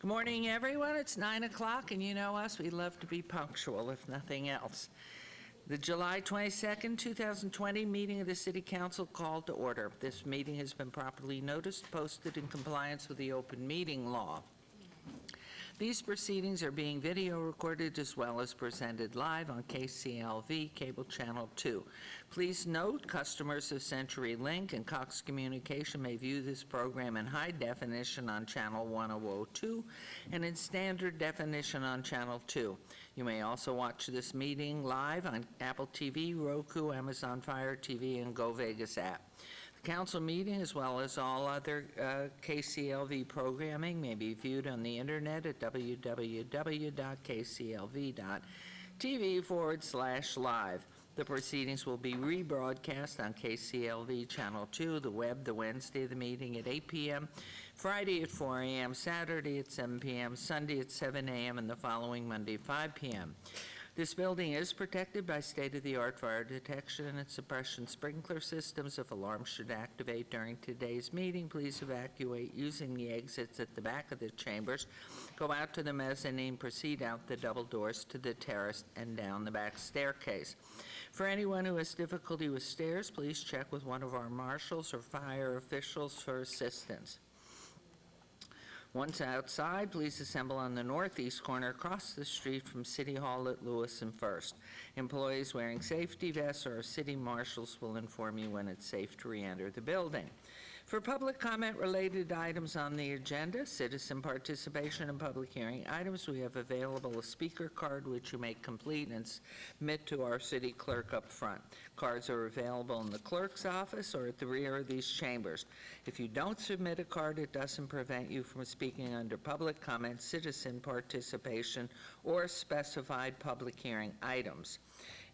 Morning, everyone. It's 9 o'clock, and you know us, we love to be punctual, if nothing else. The July 22nd, 2020 meeting of the City Council called to order. This meeting has been properly noticed, posted in compliance with the open meeting law. These proceedings are being video recorded as well as presented live on KCLV Cable Channel 2. Please note, customers of CenturyLink and Cox Communication may view this program in high definition on Channel 1002 and in standard definition on Channel 2. You may also watch this meeting live on Apple TV, Roku, Amazon Fire TV, and Go Vegas app. The council meeting, as well as all other KCLV programming, may be viewed on the internet at www.kclv.tv/live. The proceedings will be rebroadcast on KCLV Channel 2, the web, the Wednesday of the meeting at 8 p.m., Friday at 4 a.m., Saturday at 7 p.m., Sunday at 7 a.m., and the following Monday, 5 p.m. This building is protected by state-of-the-art fire detection and suppression sprinkler systems. If alarms should activate during today's meeting, please evacuate using the exits at the back of the chambers. Go out to the mezzanine, proceed out the double doors to the terrace and down the back staircase. For anyone who has difficulty with stairs, please check with one of our marshals or fire officials for assistance. Once outside, please assemble on the northeast corner across the street from City Hall at Lewis and First. Employees wearing safety vests or city marshals will inform you when it's safe to re-enter the building. For public comment related items on the agenda, citizen participation and public hearing items, we have available a speaker card which you may complete and submit to our city clerk up front. Cards are available in the clerk's office or at the rear of these chambers. If you don't submit a card, it doesn't prevent you from speaking under public comment, citizen participation, or specified public hearing items.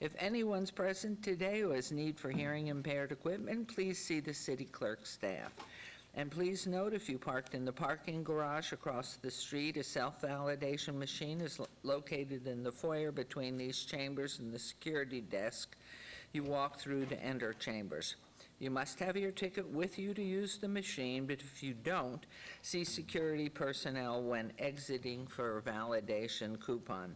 If anyone's present today who has need for hearing impaired equipment, please see the city clerk staff. And please note, if you parked in the parking garage across the street, a self-validation machine is located in the foyer between these chambers and the security desk. You walk through to enter chambers. You must have your ticket with you to use the machine, but if you don't, see security personnel when exiting for a validation coupon.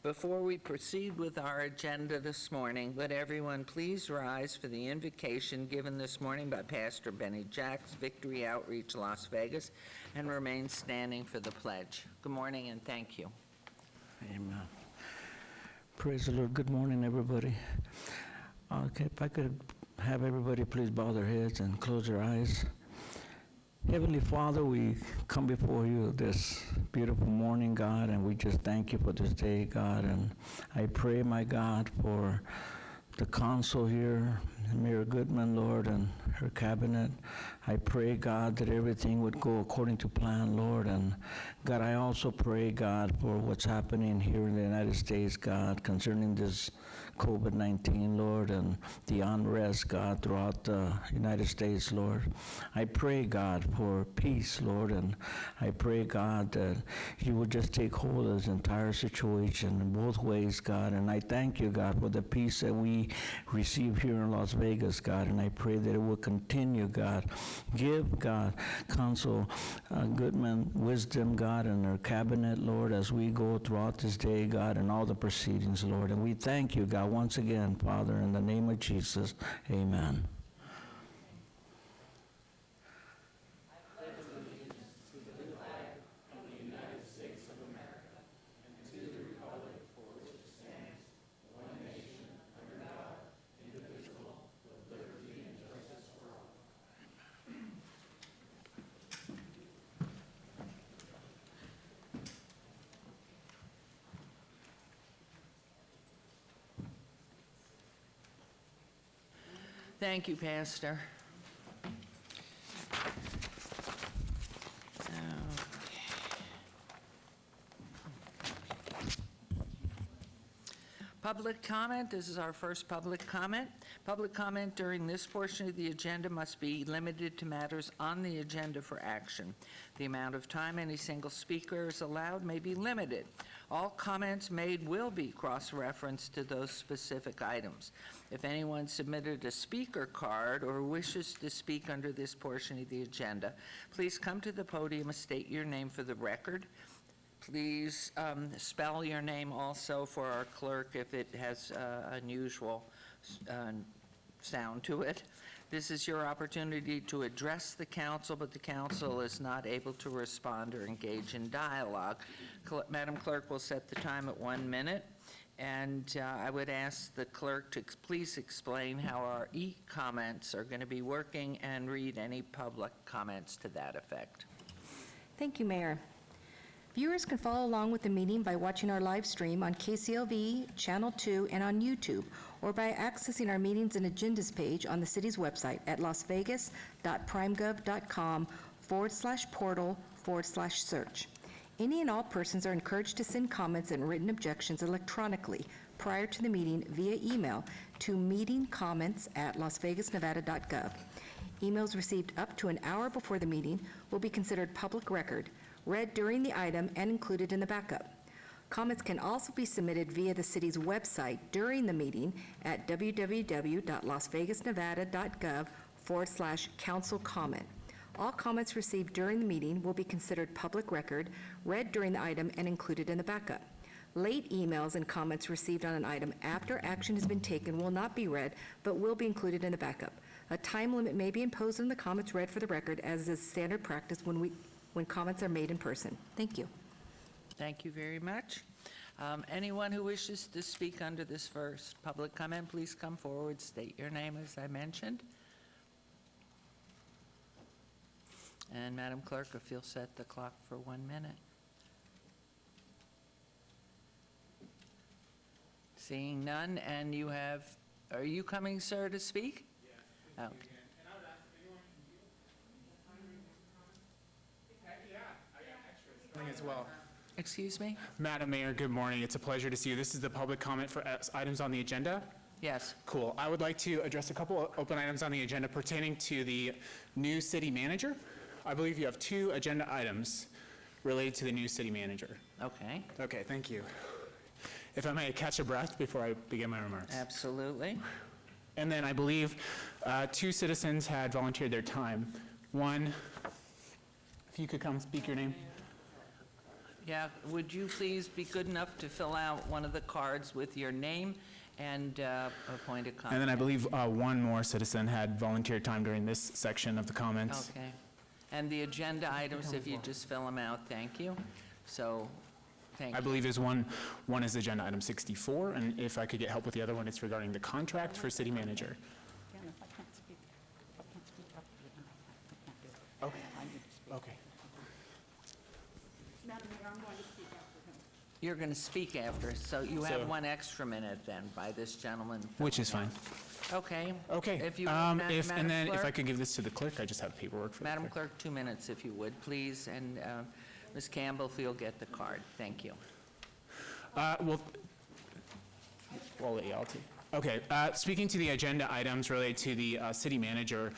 Before we proceed with our agenda this morning, would everyone please rise for the invocation given this morning by Pastor Benny Jacks, Victory Outreach, Las Vegas, and remain standing for the pledge. Good morning and thank you. Amen. Praise the Lord. Good morning, everybody. Okay, if I could have everybody please bow their heads and close their eyes. Heavenly Father, we come before you this beautiful morning, God, and we just thank you for this day, God. And I pray, my God, for the council here, Mayor Goodman, Lord, and her cabinet. I pray, God, that everything would go according to plan, Lord. And God, I also pray, God, for what's happening here in the United States, God, concerning this COVID-19, Lord, and the unrest, God, throughout the United States, Lord. I pray, God, for peace, Lord, and I pray, God, that you would just take hold of this entire situation in both ways, God. And I thank you, God, for the peace that we receive here in Las Vegas, God, and I pray that it will continue, God. Give, God, Council Goodman wisdom, God, and her cabinet, Lord, as we go throughout this day, God, and all the proceedings, Lord. And we thank you, God, once again, Father, in the name of Jesus, amen. Thank you, Pastor. Public comment. This is our first public comment. Public comment during this portion of the agenda must be limited to matters on the agenda for action. The amount of time any single speaker is allowed may be limited. All comments made will be cross-referenced to those specific items. If anyone submitted a speaker card or wishes to speak under this portion of the agenda, please come to the podium and state your name for the record. please spell your name also for our clerk if it has unusual sound to it. This is your opportunity to address the council, but the council is not able to respond or engage in dialogue. Madam Clerk will set the time at 1 minute, and I would ask the clerk to please explain how our e-comments are going to be working and read any public comments to that effect. Thank you, Mayor. Viewers can follow along with the meeting by watching our live stream on KCLV, Channel 2, and on YouTube, or by accessing our meetings and agendas page on the city's website at lasvegas.primegov.com/portal/search. Any and all persons are encouraged to send comments and written objections electronically prior to the meeting via email to meetingcomments@lasvegasnevada.gov. Emails received up to an hour before the meeting will be considered public record, read during the item, and included in the backup. Comments can also be submitted via the city's website during the meeting at www.lasvegasnevada.gov/council-comment. All comments received during the meeting will be considered public record, read during the item, and included in the backup. Late emails and comments received on an item after action has been taken will not be read, but will be included in the backup. A time limit may be imposed on the comments read for the record, as is standard practice when comments are made in person. Thank you. Thank you very much. Anyone who wishes to speak under this first public comment, please come forward, state your name as I mentioned. And Madam Clerk, if you'll set the clock for 1 minute. Seeing none, and are you coming, sir, to speak? Yes. Oh. And I would ask if anyone can you? Yeah, I got extras. As well. Excuse me? Madam Mayor, good morning. It's a pleasure to see you. This is the public comment for items on the agenda. Yes. Cool. I would like to address a couple of open items on the agenda pertaining to the new city manager. I believe you have 2 agenda items related to the new city manager. Okay. Okay, thank you. If I may catch a breath before I begin my remarks. Absolutely. And then I believe 2 citizens had volunteered their time. One, if you could come speak your name. Yeah, would you please be good enough to fill out one of the cards with your name and a point of contact? And then I believe one more citizen had volunteered time during this section of the comments. Okay. And the agenda items, if you just fill them out, thank you. So, thank I you. believe is one is agenda item 64, and if I could get help with the other one, it's regarding the contract for city manager. Okay. Okay. Madam Mayor, I'm going to speak after him. You're going to speak after, so you have 1 extra minute then by this gentleman. Which is fine. Okay. Okay. If you, and Madam then if I Clerk? could give this to the clerk, I just have paperwork for Madam the clerk. Clerk, 2 minutes if you would, please, and Ms. Campbell, if you'll get the card. Thank you. Well, I'll take. Okay, speaking to the agenda items related to the city manager,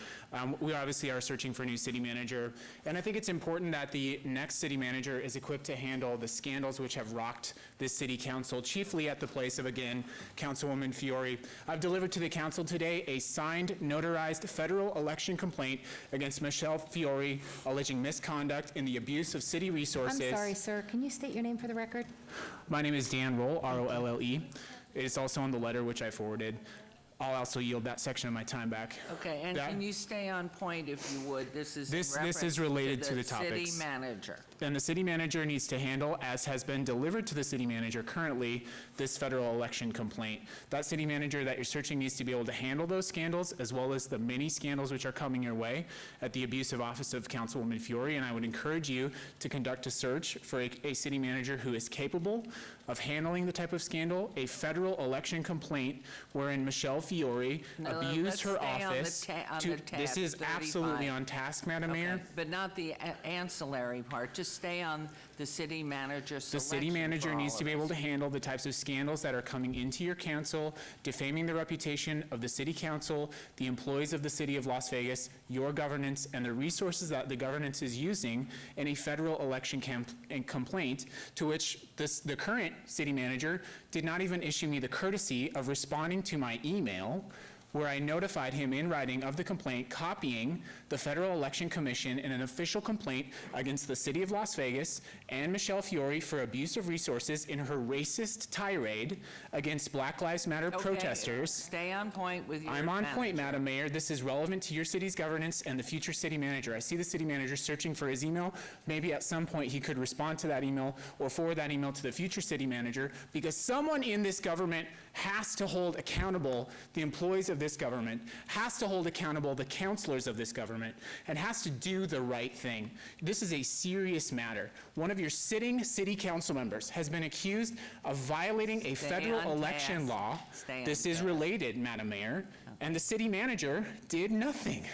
we obviously are searching for a new city manager, and I think it's important that the next city manager is equipped to handle the scandals which have rocked this city council, chiefly at the place of, again, Councilwoman Fiore. I've delivered to the council today a signed, notarized federal election complaint against Michelle Fiore, alleging misconduct in the abuse of city resources. I'm sorry, sir. Can you state your name for the record? My name is Dan Roll, R-O-L-L-E. It's also on the letter which I forwarded. I'll also yield that section of my time back. Okay, and That- can you stay on point if you would? This is This reference is related to the city topics. manager. And the city manager needs to handle, as has been delivered to the city manager currently, this federal election complaint. That city manager that you're searching needs to be able to handle those scandals, as well as the many scandals which are coming your way at the abusive office of Councilwoman Fiore. And I would encourage you to conduct a search for a city manager who is capable of handling the type of scandal, a federal election complaint wherein Michelle Fiore No, abused let's her stay on the office. on the This task, is 35. absolutely on task, Madam Mayor. Okay, but not the ancillary part. Just stay on the city manager The selection city manager for needs all to of be able us. to handle the types of scandals that are coming into your council, defaming the reputation of the city council, the employees of the city of Las Vegas, your governance, and the resources that the governance is using in a federal election complaint, to which the current city manager did not even issue me the courtesy of responding to my email where I notified him in writing of the complaint, copying the Federal Election Commission in an official complaint against the City of Las Vegas and Michelle Fiore for abuse of resources in her racist tirade against Black Lives Matter Okay, protesters. Stay on point with your I'm on point, manager. Madam Mayor. This is relevant to your city's governance and the future city manager. I see the city manager searching for his email. Maybe at some point he could respond to that email or forward that email to the future city manager, because someone in this government has to hold accountable the employees of this government, has to hold accountable the counselors of this government, and has to do the right thing. This is a serious matter. One of your sitting city council members has been accused of violating a Stay federal on election task. law. Stay on This is task. related, Madam Mayor, and the city manager did nothing.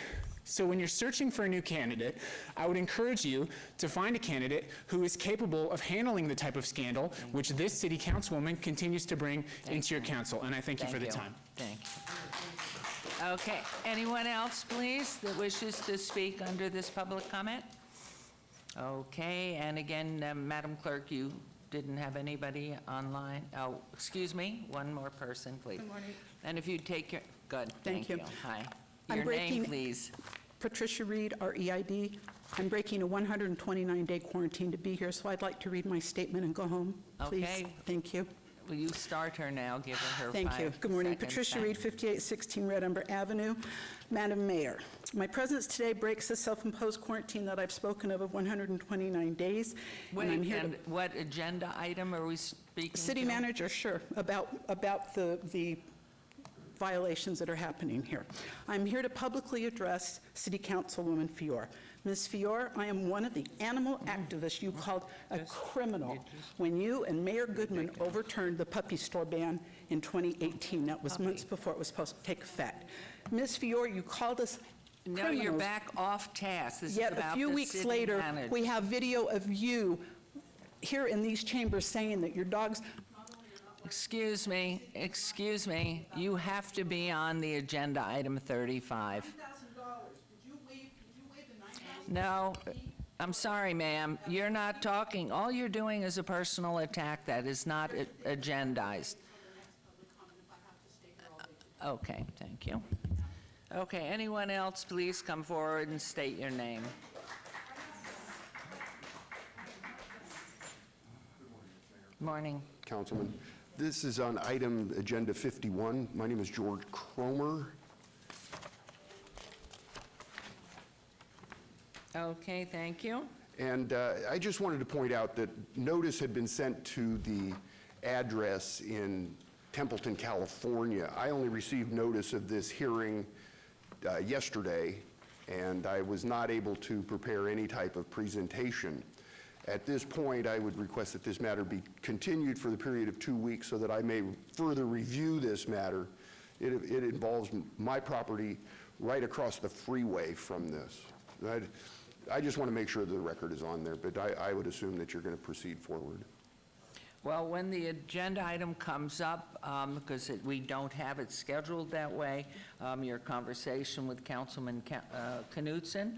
So when you're searching for a new candidate, I would encourage you to find a candidate who is capable of handling the type of scandal which this city councilwoman continues to bring into your council, and I thank you for the time. Thank you. Okay, anyone else, please, that wishes to speak under this public comment? Okay, and again, Madam Clerk, you didn't have anybody online? Oh, excuse me, one more person, please. Good morning. And if you take your, good, Thank thank you. you. Hi. I'm Your name, breaking- please. Patricia Reed, REID. I'm breaking a 129-day quarantine to be here, so I'd like to read my statement and go home, please. Okay. Thank you. Will you start her now, give her her 5 Thank you. Good morning. seconds Patricia back. Reed, 5816 Red Umber Avenue. Madam Mayor, my presence today breaks the self-imposed quarantine that I've spoken of 129 days. and I'm Wait, here to- and what agenda item are we speaking to? City manager, sure, about the violations that are happening here. I'm here to publicly address City Councilwoman Fiore. Ms. Fiore, I am one of the animal activists you called a criminal when you and Mayor Goodman overturned the puppy store ban in 2018. That was months before it was supposed to take effect. Ms. Fiore, you called us No, criminals. you're back off task. This is Yet a about few the weeks city later, manager. we have video of you here in these chambers saying that your dogs. Excuse me, you have to be on the agenda item 35. $9,000. Did you waive the $9,000? No, I'm sorry, ma'am, you're not talking, all you're doing is a personal attack that is not agendized. Okay, thank you. Okay, anyone else, please come forward and state your name. Morning. Councilman. This is on item Agenda 51. My name is George Cromer. Okay, thank you. And I just wanted to point out that notice had been sent to the address in Templeton, California. I only received notice of this hearing yesterday, and I was not able to prepare any type of presentation. At this point, I would request that this matter be continued for the period of 2 weeks so that I may further review this matter. It involves my property right across the freeway from this. I just want to make sure the record is on there, but I would assume that you're going to proceed forward. Well, when the agenda item comes up, because we don't have it scheduled that way, your conversation with Councilman Knutson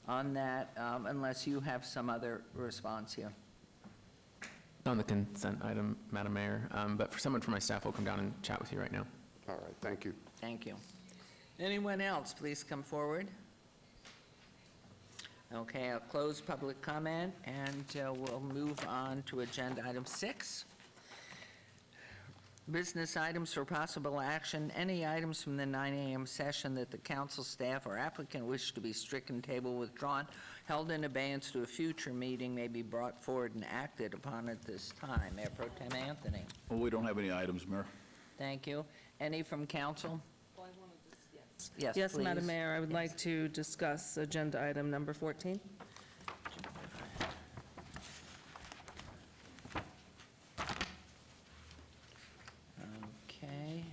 on that, unless you have some other response here. On the consent item, Madam Mayor, but for someone from my staff will come down and chat with you right now. All right, thank you. Thank you. Anyone else, please come forward. Okay, I'll close public comment, and we'll move on to agenda item 6. Business items for possible action. Any items from the 9 a.m. session that the council staff or applicant wish to be stricken, table, withdrawn, held in abeyance to a future meeting may be brought forward and acted upon at this time. Mayor Pro Tem Anthony. Well, we don't have any items, Mayor. Thank you. Any from council? Yes, Yes, Madam please. Mayor, I would like to discuss agenda item number 14. Okay.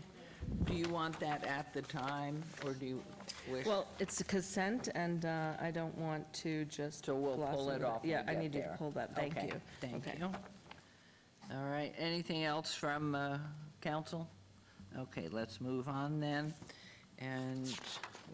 Do you want that at the time, or do you wish? Well, it's a consent, and I don't want to just So we'll gloss pull it over off when Yeah, we I get need you to there. pull that. Thank Okay, you. Thank Okay. you. All right, anything else from council? Okay, let's move on then. And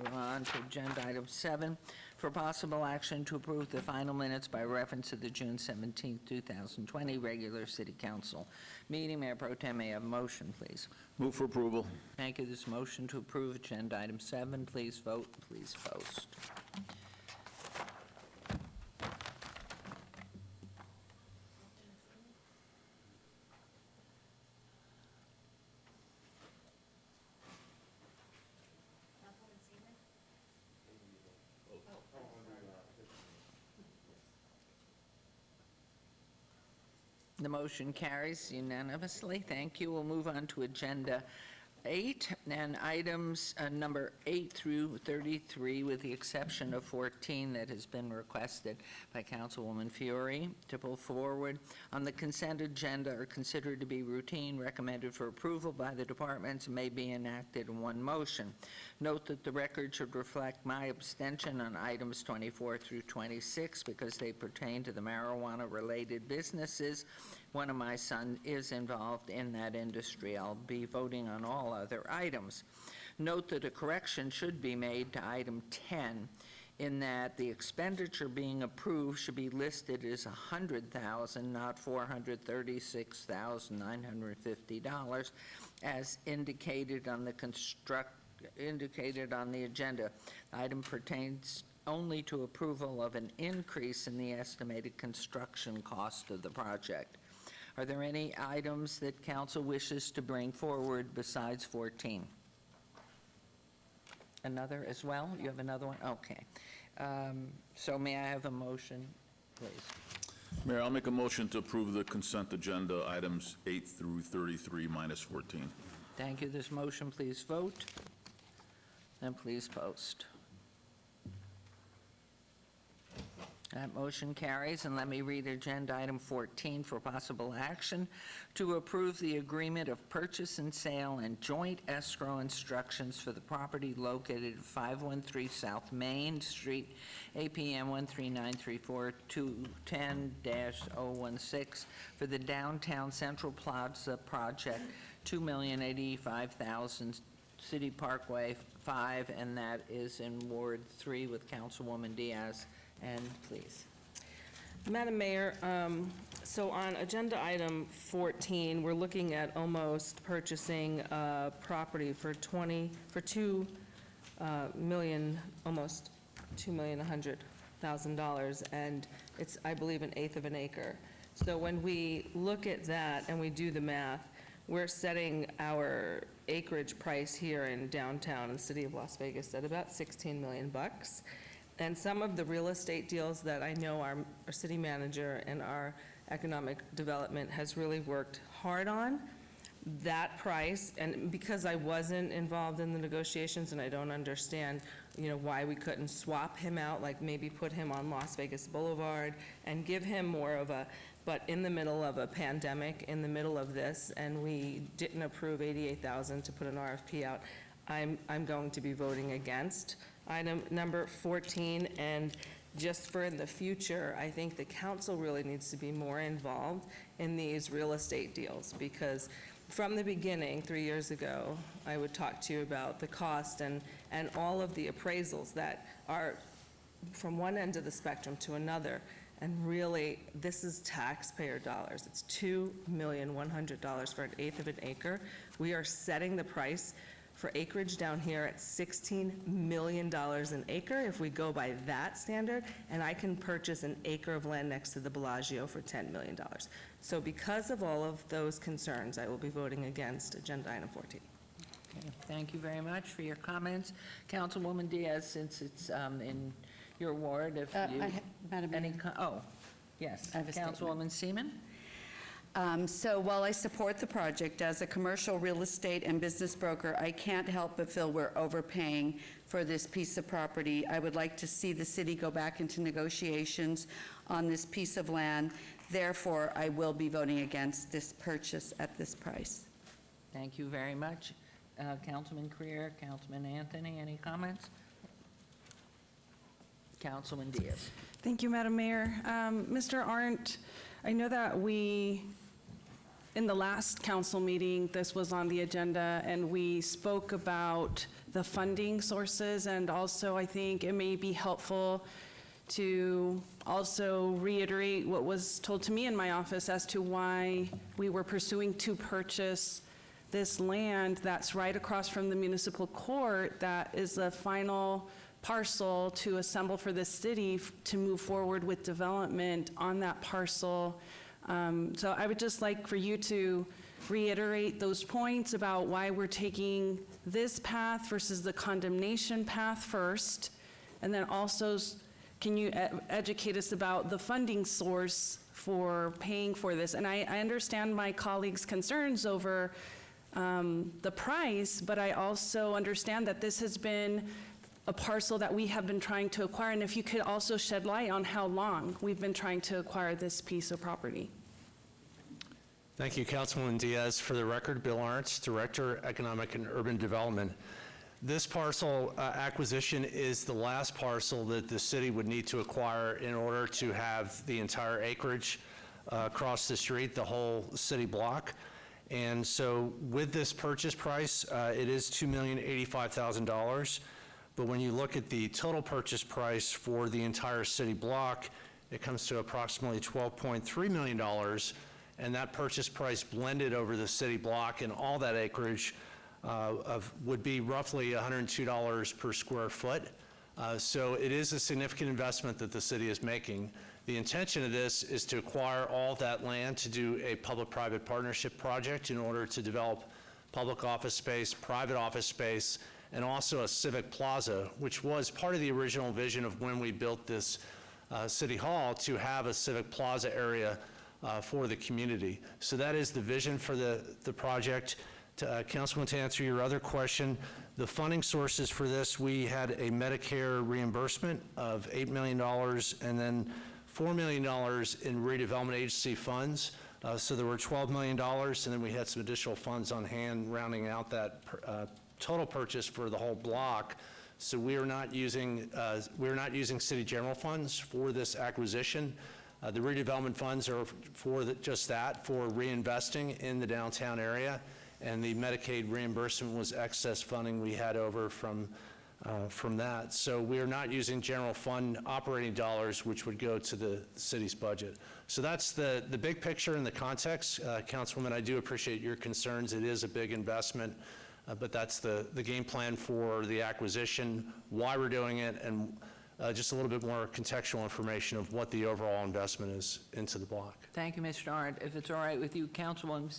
we're on to agenda item 7. For for possible action to approve the final minutes by reference to the June 17, 2020 regular city council meeting. Mayor Pro Tem, may I have a motion, please? Move for approval. Thank you. This motion to approve agenda item 7. Please vote. Please post. The motion carries unanimously. Thank you. We'll move on to Agenda 8, and items number 8 through 33, with the exception of 14 that has been requested by Councilwoman Fiore to pull forward on the consent agenda, are considered to be routine, recommended for approval by the departments, and may be enacted in one motion. Note that the record should reflect my abstention on items 24 through 26 because they pertain to the marijuana-related businesses. One of my sons is involved in that industry. I'll be voting on all other items. Note that a correction should be made to item 10 in that the expenditure being approved should be listed as $100,000, not $436,950, as indicated on the agenda. The item pertains only to approval of an increase in the estimated construction cost of the project. Are there any items that council wishes to bring forward besides 14? Another as well? You have another one? Okay. So may I have a motion, please? Mayor, I'll make a motion to approve the consent agenda items 8 through 33 minus 14. Thank you. This motion, please vote, and please post. That motion carries, and let me read agenda item 14 for possible action to approve the agreement of purchase and sale and joint escrow instructions for the property located at 513 South Main Street, APM 13934-210-016 for the Downtown Central Plaza Project, $2,085,000, City Parkway 5, and that is in Ward 3 with Councilwoman Diaz. And please. Madam Mayor, so on agenda item 14, we're looking at almost purchasing property for $2 million, almost $2,100,000, and it's, I believe, 1/8 of an acre. So when we look at that and we do the math, we're setting our acreage price here in downtown in the city of Las Vegas at about $16 million bucks. And some of the real estate deals that I know our city manager and our economic development has really worked hard on, that price, and because I wasn't involved in the negotiations and I don't understand, why we couldn't swap him out, like maybe put him on Las Vegas Boulevard and give him more of a, but in the middle of a pandemic, in the middle of this, and we didn't approve $88,000 to put an RFP out, I'm going to be voting against item number 14, and just for in the future, I think the council really needs to be more involved in these real estate deals, because from the beginning, 3 years ago, I would talk to you about the cost and all of the appraisals that are from one end of the spectrum to another, and really, this is taxpayer dollars. It's $2,100,000 for 1/8 of an acre. We are setting the price for acreage down here at $16 million an acre, if we go by that standard, and I can purchase an acre of land next to the Bellagio for $10 million. So because of all of those concerns, I will be voting against agenda item 14. Okay, thank you very much for your comments. Councilwoman Diaz, since it's in your ward, if you... Madam Mayor. Yes, I have a statement. Councilwoman Seaman? So while I support the project, as a commercial real estate and business broker, I can't help but feel we're overpaying for this piece of property. I would like to see the city go back into negotiations on this piece of land. Therefore, I will be voting against this purchase at this price. Thank you very much. Councilman Creer, Councilman Anthony, any comments? Councilman Diaz. Thank you, Madam Mayor. Mr. Arndt, I know that we in the last council meeting, this was on the agenda, and we spoke about the funding sources, and also I think it may be helpful to also reiterate what was told to me in my office as to why we were pursuing to purchase this land that's right across from the municipal court that is the final parcel to assemble for the city to move forward with development on that parcel. So I would just like for you to reiterate those points about why we're taking this path versus the condemnation path first, and then also can you educate us about the funding source for paying for this? And I understand my colleagues' concerns over the price, but I also understand that this has been a parcel that we have been trying to acquire, and if you could also shed light on how long we've been trying to acquire this piece of property. Thank you, Councilwoman Diaz. For the record, Bill Arntz, Director, Economic and Urban Development. This parcel acquisition is the last parcel that the city would need to acquire in order to have the entire acreage across the street, the whole city block. And so with this purchase price, it is $2,085,000. But when you look at the total purchase price for the entire city block, it comes to approximately $12.3 million. And that purchase price blended over the city block and all that acreage would be roughly $102 per square foot. So it is a significant investment that the city is making. The intention of this is to acquire all that land to do a public-private partnership project in order to develop public office space, private office space, and also a civic plaza, which was part of the original vision of when we built this city hall, to have a civic plaza area for the community. So that is the vision for the project. Councilman, to answer your other question, the funding sources for this, we had a Medicare reimbursement of $8 million and then $4 million in redevelopment agency funds. So there were $12 million, and then we had some additional funds on hand rounding out that total purchase for the whole block. So we are not using city general funds for this acquisition. The redevelopment funds are for just that, for reinvesting in the downtown area, and the Medicaid reimbursement was excess funding we had over from that. So we are not using general fund operating dollars, which would go to the city's budget. So that's the big picture and the context. Councilwoman, I do appreciate your concerns. It is a big investment, but that's the game plan for the acquisition, why we're doing it, and just a little bit more contextual information of what the overall investment is into the block. Thank you, Mr. Arndt. If it's all right with you, Councilwoman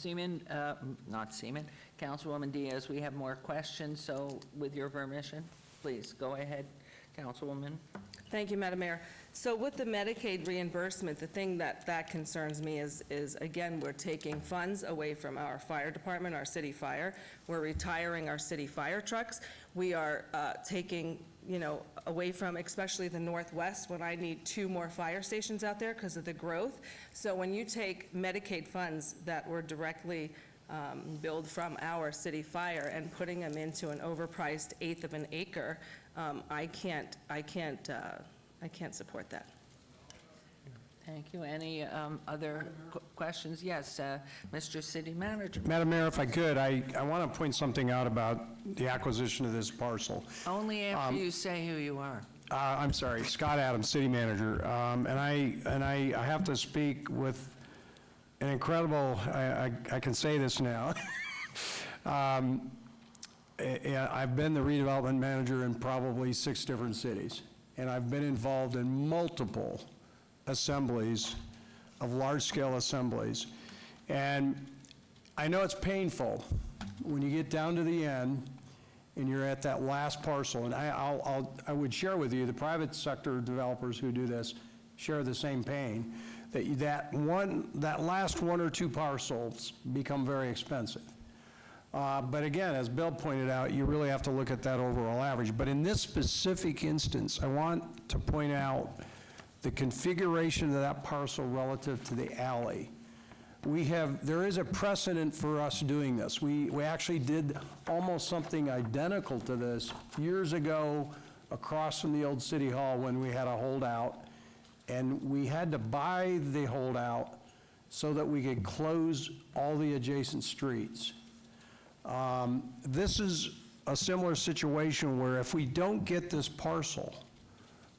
Councilwoman Diaz, we have more questions, so with your permission, please go ahead, Councilwoman. Thank you, Madam Mayor. So with the Medicaid reimbursement, the thing that concerns me is again, we're taking funds away from our fire department, our city fire. We're retiring our city fire trucks. We are taking, away from especially the Northwest, when I need 2 more fire stations out there because of the growth. So when you take Medicaid funds that were directly billed from our city fire and putting them into an overpriced 1/8 of an acre, I can't support that. Thank you. Any other questions? Yes, Mr. City Manager. Madam Mayor, if I could, I want to point something out about the acquisition of this parcel. Only after you say who you are. I'm sorry, Scott Adams, City Manager. And I have to speak with an incredible, I can say this now. I've been the redevelopment manager in probably 6 different cities, and I've been involved in multiple assemblies, of large-scale assemblies. And I know it's painful when you get down to the end and you're at that last parcel. And I would share with you, the private sector developers who do this share the same pain, that last 1 or 2 parcels become very expensive. But again, as Bill pointed out, you really have to look at that overall average. But in this specific instance, I want to point out the configuration of that parcel relative to the alley. There is a precedent for us doing this. We actually did almost something identical to this years ago across from the old City Hall when we had a holdout, and we had to buy the holdout so that we could close all the adjacent streets. This is a similar situation where if we don't get this parcel,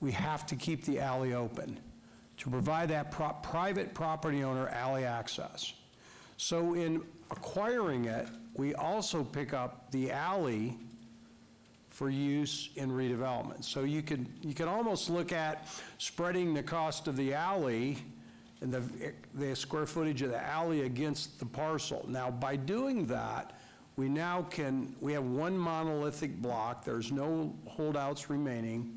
we have to keep the alley open to provide that private property owner alley access. So in acquiring it, we also pick up the alley for use in redevelopment. So you could almost look at spreading the cost of the alley and the square footage of the alley against the parcel. Now, by doing that, we have one monolithic block, there's no holdouts remaining,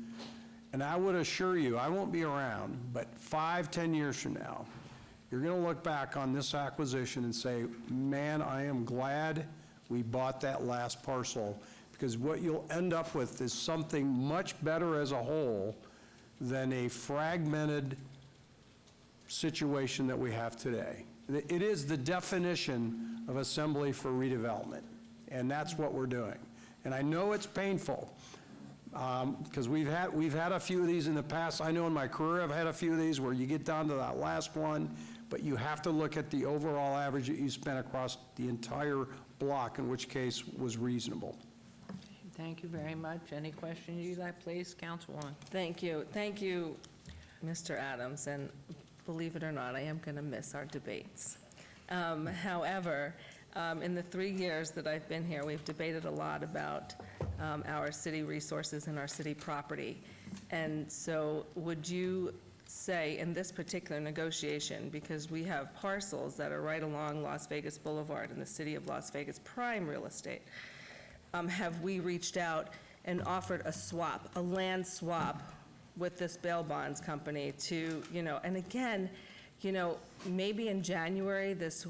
and I would assure you, I won't be around, but 5, 10 years from now, you're gonna look back on this acquisition and say, man, I am glad we bought that last parcel, because what you'll end up with is something much better as a whole than a fragmented situation that we have today. It is the definition of assembly for redevelopment, and that's what we're doing. And I know it's painful, because we've had a few of these in the past. I know in my career I've had a few of these where you get down to that last one, but you have to look at the overall average that you spent across the entire block, in which case was reasonable. Thank you very much. Any questions you'd like, please, Councilwoman? Thank you. Thank you, Mr. Adams, and believe it or not, I am going to miss our debates. However, in the 3 years that I've been here, we've debated a lot about our city resources and our city property. And so would you say in this particular negotiation, because we have parcels that are right along Las Vegas Boulevard in the city of Las Vegas, prime real estate, have we reached out and offered a swap, a land swap with this bail bonds company to, and again, maybe in January, this,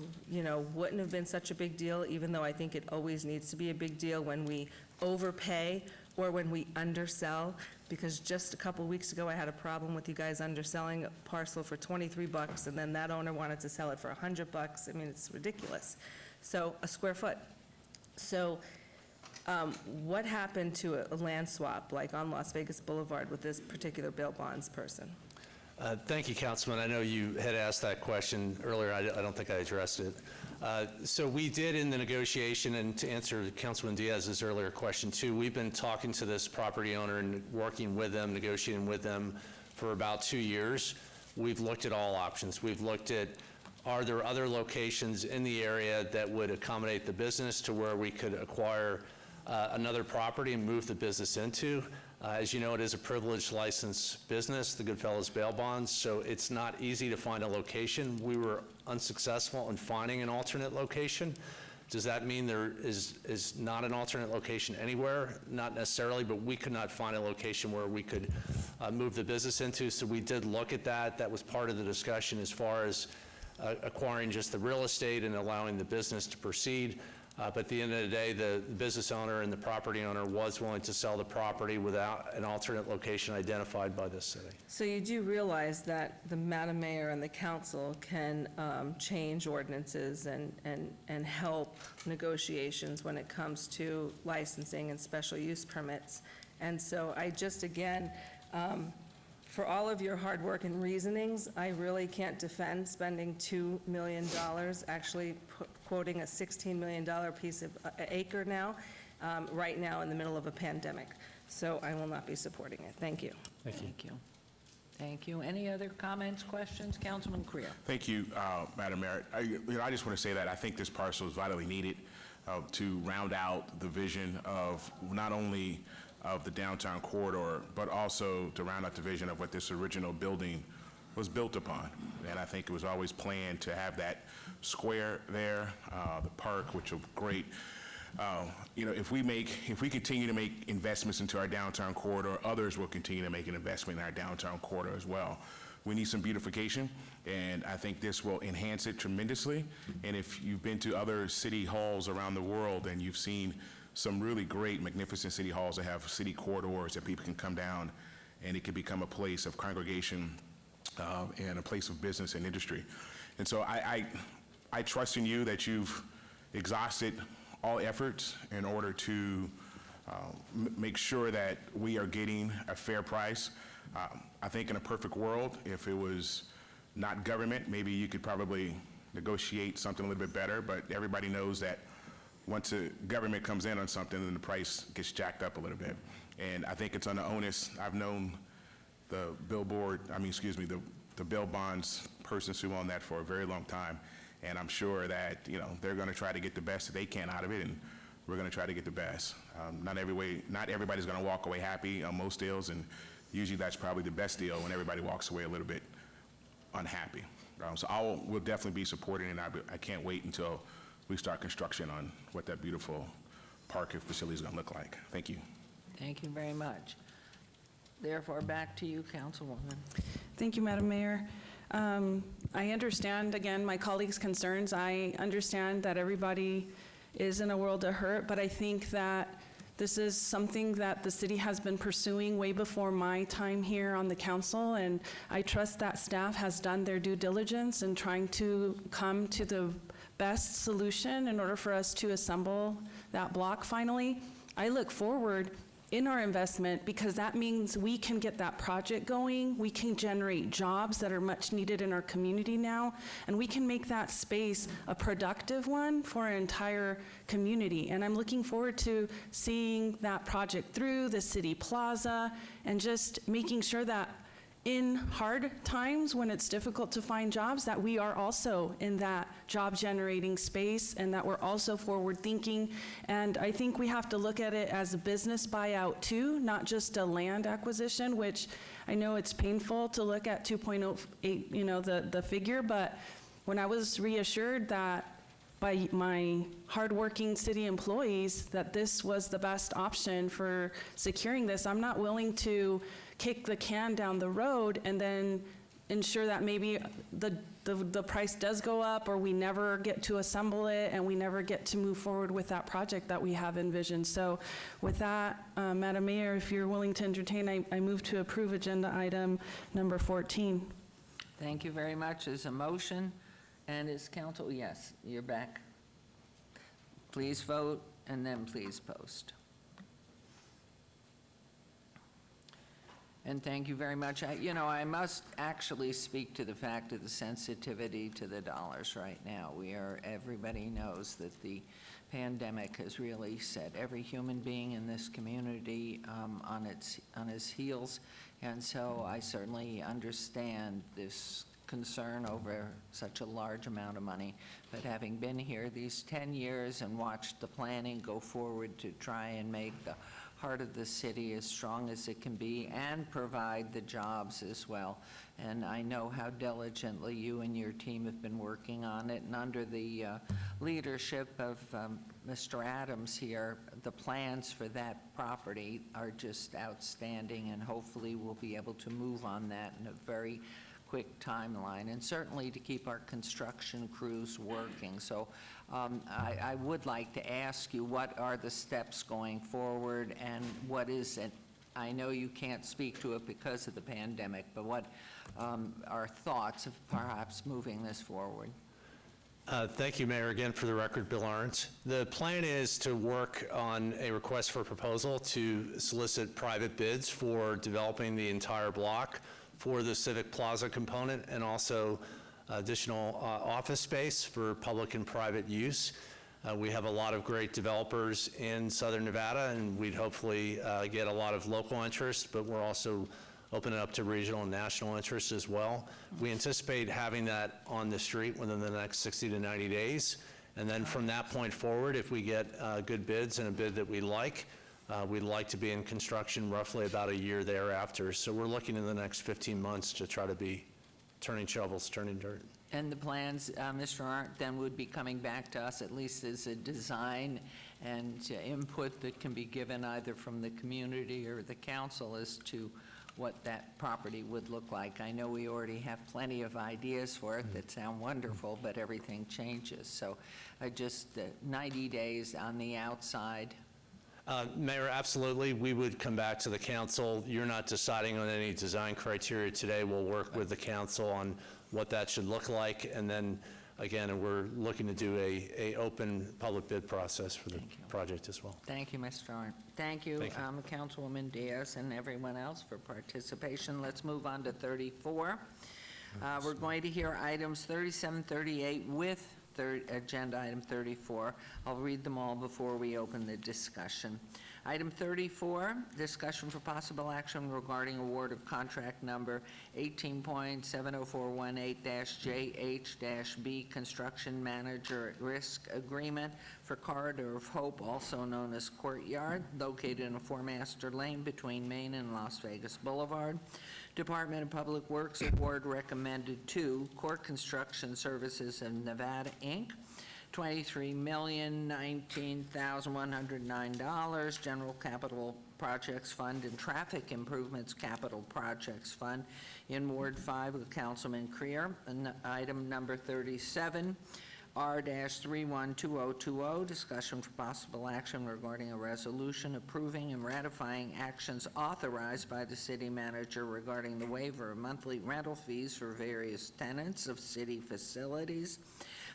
wouldn't have been such a big deal, even though I think it always needs to be a big deal when we overpay or when we undersell, because just a couple weeks ago, I had a problem with you guys underselling a parcel for $23, and then that owner wanted to sell it for $100. I mean, it's ridiculous. So, a square foot. So, what happened to a land swap, like on Las Vegas Boulevard with this particular bail bonds person? Thank you, Councilman. I know you had asked that question earlier. I don't think I addressed it. So we did in the negotiation, and to answer Councilman Diaz's earlier question too, we've been talking to this property owner and working with them, negotiating with them for about 2 years. We've looked at all options. We've looked at, are there other locations in the area that would accommodate the business to where we could acquire another property and move the business into. As you know, it is a privileged licensed business, the Goodfellas Bail Bonds, so it's not easy to find a location. We were unsuccessful in finding an alternate location. Does that mean there is not an alternate location anywhere? Not necessarily, but we could not find a location where we could move the business into, so we did look at that. That was part of the discussion as far as acquiring just the real estate and allowing the business to proceed. But at the end of the day, the business owner and the property owner was willing to sell the property without an alternate location identified by the city. So you do realize that the Madam Mayor and the council can change ordinances and help negotiations when it comes to licensing and special use permits. And so I just, again, for all of your hard work and reasonings, I really can't defend spending $2 million, actually quoting a $16 million piece of acre now, right now in the middle of a pandemic. So I will not be supporting it. Thank you. Thank you. Thank you. Thank you. Any other comments, questions? Councilman Creel. Thank you, Madam Mayor. I just want to say that I think this parcel is vitally needed to round out the vision of not only of the downtown corridor, but also to round out the vision of what this original building was built upon. And I think it was always planned to have that square there, the park, which is great. If we continue to make investments into our downtown corridor, others will continue to make an investment in our downtown corridor as well. We need some beautification, and I think this will enhance it tremendously. And if you've been to other city halls around the world and you've seen some really great, magnificent city halls that have city corridors that people can come down, and it can become a place of congregation and a place of business and industry. And so I trust in you that you've exhausted all efforts in order to make sure that we are getting a fair price. I think in a perfect world, if it was not government, maybe you could probably negotiate something a little bit better, but everybody knows that once the government comes in on something, then the price gets jacked up a little bit. And I think it's on the onus. I've known the bill bonds persons who own that for a very long time. And I'm sure that, they're going to try to get the best that they can out of it, and we're going to try to get the best. Not everybody's going to walk away happy on most deals, and usually that's probably the best deal when everybody walks away a little bit unhappy. So we'll definitely be supporting it, and I can't wait until we start construction on what that beautiful park facility is going to look like. Thank you. Thank you very much. Therefore, back to you, Councilwoman. Thank you, Madam Mayor. I understand, again, my colleagues' concerns. I understand that everybody is in a world of hurt, but I think that this is something that the city has been pursuing way before my time here on the council, and I trust that staff has done their due diligence in trying to come to the best solution in order for us to assemble that block finally. I look forward in our investment because that means we can get that project going, we can generate jobs that are much needed in our community now, and we can make that space a productive one for our entire community. And I'm looking forward to seeing that project through, the city plaza, and just making sure that in hard times when it's difficult to find jobs, that we are also in that job generating space and that we're also forward thinking. And I think we have to look at it as a business buyout too, not just a land acquisition, which I know it's painful to look at 2.08, the figure, but when I was reassured that by my hardworking city employees that this was the best option for securing this, I'm not willing to kick the can down the road and then ensure that maybe the price does go up or we never get to assemble it and we never get to move forward with that project that we have envisioned. So with that, Madam Mayor, if you're willing to entertain, I move to approve agenda item number 14. Thank you very much. Is a motion, and is council, yes, you're back. Please vote and then please post. And thank you very much. I must actually speak to the fact of the sensitivity to the dollars right now. Everybody knows that the pandemic has really set every human being in this community on his heels. And so I certainly understand this concern over such a large amount of money. But having been here these 10 years and watched the planning go forward to try and make the heart of the city as strong as it can be and provide the jobs as well. And I know how diligently you and your team have been working on it, and under the leadership of Mr. Adams here, the plans for that property are just outstanding, and hopefully we'll be able to move on that in a very quick timeline, and certainly to keep our construction crews working. So I would like to ask you, what are the steps going forward, and what is it? I know you can't speak to it because of the pandemic, but what are thoughts of perhaps moving this forward? Thank you, Mayor. Again, for the record, Bill Arntz. The plan is to work on a request for proposal to solicit private bids for developing the entire block for the Civic Plaza component, and also additional office space for public and private use. We have a lot of great developers in Southern Nevada, and we'd hopefully get a lot of local interest, but we're also opening up to regional and national interest as well. We anticipate having that on the street within the next 60 to 90 days. And then from that point forward, if we get good bids and a bid that we like, we'd like to be in construction roughly about a year thereafter. So we're looking in the next 15 months to try to be turning shovels, turning dirt. And the plans, Mr. Arndt, then would be coming back to us at least as a design and input that can be given either from the community or the council as to what that property would look like. I know we already have plenty of ideas for it that sound wonderful, but everything changes. So just 90 days on the outside. Mayor, absolutely. We would come back to the council. You're not deciding on any design criteria today. We'll work with the council on what that should look like. And then, again, we're looking to do a open public bid process for the project as well. Thank you, Mr. Arndt. Thank you, Councilwoman Diaz and everyone else for participation. Let's move on to 34. We're going to hear items 37, 38 with agenda item 34. I'll read them all before we open the discussion. Item 34, discussion for possible action regarding award of contract number 18.70418-JH-B Construction Manager at Risk Agreement for Corridor of Hope, also known as Courtyard, located in a four-master lane between Main and Las Vegas Boulevard. Department of Public Works award recommended to Court Construction Services of Nevada, Inc., $23,019,109, General Capital Projects Fund and Traffic Improvements Capital Projects Fund in Ward 5 with Councilman Creer. And item number 37, R-312020, discussion for possible action regarding a resolution approving and ratifying actions authorized by the city manager regarding the waiver of monthly rental fees for various tenants of city facilities,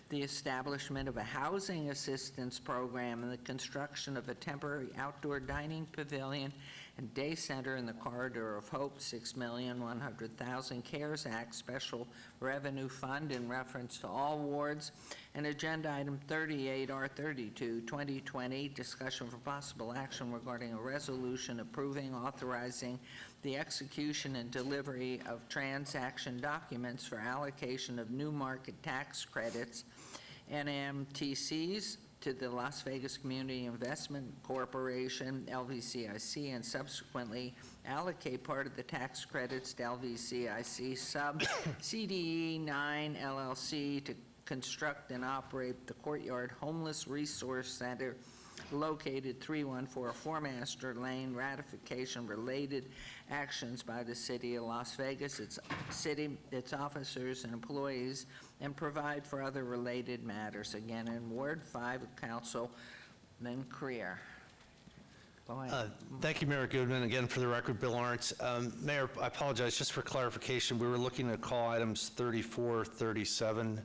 the establishment of a housing assistance program, and the construction of a temporary outdoor dining pavilion and day center in the Corridor of Hope, $6,100,000 CARES Act Special Revenue Fund in reference to all wards. And agenda item 38, R32, 2020, discussion for possible action regarding a resolution approving, authorizing the execution and delivery of transaction documents for allocation of new market tax credits, NMTCs, to the Las Vegas Community Investment Corporation, LVCIC, and subsequently allocate part of the tax credits to LVCIC sub CDE 9 LLC to construct and operate the Courtyard Homeless Resource Center located 314 Four-Master Lane, ratification related actions by the city of Las Vegas, its officers and employees, and provide for other related matters. Again, in Ward 5 of Councilman Creer. Go ahead. Thank you, Mayor Goodman. Again, for the record, Bill Arndt. Mayor, I apologize, just for clarification, we were looking to call items 34, 37,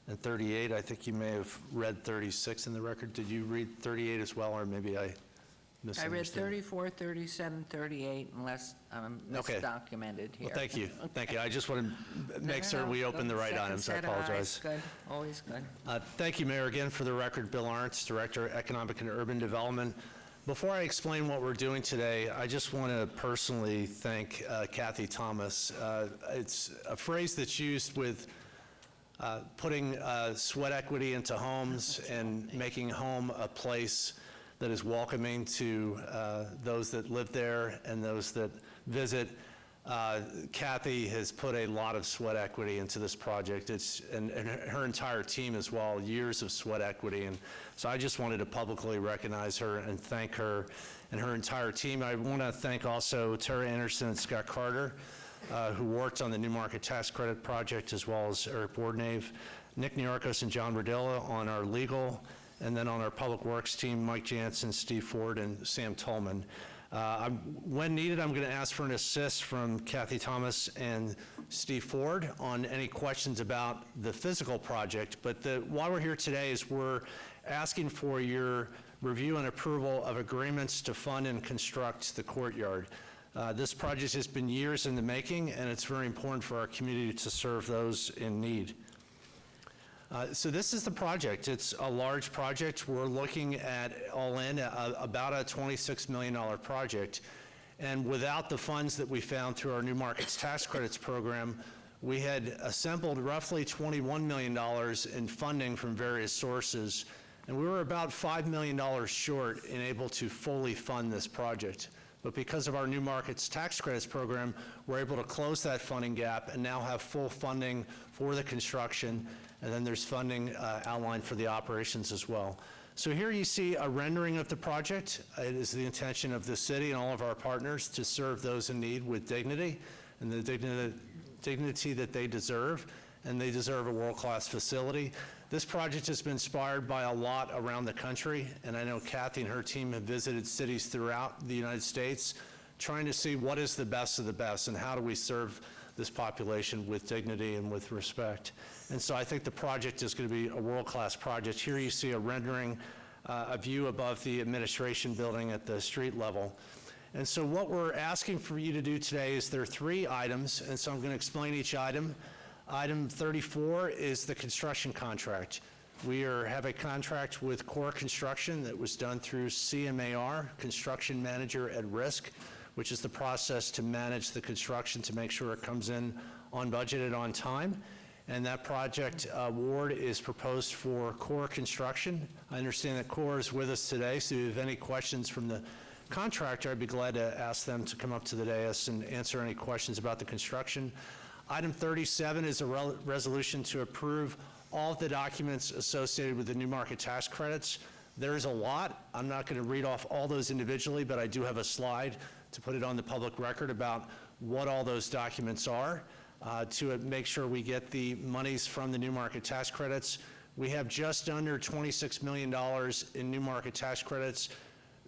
and 38. I think you may have read 36 in the record. Did you read 38 as well, or maybe I misunderstood? I read 34, 37, 38, unless Okay. misdocumented here. Well, thank you. Thank you. I just want to make certain we open the right Second items. I set of eyes. apologize. Good, always good. Thank you, Mayor. Again, for the record, Bill Arndt, Director, Economic and Urban Development. Before I explain what we're doing today, I just want to personally thank Kathy Thomas. It's a phrase that's used with putting sweat equity into homes and making home a place that is welcoming to those that live there and those that visit. Kathy has put a lot of sweat equity into this project. And her entire team as well, years of sweat equity. And so I just wanted to publicly recognize her and thank her and her entire team. I want to thank also Tara Anderson and Scott Carter, who worked on the New Market Tax Credit Project, as well as Eric Bordnave, Nick Niarchos and John Rodilla on our legal, and then on our Public Works team, Mike Jansen, Steve Ford, and Sam Tolman. When needed, I'm going to ask for an assist from Kathy Thomas and Steve Ford on any questions about the physical project. But why we're here today is we're asking for your review and approval of agreements to fund and construct the Courtyard. This project has been years in the making, and it's very important for our community to serve those in need. So this is the project. It's a large project. We're looking at, all in, about a $26 million project. And without the funds that we found through our New Markets Tax Credits program, we had assembled roughly $21 million in funding from various sources, and we were about $5 million short in able to fully fund this project. But because of our New Markets Tax Credits program, we're able to close that funding gap and now have full funding for the construction, and then there's funding outlined for the operations as well. So here you see a rendering of the project. It is the intention of the city and all of our partners to serve those in need with dignity and the dignity that they deserve, and they deserve a world-class facility. This project has been inspired by a lot around the country, and I know Kathy and her team have visited cities throughout the United States trying to see what is the best of the best and how do we serve this population with dignity and with respect. And so I think the project is going to be a world-class project. Here you see a rendering, a view above the administration building at the street level. And so what we're asking for you to do today is there are 3 items, and so I'm going to explain each item. Item 34 is the construction contract. We have a contract with Core Construction that was done through CMAR, Construction Manager at Risk, which is the process to manage the construction to make sure it comes in on budget and on time. And that project award is proposed for Core Construction. I understand that Core is with us today, so if you have any questions from the contractor, I'd be glad to ask them to come up to the dais and answer any questions about the construction. Item 37 is a resolution to approve all of the documents associated with the new market tax credits. There's a lot. I'm not going to read off all those individually, but I do have a slide to put it on the public record about what all those documents are to make sure we get the monies from the new market tax credits. We have just under $26 million in new market tax credits,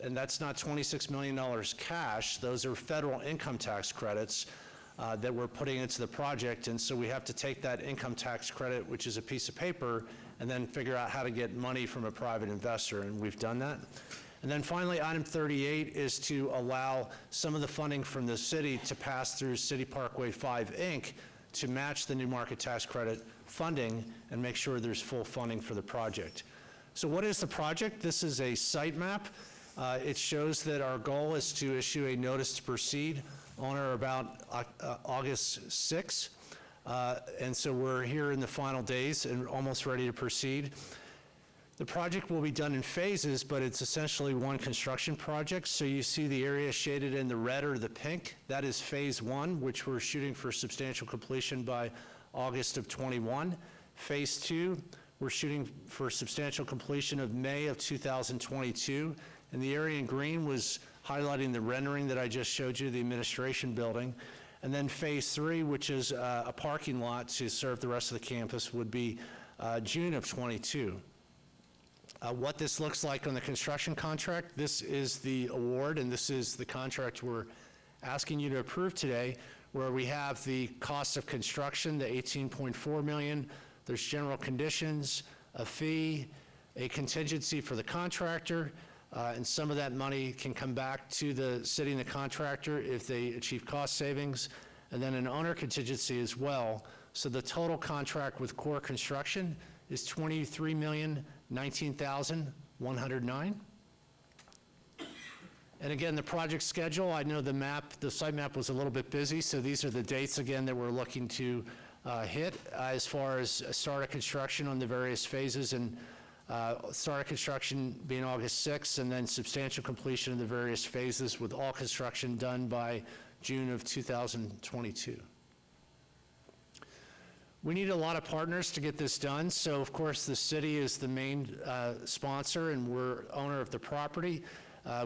and that's not $26 million cash. Those are federal income tax credits that we're putting into the project, and so we have to take that income tax credit, which is a piece of paper, and then figure out how to get money from a private investor, and we've done that. And then finally, item 38 is to allow some of the funding from the city to pass through City Parkway 5, Inc. to match the new market tax credit funding and make sure there's full funding for the project. So what is the project? This is a site map. It shows that our goal is to issue a notice to proceed on or about August 6th. And so we're here in the final days and almost ready to proceed. The project will be done in phases, but it's essentially one construction project. So you see the area shaded in the red or the pink. That is phase 1, which we're shooting for substantial completion by August of 21. Phase 2, we're shooting for substantial completion of May of 2022. And the area in green was highlighting the rendering that I just showed you, the administration building. And then phase 3, which is a parking lot to serve the rest of the campus, would be June of 22. What this looks like on the construction contract, this is the award, and this is the contract we're asking you to approve today, where we have the cost of construction, the $18.4 million. There's general conditions, a fee, a contingency for the contractor, and some of that money can come back to the city and the contractor if they achieve cost savings, and then an owner contingency as well. So the total contract with Core Construction is $23,019,109. And again, the project schedule, I know the site map was a little bit busy, so these are the dates again that we're looking to hit as far as start of construction on the various phases, and start of construction being August 6th, and then substantial completion of the various phases with all construction done by June of 2022. We need a lot of partners to get this done, so of course the city is the main sponsor and we're owner of the property.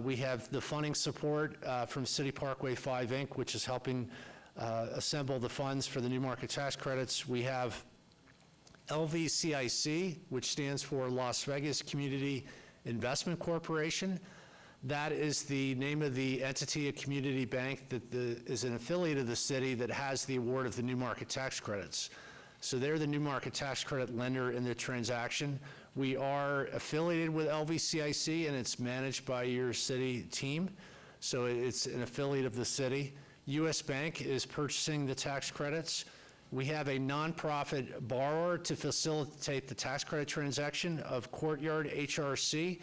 We have the funding support from City Parkway 5, Inc., which is helping assemble the funds for the new market tax credits. We have LVCIC, which stands for Las Vegas Community Investment Corporation. That is the name of the entity, a community bank that is an affiliate of the city that has the award of the new market tax credits. So they're the new market tax credit lender in the transaction. We are affiliated with LVCIC, and it's managed by your city team. So it's an affiliate of the city. U.S. Bank is purchasing the tax credits. We have a nonprofit borrower to facilitate the tax credit transaction of Courtyard HRC,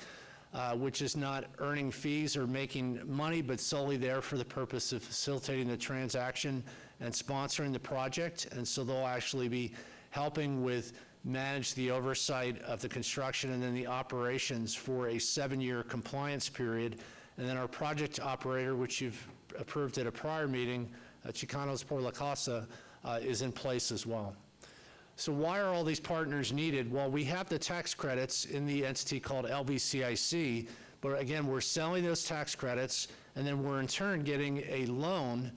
which is not earning fees or making money, but solely there for the purpose of facilitating the transaction and sponsoring the project. And so they'll actually be helping with manage the oversight of the construction and then the operations for a 7-year compliance period. And then our project operator, which you've approved at a prior meeting, Chicanos por la Casa, is in place as well. So why are all these partners needed? Well, we have the tax credits in the entity called LVCIC, but again, we're selling those tax credits, and then we're in turn getting a loan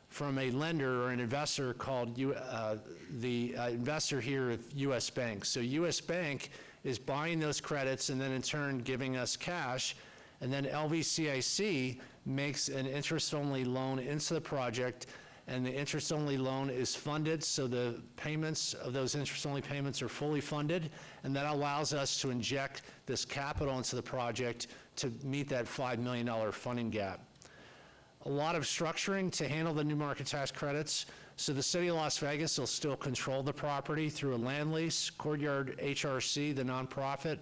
from a lender or an investor called the investor here of U.S. Bank. So U.S. Bank is buying those credits and then in turn giving us cash, and then LVCIC makes an interest-only loan into the project, and the interest-only loan is funded, so the payments of those interest-only payments are fully funded, and that allows us to inject this capital into the project to meet that $5 million funding gap. A lot of structuring to handle the new market tax credits. So the city of Las Vegas will still control the property through a land lease. Courtyard HRC, the nonprofit,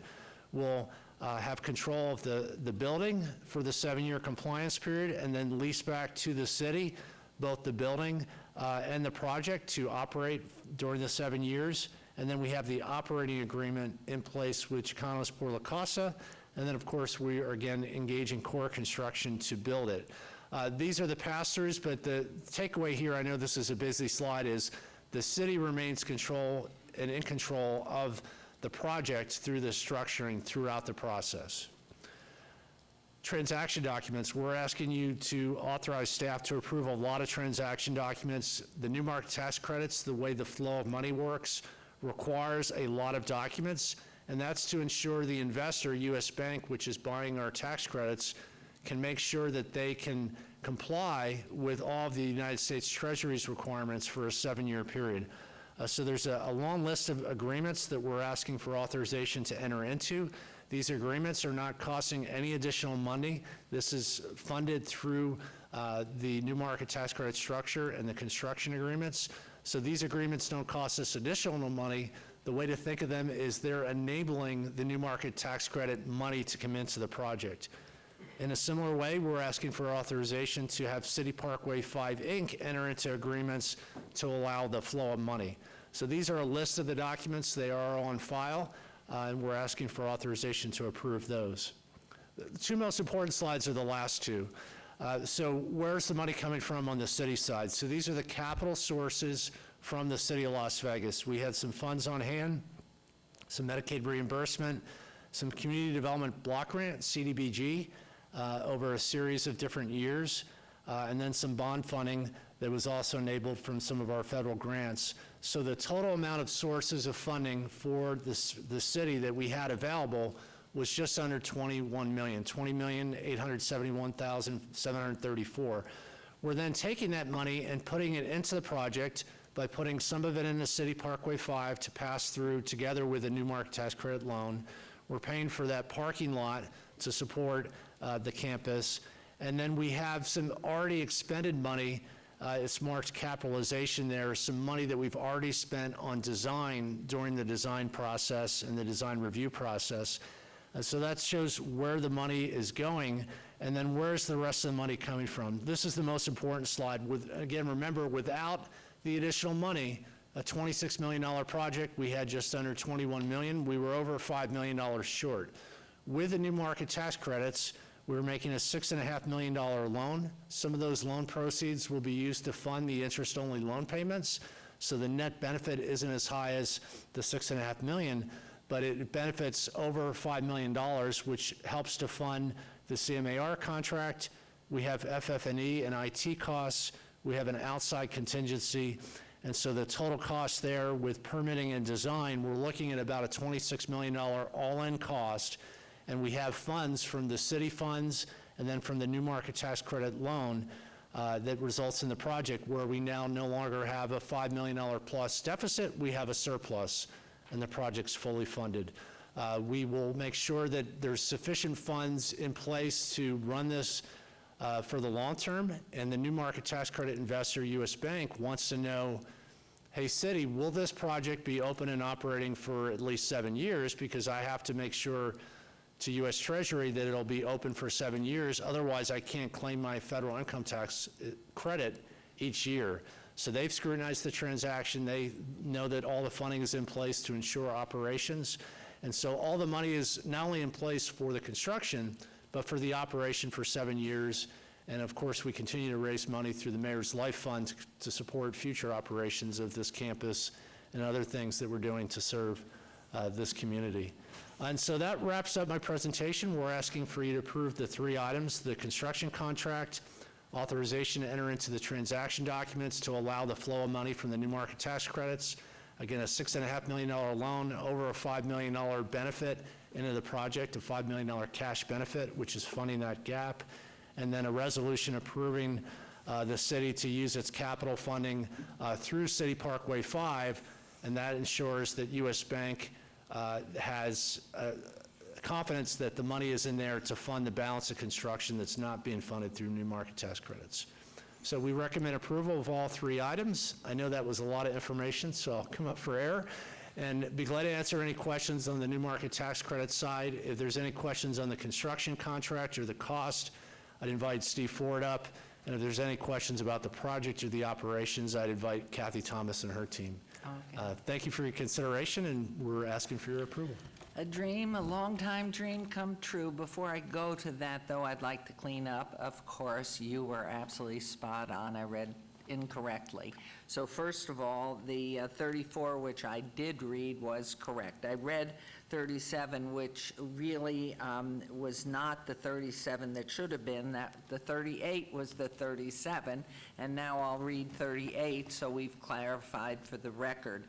will have control of the building for the 7-year compliance period, and then lease back to the city both the building and the project to operate during the 7 years. And then we have the operating agreement in place with Chicanos por la Casa. And then, of course, we are again engaging core construction to build it. These are the pass-throughs, but the takeaway here, I know this is a busy slide, is the city remains in control of the project through the structuring throughout the process. Transaction documents, we're asking you to authorize staff to approve a lot of transaction documents. The new market tax credits, the way the flow of money works, requires a lot of documents, and that's to ensure the investor, U.S. Bank, which is buying our tax credits, can make sure that they can comply with all of the United States Treasury's requirements for a 7-year period. So there's a long list of agreements that we're asking for authorization to enter into. These agreements are not costing any additional money. This is funded through the new market tax credit structure and the construction agreements. So these agreements don't cost us additional money. The way to think of them is they're enabling the new market tax credit money to come into the project. In a similar way, we're asking for authorization to have City Parkway 5 Inc. enter into agreements to allow the flow of money. So these are a list of the documents. They are on file, and we're asking for authorization to approve those. The two most important slides are the last two. So where's the money coming from on the city side? So these are the capital sources from the city of Las Vegas. We had some funds on hand, some Medicaid reimbursement, some community development block grant, CDBG, over a series of different years, and then some bond funding that was also enabled from some of our federal grants. So the total amount of sources of funding for the city that we had available was just under $21 million, $20,871,734. We're then taking that money and putting it into the project by putting some of it into City Parkway 5 to pass through together with a new market tax credit loan. We're paying for that parking lot to support the campus. And then we have some already expended money. It's marked capitalization there, some money that we've already spent on design during the design process and the design review process. So that shows where the money is going, and then where's the rest of the money coming from. This is the most important slide. Again, remember, without the additional money, a $26 million project, we had just under $21 million. We were over $5 million short. With the new market tax credits, we're making a $6.5 million loan. Some of those loan proceeds will be used to fund the interest-only loan payments, so the net benefit isn't as high as the $6.5 million, but it benefits over $5 million, which helps to fund the CMAR contract. We have FF&E and IT costs. We have an outside contingency. And so the total cost there with permitting and design, we're looking at about a $26 million all-in cost. And we have funds from the city funds and then from the new market tax credit loan that results in the project where we now no longer have a $5 million plus deficit, we have a surplus, and the project's fully funded. We will make sure that there's sufficient funds in place to run this for the long term, and the new market tax credit investor, U.S. Bank, wants to know, hey, city, will this project be open and operating for at least 7 years? Because I have to make sure to U.S. Treasury that it'll be open for 7 years. Otherwise, I can't claim my federal income tax credit each year. So they've scrutinized the transaction. They know that all the funding is in place to ensure operations. And so all the money is not only in place for the construction, but for the operation for 7 years. And of course, we continue to raise money through the Mayor's Life Fund to support future operations of this campus and other things that we're doing to serve this community. And so that wraps up my presentation. We're asking for you to approve the 3 items: the construction contract, authorization to enter into the transaction documents to allow the flow of money from the new market tax credits, again, a $6.5 million loan, over a $5 million benefit into the project, a $5 million cash benefit, which is funding that gap, and then a resolution approving the city to use its capital funding through City Parkway 5, and that ensures that U.S. Bank has confidence that the money is in there to fund the balance of construction that's not being funded through new market tax credits. So we recommend approval of all 3 items. I know that was a lot of information, so I'll come up for air. And be glad to answer any questions on the new market tax credit side. If there's any questions on the construction contract or the cost, I'd invite Steve Ford up. And if there's any questions about the project or the operations, I'd invite Kathy Thomas and her team. Okay. Thank you for your consideration, and we're asking for your approval. A dream, a long-time dream come true. Before I go to that, though, I'd like to clean up. Of course, you were absolutely spot on. I read incorrectly. So first of all, the 34, which I did read, was correct. I read 37, which really was not the 37 that should have been. That the 38 was the 37, and now I'll read 38, so we've clarified for the record.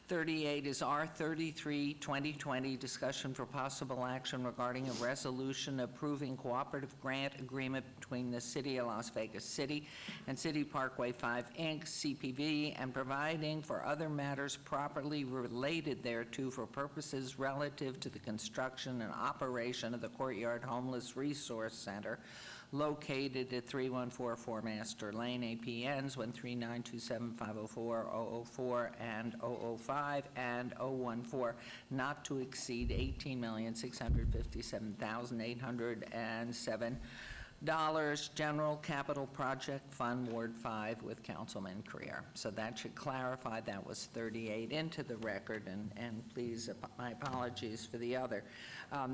38 is R33, 2020, discussion for possible action regarding a resolution approving cooperative grant agreement between the City of Las Vegas City and City Parkway 5, Inc., CPV, and providing for other matters properly related thereto for purposes relative to the construction and operation of the Courtyard Homeless Resource Center located at 3144 Master Lane, APNs 13927504004 004 and 005 and 014, not to exceed $18,657,807, General Capital Project Fund, Ward 5, with Councilman Creer. So that should clarify that was 38 into the record, and please, my apologies for the other.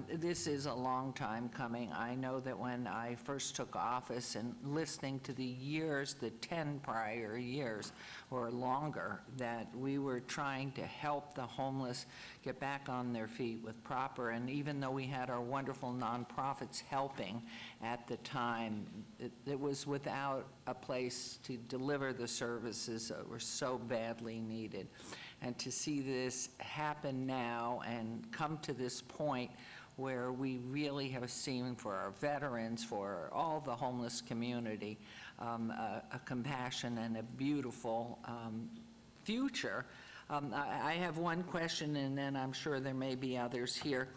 This is a long time coming. I know that when I first took office and listening to the years, the 10 prior years or longer, that we were trying to help the homeless get back on their feet with proper, and even though we had our wonderful nonprofits helping at the time, it was without a place to deliver the services that were so badly needed. And to see this happen now and come to this point where we really have seen for our veterans, for all the homeless community, a compassion and a beautiful future. I have one question, and then I'm sure there may be others here.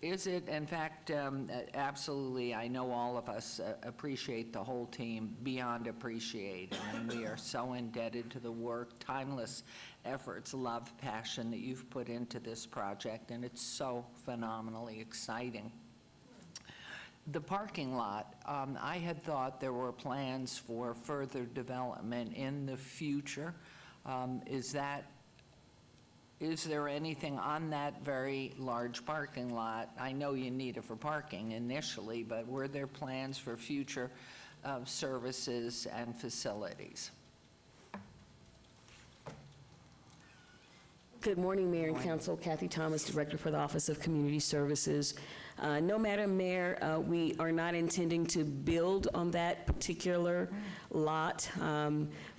Is it, in fact, absolutely, I know all of us appreciate the whole team, beyond appreciate. I mean, we are so indebted to the work, timeless efforts, love, passion that you've put into this project, and it's so phenomenally exciting. The parking lot, I had thought there were plans for further development in the future. Is there anything on that very large parking lot? I know you need it for parking initially, but were there plans for future services and facilities? Good morning, Mayor and Council. Kathy Thomas, Director for the Office of Community Services. No, Madam Mayor, we are not intending to build on that particular lot.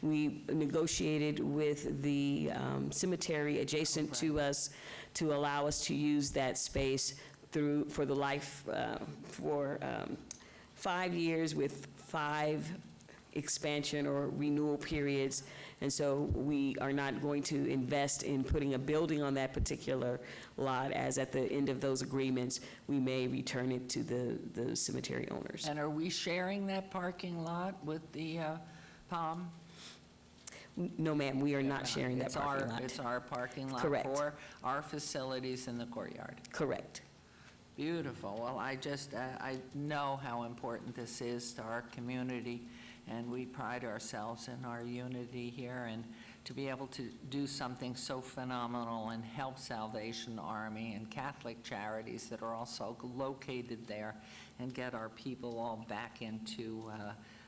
We negotiated with the cemetery adjacent to us to allow us to use that space for the life, for 5 years with 5 expansion or renewal periods. And so we are not going to invest in putting a building on that particular lot, as at the end of those agreements, we may return it to the cemetery owners. And are we sharing that parking lot with the Palm? No, ma'am, we are not sharing that parking lot. It's our parking lot. Correct. For our facilities in the courtyard. Correct. Beautiful. Well, I know how important this is to our community, and we pride ourselves in our unity here, and to be able to do something so phenomenal and help Salvation Army and Catholic charities that are also located there, and get our people all back into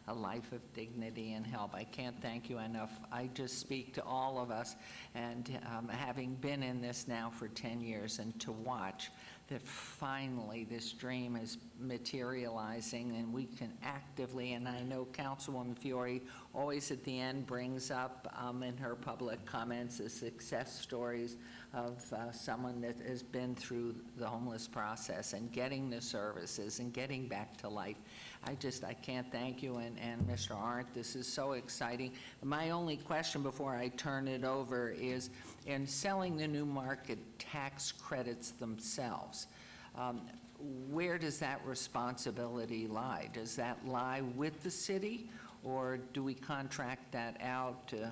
a life of dignity and help. I can't thank you enough. I just speak to all of us, and having been in this now for 10 years, and to watch that finally this dream is materializing, and we can actively, and I know Councilwoman Fiore always at the end brings up in her public comments the success stories of someone that has been through the homeless process and getting the services and getting back to life. I can't thank you, and Mr. Arndt, this is so exciting. My only question before I turn it over is, in selling the new market tax credits themselves, where does that responsibility lie? Does that lie with the city, or do we contract that out to?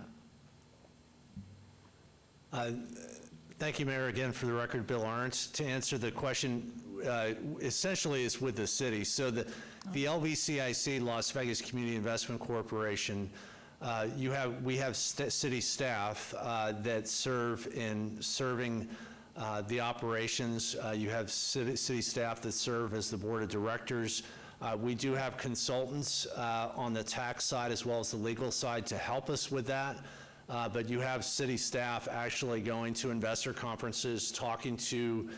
Thank you, Mayor, again, for the record, Bill Arntz. To answer the question, essentially it's with the city. So the LVCIC, Las Vegas Community Investment Corporation, we have city staff that serve in serving the operations. You have city staff that serve as the board of directors. We do have consultants on the tax side as well as the legal side to help us with that. But you have city staff actually going to investor conferences, talking to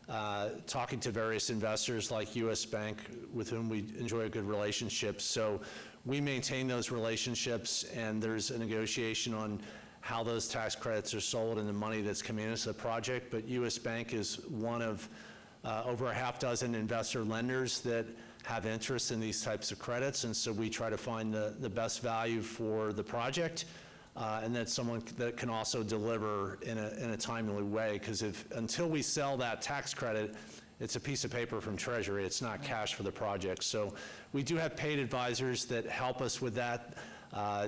various investors like U.S. Bank, with whom we enjoy a good relationship. So we maintain those relationships, and there's a negotiation on how those tax credits are sold and the money that's coming into the project. But U.S. Bank is one of over a half dozen investor lenders that have interest in these types of credits, and so we try to find the best value for the project. And that's someone that can also deliver in a timely way, because until we sell that tax credit, it's a piece of paper from Treasury. It's not cash for the project. So we do have paid advisors that help us with that.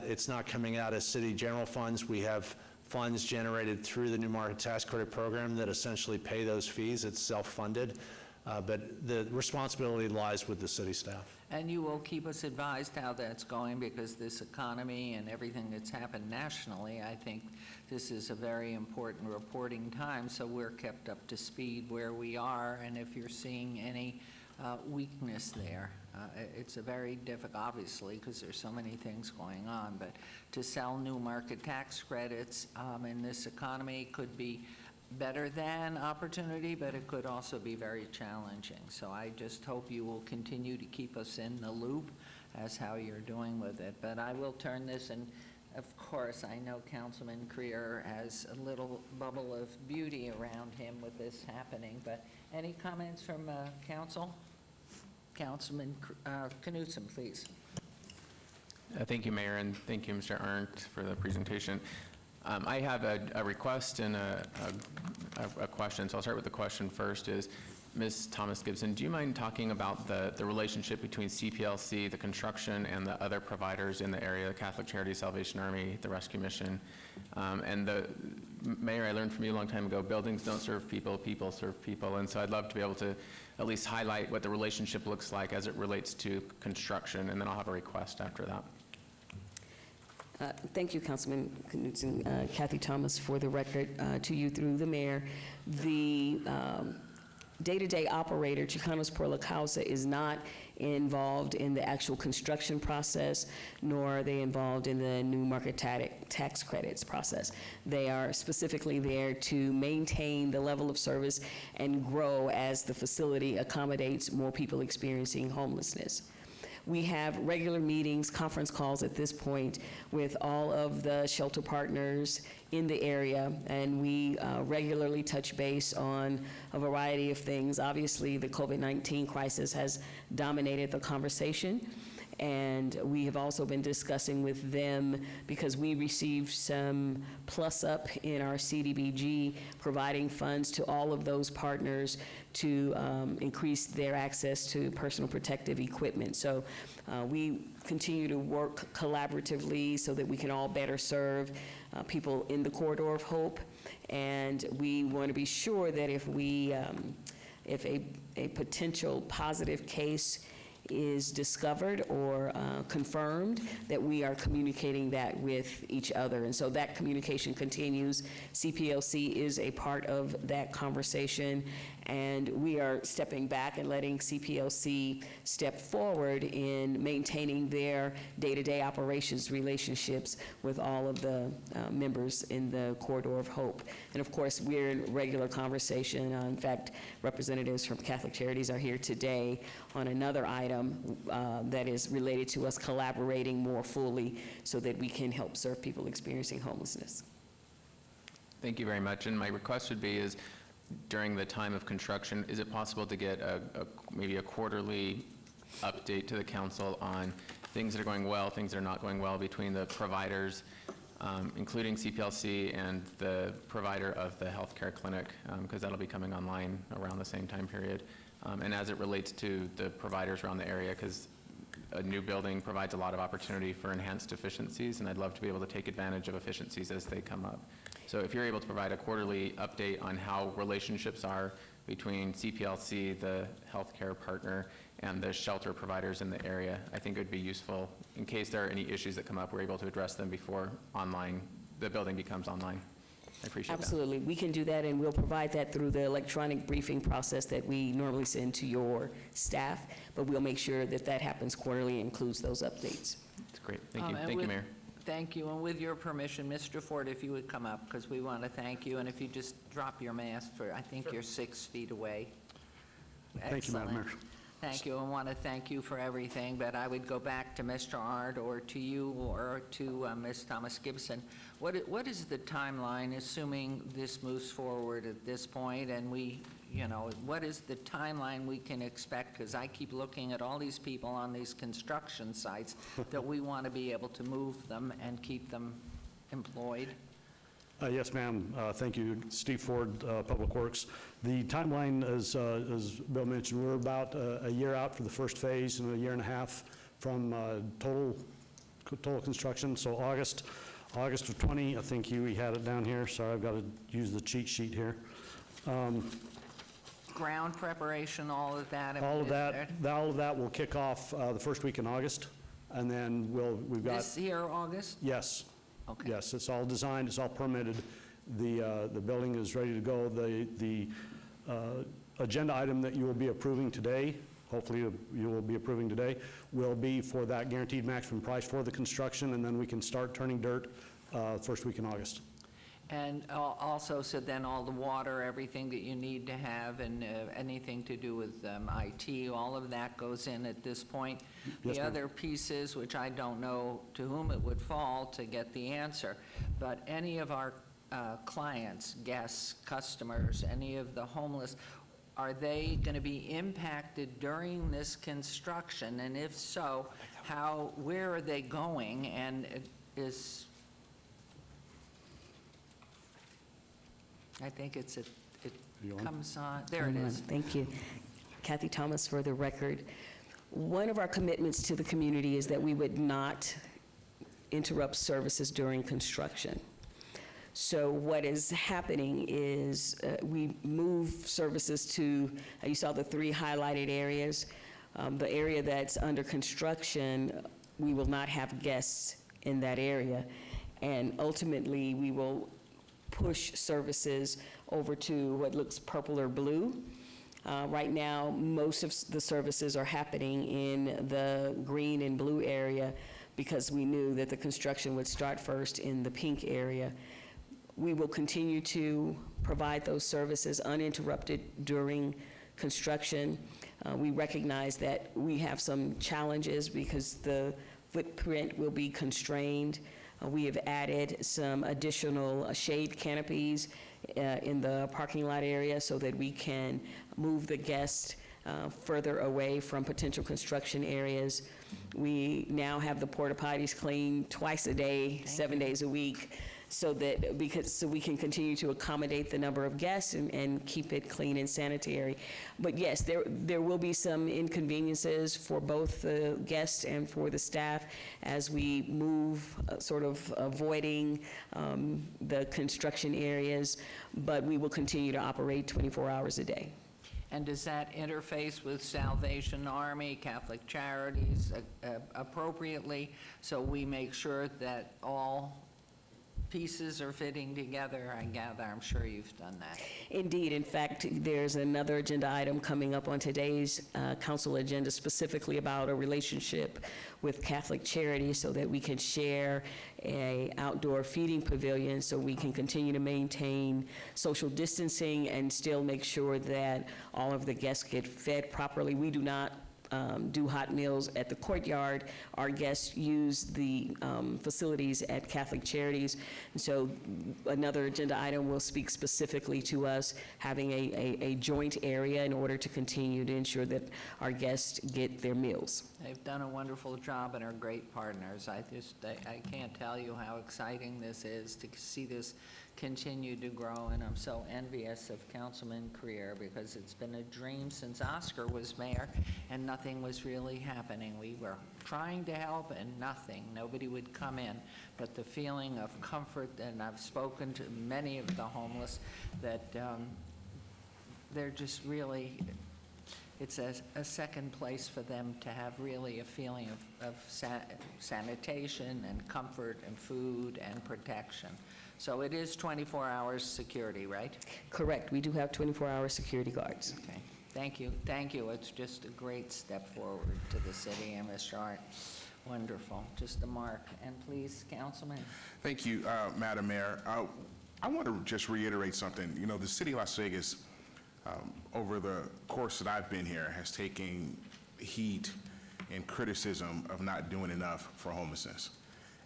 It's not coming out of city general funds. We have funds generated through the New Market Tax Credit Program that essentially pay those fees. It's self-funded. But the responsibility lies with the city staff. And you will keep us advised how that's going, because this economy and everything that's happened nationally, I think this is a very important reporting time, so we're kept up to speed where we are, and if you're seeing any weakness there. It's a very difficult, obviously, because there's so many things going on, but to sell new market tax credits in this economy could be better than opportunity, but it could also be very challenging. So I just hope you will continue to keep us in the loop as how you're doing with it. But I will turn this, and of course, I know Councilman Creer has a little bubble of beauty around him with this happening, but any comments from council? Councilman Knudsen, please. Thank you, Mayor, and thank you, Mr. Arndt, for the presentation. I have a request and a question, so I'll start with the question first. Is Ms. Thomas Gibson, do you mind talking about the relationship between CPLC, the construction, and the other providers in the area, the Catholic Charities, Salvation Army, the Rescue Mission? And Mayor, I learned from you a long time ago, buildings don't serve people, people serve people, and so I'd love to be able to at least highlight what the relationship looks like as it relates to construction, and then I'll have a request after that. Thank you, Councilman Knudsen. Kathy Thomas, for the record, to you through the mayor. The day-to-day operator, Chicanos por la Causa, is not involved in the actual construction process, nor are they involved in the new market tax credits process. They are specifically there to maintain the level of service and grow as the facility accommodates more people experiencing homelessness. We have regular meetings, conference calls at this point with all of the shelter partners in the area, and we regularly touch base on a variety of things. Obviously, the COVID-19 crisis has dominated the conversation, and we have also been discussing with them, because we received some plus up in our CDBG, providing funds to all of those partners to increase their access to personal protective equipment. So we continue to work collaboratively so that we can all better serve people in the Corridor of Hope. And we want to be sure that if a potential positive case is discovered or confirmed, that we are communicating that with each other. And so that communication continues. CPLC is a part of that conversation, and we are stepping back and letting CPLC step forward in maintaining their day-to-day operations relationships with all of the members in the Corridor of Hope. And of course, we're in regular conversation. In fact, representatives from Catholic Charities are here today on another item that is related to us collaborating more fully so that we can help serve people experiencing homelessness. Thank you very much. And my request would be is, during the time of construction, is it possible to get maybe a quarterly update to the council on things that are going well, things that are not going well between the providers, including CPLC and the provider of the healthcare clinic, because that'll be coming online around the same time period. And as it relates to the providers around the area, because a new building provides a lot of opportunity for enhanced efficiencies, and I'd love to be able to take advantage of efficiencies as they come up. So if you're able to provide a quarterly update on how relationships are between CPLC, the healthcare partner, and the shelter providers in the area, I think it would be useful in case there are any issues that come up, we're able to address them before the building becomes online. I appreciate that. Absolutely. We can do that, and we'll provide that through the electronic briefing process that we normally send to your staff, but we'll make sure that that happens quarterly, includes those updates. That's great. Thank you. And Thank you, Mayor. Thank you, and with your permission, Mr. Ford, if you would come up, because we want to thank you, and if you just drop your mask for, I think you're 6 feet away. Thank you, Madam Mayor. Excellent. Thank you, and want to thank you for everything, but I would go back to Mr. Arndt or to you or to Ms. Thomas Gibson. What is the timeline, assuming this moves forward at this point, and what is the timeline we can expect? Because I keep looking at all these people on these construction sites that we want to be able to move them and keep them employed. Yes, ma'am. Thank you. Steve Ford, Public Works. The timeline, as Bill mentioned, we're about a year out for the first phase and a year and a half from total construction. So August of 20, I think we had it down here. Sorry, I've got to use the cheat sheet here. Ground preparation, all of that? All of that will kick off the first week in August, and then we've got... This year, August? Yes. Okay. Yes, it's all designed, it's all permitted. The building is ready to go. The agenda item that you will be approving today, hopefully you will be approving today, will be for that guaranteed maximum price for the construction, and then we can start turning dirt first week in August. And also, so then all the water, everything that you need to have, and anything to do with IT, all of that goes in at this point? Yes, The ma'am. other pieces, which I don't know to whom it would fall to get the answer, but any of our clients, guests, customers, any of the homeless, are they going to be impacted during this construction? And if so, where are they going? And I think it comes on, there it is. Thank you. Kathy Thomas for the record. One of our commitments to the community is that we would not interrupt services during construction. So what is happening is we move services to, you saw the 3 highlighted areas. The area that's under construction, we will not have guests in that area. And ultimately, we will push services over to what looks purple or blue. Right now, most of the services are happening in the green and blue area because we knew that the construction would start first in the pink area. We will continue to provide those services uninterrupted during construction. We recognize that we have some challenges because the footprint will be constrained. We have added some additional shade canopies in the parking lot area so that we can move the guests further away from potential construction areas. We now have the porta potties cleaned twice a day, 7 days a week, so we can continue to accommodate the number of guests and keep it clean and sanitary. But yes, there will be some inconveniences for both the guests and for the staff as we move, sort of avoiding the construction areas, but we will continue to operate 24 hours a day. And does that interface with Salvation Army, Catholic Charities appropriately, so we make sure that all pieces are fitting together? I gather, I'm sure you've done that. Indeed. In fact, there's another agenda item coming up on today's council agenda specifically about a relationship with Catholic Charities so that we can share a outdoor feeding pavilion so we can continue to maintain social distancing and still make sure that all of the guests get fed properly. We do not do hot meals at the Courtyard. Our guests use the facilities at Catholic Charities. And so another agenda item will speak specifically to us having a joint area in order to continue to ensure that our guests get their meals. They've done a wonderful job and are great partners. I can't tell you how exciting this is to see this continue to grow, and I'm so envious of Councilman Creer because it's been a dream since Oscar was mayor, and nothing was really happening. We were trying to help, and nothing. Nobody would come in. But the feeling of comfort, and I've spoken to many of the homeless, that they're just really, it's a second place for them to have really a feeling of sanitation and comfort and food and protection. So it is 24 hours security, right? Correct. We do have 24-hour security guards. Okay. Thank you. Thank you. It's just a great step forward to the city, and Mr. Art. Wonderful. Just a mark. And please, Councilman. Thank you, Madam Mayor. I want to just reiterate something. You know, the city of Las Vegas, over the course that I've been here, has taken heat and criticism of not doing enough for homelessness.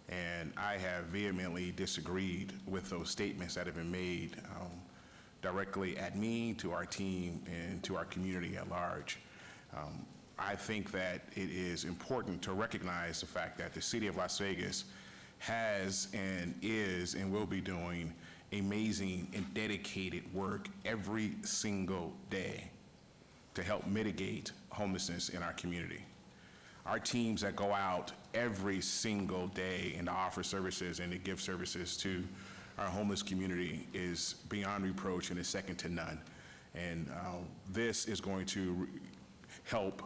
And I have vehemently disagreed with those statements that have been made directly at me, to our team, and to our community at large. I think that it is important to recognize the fact that the city of Las Vegas has and is and will be doing amazing and dedicated work every single day to help mitigate homelessness in our community. Our teams that go out every single day and to offer services and to give services to our homeless community is beyond reproach and is second to none. And this is going to help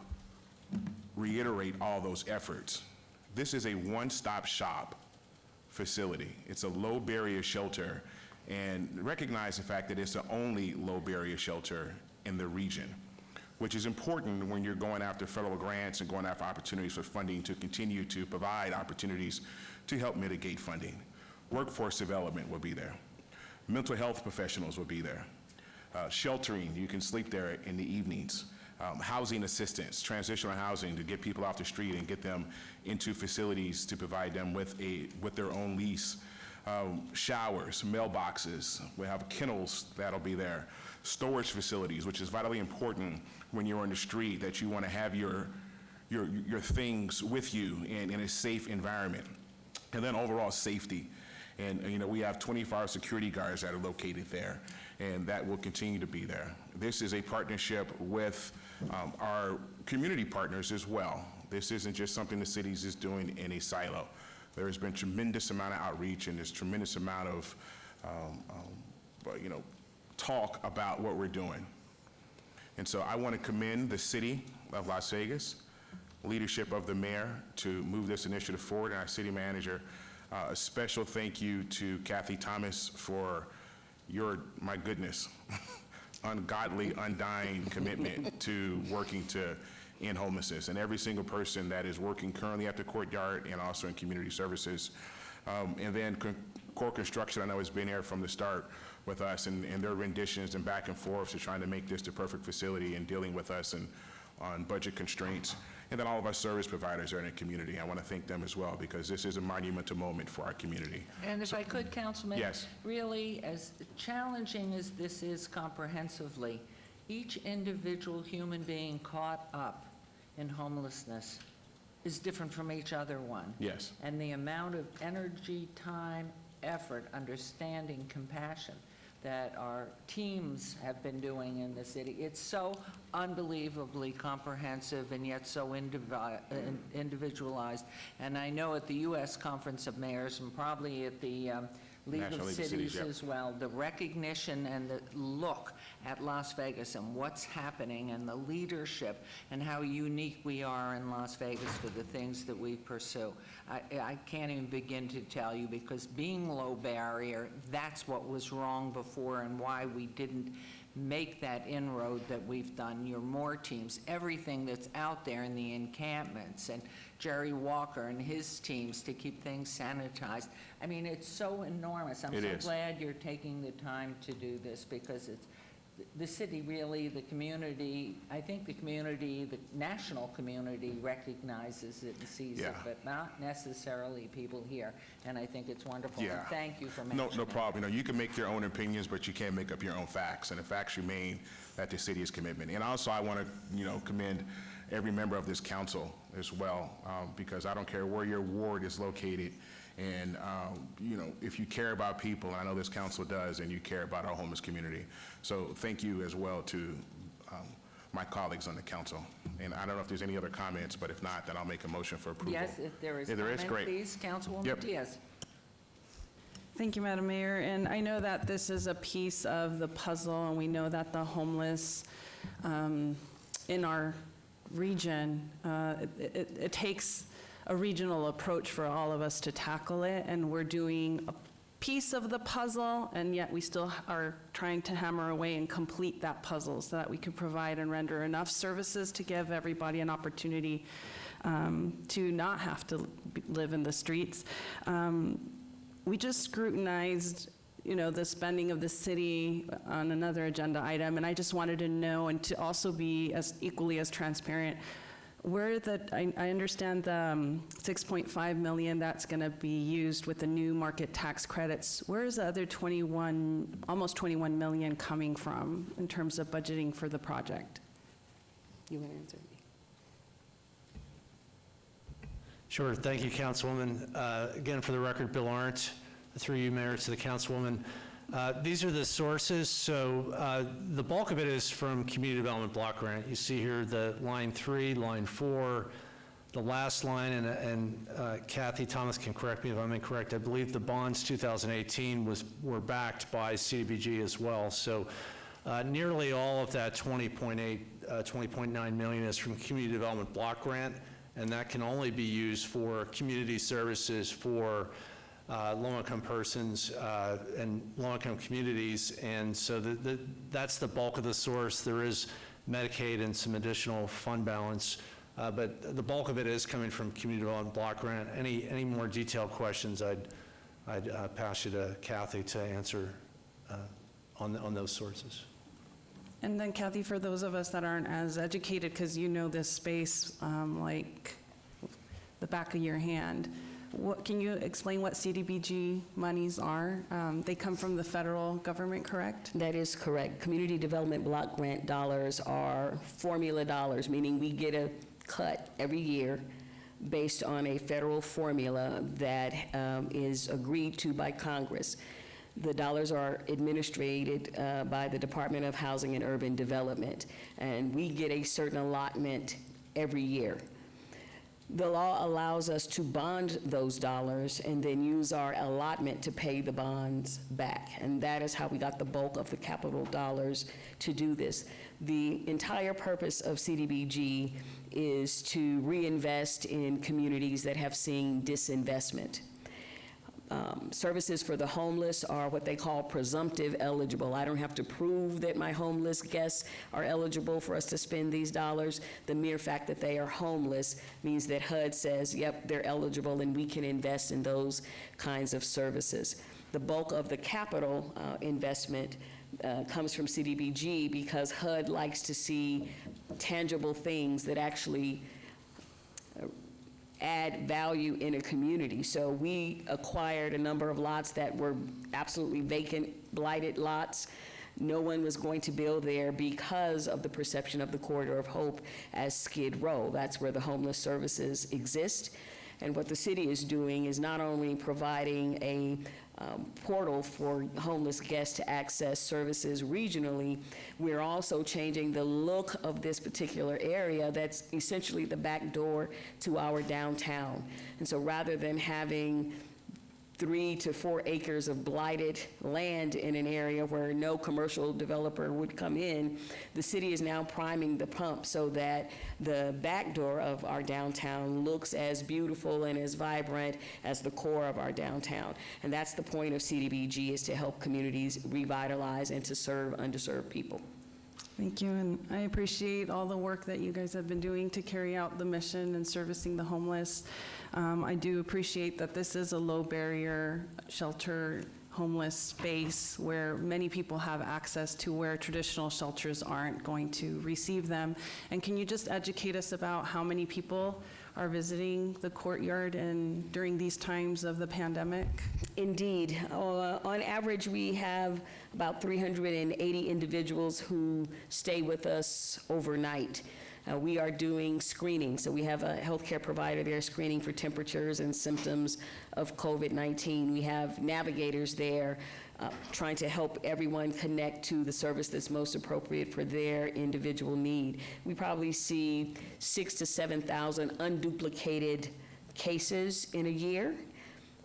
reiterate all those efforts. This is a one-stop shop facility. It's a low barrier shelter, and recognize the fact that it's the only low barrier shelter in the region, which is important when you're going after federal grants and going after opportunities for funding to continue to provide opportunities to help mitigate funding. Workforce development will be there. Mental health professionals will be there. Sheltering, you can sleep there in the evenings. Housing assistance, transitional housing to get people off the street and get them into facilities to provide them with their own lease. Showers, mailboxes, we have kennels that'll be there. Storage facilities, which is vitally important when you're on the street, that you want to have your things with you in a safe environment. And then overall safety. And you know, we have 24-hour security guards that are located there, and that will continue to be there. This is a partnership with our community partners as well. This isn't just something the city is doing in a silo. There has been tremendous amount of outreach, and there's tremendous amount of talk about what we're doing. And so I want to commend the city of Las Vegas, leadership of the mayor, to move this initiative forward, and our city manager. A special thank you to Kathy Thomas for your, my goodness, ungodly, undying commitment to working to end homelessness, and every single person that is working currently at the Courtyard and also in community services. And then Core Construction, I know, has been here from the start with us, and their renditions and back and forth to trying to make this the perfect facility and dealing with us and on budget constraints. And then all of our service providers are in the community. I want to thank them as well, because this is a monumental moment for our community. And if I could, Councilman? Yes. Really, as challenging as this is comprehensively, each individual human being caught up in homelessness is different from each other one. Yes. And the amount of energy, time, effort, understanding, compassion that our teams have been doing in the city, it's so unbelievably comprehensive and yet so individualized. And I know at the U.S. Conference of Mayors and probably at the League National of League of Cities Cities, yep. as well, the recognition and the look at Las Vegas and what's happening and the leadership and how unique we are in Las Vegas for the things that we pursue. I can't even begin to tell you, because being low barrier, that's what was wrong before and why we didn't make that inroad that we've done. Your more teams, everything that's out there in the encampments, and Jerry Walker and his teams to keep things sanitized. I mean, it's so enormous. I'm so glad you're taking the time to do this, because it's the city, really, the community, I think the community, the national community recognizes it and sees it, but not necessarily people here. And I think it's wonderful. Yeah. And thank you for mentioning No problem. You know, you can make your own opinions, but you can't make up your own facts. And the facts remain that the city is commitment. And also, I want to, commend every member of this council as well, because I don't care where your ward is located And, if you care about people, and I know this council does, and you care about our homeless community. So thank you as well to my colleagues on the council. And I don't know if there's any other comments, but if not, then I'll make a motion for approval. Yes, if there is If there is, comment, great. please, Councilwoman Yep. Diaz. Thank you, Madam Mayor. And I know that this is a piece of the puzzle, and we know that the homeless in our region, it takes a regional approach for all of us to tackle it, and we're doing a piece of the puzzle, and yet we still are trying to hammer away and complete that puzzle so that we can provide and render enough services to give everybody an opportunity to not have to live in the streets. We just scrutinized, the spending of the city on another agenda item, and I just wanted to know, and to also be as equally as transparent, where I understand the 6.5 million that's going to be used with the new market tax credits. Where is the other almost 21 million coming from in terms of budgeting for the project? You want to answer me? Sure, thank you, Councilwoman. Again, for the record, Bill Arndt, through you, Mayor, to the Councilwoman. These are the sources. So the bulk of it is from Community Development Block Grant. You see here the line 3, line 4, the last line, and Kathy Thomas can correct me if I'm incorrect. I believe the bonds 2018 were backed by CDBG as well. So nearly all of that 20.9 million is from Community Development Block Grant, and that can only be used for community services for low-income persons and low-income communities, and so that's the bulk of the source. There is Medicaid and some additional fund balance, but the bulk of it is coming from Community Development Block Grant. Any more detailed questions, I'd pass you to Kathy to answer on those sources. And then Kathy, for those of us that aren't as educated, because you know this space like the back of your hand, can you explain what CDBG monies are? They come from the federal government, correct? That is correct. Community Development Block Grant dollars are formula dollars, meaning we get a cut every year based on a federal formula that is agreed to by Congress. The dollars are administered by the Department of Housing and Urban Development, and we get a certain allotment every year. The law allows us to bond those dollars and then use our allotment to pay the bonds back. And that is how we got the bulk of the capital dollars to do this. The entire purpose of CDBG is to reinvest in communities that have seen disinvestment. Services for the homeless are what they call presumptive eligible. I don't have to prove that my homeless guests are eligible for us to spend these dollars. The mere fact that they are homeless means that HUD says, yep, they're eligible, and we can invest in those kinds of services. The bulk of the capital investment comes from CDBG because HUD likes to see tangible things that actually add value in a community. So we acquired a number of lots that were absolutely vacant, blighted lots. No one was going to build there because of the perception of the Corridor of Hope as Skid Row. That's where the homeless services exist. And what the city is doing is not only providing a portal for homeless guests to access services regionally, we're also changing the look of this particular area that's essentially the back door to our downtown. And so rather than having 3 to 4 acres of blighted land in an area where no commercial developer would come in, the city is now priming the pump so that the back door of our downtown looks as beautiful and as vibrant as the core of our downtown. And that's the point of CDBG, is to help communities revitalize and to serve underserved people. Thank you, and I appreciate all the work that you guys have been doing to carry out the mission and servicing the homeless. I do appreciate that this is a low-barrier shelter homeless space where many people have access to where traditional shelters aren't going to receive them. And can you just educate us about how many people are visiting the Courtyard and during these times of the pandemic? Indeed. On average, we have about 380 individuals who stay with us overnight. We are doing screening, so we have a healthcare provider there screening for temperatures and symptoms of COVID-19. We have navigators there trying to help everyone connect to the service that's most appropriate for their individual need. We probably see 6,000 to 7,000 unduplicated cases in a year.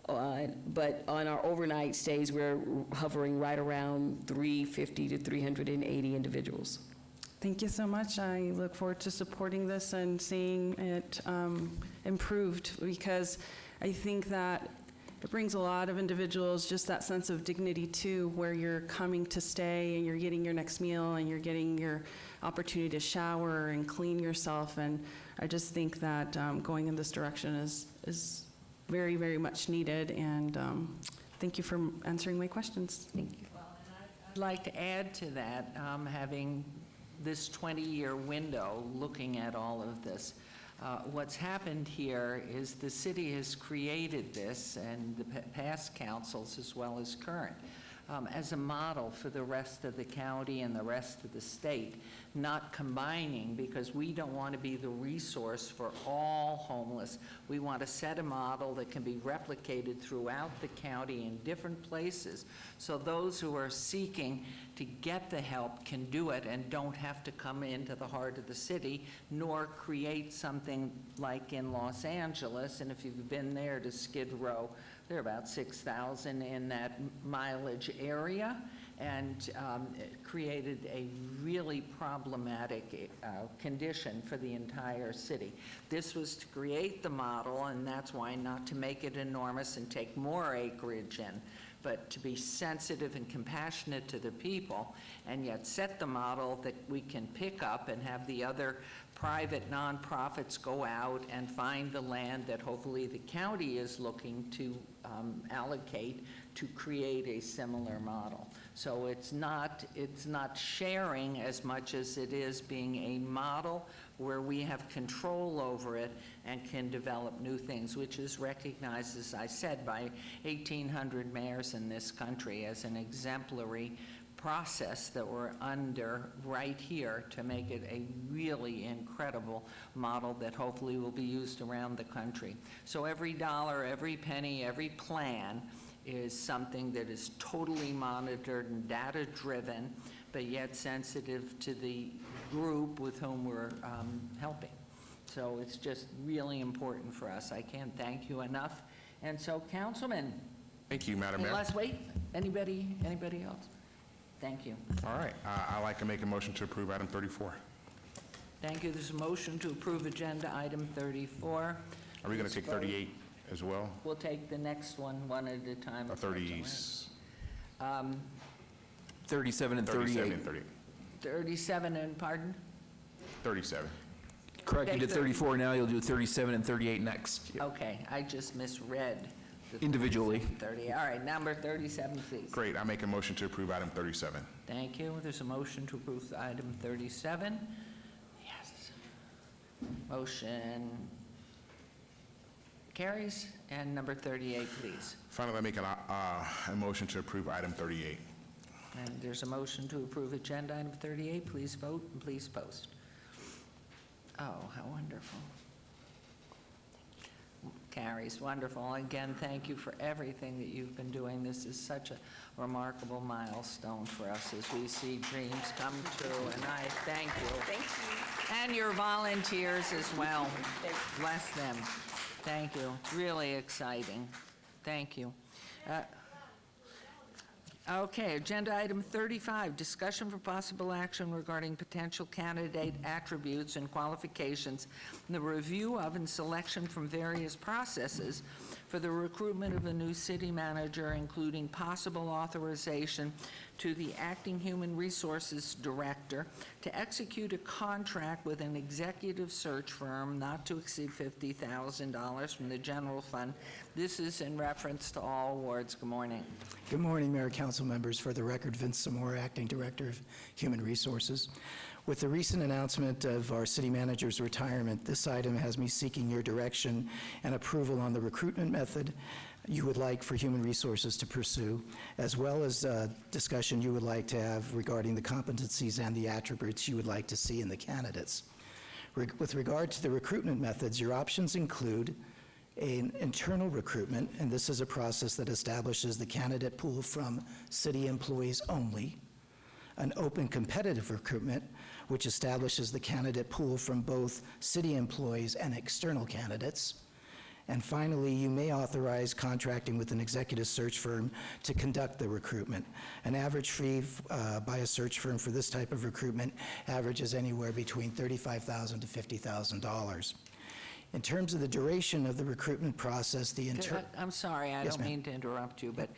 But on our overnight stays, we're hovering right around 350 to 380 individuals. Thank you so much. I look forward to supporting this and seeing it improved, because I think that it brings a lot of individuals just that sense of dignity too, where you're coming to stay and you're getting your next meal and you're getting your opportunity to shower and clean yourself. And I just think that going in this direction is very, very much needed. And thank you for answering my questions. Thank you. I'd like to add to that, having this 20-year window looking at all of this. What's happened here is the city has created this, and the past councils as well as current, as a model for the rest of the county and the rest of the state, not combining, because we don't want to be the resource for all homeless. We want to set a model that can be replicated throughout the county in different places, so those who are seeking to get the help can do it and don't have to come into the heart of the city, nor create something like in Los Angeles. And if you've been there to Skid Row, there are about 6,000 in that mileage area, and it created a really problematic condition for the entire city. This was to create the model, and that's why not to make it enormous and take more acreage in, but to be sensitive and compassionate to the people, and yet set the model that we can pick up and have the other private nonprofits go out and find the land that hopefully the county is looking to allocate to create a similar model. So it's not sharing as much as it is being a model where we have control over it and can develop new things, which is recognized, as I said, by 1,800 mayors in this country as an exemplary process that we're under right here to make it a really incredible model that hopefully will be used around the country. So every dollar, every penny, every plan is something that is totally monitored and data-driven, but yet sensitive to the group with whom we're helping. So it's just really important for us. I can't thank you enough. And so, Councilman. Thank you, Madam Mayor. Let's wait. Anybody else? Thank you. All right, I'd like to make a motion to approve item 34. Thank you. There's a motion to approve agenda item 34. Are we going to take 38 as well? We'll take the next one at a time. 37 and 38. 37 and 38. 37 and, pardon? 37. Correct, you did 34 now, you'll do 37 and 38 next. Okay, I just misread. the Individually. 30. All right, number 37, please. Great, I make a motion to approve item 37. Thank you. There's a motion to approve item 37. Yes. Motion carries. And number 38, please. Finally, I make a motion to approve item 38. And there's a motion to approve agenda item 38. Please vote and please post. Oh, how wonderful. Carries. Wonderful. Again, thank you for everything that you've been doing. This is such a remarkable milestone for us as we see dreams come true, and I thank you. Thank you. And your volunteers as well. Bless them. Thank you. It's really exciting. Thank you. Okay, agenda item 35, discussion for possible action regarding potential candidate attributes and qualifications, and the review of and selection from various processes for the recruitment of a new city manager, including possible authorization to the acting human resources director to execute a contract with an executive search firm not to exceed $50,000 from the general fund. This is in reference to all awards. Good morning. Good morning, Mayor, Council members. For the record, Vince Samora, Acting Director of Human Resources. With the recent announcement of our city manager's retirement, this item has me seeking your direction and approval on the recruitment method you would like for Human Resources to pursue, as well as discussion you would like to have regarding the competencies and the attributes you would like to see in the candidates. With regard to the recruitment methods, your options include an internal recruitment, and this is a process that establishes the candidate pool from city employees only. An open competitive recruitment, which establishes the candidate pool from both city employees and external candidates. And finally, you may authorize contracting with an executive search firm to conduct the recruitment. An average fee by a search firm for this type of recruitment averages anywhere between $35,000 to $50,000. In terms of the duration of the recruitment process, I'm sorry, I Yes, don't ma'am. mean to interrupt you, but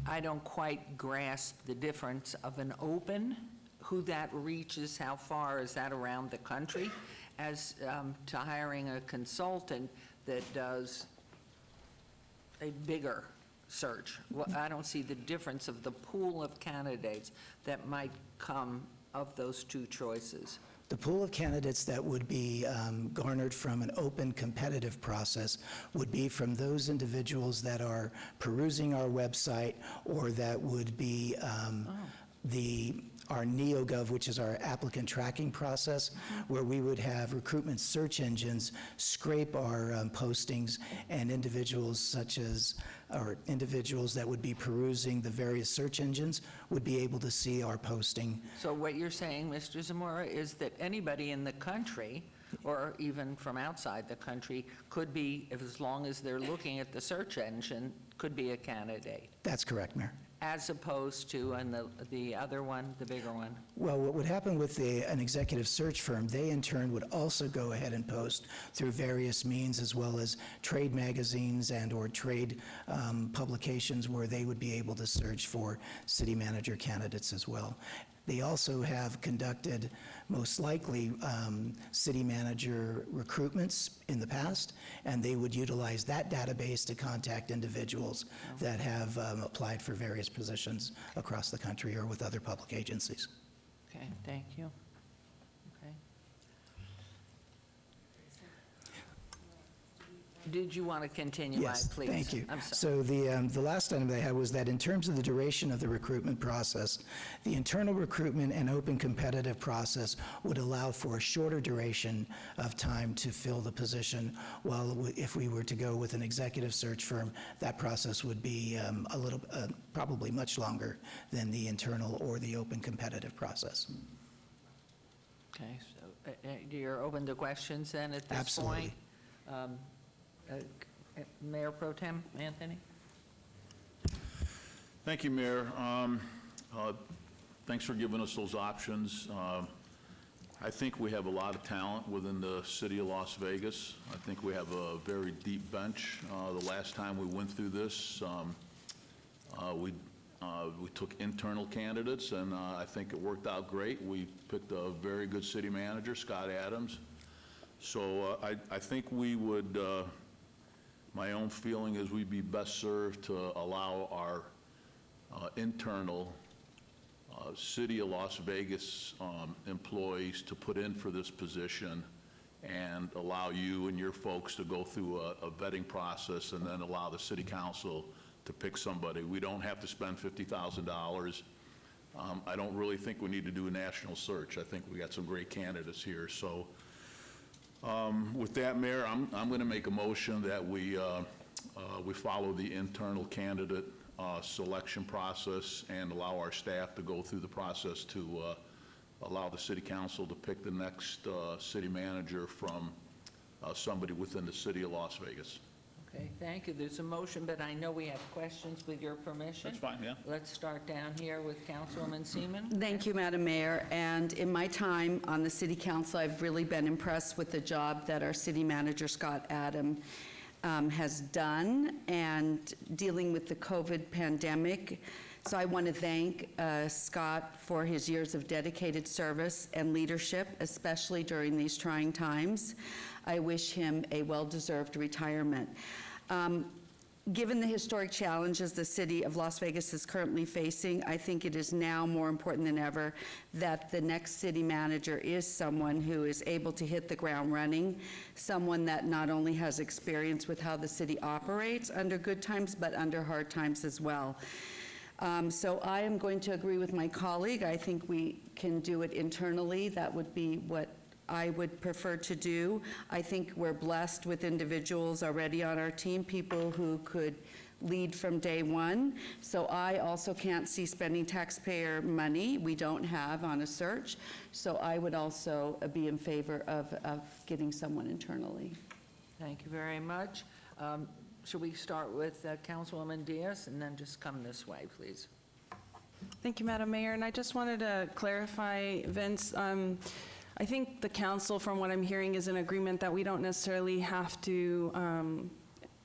I don't quite grasp the difference of an open, who that reaches, how far, is that around the country, as to hiring a consultant that does a bigger search. Well, I don't see the difference of the pool of candidates that might come of those two choices. The pool of candidates that would be garnered from an open competitive process would be from those individuals that are perusing our website, or that would be our NeoGov, which is our applicant tracking process, where we would have recruitment search engines scrape our postings, and individuals that would be perusing the various search engines would be able to see our posting. So what you're saying, Mr. Zamora, is that anybody in the country, or even from outside the country, could be, as long as they're looking at the search engine, could be a candidate, That's correct, Mayor. as opposed to, and the other one, the bigger one? Well, what would happen with an executive search firm, they in turn would also go ahead and post through various means, as well as trade magazines and/or trade publications, where they would be able to search for city manager candidates as well. They also have conducted, most likely, city manager recruitments in the past, and they would utilize that database to contact individuals that have applied for various positions across the country or with other public agencies. Okay, thank you. Okay. Did you want to continue, Yes, please? thank you. I'm sorry. So the last item that I had was that in terms of the duration of the recruitment process, the internal recruitment and open competitive process would allow for a shorter duration of time to fill the position, while if we were to go with an executive search firm, that process would be probably much longer than the internal or the open competitive process. Okay, so you're open to questions then at this Absolutely. point? Mayor Pro Tem Anthony? Thank you, Mayor. Thanks for giving us those options. I think we have a lot of talent within the city of Las Vegas. I think we have a very deep bench. The last time we went through this, we took internal candidates, and I think it worked out great. We picked a very good city manager, Scott Adams. So I think we would, my own feeling is we'd be best served to allow our internal City of Las Vegas employees to put in for this position, and allow you and your folks to go through a vetting process, and then allow the city council to pick somebody. We don't have to spend $50,000. I don't really think we need to do a national search. I think we got some great candidates here. So with that, Mayor, I'm going to make a motion that we follow the internal candidate selection process, and allow our staff to go through the process to allow the city council to pick the next city manager from somebody within the city of Las Vegas. Okay, thank you. There's a motion, but I know we have questions, with your permission. That's fine, yeah. Let's start down here with Councilwoman Seaman. Thank you, Madam Mayor. And in my time on the City Council, I've really been impressed with the job that our city manager, Scott Adams, has done, and dealing with the COVID pandemic. So I want to thank Scott for his years of dedicated service and leadership, especially during these trying times. I wish him a well-deserved retirement. Given the historic challenges the city of Las Vegas is currently facing, I think it is now more important than ever that the next city manager is someone who is able to hit the ground running, someone that not only has experience with how the city operates under good times, but under hard times as well. So I am going to agree with my colleague. I think we can do it internally. That would be what I would prefer to do. I think we're blessed with individuals already on our team, people who could lead from day one. So I also can't see spending taxpayer money we don't have on a search. So I would also be in favor of getting someone internally. Thank you very much. Should we start with Councilwoman Diaz and then just come this way, please? Thank you, Madam Mayor. And I just wanted to clarify, Vince, I think the council, from what I'm hearing, is in agreement that we don't necessarily have to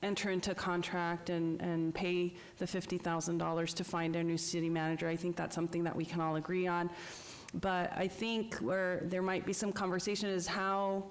enter into contract and pay the $50,000 to find a new city manager. I think that's something that we can all agree on. But I think where there might be some conversation is how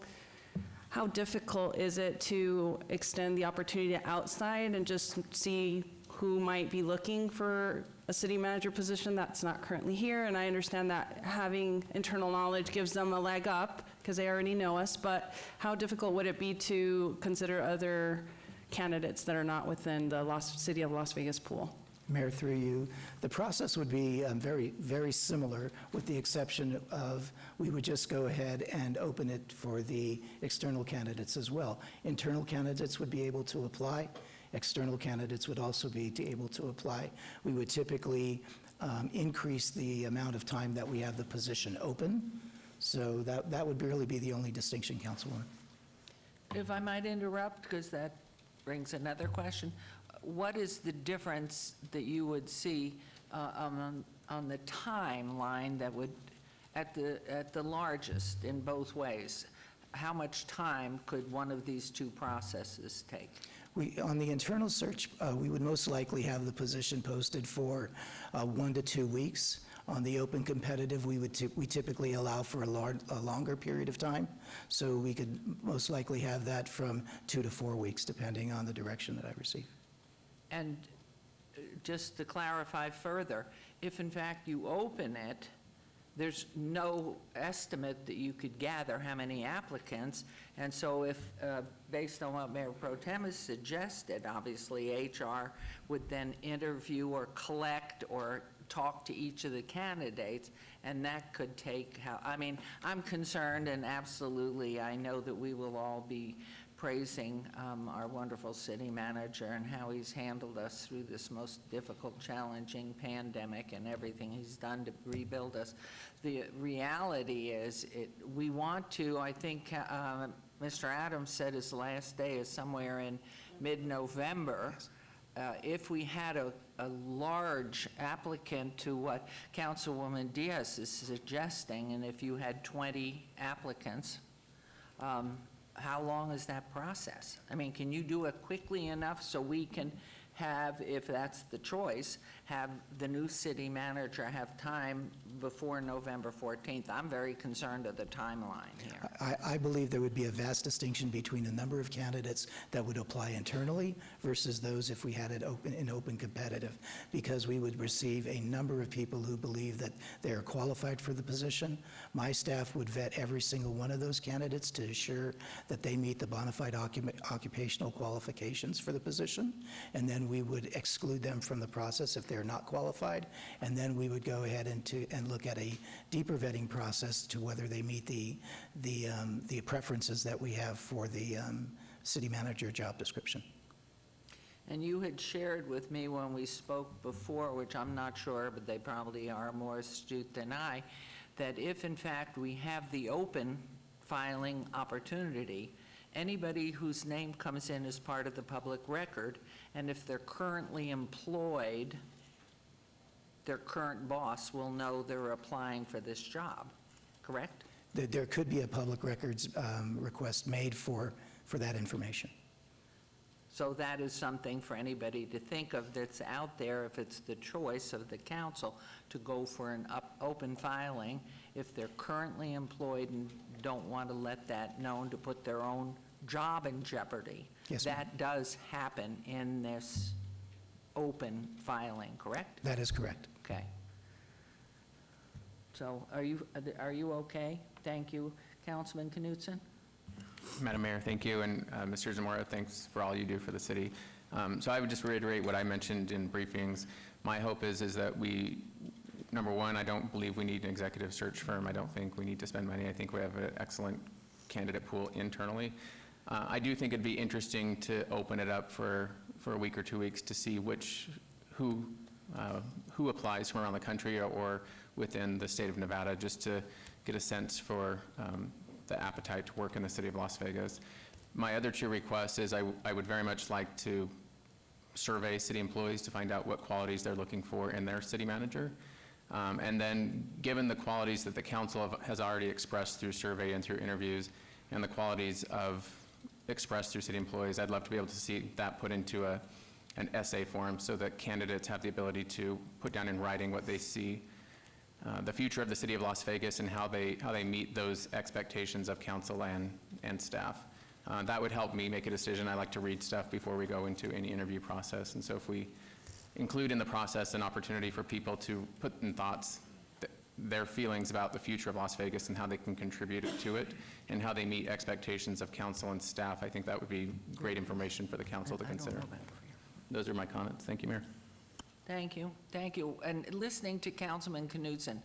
difficult is it to extend the opportunity to outside and just see who might be looking for a city manager position that's not currently here. And I understand that having internal knowledge gives them a leg up because they already know us, but how difficult would it be to consider other candidates that are not within the City of Las Vegas pool? Mayor, through you, the process would be very, very similar, with the exception of we would just go ahead and open it for the external candidates as well. Internal candidates would be able to apply. External candidates would also be able to apply. We would typically increase the amount of time that we have the position open. So that would really be the only distinction, Councilwoman. If I might interrupt, because that brings another question. What is the difference that you would see on the timeline that would, at the largest in both ways? How much time could one of these two processes take? On the internal search, we would most likely have the position posted for 1 to 2 weeks. On the open competitive, we typically allow for a longer period of time, so we could most likely have that from 2 to 4 weeks, depending on the direction that I receive. And just to clarify further, if in fact you open it, there's no estimate that you could gather how many applicants, and so if, based on what Mayor Pro Tem has suggested, obviously HR would then interview or collect or talk to each of the candidates, and that could take, I'm concerned, and absolutely, I know that we will all be praising our wonderful city manager and how he's handled us through this most difficult, challenging pandemic and everything he's done to rebuild us. The reality is, we want to, I think Mr. Adams said his last day is somewhere in mid-November. If we had a large applicant to what Councilwoman Diaz is suggesting, and if you had 20 applicants, how long is that process? I mean, can you do it quickly enough so we can have, if that's the choice, have the new city manager have time before November 14th? I'm very concerned of the timeline here. I believe there would be a vast distinction between the number of candidates that would apply internally versus those if we had it open competitive, because we would receive a number of people who believe that they are qualified for the position. My staff would vet every single one of those candidates to ensure that they meet the bona fide occupational qualifications for the position, and then we would exclude them from the process if they're not qualified, and then we would go ahead and look at a deeper vetting process to whether they meet the preferences that we have for the city manager job description. And you had shared with me when we spoke before, which I'm not sure, but they probably are more astute than I, that if in fact we have the open filing opportunity, anybody whose name comes in as part of the public record, and if they're currently employed, their current boss will know they're applying for this job, correct? There could be a public records request made for that information. So that is something for anybody to think of that's out there, if it's the choice of the council to go for an open filing, if they're currently employed and don't want to let that known to put their own job in jeopardy. Yes, ma'am. That does happen in this open filing, correct? That is correct. Okay. So are you okay? Thank you. Councilman Knutson? Madam Mayor, thank you, and Mr. Zamora, thanks for all you do for the city. So I would just reiterate what I mentioned in briefings. My hope is that we Number one, I don't believe we need an executive search firm. I don't think we need to spend money. I think we have an excellent candidate pool internally. I do think it'd be interesting to open it up for a week or 2 weeks to see who applies from around the country or within the state of Nevada, just to get a sense for the appetite to work in the city of Las Vegas. My other two requests is I would very much like to survey city employees to find out what qualities they're looking for in their city manager. And then, given the qualities that the council has already expressed through survey and through interviews, and the qualities expressed through city employees, I'd love to be able to see that put into an essay form so that candidates have the ability to put down in writing what they see the future of the city of Las Vegas and how they meet those expectations of council and staff. That would help me make a decision. I like to read stuff before we go into any interview process. And so if we include in the process an opportunity for people to put in thoughts their feelings about the future of Las Vegas and how they can contribute to it and how they meet expectations of council and staff, I think that would be great information for the council to consider. Those are my comments. Thank you, Mayor. Thank you, thank you. And listening to Councilman Knudsen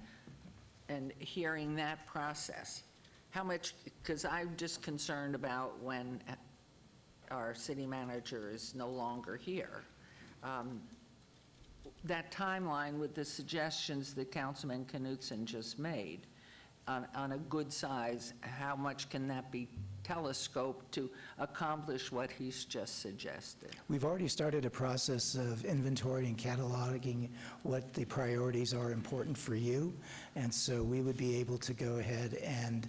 and hearing that process, how much, because I'm just concerned about when our city manager is no longer here. That timeline with the suggestions that Councilman Knudsen just made on a good size, how much can that be telescoped to accomplish what he's just suggested? We've already started a process of inventory and cataloging what the priorities are important for you, and so we would be able to go ahead and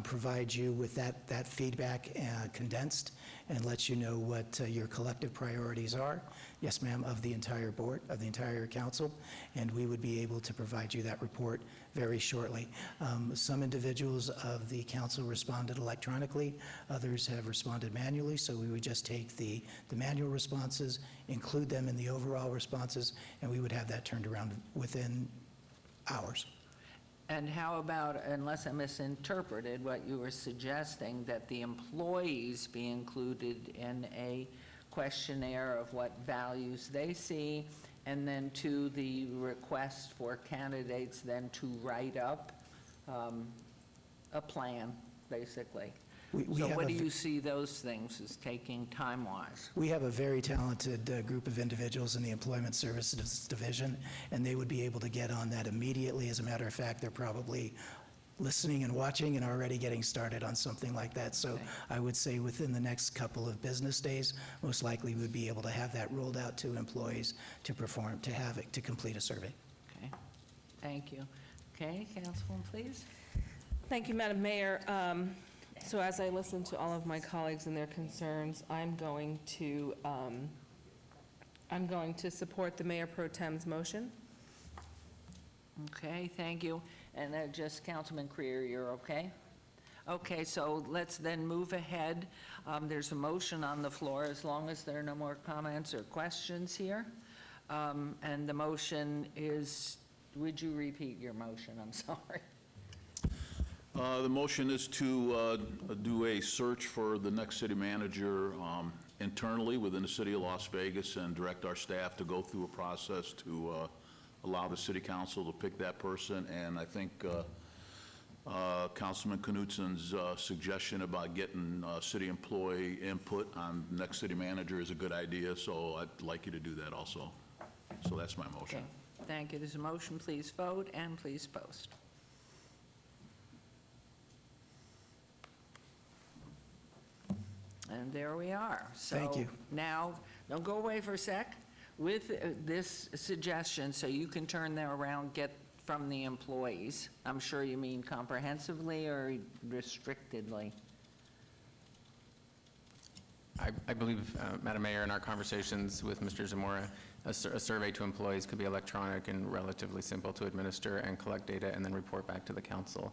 provide you with that feedback condensed and let you know what your collective priorities are. Yes, ma'am, of the entire board, of the entire council, and we would be able to provide you that report very shortly. Some individuals of the council responded electronically, others have responded manually, so we would just take the manual responses, include them in the overall responses, and we would have that turned around within hours. And how about, unless I misinterpreted what you were suggesting, that the employees be included in a questionnaire of what values they see, and then to the request for candidates then to write up a plan, basically. So what do you see those things as taking time-wise? We have a very talented group of individuals in the Employment Services Division, and they would be able to get on that immediately. As a matter of fact, they're probably listening and watching and already getting started on something like that. So Okay. I would say within the next couple of business days, most likely we would be able to have that rolled out to employees to complete a survey. Okay, thank you. Okay, Councilwoman, please. Thank you, Madam Mayor. So as I listen to all of my colleagues and their concerns, I'm going to support the Mayor Pro Tem's motion. Okay, thank you. And just Councilman Creer, you're okay? Okay, so let's then move ahead. There's a motion on the floor, as long as there are no more comments or questions here. And the motion is, would you repeat your motion? I'm sorry. The motion is to do a search for the next city manager internally within the city of Las Vegas and direct our staff to go through a process to allow the city council to pick that person. And I think Councilman Knudsen's suggestion about getting city employee input on the next city manager is a good idea, so I'd like you to do that also. So that's my motion. Okay, thank you. There's a motion. Please vote and please post. And there we are. Thank you. So now, don't go away for a sec. With this suggestion, so you can turn that around, get from the employees. I'm sure you mean comprehensively or restrictedly? I believe, Madam Mayor, in our conversations with Mr. Zamora, a survey to employees could be electronic and relatively simple to administer and collect data and then report back to the council.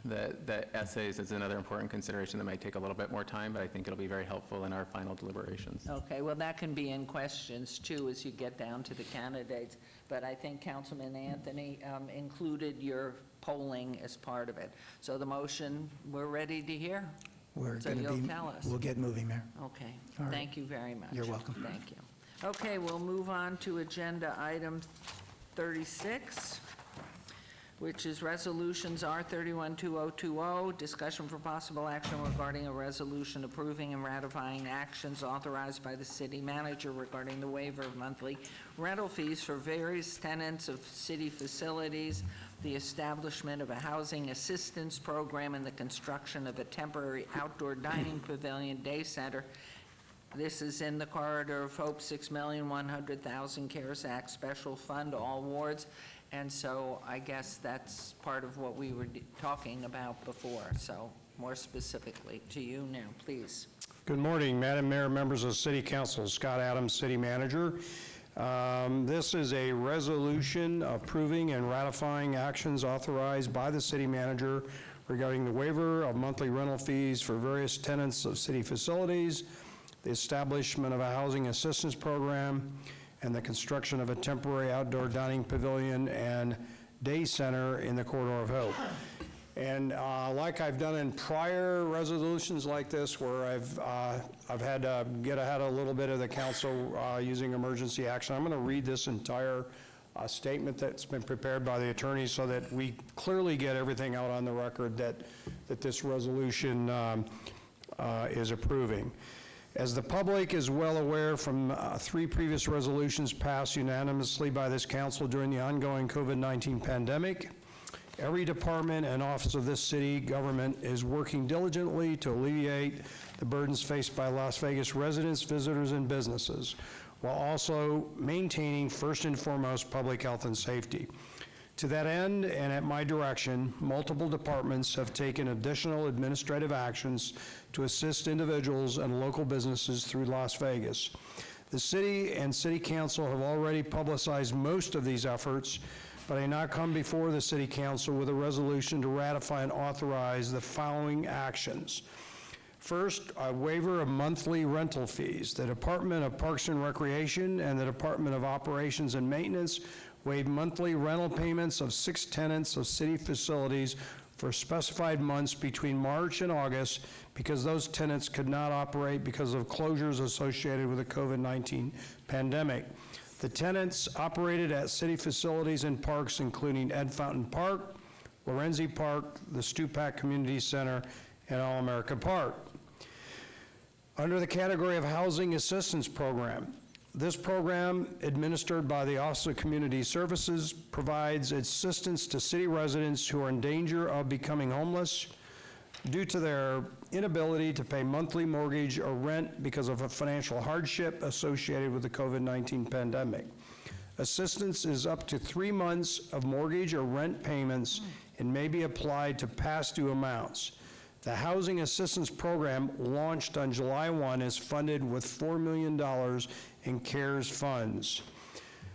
The essays is another important consideration that may take a little bit more time, but I think it'll be very helpful in our final deliberations. Okay, well, that can be in questions too as you get down to the candidates. But I think Councilman Anthony included your polling as part of it. So the motion, we're ready to hear? So you'll tell us. We'll get moving, Mayor. Okay, All right. thank you very much. You're welcome. Thank you. Okay, we'll move on to agenda item 36. which is Resolutions R312020, discussion for possible action regarding a resolution approving and ratifying actions authorized by the city manager regarding the waiver of monthly rental fees for various tenants of city facilities, the establishment of a housing assistance program, and the construction of a temporary outdoor dining pavilion day center. This is in the Corridor of Hope, $6,100,000 CARES Act Special Fund, all wards. And so I guess that's part of what we were talking about before. So more specifically to you now, please. Good morning, Madam Mayor, members of City Council. Scott Adams, City Manager. This is a resolution approving and ratifying actions authorized by the City Manager regarding the waiver of monthly rental fees for various tenants of city facilities, the establishment of a housing assistance program, and the construction of a temporary outdoor dining pavilion and day center in the Corridor of Hope. And like I've done in prior resolutions like this, where I've had to get ahead a little bit of the council using emergency action, I'm going to read this entire statement that's been prepared by the attorney so that we clearly get everything out on the record that this resolution is approving. As the public is well aware from 3 previous resolutions passed unanimously by this council during the ongoing COVID-19 pandemic, every department and office of this city government is working diligently to alleviate the burdens faced by Las Vegas residents, visitors, and businesses, while also maintaining first and foremost public health and safety. To that end, and at my direction, multiple departments have taken additional administrative actions to assist individuals and local businesses through Las Vegas. The city and city council have already publicized most of these efforts, but I now come before the city council with a resolution to ratify and authorize the following actions. First, a waiver of monthly rental fees. The Department of Parks and Recreation and the Department of Operations and Maintenance waived monthly rental payments of 6 tenants of city facilities for specified months between March and August because those tenants could not operate because of closures associated with the COVID-19 pandemic. The tenants operated at city facilities and parks including Ed Fountain Park, Lorenzi Park, the Stupak Community Center, and All-America Park. Under the category of Housing Assistance Program, this program, administered by the Office of Community Services, provides assistance to city residents who are in danger of becoming homeless due to their inability to pay monthly mortgage or rent because of a financial hardship associated with the COVID-19 pandemic. Assistance is up to 3 months of mortgage or rent payments and may be applied to past due amounts. The Housing Assistance Program, launched on July 1, is funded with $4 million in CARES funds.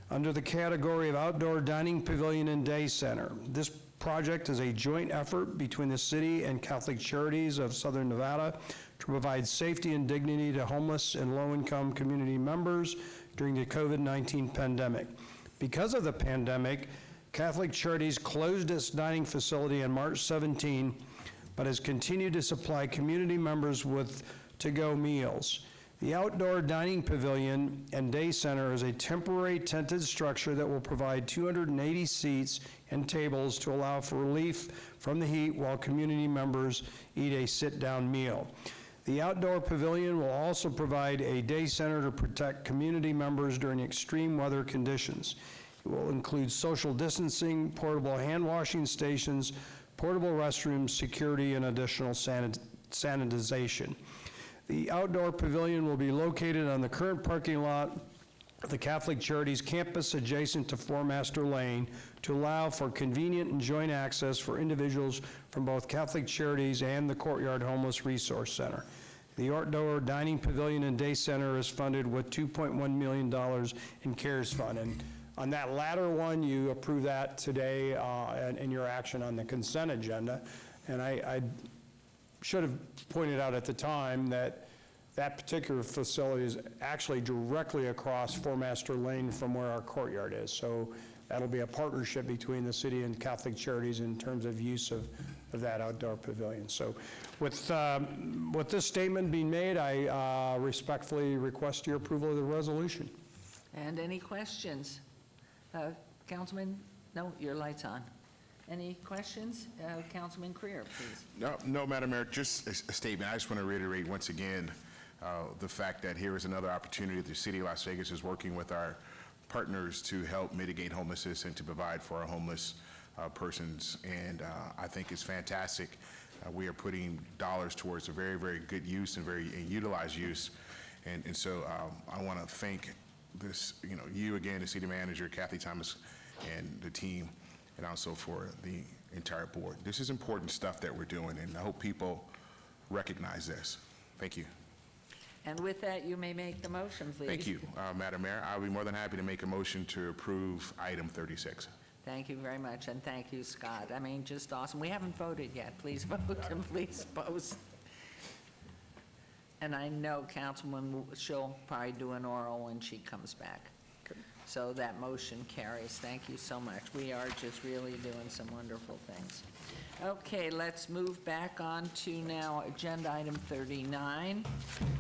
Under the category of Outdoor Dining Pavilion and Day Center, this project is a joint effort between the city and Catholic Charities of Southern Nevada to provide safety and dignity to homeless and low-income community members during the COVID-19 pandemic. Because of the pandemic, Catholic Charities closed its dining facility on March 17, but has continued to supply community members with to-go meals. The Outdoor Dining Pavilion and Day Center is a temporary tented structure that will provide 280 seats and tables to allow for relief from the heat while community members eat a sit-down meal. The Outdoor Pavilion will also provide a day center to protect community members during extreme weather conditions. It will include social distancing, portable hand washing stations, portable restrooms, security, and additional sanitization. The outdoor pavilion will be located on the current parking lot of the Catholic Charities campus adjacent to Four Master Lane to allow for convenient and joint access for individuals from both Catholic Charities and the Courtyard Homeless Resource Center. The Outdoor Dining Pavilion and Day Center is funded with $2.1 million in CARES Fund. And on that latter one, you approve that today in your action on the consent agenda. And I should have pointed out at the time that that particular facility is actually directly across Four Master Lane from where our courtyard is. So that'll be a partnership between the city and Catholic Charities in terms of use of that outdoor pavilion. So with this statement being made, I respectfully request your approval of the resolution. And any questions? Councilman? No, your light's on. Any questions? Councilman Creer, please. No, Madam Mayor, just a statement. I just want to reiterate once again the fact that here is another opportunity that the City of Las Vegas is working with our partners to help mitigate homelessness and to provide for our homeless persons. And I think it's fantastic. We are putting dollars towards a very, very good use and very utilized use. And so I want to thank you again, the city manager, Kathy Thomas, and the team, and also for the entire board. This is important stuff that we're doing, and I hope people recognize this. Thank you. And with that, you may make the motion, please. Thank you, Madam Mayor. I'll be more than happy to make a motion to approve item 36. Thank you very much, and thank you, Scott. I mean, just awesome. We haven't voted yet. Please vote and please post. And I know Councilwoman, she'll probably do an oral when she comes back. So that motion carries. Thank you so much. We are just really doing some wonderful things. Okay, let's move back on to now agenda item 39,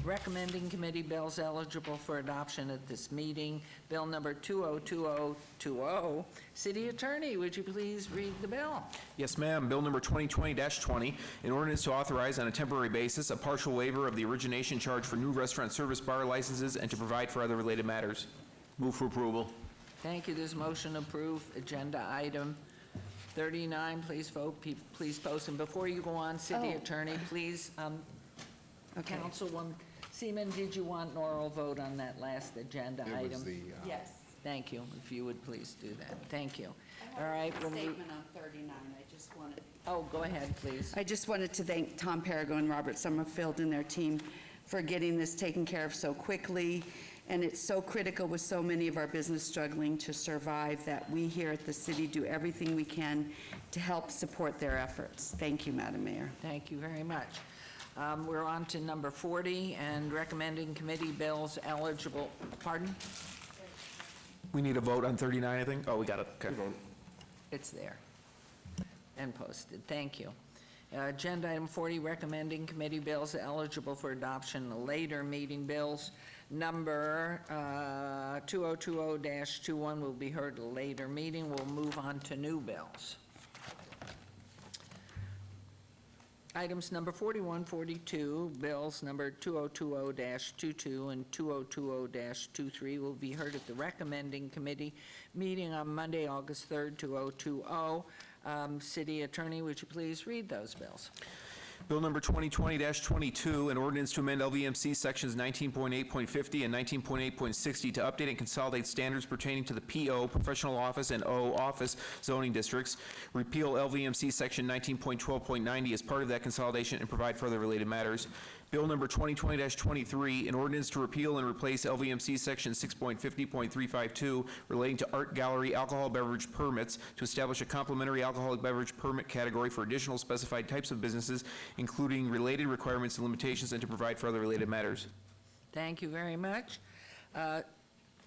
recommending committee bills eligible for adoption at this meeting. Bill number 202020. City Attorney, would you please read the bill? Yes, ma'am. Bill number 2020-20, an ordinance to authorize on a temporary basis a partial waiver of the origination charge for new restaurant service bar licenses and to provide for other related matters. Move for approval. Thank you. There's a motion to approve agenda item 39. Please vote. Please post. And before you go on, City Attorney, please, Okay. Councilwoman Seaman, did you want an oral vote on that last agenda It was item? the, Yes. Thank you. If you would please do that. Thank you. All right. we'll move- Statement on 39, I just wanted. Oh, go ahead, please. I just wanted to thank Tom Perigo and Robert Summerfield and their team for getting this taken care of so quickly. And it's so critical with so many of our business struggling to survive that we here at the city do everything we can to help support their efforts. Thank you, Madam Mayor. Thank you very much. We're on to number 40 and recommending committee bills eligible. Pardon? We need a vote on 39, I think? Oh, we got it. Okay. It's there and posted. Thank you. Agenda item 40, recommending committee bills eligible for adoption in a later meeting. Bills number 2020-21 will be heard at a later meeting. We'll move on to new bills. Items number 41, 42, bills number 2020-22 and 2020-23 will be heard at the recommending committee meeting on Monday, August 3rd, 2020. City Attorney, would you please read those bills? Bill number 2020-22, an ordinance to amend LVMC sections 19.8.50 and 19.8.60 to update and consolidate standards pertaining to the PO, professional office, and O, office zoning districts, repeal LVMC section 19.12.90 as part of that consolidation, and provide for other related matters. Bill number 2020-23, an ordinance to repeal and replace LVMC section 6.50.352 relating to art gallery alcohol beverage permits to establish a complementary alcoholic beverage permit category for additional specified types of businesses, including related requirements and limitations, and to provide for other related matters. Thank you very much.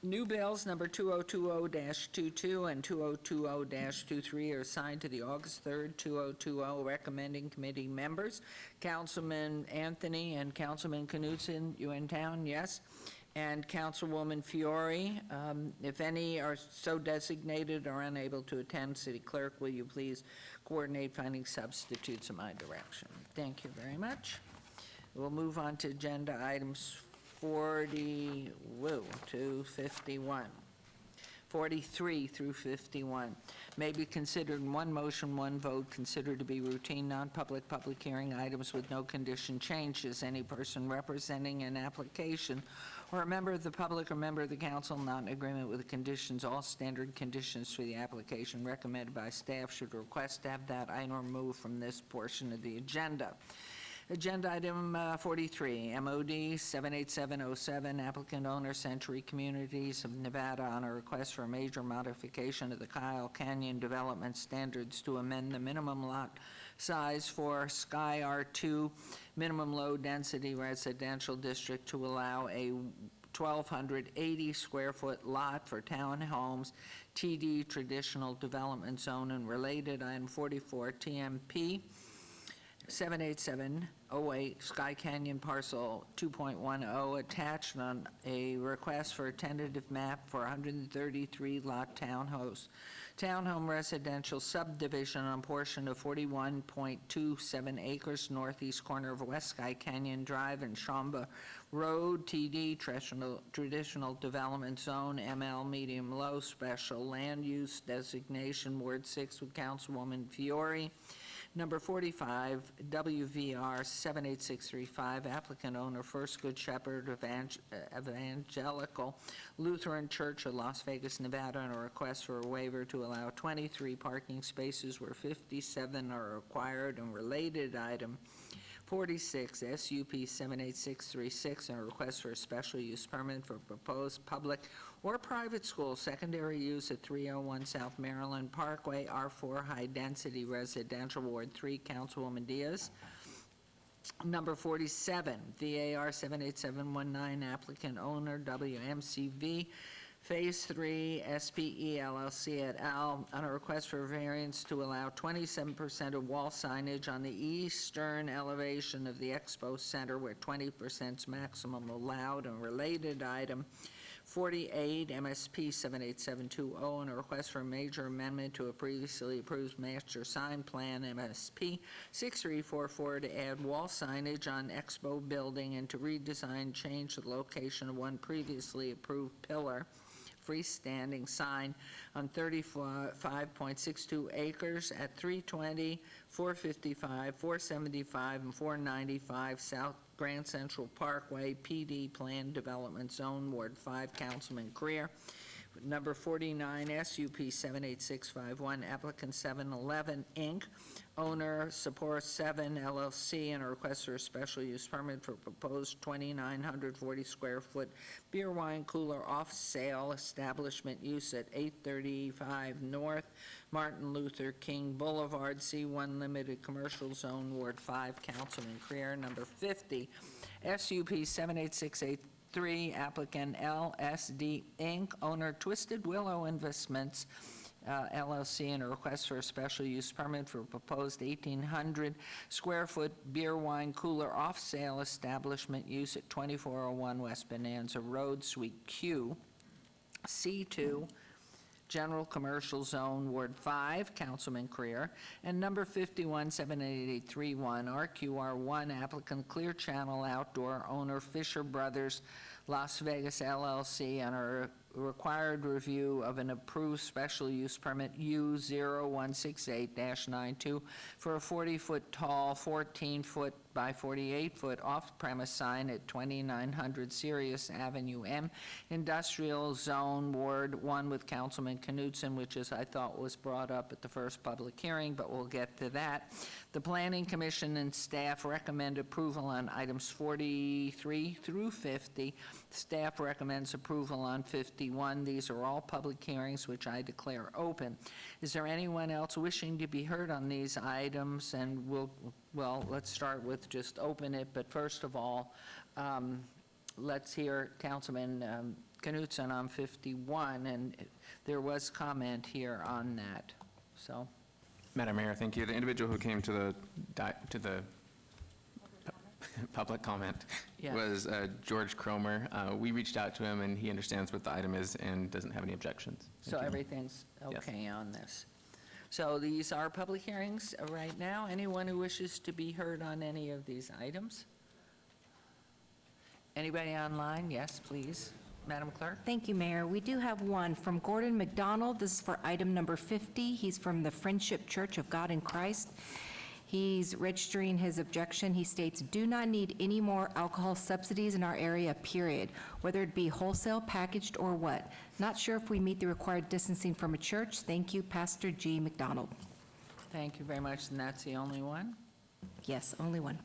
New bills number 2020-22 and 2020-23 are assigned to the August 3rd, 2020 recommending committee members. Councilman Anthony and Councilman Knudsen, you in town? Yes. And Councilwoman Fiore, if any are so designated or unable to attend, City Clerk, will you please coordinate finding substitutes in my direction? Thank you very much. We'll move on to agenda items 40 to 51. 43 through 51 may be considered in one motion, one vote, considered to be routine, non-public, public hearing items with no condition changes. Any person representing an application or a member of the public or member of the council not in agreement with the conditions, all standard conditions for the application recommended by staff should request to have that item removed from this portion of the agenda. Agenda item 43, MOD 78707, applicant owner Century Communities of Nevada on a request for a major modification of the Kyle Canyon development standards to amend the minimum lot size for Sky R2 minimum low density residential district to allow a 1,280 square foot lot for townhomes, TD traditional development zone and related. Item 44, TMP. 78708 Sky Canyon Parcel 2.10, attached on a request for a tentative map for 133 lot townhome residential subdivision on portion of 41.27 acres northeast corner of West Sky Canyon Drive and Shamba Road, TD, traditional development zone, ML, medium low, special land use designation, Ward 6 with Councilwoman Fiore. Number 45, WVR 78635, applicant owner First Good Shepherd Evangelical Lutheran Church of Las Vegas, Nevada, on a request for a waiver to allow 23 parking spaces where 57 are required, and related item 46, SUP 78636, and a request for a special use permit for proposed public or private school secondary use at 301 South Maryland Parkway, R4 High Density Residential, Ward 3, Councilwoman Diaz. Number 47, VAR 78719, applicant owner WMCV Phase 3 SPE LLC et al. On a request for variance to allow 27% of wall signage on the eastern elevation of the Expo Center where 20% is maximum allowed, and related item 48, MSP 78720, and a request for a major amendment to a previously approved master sign plan, MSP 6344, to add wall signage on Expo Building and to redesign, change the location of one previously approved pillar freestanding sign on 35.62 acres at 320, 455, 475, and 495 South Grand Central Parkway, PD Plan Development Zone, Ward 5, Councilman Greer. Number 49, SUP 78651, applicant 711 Inc., owner Sapor 7 LLC, and a request for a special use permit for proposed 2,940 square foot beer wine cooler off sale establishment use at 835 North Martin Luther King Boulevard, C1 Limited Commercial Zone, Ward 5, Councilman Greer. Number 50, SUP 78683, applicant LSD Inc., owner Twisted Willow Investments LLC, and a request for a special use permit for proposed 1,800 square foot beer wine cooler off sale establishment use at 2401 West Bonanza Road, Suite Q, C2, General Commercial Zone, Ward 5, Councilman Creer. And number 51, 78831, RQR1, applicant Clear Channel Outdoor, owner Fisher Brothers Las Vegas LLC, on a required review of an approved special use permit U0168-92 for a 40-foot tall, 14-foot by 48-foot off-premise sign at 2900 Sirius Avenue M, Industrial Zone, Ward 1, with Councilman Knutson, which is, I thought, was brought up at the first public hearing, but we'll get to that. The Planning Commission and staff recommend approval on items 43 through 50. Staff recommends approval on 51. These are all public hearings, which I declare open. Is there anyone else wishing to be heard on these items? And well, let's start with just open it, but first of all, let's hear Councilman Knutson on 51, and there was comment here on that, so. Madam Mayor, thank you. The individual who came to the public comment Yeah. was George Cromer. We reached out to him, and he understands what the item is and doesn't have any objections. So everything's okay on this. So these are public hearings right now. Anyone who wishes to be heard on any of these items? Anybody online? Yes, please. Madam Clerk? Thank you, Mayor. We do have one from Gordon McDonald. This is for item number 50. He's from the Friendship Church of God in Christ. He's registering his objection. He states, "Do not need any more alcohol subsidies in our area, period, whether it be wholesale, packaged, or what. Not sure if we meet the required distancing from a church. Thank you, Pastor G. McDonald." Thank you very much, and that's the only one? Yes, only one.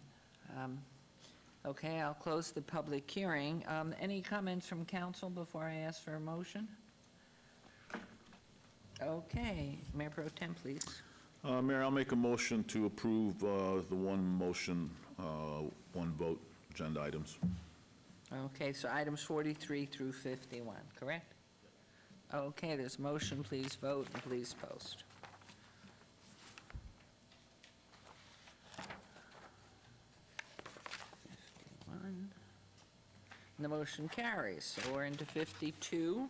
Okay, I'll close the public hearing. Any comments from council before I ask for a motion? Okay, Mayor Pro Tem, please. Mayor, I'll make a motion to approve the one motion, one vote agenda items. Okay, so items 43 through 51, correct? Okay, there's motion, please vote, and please post. The motion carries. So we're into 52.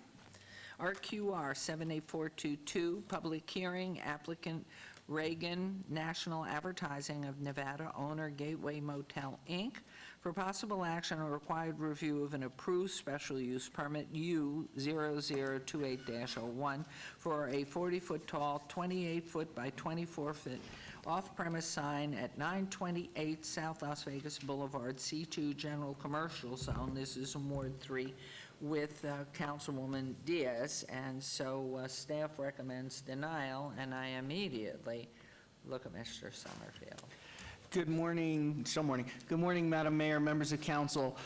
RQR 78422, public hearing, applicant Reagan National Advertising of Nevada, owner Gateway Motel, Inc., for possible action on required review of an approved special use permit U0028-01 for a 40-foot tall, 28-foot by 24-foot off-premise sign at 928 South Las Vegas Boulevard, C2 General Commercial Zone. This is in Ward 3 with Councilwoman Diaz, and so staff recommends denial, and I immediately look at Mr. Summerfield. Good morning, still morning. Good morning, Madam Mayor, members of council.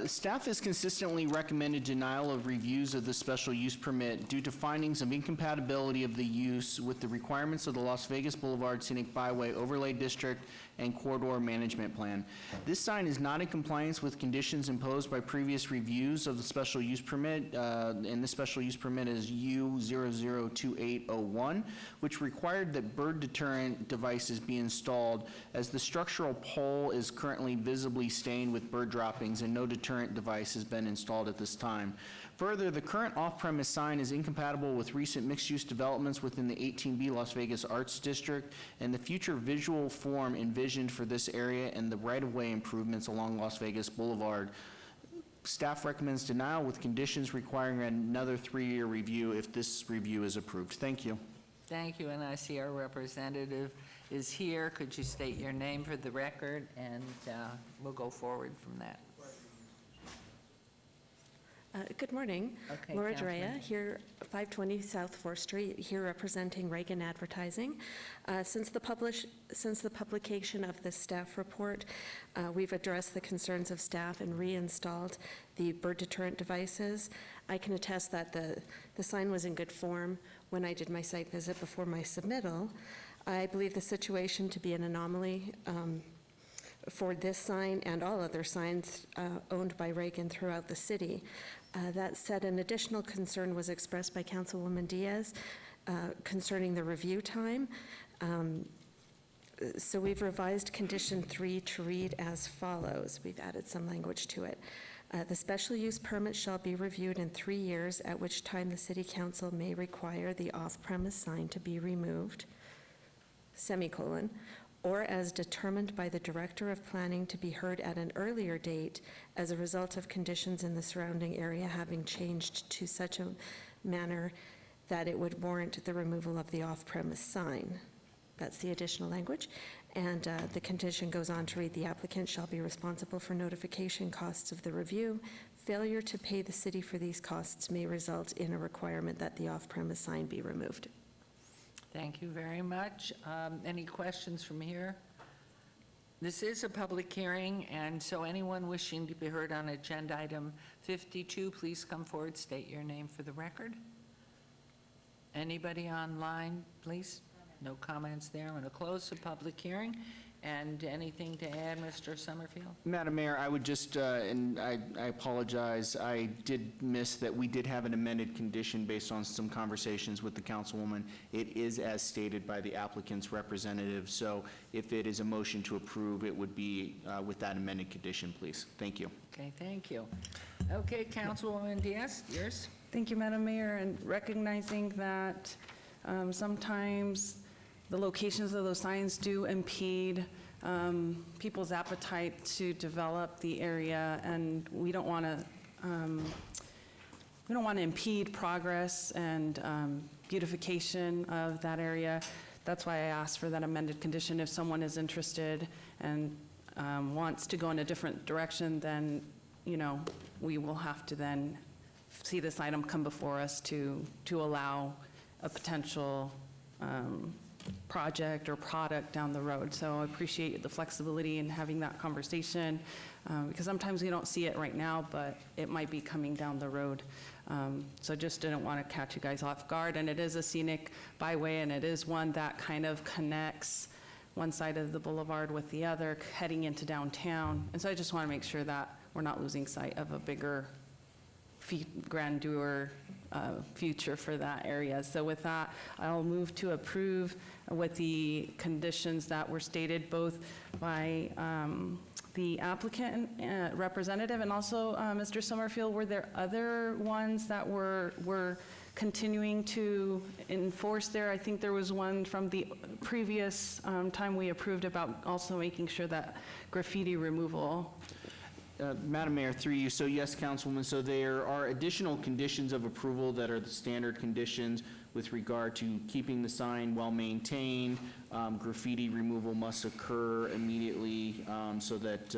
Staff has consistently recommended denial of reviews of the special use permit due to findings of incompatibility of the use with the requirements of the Las Vegas Boulevard Scenic Byway Overlay District and Corridor Management Plan. This sign is not in compliance with conditions imposed by previous reviews of the special use permit, and the special use permit is U002801, which required that bird deterrent devices be installed, as the structural pole is currently visibly stained with bird droppings and no deterrent device has been installed at this time. Further, the current off-premise sign is incompatible with recent mixed-use developments within the 18B Las Vegas Arts District and the future visual form envisioned for this area and the right-of-way improvements along Las Vegas Boulevard. Staff recommends denial with conditions requiring another 3-year review if this review is approved. Thank you. Thank you, and I see our representative is here. Could you state your name for the record, and we'll go forward from that. Good morning. Okay, Laura Councilman. Drea, here, 520 South 4th Street, here representing Reagan Advertising. Since the publication of this staff report, we've addressed the concerns of staff and reinstalled the bird deterrent devices. I can attest that the sign was in good form when I did my site visit before my submittal. I believe the situation to be an anomaly for this sign and all other signs owned by Reagan throughout the city. That said, an additional concern was expressed by Councilwoman Diaz concerning the review time. So we've revised condition 3 to read as follows. We've added some language to it. The special use permit shall be reviewed in 3 years, at which time the City Council may require the off-premise sign to be removed, semicolon, or as determined by the Director of Planning to be heard at an earlier date as a result of conditions in the surrounding area having changed to such a manner that it would warrant the removal of the off-premise sign. That's the additional language. And the condition goes on to read, the applicant shall be responsible for notification costs of the review. Failure to pay the city for these costs may result in a requirement that the off-premise sign be removed. Thank you very much. Any questions from here? This is a public hearing, and so anyone wishing to be heard on agenda item 52, please come forward, state your name for the record. Anybody online, please? No comments there. I'm going to close the public hearing. And anything to add, Mr. Summerfield? Madam Mayor, I would just, and I apologize, I did miss that we did have an amended condition based on some conversations with the councilwoman. It is as stated by the applicant's representative, so if it is a motion to approve, it would be with that amended condition, please. Thank you. Okay, thank you. Okay, Councilwoman Diaz, yours? Thank you, Madam Mayor, and recognizing that sometimes the locations of those signs do impede people's appetite to develop the area, and we don't want to impede progress and beautification of that area. That's why I asked for that amended condition. If someone is interested and wants to go in a different direction, then we will have to then see this item come before us to allow a potential project or product down the road. So I appreciate the flexibility in having that conversation because sometimes we don't see it right now, but it might be coming down the road. So just didn't want to catch you guys off guard. And it is a scenic byway, and it is one that kind of connects one side of the boulevard with the other, heading into downtown. And so I just want to make sure that we're not losing sight of a bigger grandeur future for that area. So with that, I'll move to approve with the conditions that were stated both by the applicant representative and also Mr. Summerfield. Were there other ones that were continuing to enforce there? I think there was one from the previous time we approved about also making sure that graffiti removal. Madam Mayor, through you, so yes, Councilwoman, so there are additional conditions of approval that are the standard conditions with regard to keeping the sign well-maintained. Graffiti removal must occur immediately so that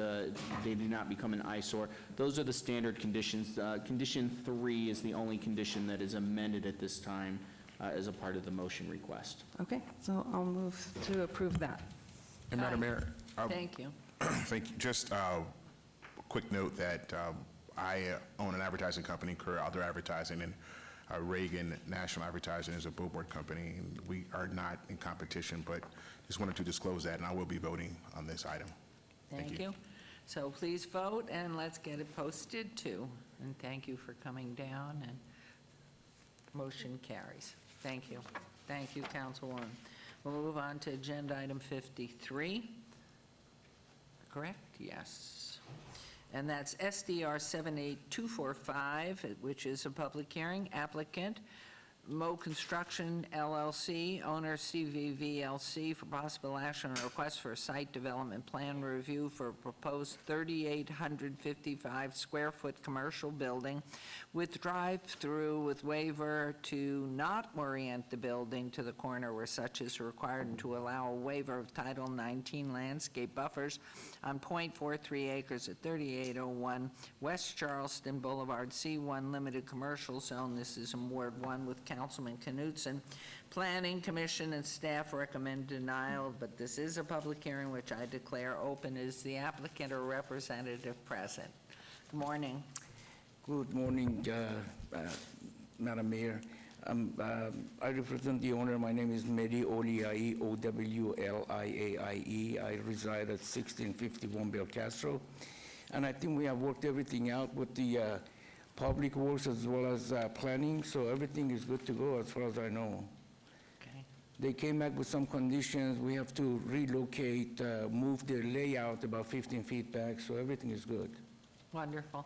they do not become an eyesore. Those are the standard conditions. Condition 3 is the only condition that is amended at this time as a part of the motion request. Okay, so I'll move to approve that. And Madam Mayor, Thank you. thank you. Just a quick note that I own an advertising company, Career Outdoor Advertising, and Reagan National Advertising is a billboard company, and we are not in competition, but just wanted to disclose that, and I will be voting on this item. Thank you. So please vote, and let's get it posted, too. And thank you for coming down, and motion carries. Thank you. Thank you, Councilwoman. We'll move on to agenda item 53. Correct? Yes. And that's SDR 78245, which is a public hearing. Applicant, Mo Construction LLC, owner CVV LC, for possible action on a request for a site development plan review for a proposed 3,855 square foot commercial building with drive-through with waiver to not orient the building to the corner where such is required and to allow a waiver of Title 19 landscape buffers on .43 acres at 3801 West Charleston Boulevard, C1 Limited Commercial Zone. This is in Ward 1 with Councilman Knutson. Planning Commission and staff recommend denial, but this is a public hearing which I declare open. Is the applicant or representative present? Good morning. Good morning, Madam Mayor. I represent the owner. My name is Mehdi Oliai, Owliaie. I reside at 1651 Belcastro. And I think we have worked everything out with the Public Works as well as planning, so everything is good to go as far as I know. Okay. They came back with some conditions. We have to relocate, move the layout about 15 feet back, so everything is good. Wonderful.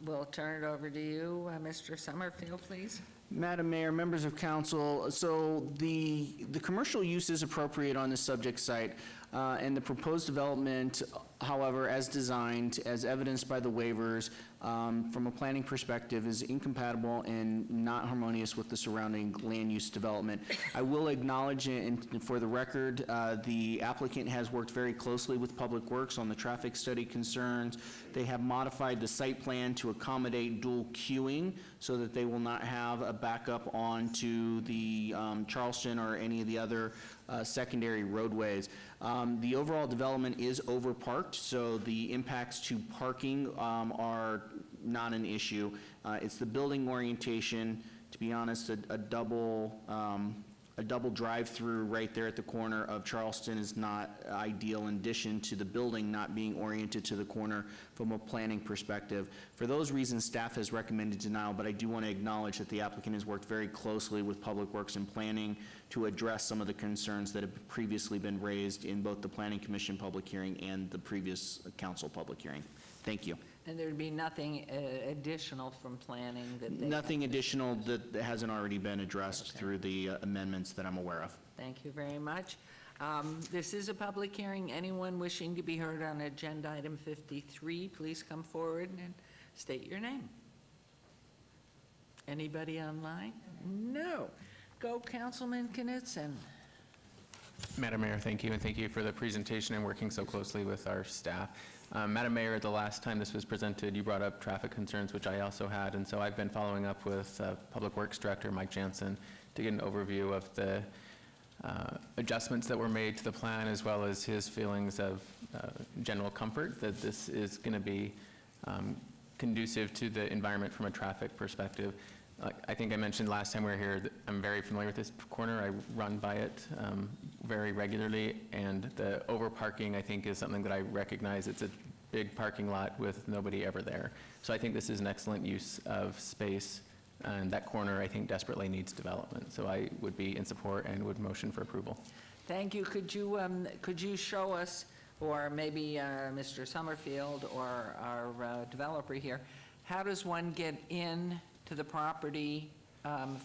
We'll turn it over to you, Mr. Summerfield, please. Madam Mayor, members of council, so the commercial use is appropriate on the subject site, and the proposed development, however, as designed, as evidenced by the waivers, from a planning perspective, is incompatible and not harmonious with the surrounding land use development. I will acknowledge, and for the record, the applicant has worked very closely with Public Works on the traffic study concerns. They have modified the site plan to accommodate dual queuing so that they will not have a backup onto the Charleston or any of the other secondary roadways. The overall development is overparked, so the impacts to parking are not an issue. It's the building orientation. To be honest, a double drive-through right there at the corner of Charleston is not ideal, in addition to the building not being oriented to the corner from a planning perspective. For those reasons, staff has recommended denial, but I do want to acknowledge that the applicant has worked very closely with Public Works and Planning to address some of the concerns that have previously been raised in both the Planning Commission public hearing and the previous council public hearing. Thank you. And there'd be nothing additional from planning that they... Nothing additional that hasn't already been addressed through the amendments that I'm aware of. Thank you very much. This is a public hearing. Anyone wishing to be heard on agenda item 53, please come forward and state your name. Anybody online? No. Go, Councilman Knutson. Madam Mayor, thank you, and thank you for the presentation and working so closely with our staff. Madam Mayor, the last time this was presented, you brought up traffic concerns, which I also had, and so I've been following up with Public Works Director Mike Jansen to get an overview of the adjustments that were made to the plan, as well as his feelings of general comfort that this is going to be conducive to the environment from a traffic perspective. I think I mentioned last time we were here that I'm very familiar with this corner. I run by it very regularly, and the overparking, I think, is something that I recognize. It's a big parking lot with nobody ever there. So I think this is an excellent use of space, and that corner, I think, desperately needs development. So I would be in support and would motion for approval. Thank you. Could you show us, or maybe Mr. Summerfield or our developer here, how does one get in to the property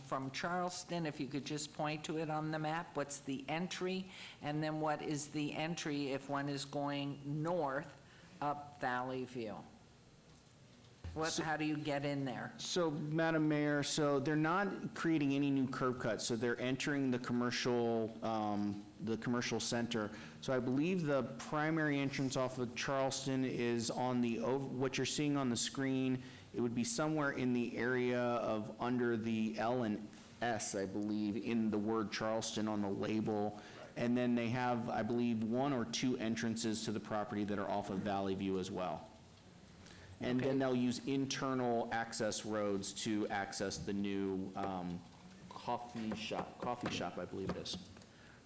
from Charleston? If you could just point to it on the map, what's the entry? And then what is the entry if one is going north up Valley View? How do you get in there? So, Madam Mayor, so they're not creating any new curb cuts, so they're entering the commercial center. So I believe the primary entrance off of Charleston is on what you're seeing on the screen. It would be somewhere in the area of under the L and S, I believe, in the word Charleston on the label. And then they have, I believe, 1 or 2 entrances to the property that are off of Valley View as well. And then they'll use internal access roads to access the new coffee shop, I believe it is.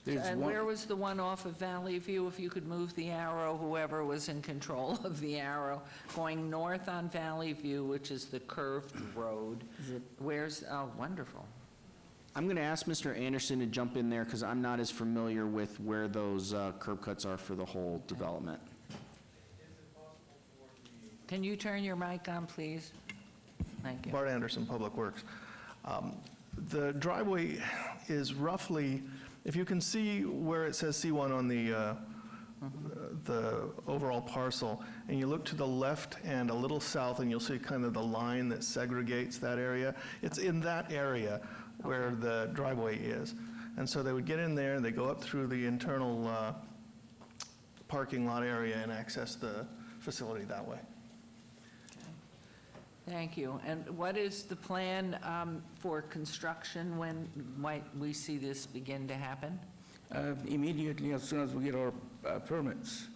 And where was the one off of Valley View? If you could move the arrow, whoever was in control of the arrow, going north on Valley View, which is the curved road. Oh, wonderful. I'm going to ask Mr. Anderson to jump in there because I'm not as familiar with where those curb cuts are for the whole development. Can you turn your mic on, please? Thank you. Bart Anderson, Public Works. The driveway is roughly, if you can see where it says C1 on the overall parcel, and you look to the left and a little south, and you'll see kind of the line that segregates that area. It's in that area where the driveway is. And so they would get in there, they go up through the internal parking lot area and access the facility that way. Thank you. And what is the plan for construction? When might we see this begin to happen? Immediately, as soon as we get our permits.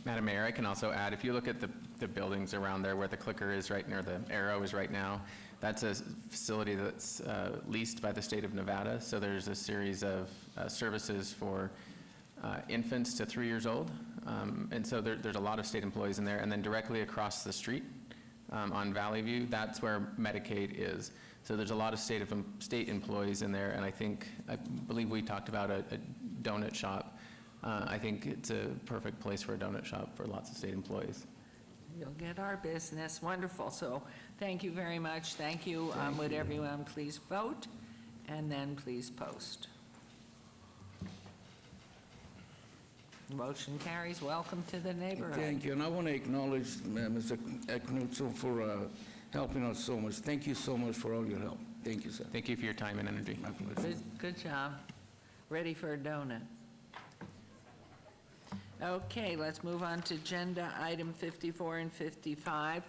Madam Mayor, I can also add, if you look at the buildings around there where the clicker is right, or the arrow is right now, that's a facility that's leased by the state of Nevada. So there's a series of services for infants to 3 years old. And so there's a lot of state employees in there. And then directly across the street on Valley View, that's where Medicaid is. So there's a lot of state employees in there. And I believe we talked about a donut shop. I think it's a perfect place for a donut shop for lots of state employees. You'll get our business. Wonderful. So thank you very much. Thank you. Would everyone please vote? And then please post. Motion carries. Welcome to the neighborhood. Thank you, and I want to acknowledge Mr. Knudsen for helping us so much. Thank you so much for all your help. Thank you, sir. Thank you for your time and energy. My pleasure. Good job. Ready for a donut. Okay, let's move on to agenda item 54 and 55.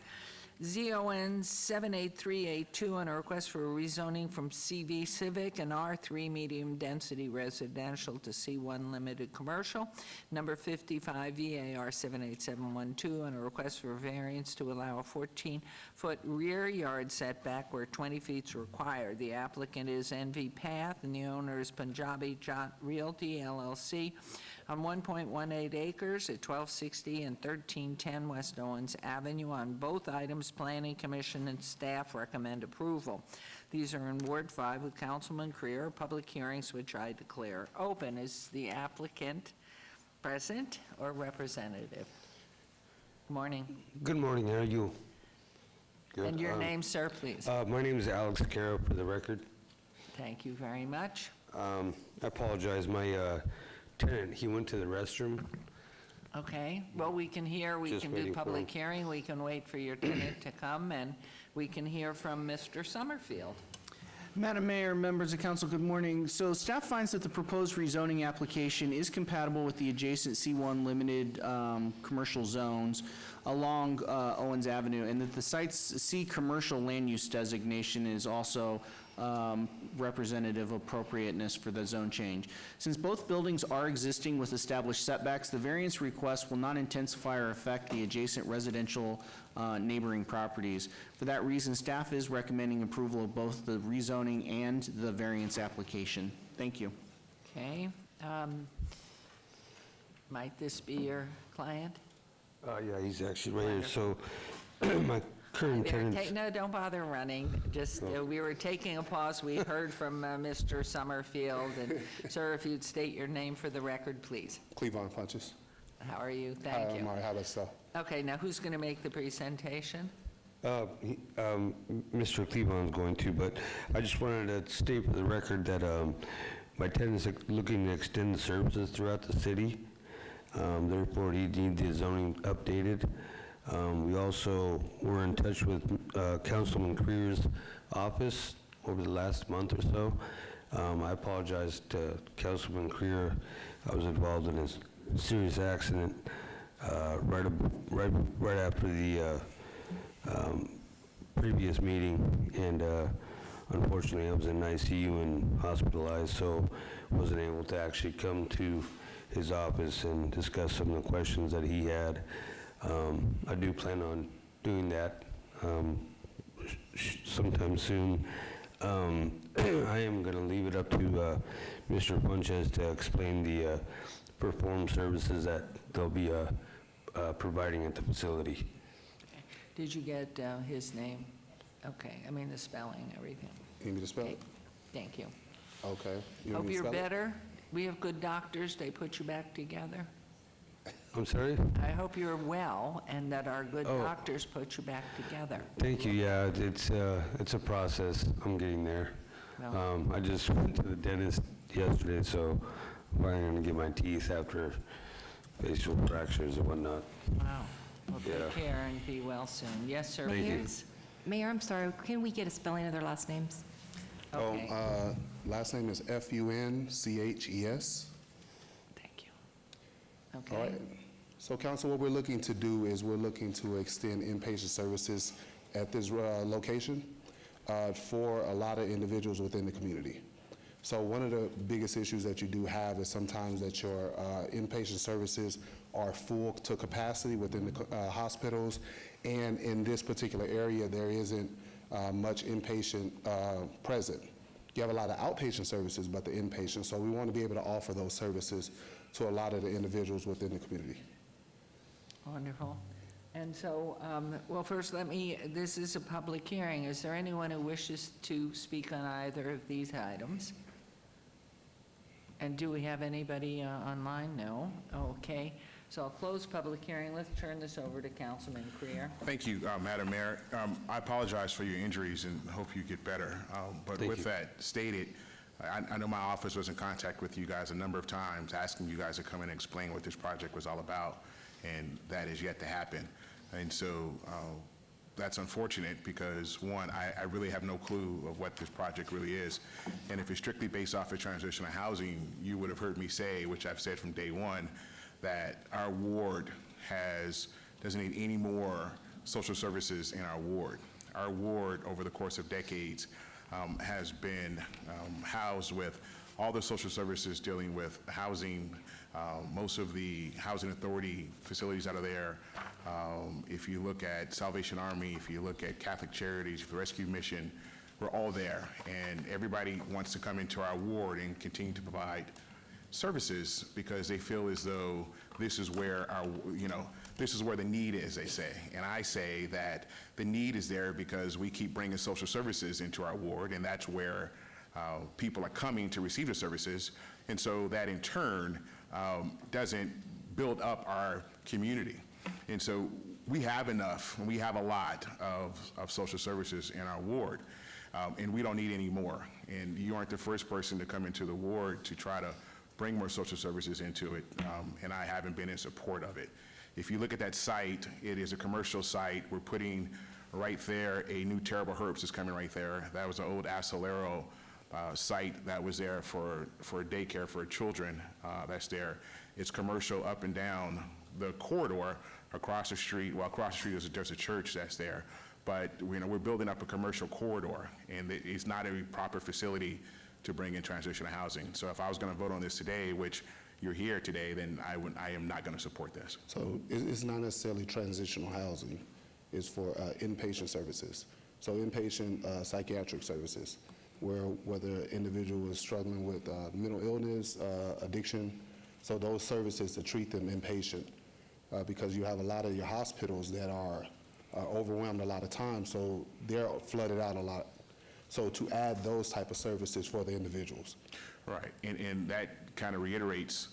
ZON 78382 and a request for a rezoning from CV Civic and R3 medium density residential to C1 limited commercial. Number 55 VAR 78712 and a request for a variance to allow a 14-foot rear yard setback where 20 feet is required. The applicant is NV Path and the owner is Punjabi Jat Realty LLC on 1.18 acres at 1260 and 1310 West Owens Avenue. On both items, Planning Commission and staff recommend approval. These are in Ward 5 with Councilman Creer. Public hearings, which I declare open. Is the applicant present or representative? Good morning. Good morning. How are you? Good. And your name, sir, please. My name is Alex Caro, for the record. Thank you very much. I apologize. My tenant, he went to the restroom. Okay, well, we can hear, we Just can do waiting for public him. hearing, we can wait for your tenant to come, and we can hear from Mr. Summerfield. Madam Mayor, members of council, good morning. So staff finds that the proposed rezoning application is compatible with the adjacent C1 limited commercial zones along Owens Avenue, and that the site's C commercial land use designation is also representative of appropriateness for the zone change. Since both buildings are existing with established setbacks, the variance request will not intensify or affect the adjacent residential neighboring properties. For that reason, staff is recommending approval of both the rezoning and the variance application. Thank you. Okay. Might this be your client? Yeah, he's actually right here. So my current tenants... No, don't bother running. Just, we were taking a pause. We heard from Mr. Summerfield. And, sir, if you'd state your name for the record, please. Cleavon Funches. How are you? Thank you. How about yourself? Okay, now who's going to make the presentation? Mr. Cleveland's going to, but I just wanted to state for the record that my tenants are looking to extend the services throughout the city. Therefore, he needs the zoning updated. We also were in touch with Councilman Creer's office over the last month or so. I apologize to Councilman Creer. I was involved in a serious accident right after the previous meeting, and unfortunately I was in ICU and hospitalized, so wasn't able to actually come to his office and discuss some of the questions that he had. I do plan on doing that sometime soon. I am going to leave it up to Mr. Funches to explain the performed services that they'll be providing at the facility. Did you get his name? Okay, I mean the spelling, everything. You need me to spell Okay, it? thank you. Okay. You want Hope me to you're spell it? better. We have good doctors. They put you back together. I'm sorry? I hope you're well and that our good Oh. doctors put you back together. Thank you. Yeah, it's a process. I'm getting there. Well- I just went to the dentist yesterday, so I'm finally going to get my teeth after facial fractures and whatnot. Wow. Well, Yeah. take care and be well soon. Yes, sir, Thank you. please. Mayor, I'm sorry, can we get a spelling of their last names? Okay, Last name is Funches. thank you. All Okay. right. So council, what we're looking to do is we're looking to extend inpatient services at this location for a lot of individuals within the community. So one of the biggest issues that you do have is sometimes that your inpatient services are full to capacity within the hospitals, and in this particular area, there isn't much inpatient present. You have a lot of outpatient services, but the inpatient, so we want to be able to offer those services to a lot of the individuals within the community. Wonderful. And so, well, first, this is a public hearing. Is there anyone who wishes to speak on either of these items? And do we have anybody online? No? Okay. So I'll close public hearing. Let's turn this over to Councilman Creer. Thank you, Madam Mayor. I apologize for your injuries and hope you get better. But Thank with you. that stated, I know my office was in contact with you guys a number of times, asking you guys to come in and explain what this project was all about, and that is yet to happen. And so that's unfortunate because, one, I really have no clue of what this project really is. And if it's strictly based off of transitional housing, you would have heard me say, which I've said from day one, that our ward doesn't need any more social services in our ward. Our ward, over the course of decades, has been housed with all the social services dealing with housing. Most of the housing authority facilities out of there, if you look at Salvation Army, if you look at Catholic Charities, the Rescue Mission, we're all there. And everybody wants to come into our ward and continue to provide services because they feel as though this is where this is where the need is, they say. And I say that the need is there because we keep bringing social services into our ward, and that's where people are coming to receive the services. And so that in turn doesn't build up our community. And so we have enough, and we have a lot of social services in our ward, and we don't need any more. And you aren't the first person to come into the ward to try to bring more social services into it, and I haven't been in support of it. If you look at that site, it is a commercial site. We're putting right there a new Terrible Herbs is coming right there. That was an old Acelero site that was there for daycare for children. That's there. It's commercial up and down the corridor across the street. Well, across the street there's a church that's there, but we're building up a commercial corridor, and it's not a proper facility to bring in transitional housing. So if I was going to vote on this today, which you're here today, then I am not going to support this. So it's not necessarily transitional housing. It's for inpatient services. So inpatient psychiatric services, whether an individual is struggling with mental illness, addiction, so those services to treat them inpatient. because you have a lot of your hospitals that are overwhelmed a lot of times, so they're flooded out a lot. So to add those type of services for the individuals. Right, and that kind of reiterates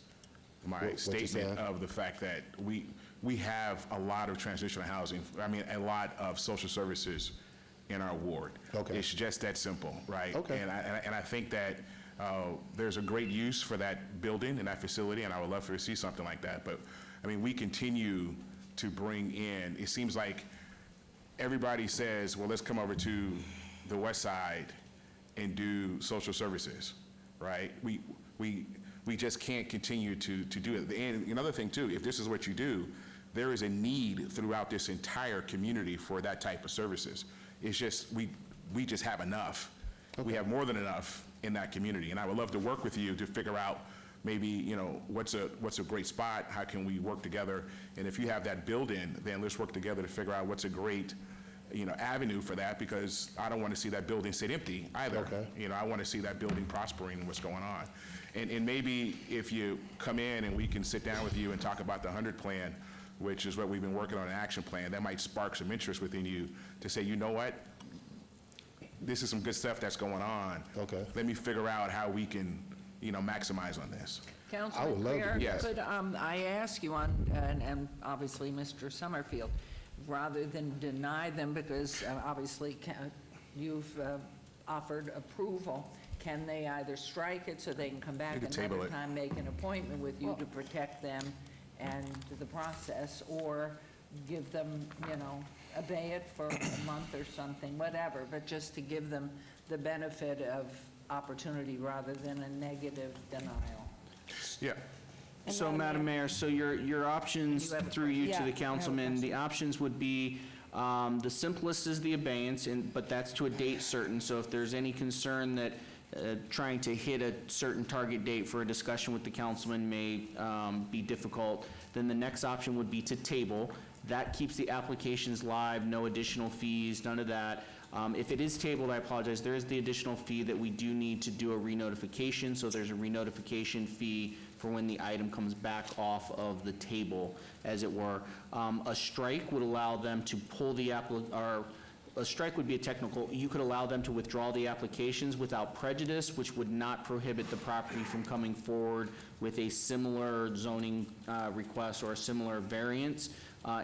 my What you statement said. of the fact that we have a lot of transitional housing, a lot of social services in our ward. Okay. It's just that simple, right? Okay. And I think that there's a great use for that building and that facility, and I would love to see something like that. But, we continue to bring in, it seems like everybody says, well, let's come over to the west side and do social services, right? We just can't continue to do it. And another thing too, if this is what you do, there is a need throughout this entire community for that type of services. It's just, we just have enough. We have more than enough in that community. And I would love to work with you to figure out maybe, what's a great spot, how can we work together? And if you have that built-in, then let's work together to figure out what's a great, avenue for that, because I don't want to see that building sit empty either. Okay. I want to see that building prospering and what's going on. And maybe if you come in and we can sit down with you and talk about the 100 plan, which is what we've been working on, an action plan, that might spark some interest within you to say, you know what? This is some good stuff that's going on. Okay. Let me figure out how we can, maximize on this. I would Councilman love to Greer, do Yes. could I ask you on, and obviously Mr. Summerfield, rather than deny them, because obviously you've offered approval, can they either strike it so they can come back You could table another it. time, make an appointment with you to protect them and the process, or give them, obey it for a month or something, whatever, but just to give them the benefit of opportunity rather than a negative denial? Yeah. So, Madam Mayor, so your options, You have a through you to Yeah, I the have a councilman, question. the options would be, the simplest is the abeyance, but that's to a date certain. So if there's any concern that trying to hit a certain target date for a discussion with the councilman may be difficult, then the next option would be to table. That keeps the applications live, no additional fees, none of that. If it is tabled, I apologize, there is the additional fee that we do need to do a re-notification, so there's a re-notification fee for when the item comes back off of the table, as it were. A strike would allow them to pull the a strike would be a technical, you could allow them to withdraw the applications without prejudice, which would not prohibit the property from coming forward with a similar zoning request or a similar variance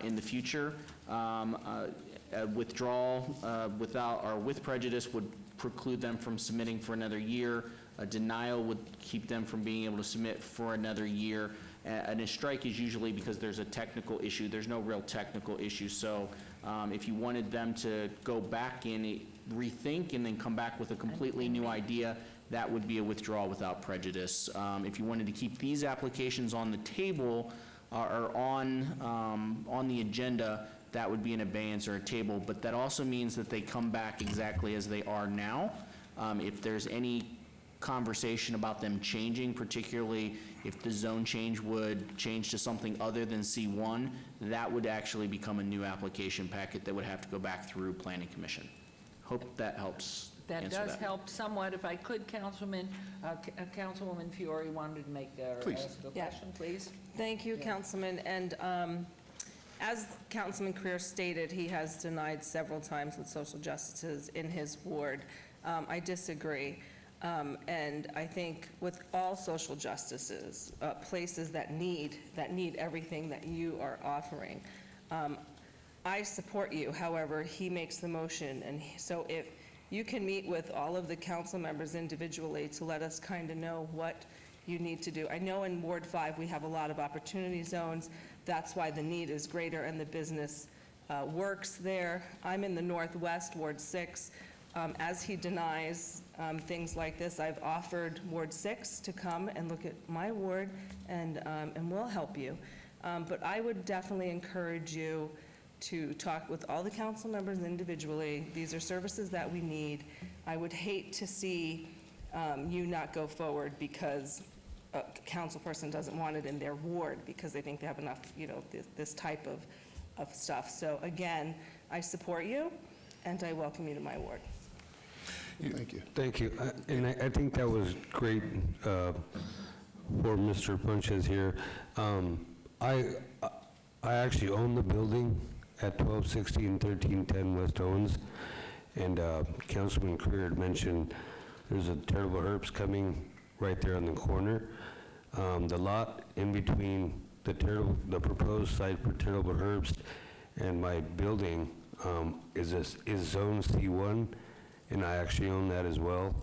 in the future. Withdrawal without or with prejudice would preclude them from submitting for another year. A denial would keep them from being able to submit for another year. And a strike is usually because there's a technical issue. There's no real technical issue. So if you wanted them to go back in, rethink, and then come back with a completely new idea, that would be a withdrawal without prejudice. If you wanted to keep these applications on the table or on the agenda, that would be an abeyance or a table. But that also means that they come back exactly as they are now. If there's any conversation about them changing, particularly if the zone change would change to something other than C1, that would actually become a new application packet that would have to go back through Planning Commission. Hope that helps That answer does that. help somewhat. If I could, Councilwoman Fiore wanted to make ask a Yeah. question, please. Thank you, Councilman. And as Councilman Creer stated, he has denied several times with social justices in his ward. I disagree. And I think with all social justices, places that need everything that you are offering, I support you. However, he makes the motion, and so if you can meet with all of the council members individually to let us kind of know what you need to do. I know in Ward 5 we have a lot of opportunity zones. That's why the need is greater and the business works there. I'm in the Northwest, Ward 6. As he denies things like this, I've offered Ward 6 to come and look at my ward, and we'll help you. But I would definitely encourage you to talk with all the council members individually. These are services that we need. I would hate to see you not go forward because a council person doesn't want it in their ward because they think they have enough, this type of stuff. So again, I support you, and I welcome you to my ward. Thank you. Thank you. And I think that was great for Mr. Punches here. I actually own the building at 1260 and 1310 West Owens, and Councilman Creer had mentioned there's a Terrible Herbst coming right there on the corner. The lot in between the proposed site for Terrible Herbst and my building is zone C1, and I actually own that as well.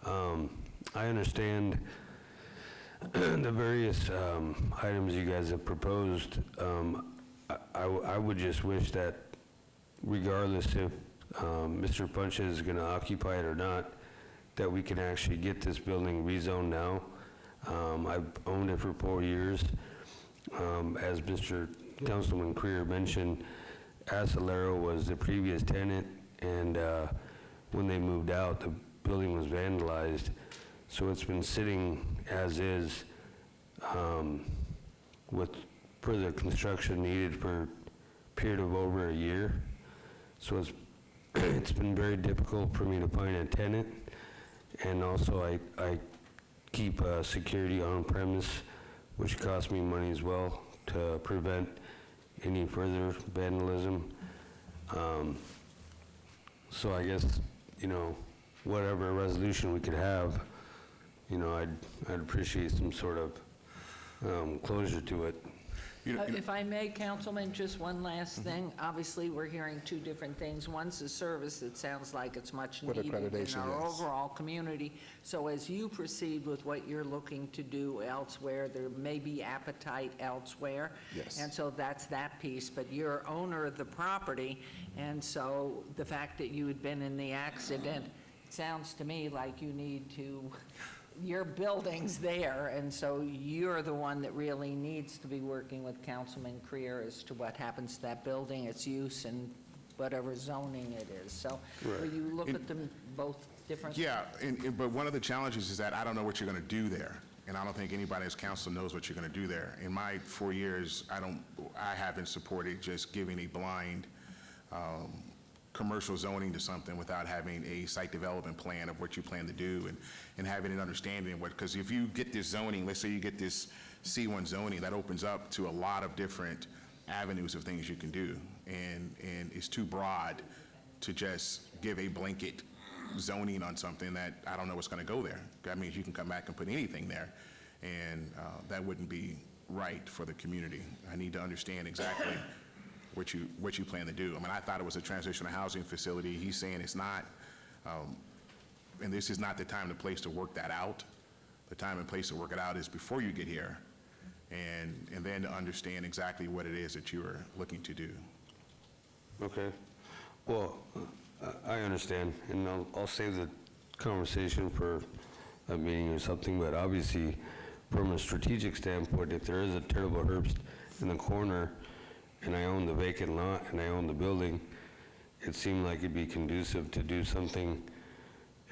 I understand the various items you guys have proposed. I would just wish that regardless if Mr. Punch is going to occupy it or not, that we can actually get this building rezoned now. I've owned it for 4 years. As Mr. Councilman Creer mentioned, Acelero was the previous tenant, and when they moved out, the building was vandalized. So it's been sitting as is with further construction needed for a period of over a year. So it's been very difficult for me to find a tenant. And also I keep security on premise, which costs me money as well to prevent any further vandalism. So I guess, whatever resolution we could have, I'd appreciate some sort of closure to it. If I may, Councilman, just one last thing. Obviously, we're hearing two different things. One's a service that sounds like it's much With needed in accreditation, our yes. overall community. So as you proceed with what you're looking to do elsewhere, there may be appetite elsewhere. Yes. And so that's that piece. But you're owner of the property, and so the fact that you had been in the accident, it sounds to me like you need to, your building's there, and so you're the one that really needs to be working with Councilman Creer as to what happens to that building, its use, and whatever zoning it is. So will you look at them both differently? Yeah, but one of the challenges is that I don't know what you're going to do there, and I don't think anybody as council knows what you're going to do there. In my 4 years, I haven't supported just giving a blind commercial zoning to something without having a site development plan of what you plan to do and having an understanding of what, because if you get this zoning, let's say you get this C1 zoning, that opens up to a lot of different avenues of things you can do. And it's too broad to just give a blanket zoning on something that I don't know what's going to go there. That means you can come back and put anything there, and that wouldn't be right for the community. I need to understand exactly what you plan to do. I mean, I thought it was a transitional housing facility. He's saying it's not, and this is not the time and place to work that out. The time and place to work it out is before you get here, and then to understand exactly what it is that you are looking to do. Okay. Well, I understand, and I'll save the conversation for a meeting or something, but obviously, from a strategic standpoint, if there is a Terrible Herbst in the corner, and I own the vacant lot, and I own the building, it seemed like it'd be conducive to do something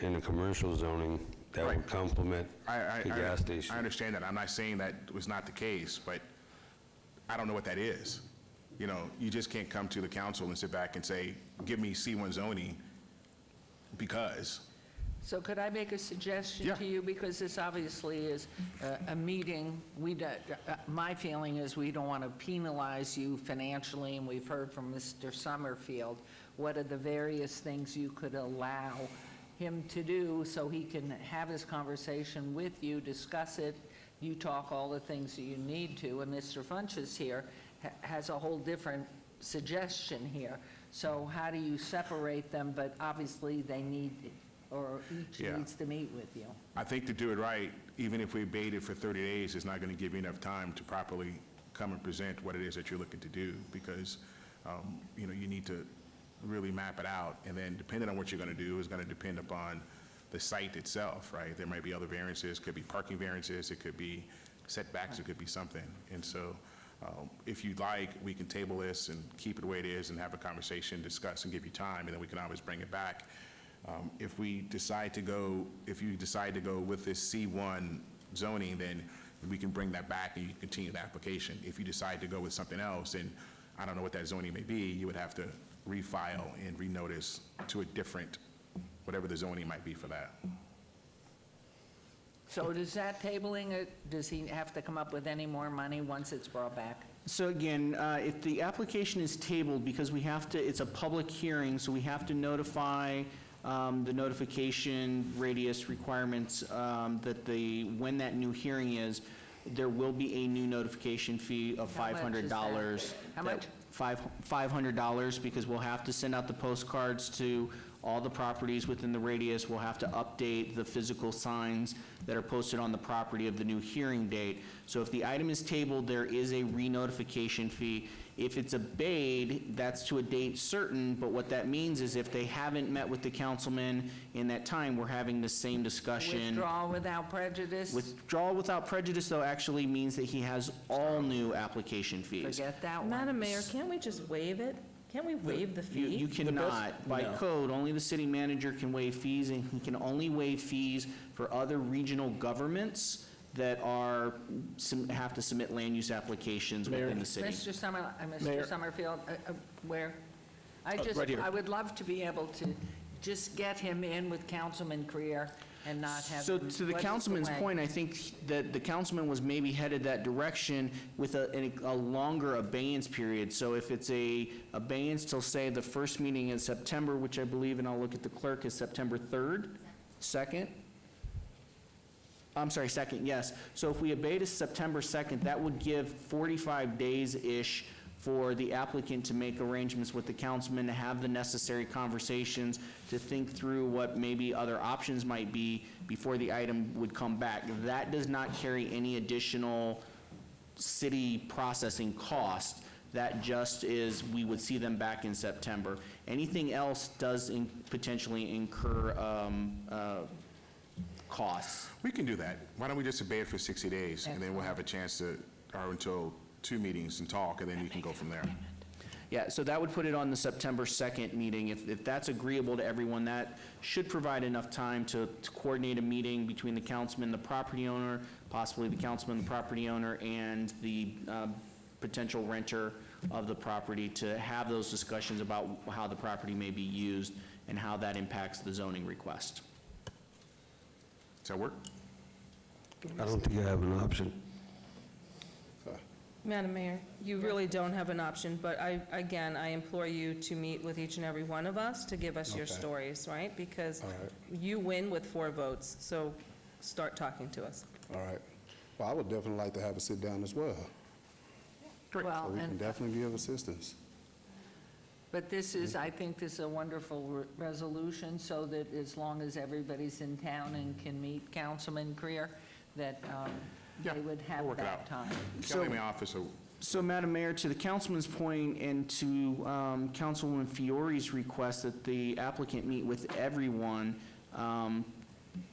in a commercial zoning that would complement the gas station. I understand that. I'm not saying that was not the case, but I don't know what that is. You just can't come to the council and sit back and say, give me C1 zoning because. So could I make a suggestion to you? Because this obviously is a meeting. My feeling is we don't want to penalize you financially, and we've heard from Mr. Summerfield. What are the various things you could allow him to do so he can have his conversation with you, discuss it, you talk all the things that you need to, and Mr. Funches here has a whole different suggestion here. So how do you separate them? But obviously they need, or each needs to meet with you. I think to do it right, even if we abate it for 30 days, it's not going to give you enough time to properly come and present what it is that you're looking to do, because you need to really map it out, and then depending on what you're going to do is going to depend upon the site itself, right? There might be other variances, could be parking variances, it could be setbacks, it could be something. And so if you'd like, we can table this and keep it the way it is and have a conversation, discuss, and give you time, and then we can always bring it back. If you decide to go with this C1 zoning, then we can bring that back and you can continue the application. If you decide to go with something else, and I don't know what that zoning may be, you would have to refile and renotice to a different, whatever the zoning might be for that. So does that tabling it, does he have to come up with any more money once it's brought back? So again, if the application is tabled, because we have to, it's a public hearing, so we have to notify the notification radius requirements that when that new hearing is, there will be a new notification fee of How much is $500. that? How much? $500, because we'll have to send out the postcards to all the properties within the radius. We'll have to update the physical signs that are posted on the property of the new hearing date. So if the item is tabled, there is a re-notification fee. If it's obeyed, that's to a date certain, but what that means is if they haven't met with the councilman in that time, we're having the same discussion. Withdrawal without prejudice? Withdrawal without prejudice, though, actually means that he has all new application fees. Forget that one. Madam Mayor, can't we just waive it? Can't we waive the fee? You cannot. By code, only the city manager can waive fees, and he can only waive fees for other regional governments that have to submit land use applications within the city. Mr. Mayor. Summerfield, where? Right here. I would love to be able to just get him in with Councilman Creer and not have So him. to the what is councilman's way? point, I think that the councilman was maybe headed that direction with a longer abeyance period. So if it's a abeyance till, say, the first meeting in September, which I believe, and I'll look at the clerk, is September 3rd, 2nd? I'm sorry, 2nd, yes. So if we abate to September 2nd, that would give 45 days-ish for the applicant to make arrangements with the councilman, to have the necessary conversations, to think through what maybe other options might be before the item would come back. That does not carry any additional city processing cost. That just is, we would see them back in September. Anything else does potentially incur costs. We can do that. Why don't we just obey it for 60 days, and then we'll have a chance to, or until 2 meetings and talk, and then we can go from there. Yeah, so that would put it on the September 2nd meeting. If that's agreeable to everyone, that should provide enough time to coordinate a meeting between the councilman, the property owner, possibly the councilman, the property owner, and the potential renter of the property, to have those discussions about how the property may be used and how that impacts the zoning request. Does that work? I don't think I have an option. Madam Mayor, you really don't have an option, but I implore you to meet with each and every one of us to give us your stories, right? Because you win with 4 votes, so start talking to us. All right. Well, I would definitely like to have a sit-down as well. Well, So we can and, definitely be of assistance. but this is, I think this is a wonderful resolution, so that as long as everybody's in town and can meet Councilman Creer, that Yeah, they would we'll have work it that out. time. Kelly in my office, so So, Madam Mayor, to the councilman's point and to Councilwoman Fiore's request that the applicant meet with everyone,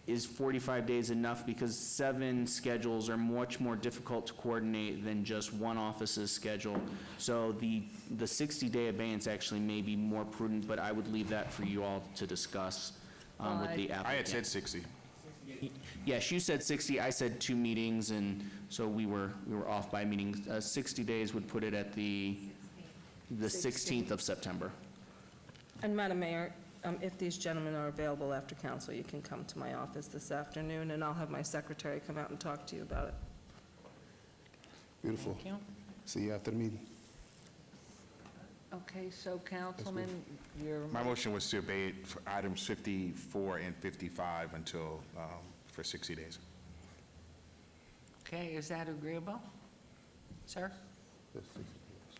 is 45 days enough? Because 7 schedules are much more difficult to coordinate than just one office's schedule. So the 60-day abeyance actually may be more prudent, but I would leave that for you all to discuss with the applicant. I had said 60. Yes, you said 60, I said 2 meetings, and so we were off by meetings. 60 days would put it at the 16th of September. And Madam Mayor, if these gentlemen are available after council, you can come to my office this afternoon, and I'll have my secretary come out and talk to you about it. Beautiful. Thank you. See you after the meeting. Okay, so Councilman, your, My motion was to obey it for items 54 and 55 until, for 60 days. okay, is that agreeable, sir?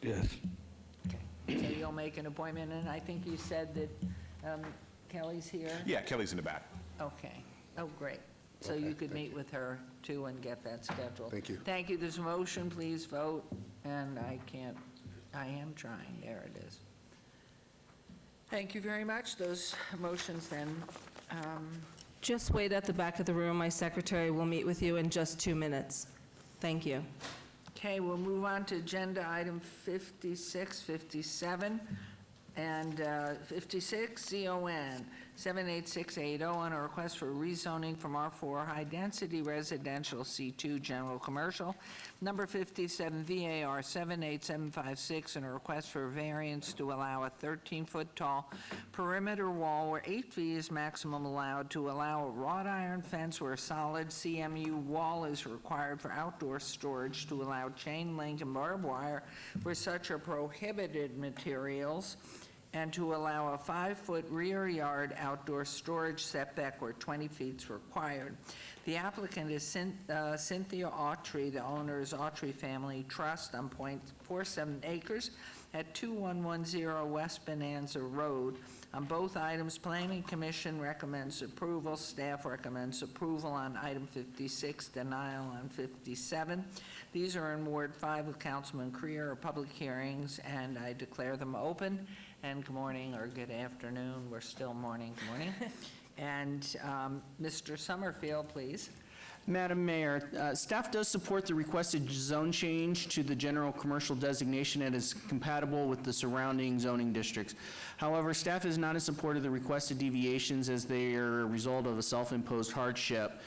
Yes. Okay, so you'll make an appointment, and I think you said that Kelly's here? Yeah, Kelly's in the back. Okay, oh, great. So you could meet with her, too, and get that scheduled. Thank you. Thank you, there's a motion, please vote, and I am trying, there it is. Thank you very much, those motions then, Just wait at the back of the room. My secretary will meet with you in just 2 minutes. Thank you. okay, we'll move on to agenda item 56, 57, and 56, CON, 78680 on a request for rezoning from R4 high-density residential C2 general commercial. Number 57 VAR 78756 and a request for variance to allow a 13-foot tall perimeter wall where 8 feet is maximum allowed, to allow a wrought iron fence where a solid CMU wall is required for outdoor storage, to allow chain link and barbed wire where such are prohibited materials, and to allow a 5-foot rear yard outdoor storage setback where 20 feet is required. The applicant is Cynthia Autry. The owner is Autry Family Trust on .47 acres at 2110 West Bonanza Road. On both items, Planning Commission recommends approval. Staff recommends approval on item 56, denial on 57. These are in Ward 5 with Councilman Creer, public hearings, and I declare them open. And good morning or good afternoon. We're still morning. Good morning. And Mr. Summerfield, please. Madam Mayor, staff does support the requested zone change to the general commercial designation and is compatible with the surrounding zoning districts. However, staff is not in support of the requested deviations as they are a result of a self-imposed hardship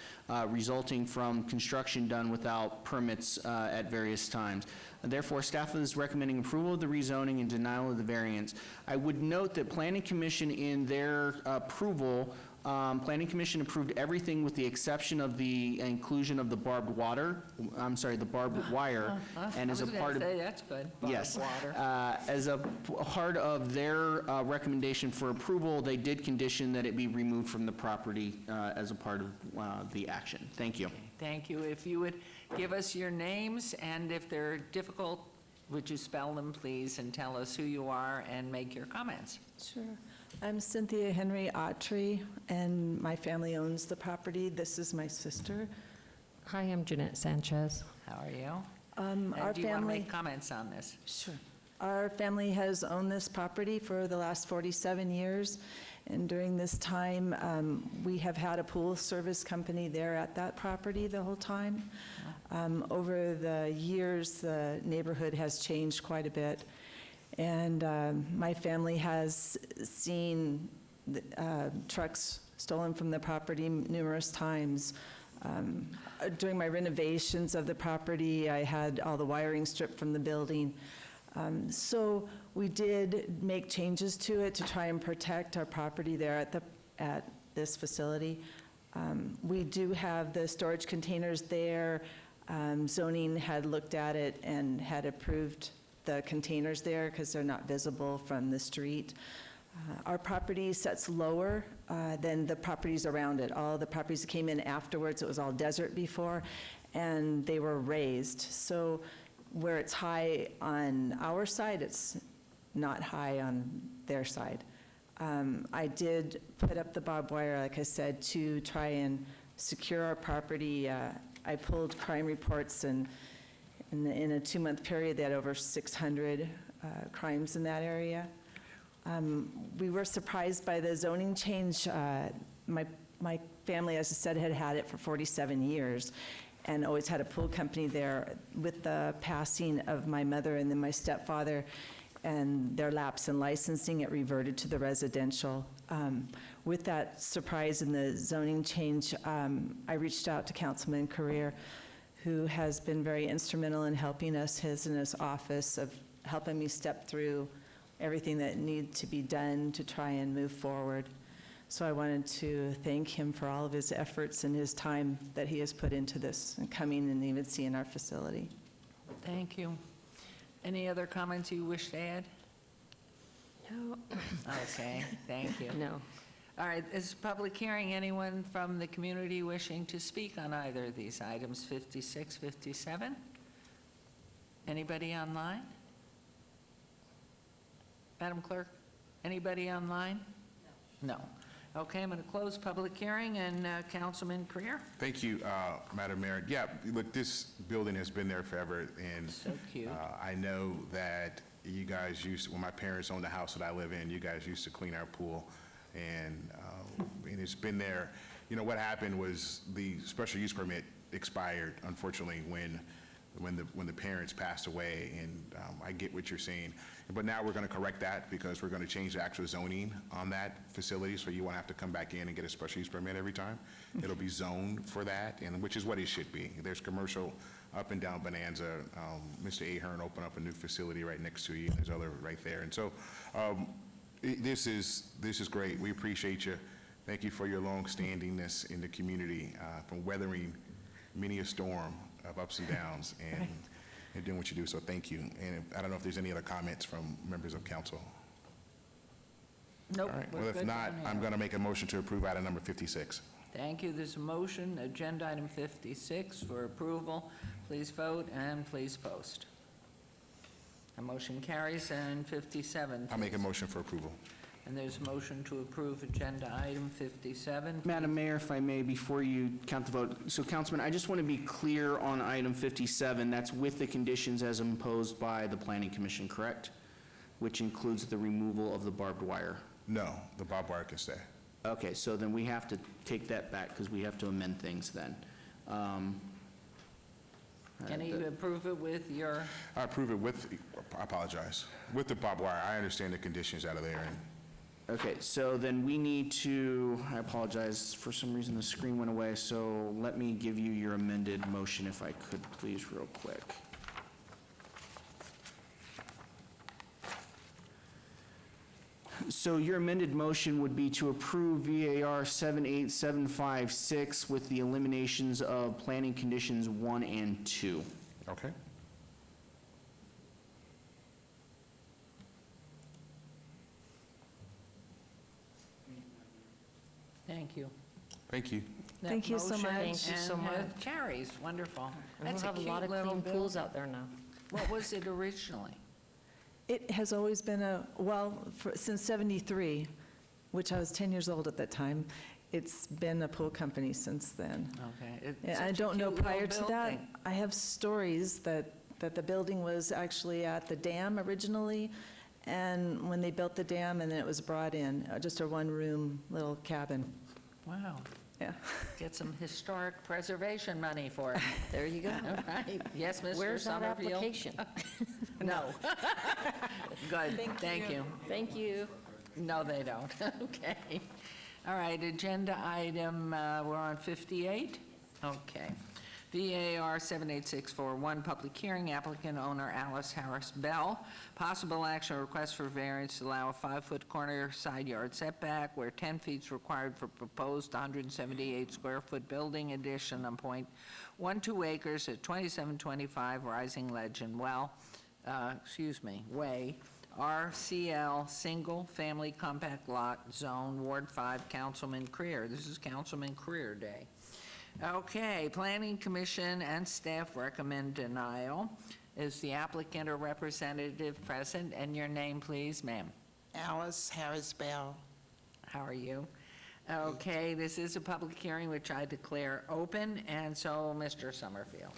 resulting from construction done without permits at various times. Therefore, staff is recommending approval of the rezoning and denial of the variance. I would note that Planning Commission in their approval, Planning Commission approved everything with the exception of the inclusion of the barbed wire, and as a part of... that's good. Yes. Water. As a part of their recommendation for approval, they did condition that it be removed from the property as a part of the action. Thank you. Thank you. If you would give us your names, and if they're difficult, would you spell them, please, and tell us who you are and make your comments? Sure. I'm Cynthia Henry Autry, and my family owns the property. This is my sister. Hi, I'm Jeanette Sanchez. How are you? Our And do you want to family, make comments on this? sure. Our family has owned this property for the last 47 years, and during this time, we have had a pool service company there at that property the whole time. Over the years, the neighborhood has changed quite a bit, and my family has seen trucks stolen from the property numerous times. During my renovations of the property, I had all the wiring stripped from the building. So we did make changes to it to try and protect our property there at this facility. We do have the storage containers there. Zoning had looked at it and had approved the containers there because they're not visible from the street. Our property sits lower than the properties around it. All the properties that came in afterwards, it was all desert before, and they were raised. So where it's high on our side, it's not high on their side. I did put up the barbed wire, like I said, to try and secure our property. I pulled crime reports, and in a 2-month period, they had over 600 crimes in that area. We were surprised by the zoning change. My family, as I said, had had it for 47 years and always had a pool company there. With the passing of my mother and then my stepfather and their lapse in licensing, it reverted to the residential. With that surprise in the zoning change, I reached out to Councilman Carrier, who has been very instrumental in helping us, his and his office, of helping me step through everything that needed to be done to try and move forward. So I wanted to thank him for all of his efforts and his time that he has put into this and coming and even seeing our facility. Thank you. Any other comments you wish to add? No. Okay, thank you. No. All right, is public hearing, anyone from the community wishing to speak on either of these items, 56, 57? Anybody online? Madam Clerk, anybody online? No. Okay, I'm going to close public hearing, and Councilman Creer? Thank you, Madam Mayor. Yeah, look, this building has been there forever, and So cute. I know that you guys when my parents owned the house that I live in, you guys used to clean our pool, and it's been there. You know, what happened was the special use permit expired, unfortunately, when when the parents passed away, and I get what you're saying. But now we're going to correct that because we're going to change the actual zoning on that facility, so you won't have to come back in and get a special use permit every time. It'll be zoned for that, and which is what it should be. There's commercial up and down Bonanza. Mr. Ahern opened up a new facility right next to you, and there's other right there. And so this is great. We appreciate you. Thank you for your long-standingness in the community, from weathering many a storm of ups and downs and doing what you do, so thank you. And I don't know if there's any other comments from members of council. Nope. All right, we're well, if good not, for now. I'm going to make a motion to approve item number 56. Thank you. There's a motion, agenda item 56 for approval. Please vote and please post. A motion carries, and 57. I'll make a motion for approval. And there's a motion to approve agenda item 57. Madam Mayor, if I may, before you count the vote, so Councilman, I just want to be clear on item 57, that's with the conditions as imposed by the Planning Commission, correct? Which includes the removal of the barbed wire. No, the barbed wire can stay. Okay, so then we have to take that back because we have to amend things then. Can you approve it with your, I approve it with, I apologize, with the barbed wire. I understand the conditions out of there. And Okay, so then we need to, I apologize, for some reason the screen went away, so let me give you your amended motion if I could please real quick. So your amended motion would be to approve VAR 78756 with the eliminations of planning conditions 1 and 2. okay? thank you. Thank you. That Thank you so motion much. and, Thank you so much. Carries, wonderful. And That's we'll have a lot of cute little clean pools building. out there now. What was it originally? It has always been since '73, which I was 10 years old at that time, it's been a pool company since then. Okay. And such I a don't know, cute little prior to that, building. I have stories that the building was actually at the dam originally, and when they built the dam, and then it was brought in, just a one-room little cabin. Wow. Yeah. Get some historic preservation money for it. There you go. All right. Yes, Mr. Where's that Summerfield? application? No. Good, thank you. Thank you. No, they don't. Okay. All right, agenda item, we're on 58? Okay. VAR 78641, public hearing, applicant owner Alice Harris Bell. Possible action, request for variance to allow a 5-foot corner side yard setback where 10 feet is required for proposed 178-square-foot building addition on .12 acres at 2725 Rising Legend Way, RCL Single Family Compact Lot Zone, Ward 5, Councilman Creer. This is Councilman Creer Day. Okay, Planning Commission and staff recommend denial. Is the applicant or representative present? And your name, please, ma'am. Alice Harris Bell. How are you? Okay, this is a public hearing which I declare open, and so Mr. Summerfield.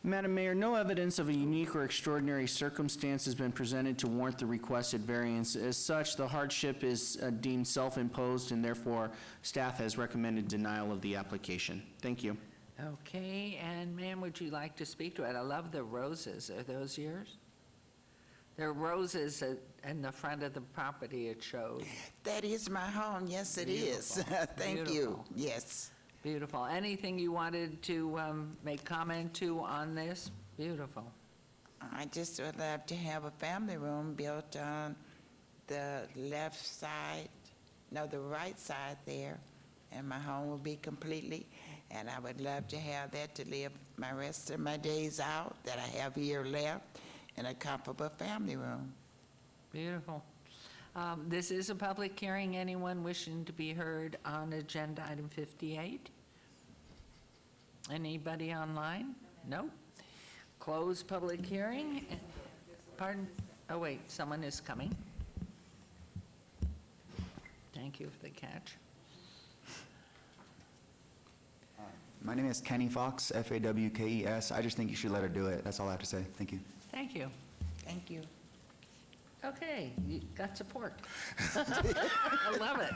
Madam Mayor, no evidence of a unique or extraordinary circumstance has been presented to warrant the requested variance. As such, the hardship is deemed self-imposed, and therefore, staff has recommended denial of the application. Thank you. Okay, and ma'am, would you like to speak to it? I love the roses. Are those yours? There are roses in the front of the property it showed. That is my home. Yes, it is. Thank you. Beautiful. Yes. Beautiful. Anything you wanted to make comment to on this? Beautiful. I just would love to have a family room built on the left side, no, the right side there, and my home will be completely, and I would love to have that to live my rest of my days out that I have here left in a comfortable family room. Beautiful. This is a public hearing. Anyone wishing to be heard on agenda item 58? Anybody online? No? Close public hearing. Pardon? Oh, wait, someone is coming. Thank you for the catch. My name is Kenny Fox, F-A-W-K-E-S. I just think you should let her do it. That's all I have to say. Thank you. Thank you. Thank you. Okay, you got support. I love it.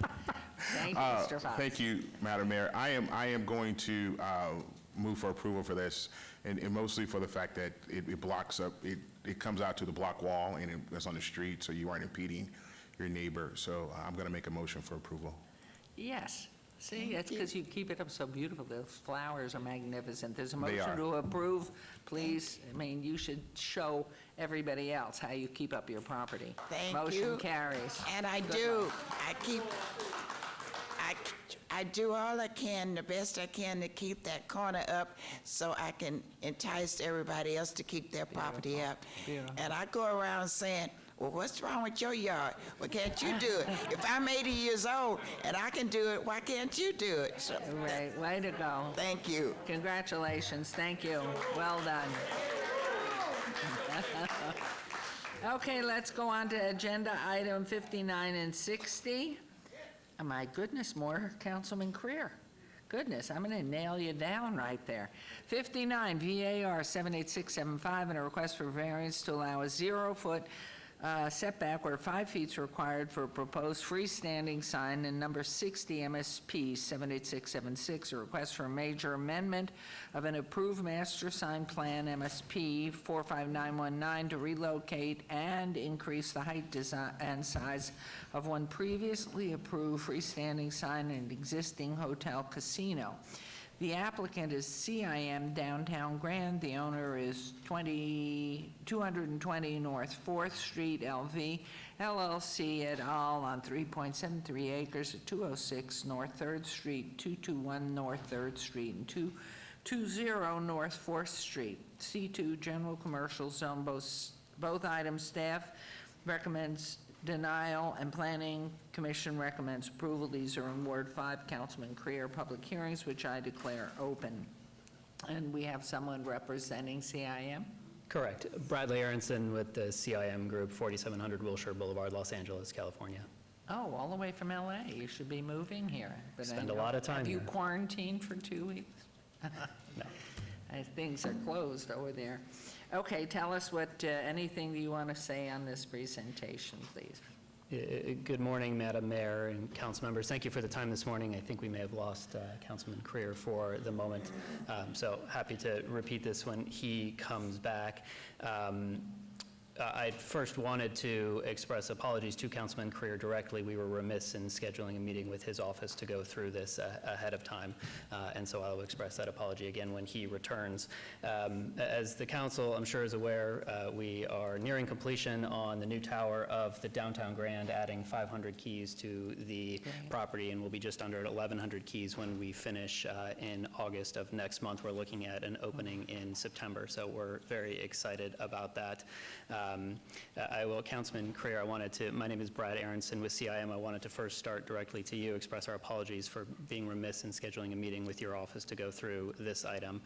Thank you, Mr. Fox. Thank you, Madam Mayor. I am going to move for approval for this, and mostly for the fact that it blocks up, it comes out to the block wall, and it's on the street, so you aren't impeding your neighbor. So I'm going to make a motion for approval. Yes. See, it's because you keep it up so beautiful. Those flowers are magnificent. There's a They motion are. to approve, please. I mean, you should show everybody else how you keep up your property. Thank Motion you. carries. And I Good do. luck. I do all I can, the best I can, to keep that corner up so I can entice everybody else to keep their property up. Beautiful. And I go around saying, well, what's wrong with your yard? Well, can't you do it? If I'm 80 years old and I can do it, why can't you do it? So, Right, way to go. thank you. Congratulations, thank you. Well done. Okay, let's go on to agenda item 59 and 60. Oh, my goodness, more Councilman Creer. Goodness, I'm going to nail you down right there. 59, VAR 78675, and a request for variance to allow a 0-foot setback where 5 feet is required for a proposed freestanding sign, and number 60 MSP 78676, a request for a major amendment of an approved master sign plan MSP 45919 to relocate and increase the height design and size of one previously approved freestanding sign in an existing hotel casino. The applicant is CIM Downtown Grand. The owner is 220 North 4th Street, LV, LLC et al. On 3.73 acres at 206 North 3rd Street, 221 North 3rd Street, and 220 North 4th Street. C2 General Commercial Zone. Both items, staff recommends denial, and Planning Commission recommends approval. These are in Ward 5, Councilman Creer, public hearings, which I declare open. And we have someone representing CIM. Correct. Bradley Aronson with the CIM Group, 4700 Wilshire Boulevard, Los Angeles, California. Oh, all the way from LA. You should be moving here. But I Spend a know- lot of time Have you here. quarantined for 2 weeks? No. Things are closed over there. Okay, tell us what, anything you want to say on this presentation, please. Good morning, Madam Mayor and council members. Thank you for the time this morning. I think we may have lost Councilman Creer for the moment, so happy to repeat this when he comes back. I first wanted to express apologies to Councilman Creer directly. We were remiss in scheduling a meeting with his office to go through this ahead of time, and so I will express that apology again when he returns. As the council, I'm sure, is aware, we are nearing completion on the new tower of the Downtown Grand, adding 500 keys to the property, and we'll be just under 1,100 keys when we finish in August of next month. We're looking at an opening in September, so we're very excited about that. Councilman Creer, my name is Brad Aronson with CIM. I wanted to first start directly to you, express our apologies for being remiss in scheduling a meeting with your office to go through this item.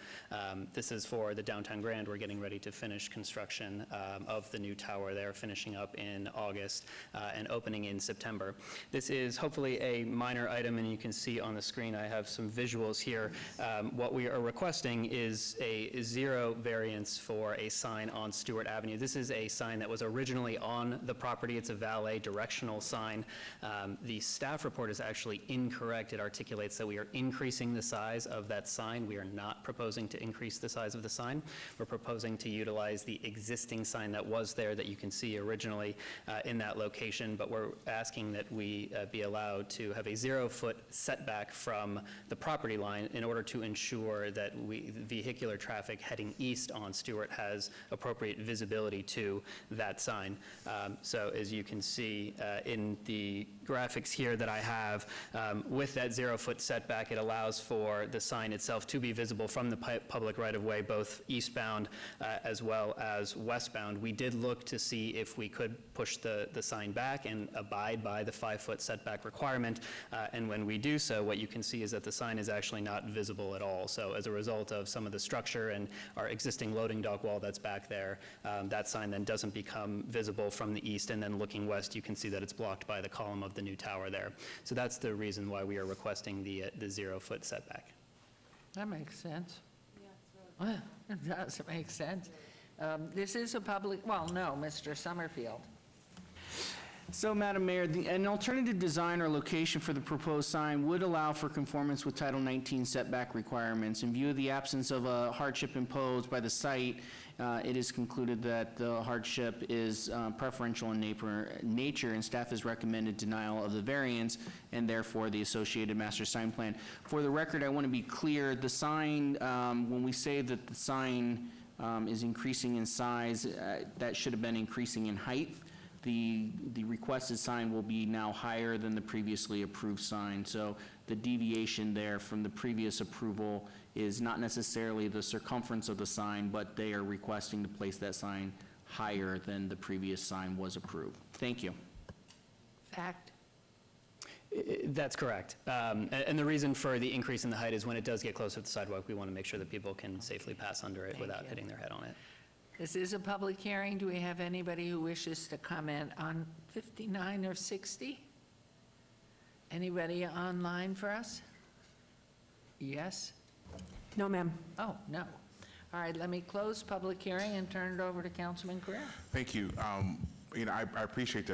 This is for the Downtown Grand. We're getting ready to finish construction of the new tower there, finishing up in August and opening in September. This is hopefully a minor item, and you can see on the screen I have some visuals here. What we are requesting is a 0 variance for a sign on Stewart Avenue. This is a sign that was originally on the property. It's a valet directional sign. The staff report is actually incorrect. It articulates that we are increasing the size of that sign. We are not proposing to increase the size of the sign. We're proposing to utilize the existing sign that was there that you can see originally in that location, but we're asking that we be allowed to have a 0-foot setback from the property line in order to ensure that vehicular traffic heading east on Stewart has appropriate visibility to that sign. So as you can see in the graphics here that I have, with that 0-foot setback, it allows for the sign itself to be visible from the public right-of-way, both eastbound as well as westbound. We did look to see if we could push the sign back and abide by the 5-foot setback requirement, and when we do so, what you can see is that the sign is actually not visible at all. So as a result of some of the structure and our existing loading dock wall that's back there, that sign then doesn't become visible from the east, and then looking west, you can see that it's blocked by the column of the new tower there. So that's the reason why we are requesting the 0-foot setback. That makes sense. Yeah, it does, it makes sense. This is a public, well, no, Mr. Summerfield. So, Madam Mayor, an alternative design or location for the proposed sign would allow for conformance with Title 19 setback requirements. In view of the absence of a hardship imposed by the site, it is concluded that the hardship is preferential in nature, and staff has recommended denial of the variance and therefore the associated master sign plan. For the record, I want to be clear, the sign, when we say that the sign is increasing in size, that should have been increasing in height. The requested sign will be now higher than the previously approved sign. So the deviation there from the previous approval is not necessarily the circumference of the sign, but they are requesting to place that sign higher than the previous sign was approved. Thank you. Fact? That's correct. And the reason for the increase in the height is when it does get closer to the sidewalk, we want to make sure that people can safely pass under it without hitting their head on it. This is a public hearing. Do we have anybody who wishes to comment on 59 or 60? Anybody online for us? Yes? No, ma'am. Oh, no. All right, let me close public hearing and turn it over to Councilman Correa. Thank you. I appreciate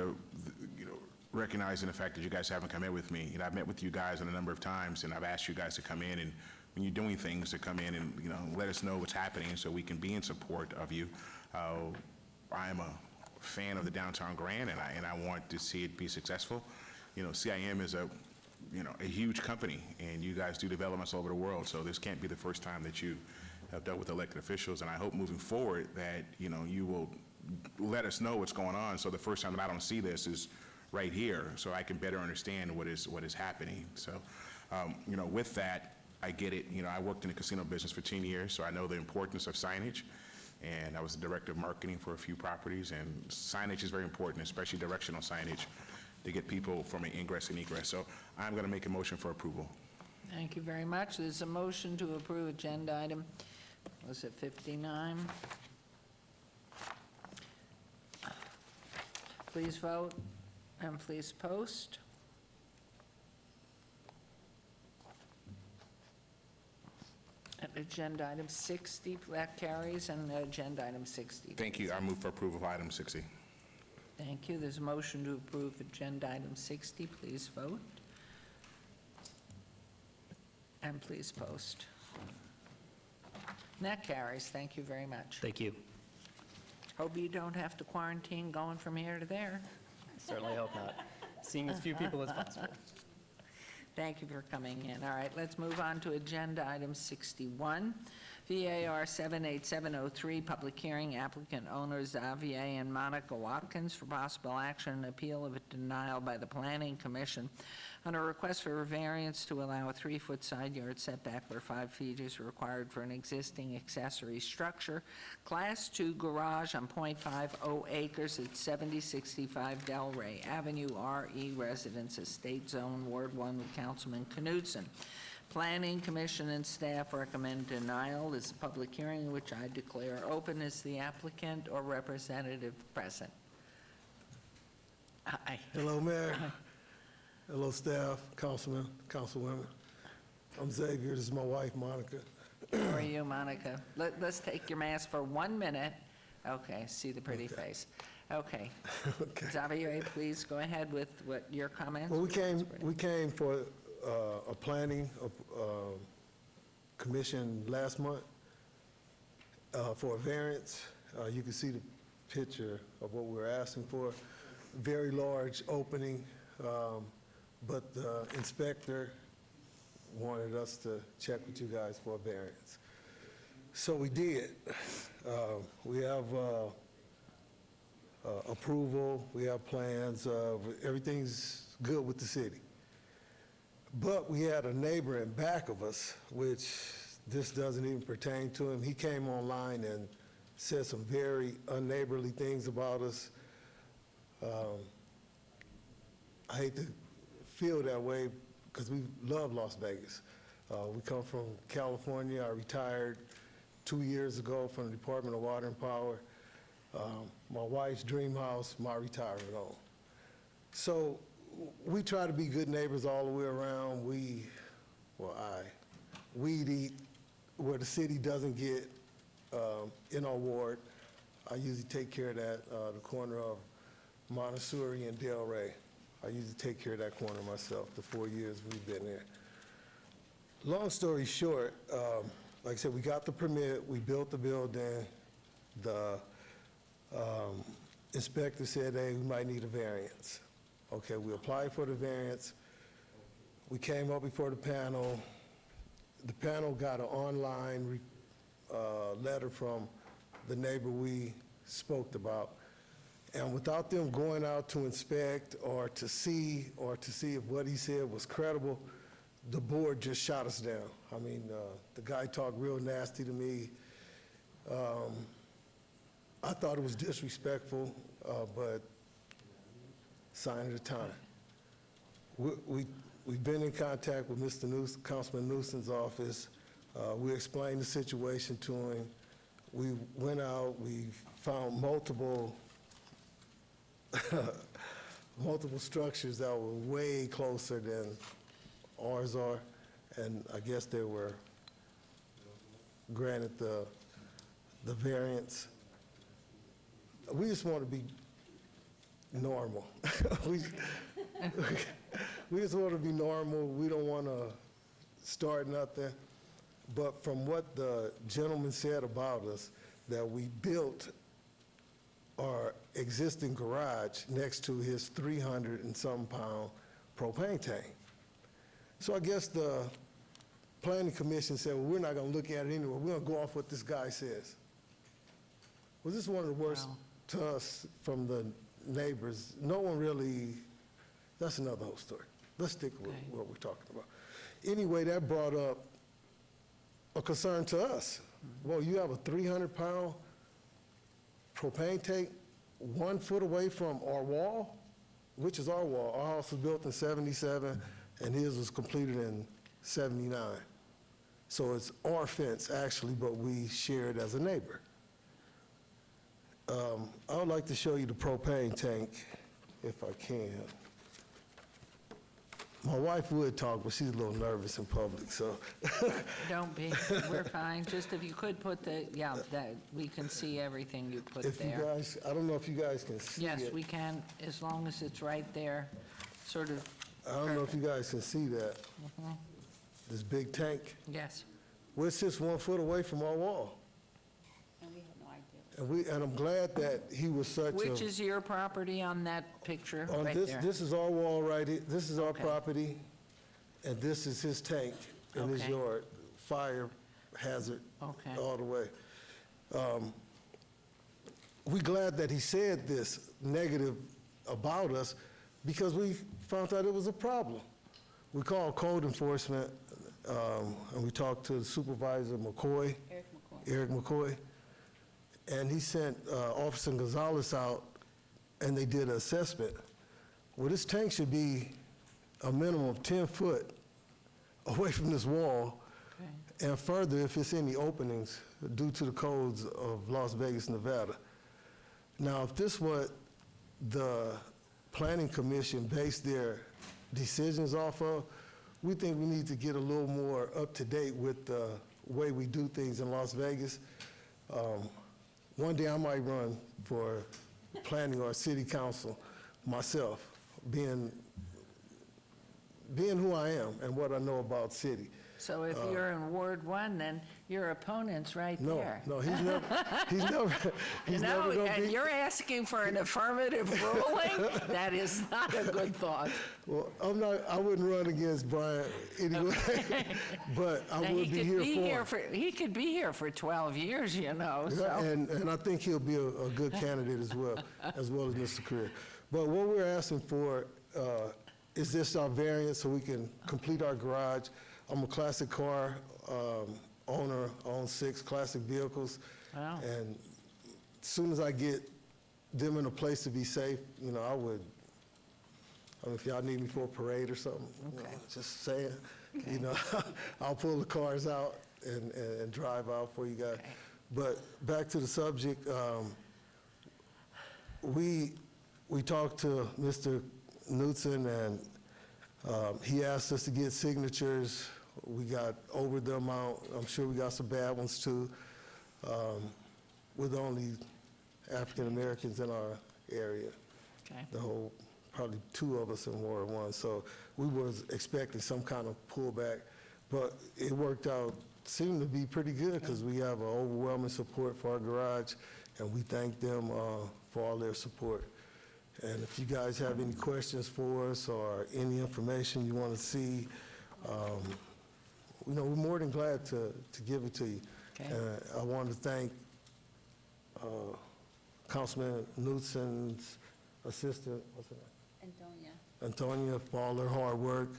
recognizing the fact that you guys haven't come in with me. I've met with you guys a number of times, and I've asked you guys to come in, and when you're doing things, to come in and, let us know what's happening so we can be in support of you. I am a fan of the Downtown Grand, and I want to see it be successful. CIM is a huge company, and you guys do developments all over the world, so this can't be the first time that you have dealt with elected officials, and I hope moving forward that, you will let us know what's going on, so the first time that I don't see this is right here, so I can better understand what is happening. So, with that, I get it. I worked in the casino business for 10 years, so I know the importance of signage, and I was the director of marketing for a few properties, and signage is very important, especially directional signage, to get people from an ingress and egress. So I'm going to make a motion for approval. Thank you very much. There's a motion to approve agenda item, was it 59? Please vote and please post. Agenda item 60, that carries, and agenda item 60. Thank you. I move for approval of item 60. Thank you. There's a motion to approve agenda item 60. Please vote. And please post. And that carries. Thank you very much. Thank you. Hope you don't have to quarantine going from here to there. Certainly hope not. Seeing as few people as possible. Thank you for coming in. All right, let's move on to agenda item 61. VAR 78703, public hearing, applicant owners Xavier and Monica Watkins for possible action and appeal of a denial by the Planning Commission on a request for a variance to allow a 3-foot side yard setback where 5 feet is required for an existing accessory structure, Class 2 garage on .50 acres at 7065 Delray Avenue, RE Residence Estate Zone, Ward 1, with Councilman Knudsen. Planning Commission and staff recommend denial. This is a public hearing which I declare open. Is the applicant or representative present? Hi. Hello, Mayor. Hello, staff, councilman, councilwomen. I'm Xavier. This is my wife, Monica. How are you, Monica? Let's take your mask for 1 minute. Okay, see the pretty face. Okay. Okay. Xavier, please go ahead with what your comments. Well, we came for a planning commission last month for a variance. You can see the picture of what we're asking for. Very large opening, but the inspector wanted us to check with you guys for a variance. So we did. We have approval, we have plans, everything's good with the city. But we had a neighbor in back of us, which this doesn't even pertain to him. He came online and said some very unneighborly things about us. I hate to feel that way because we love Las Vegas. We come from California. I retired 2 years ago from the Department of Water and Power. My wife's dream house, my retirement home. So we try to be good neighbors all the way around. Weed eat where the city doesn't get in our ward. I usually take care of that, the corner of Montessori and Delray. I used to take care of that corner myself, the 4 years we've been there. Long story short, like I said, we got the permit, we built the building. The inspector said, hey, we might need a variance. Okay, we applied for the variance. We came up before the panel. The panel got an online letter from the neighbor we spoke about. And without them going out to inspect or to see if what he said was credible, the board just shot us down. I mean, the guy talked real nasty to me. I thought it was disrespectful, but sign of the time. We've been in contact with Mr. Councilman Newsom's office. We explained the situation to him. We went out, we found multiple structures that were way closer than ours are, and I guess they were granted the variance. We just want to be normal. We just want to be normal. We don't want to start nothing. But from what the gentleman said about us, that we built our existing garage next to his 300 and some pound propane tank. So I guess the planning commission said, well, we're not going to look at it anyway. We're going to go off what this guy says. Well, this is one of the worst to us from the neighbors. No one really, that's another whole story. Let's stick with what we're talking about. Anyway, that brought up a concern to us. Well, you have a 300-pound propane tank 1 foot away from our wall, which is our wall. Our house was built in '77, and his was completed in '79. So it's our fence, actually, but we share it as a neighbor. I would like to show you the propane tank, if I can. My wife would talk, but she's a little nervous in public, so. Don't be, we're fine. Just if you could put that we can see everything you put If you there. guys, I don't know if you guys can see it. Yes, we can, as long as it's right there, sort of, I don't know if you guys can see that. This big tank. yes. Well, it's just 1 foot away from our wall. And we have no idea. And I'm glad that he was such a. Which is your property on that picture, On right this, there? this is our wall right here. This is our Okay. property, and this is his tank in his Okay. yard. Fire hazard Okay. all the way. We're glad that he said this negative about us because we found out it was a problem. We called code enforcement, and we talked to Supervisor McCoy. Eric McCoy. And he sent Officer Gonzalez out, and they did an assessment. Well, this tank should be a minimum of 10 foot away from this wall, and further if it's any openings due to the codes of Las Vegas, Nevada. Now, if this what the Planning Commission based their decisions off of, we think we need to get a little more up to date with the way we do things in Las Vegas. One day I might run for planning or city council myself, being who I am and what I know about city. So if you're in Ward 1, then your opponent's right No, there. no, he's never No, gonna and be. you're asking for an affirmative ruling? That is not a good thought. Well, I wouldn't run against Brian anyway, but I Now, would be here for him. He could be here for 12 years, you know, so. Yeah, and I think he'll be a good candidate as well as Mr. Career. But what we're asking for is this our variance so we can complete our garage. I'm a classic car owner, I own 6 classic vehicles. Wow. And as soon as I get them in a place to be safe, you know, I mean, if y'all need me for a parade or something, you know, just saying, you know, I'll pull the cars out and drive out for you guys. Okay. But back to the subject, we talked to Mr. Knudsen, and he asked us to get signatures. We got over the amount. I'm sure we got some bad ones too. We're the only African Americans in our area. Okay. the whole, probably two of us in Ward 1. So we was expecting some kind of pullback, but it worked out, seemed to be pretty good because we have overwhelming support for our garage, and we thank them for all their support. And if you guys have any questions for us or any information you want to see, we're more than glad to give it to you. Okay. I want to thank Councilman Newsom's assistant, what's her name? Antonia, for all her hard work.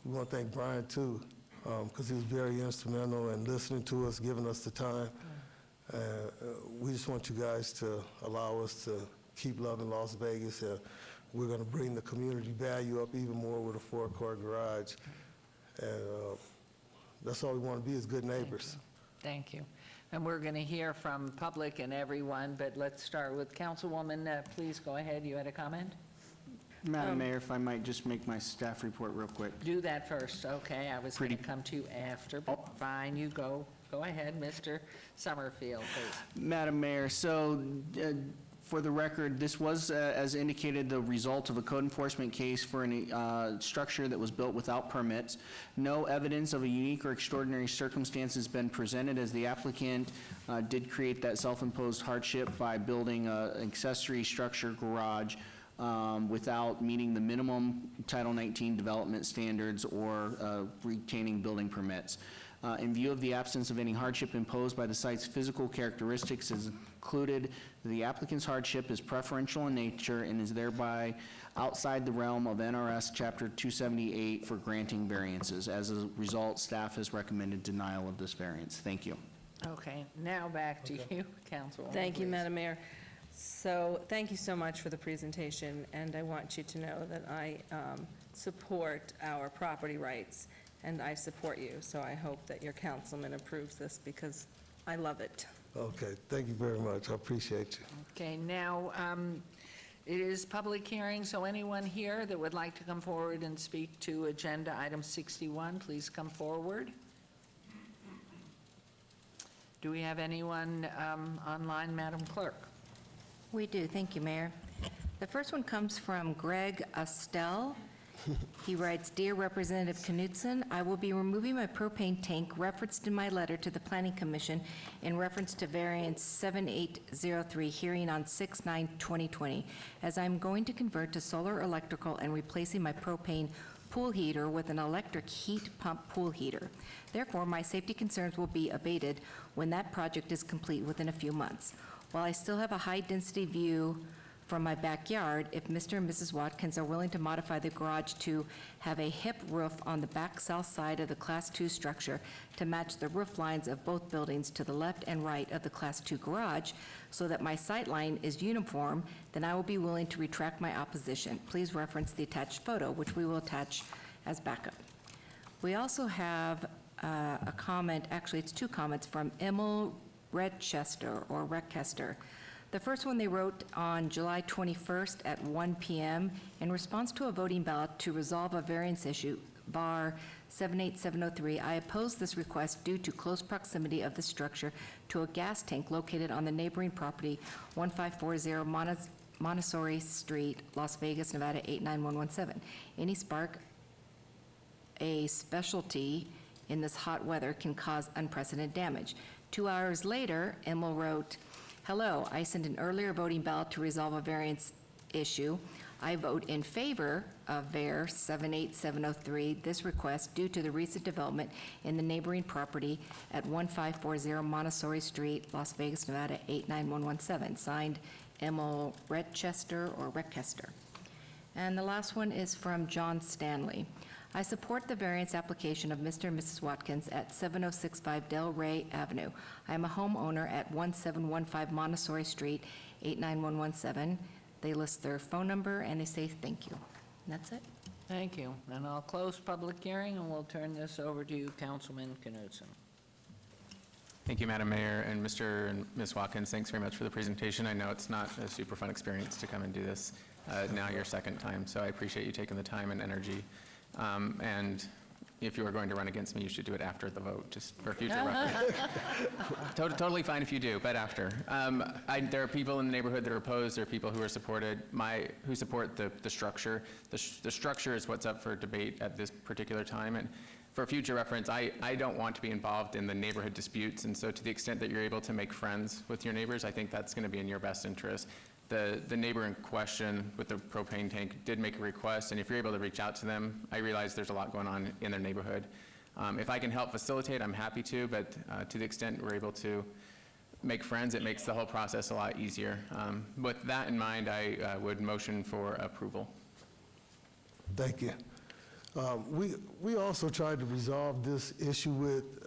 We want to thank Brian, too, because he was very instrumental in listening to us, giving us the time. We just want you guys to allow us to keep loving Las Vegas. We're going to bring the community value up even more with a four-car garage. And that's all we want to be, is good neighbors. Thank you. And we're going to hear from public and everyone, but let's start with Councilwoman. Please go ahead. You had a comment? Madam Mayor, if I might just make my staff report real quick. Do that first, okay? I was going to come to you after, but fine, you go. Go ahead, Mr. Summerfield, please. Madam Mayor, so for the record, this was, as indicated, the result of a code enforcement case for a structure that was built without permits. No evidence of a unique or extraordinary circumstance has been presented, as the applicant did create that self-imposed hardship by building an accessory structure garage without meeting the minimum Title 19 development standards or retaining building permits. In view of the absence of any hardship imposed by the site's physical characteristics, is included, the applicant's hardship is preferential in nature and is thereby outside the realm of NRS Chapter 278 for granting variances. As a result, staff has recommended denial of this variance. Thank you. Okay, now back to you, Councilwoman. Thank you, please. Madam Mayor. So, thank you so much for the presentation, and I want you to know that I support our property rights, and I support you, so I hope that your councilman approves this, because I love it. Okay, thank you very much. I appreciate you. Okay, now, it is public hearing, so anyone here that would like to come forward and speak to Agenda Item 61, please come forward. Do we have anyone online, Madam Clerk? We do, thank you, Mayor. The first one comes from Greg Estelle. He writes, "Dear Representative Knudsen, I will be removing my propane tank referenced in my letter to the Planning Commission in reference to variance 7803 hearing on 6/9/2020, as I'm going to convert to solar electrical and replacing my propane pool heater with an electric heat pump pool heater. Therefore, my safety concerns will be abated when that project is complete within a few months. While I still have a high-density view from my backyard, if Mr. and Mrs. Watkins are willing to modify the garage to have a hip roof on the back south side of the Class 2 structure to match the roof lines of both buildings to the left and right of the Class 2 garage so that my sight line is uniform, then I will be willing to retract my opposition. Please reference the attached photo, which we will attach as backup." We also have a comment, actually it's two comments, from Emil Redchester or Reckester. The first one they wrote on July 21st at 1 p.m. in response to a voting ballot to resolve a variance issue, bar 78703. I oppose this request due to close proximity of the structure to a gas tank located on the neighboring property, 1540 Montessori Street, Las Vegas, Nevada 89117. Any spark, a specialty in this hot weather, can cause unprecedented damage. 2 hours later, Emil wrote, "Hello, I sent an earlier voting ballot to resolve a variance issue. I vote in favor of VAR 78703, this request due to the recent development in the neighboring property at 1540 Montessori Street, Las Vegas, Nevada 89117. Signed, Emil Redchester or Reckester." And the last one is from John Stanley. "I support the variance application of Mr. and Mrs. Watkins at 7065 Del Rey Avenue. I am a homeowner at 1715 Montessori Street, 89117. They list their phone number and they say thank you. And that's it. Thank you. And I'll close public hearing, and we'll turn this over to you, Councilman Knudsen. Thank you, Madam Mayor, and Mr. and Ms. Watkins, thanks very much for the presentation. I know it's not a super fun experience to come and do this now your second time, so I appreciate you taking the time and energy. And if you are going to run against me, you should do it after the vote, just for future reference. Totally fine if you do, but after. There are people in the neighborhood that are opposed, there are people who are who support the structure. The structure is what's up for debate at this particular time, and for future reference, I don't want to be involved in the neighborhood disputes, and so to the extent that you're able to make friends with your neighbors, I think that's gonna be in your best interest. The neighbor in question with the propane tank did make a request, and if you're able to reach out to them, I realize there's a lot going on in their neighborhood. If I can help facilitate, I'm happy to, but to the extent we're able to make friends, it makes the whole process a lot easier. With that in mind, I would motion for approval. Thank you. We also tried to resolve this issue with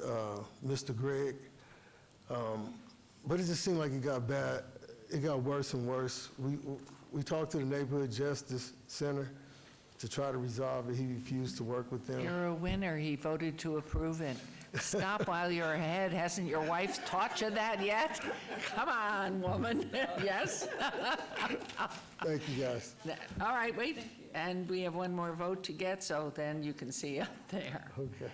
Mr. Gregg, but it just seemed like it got bad. It got worse and worse. We talked to the Neighborhood Justice Center to try to resolve it. He refused to work with them. You're a winner. He voted to approve it. Stop while you're ahead. Hasn't your wife taught you that yet? Come on, woman. Yes? Thank you, guys. All right, wait. And we have one more vote to get, so then you can see up there. Okay.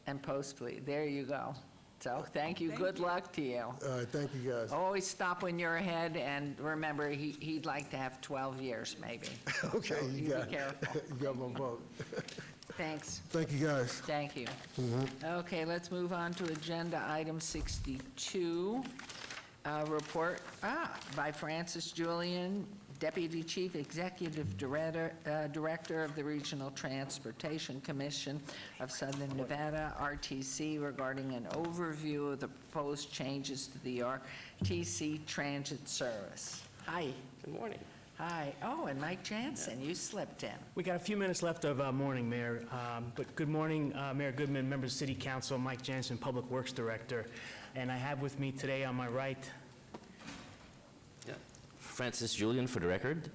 And post, please. There you go. So thank you. Good luck to you. All right, thank you, guys. Always stop when you're ahead, and remember, he'd like to have 12 years, maybe. Okay, So you you got be careful. it. You got my vote. Thanks. Thank you, guys. Thank you. Okay, let's move on to agenda item 62. Report by Francis Julian, Deputy Chief Executive Director of the Regional Transportation Commission of Southern Nevada, RTC, regarding an overview of the proposed changes to the RTC transit service. Hi. Good morning. Hi. Oh, and Mike Jansen, you slipped in. We got a few minutes left of morning, Mayor. But good morning, Mayor Goodman, members of City Council, Mike Jansen, Public Works Director. And I have with me today on my right, Francis Julian, for the record.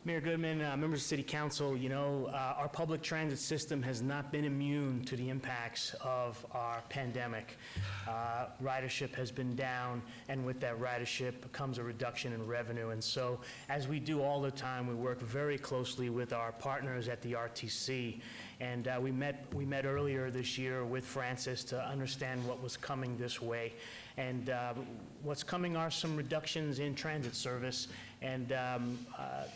Mayor Goodman, members of City Council, you know, our public transit system has not been immune to the impacts of our pandemic. Ridership has been down, and with that ridership comes a reduction in revenue. And so, as we do all the time, we work very closely with our partners at the RTC. And we met earlier this year with Francis to understand what was coming this way. And what's coming are some reductions in transit service. And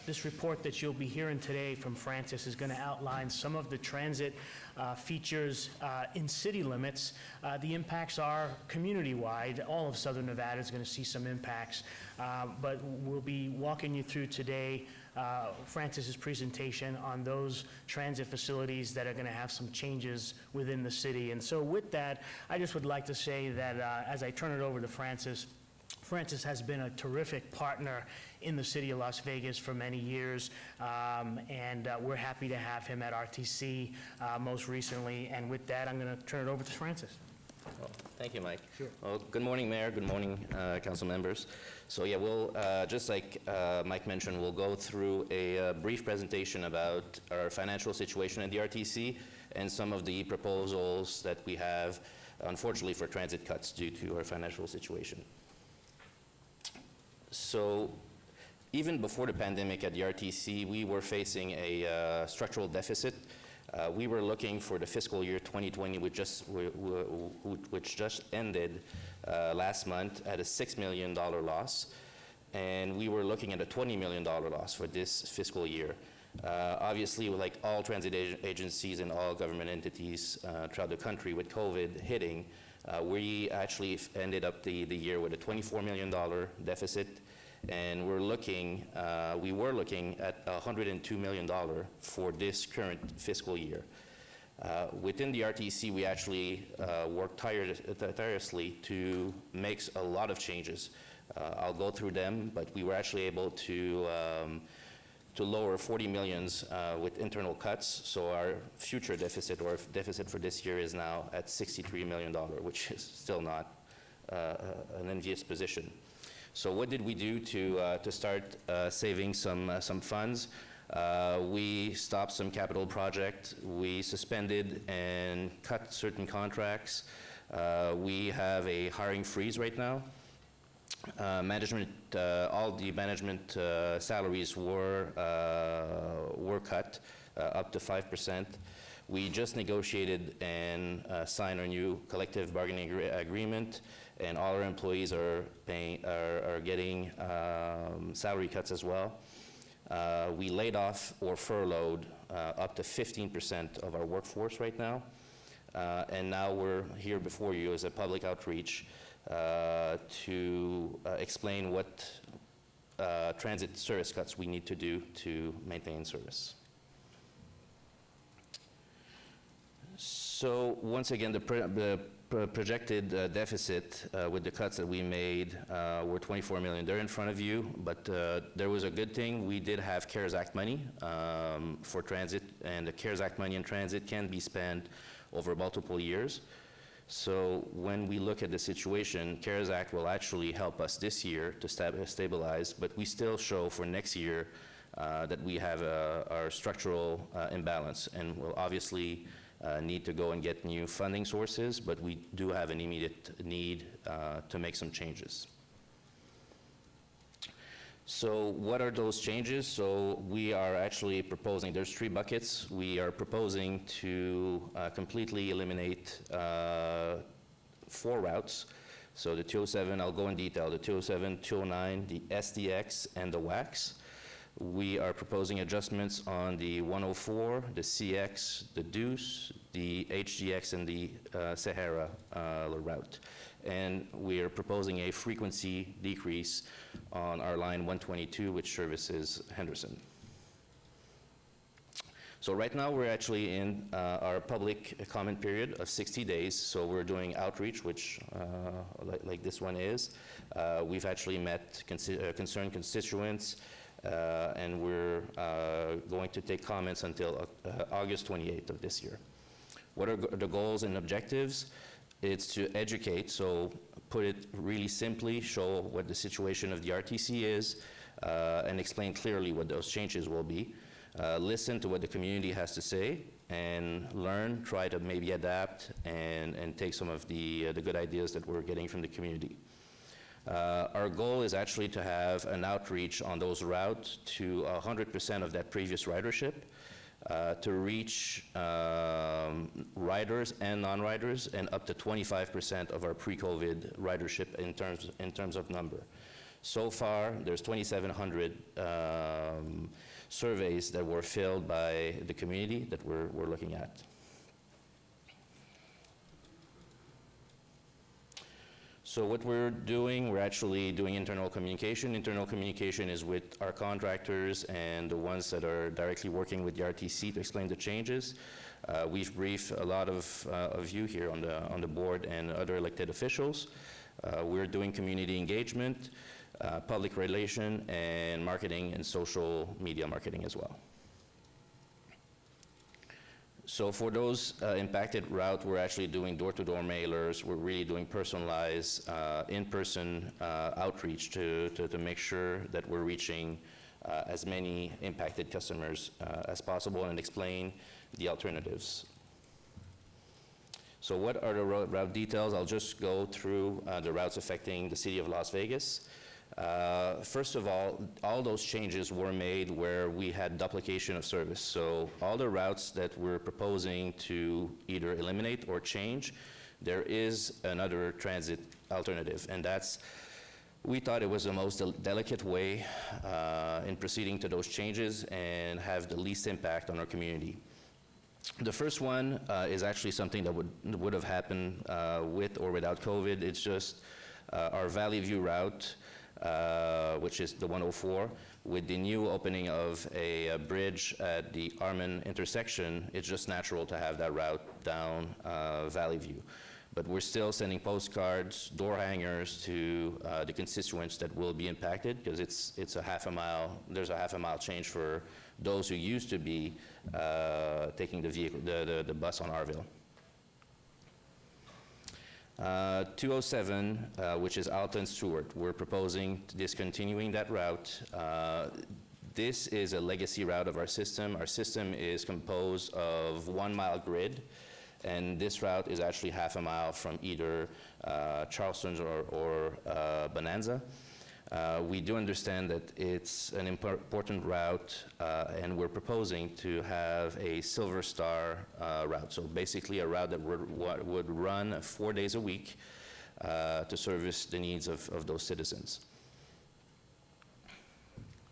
this report that you'll be hearing today from Francis is going to outline some of the transit features in city limits. The impacts are community-wide. All of Southern Nevada is going to see some impacts. But we'll be walking you through today Francis's presentation on those transit facilities that are going to have some changes within the city. And so with that, I just would like to say that as I turn it over to Francis, Francis has been a terrific partner in the city of Las Vegas for many years, and we're happy to have him at RTC most recently. And with that, I'm going to turn it over to Francis. Well, thank you, Mike. Sure. Well, good morning, Mayor. Good morning, council members. So yeah, we'll, just like Mike mentioned, we'll go through a brief presentation about our financial situation at the RTC and some of the proposals that we have, unfortunately, for transit cuts due to our financial situation. So even before the pandemic at the RTC, we were facing a structural deficit. We were looking for the fiscal year 2020, which just ended last month, at a $6 million loss, and we were looking at a $20 million loss for this fiscal year. Obviously, like all transit agencies and all government entities throughout the country, with COVID hitting, we actually ended up the year with a $24 million deficit, and we were looking at $102 million for this current fiscal year. Within the RTC, we actually worked tirelessly to make a lot of changes. I'll go through them, but we were actually able to lower 40 millions with internal cuts. So our future deficit, or deficit for this year, is now at $63 million, which is still not an envious position. So what did we do to start saving some funds? We stopped some capital projects. We suspended and cut certain contracts. We have a hiring freeze right now. All the management salaries were cut. up to 5%. We just negotiated and signed our new collective bargaining agreement, and all our employees are getting salary cuts as well. We laid off or furloughed up to 15% of our workforce right now. And now we're here before you as a public outreach to explain what transit service cuts we need to do to maintain service. So once again, the projected deficit with the cuts that we made were $24 million. They're in front of you, but there was a good thing. We did have CARES Act money for transit, and the CARES Act money in transit can be spent over multiple years. So when we look at the situation, CARES Act will actually help us this year to stabilize, but we still show for next year that we have our structural imbalance, and we'll obviously need to go and get new funding sources, but we do have an immediate need to make some changes. So what are those changes? So we are actually proposing, there's 3 buckets. We are proposing to completely eliminate 4 routes. So the 207, I'll go in detail, the 207, 209, the SDX, and the WAX. We are proposing adjustments on the 104, the CX, the Deuce, the HGX, and the Sahara route. And we are proposing a frequency decrease on our line 122, which services Henderson. So right now we're actually in our public comment period of 60 days. So we're doing outreach, which like this one is. We've actually met concerned constituents, and we're going to take comments until August 28th of this year. What are the goals and objectives? It's to educate, so put it really simply, show what the situation of the RTC is, and explain clearly what those changes will be. Listen to what the community has to say, and learn, try to maybe adapt, and take some of the good ideas that we're getting from the community. Our goal is actually to have an outreach on those routes to 100% of that previous ridership, to reach riders and non-riders, and up to 25% of our pre-COVID ridership in terms of number. So far, there's 2,700 surveys that were filled by the community that we're looking at. So what we're doing, we're actually doing internal communication. Internal communication is with our contractors and the ones that are directly working with the RTC to explain the changes. We've briefed a lot of you here on the board and other elected officials. We're doing community engagement, public relation, and marketing and social media marketing as well. So for those impacted route, we're actually doing door-to-door mailers. We're really doing personalized in-person outreach to make sure that we're reaching as many impacted customers as possible and explain the alternatives. So what are the route details? I'll just go through the routes affecting the city of Las Vegas. First of all those changes were made where we had duplication of service. So all the routes that we're proposing to either eliminate or change, there is another transit alternative, and we thought it was the most delicate way in proceeding to those changes and have the least impact on our community. The first one is actually something that would have happened with or without COVID. It's just our Valley View route, which is the 104. With the new opening of a bridge at the Armin intersection, it's just natural to have that route down Valley View. But we're still sending postcards, door hangers to the constituents that will be impacted, because it's a half a mile, there's a half a mile change for those who used to be taking the bus on Arville. 207, which is Alton Stewart, we're proposing discontinuing that route. This is a legacy route of our system. Our system is composed of 1 mile grid, and this route is actually half a mile from either Charleston or Bonanza. We do understand that it's an important route, and we're proposing to have a Silver Star route. So basically a route that would run 4 days a week to service the needs of those citizens.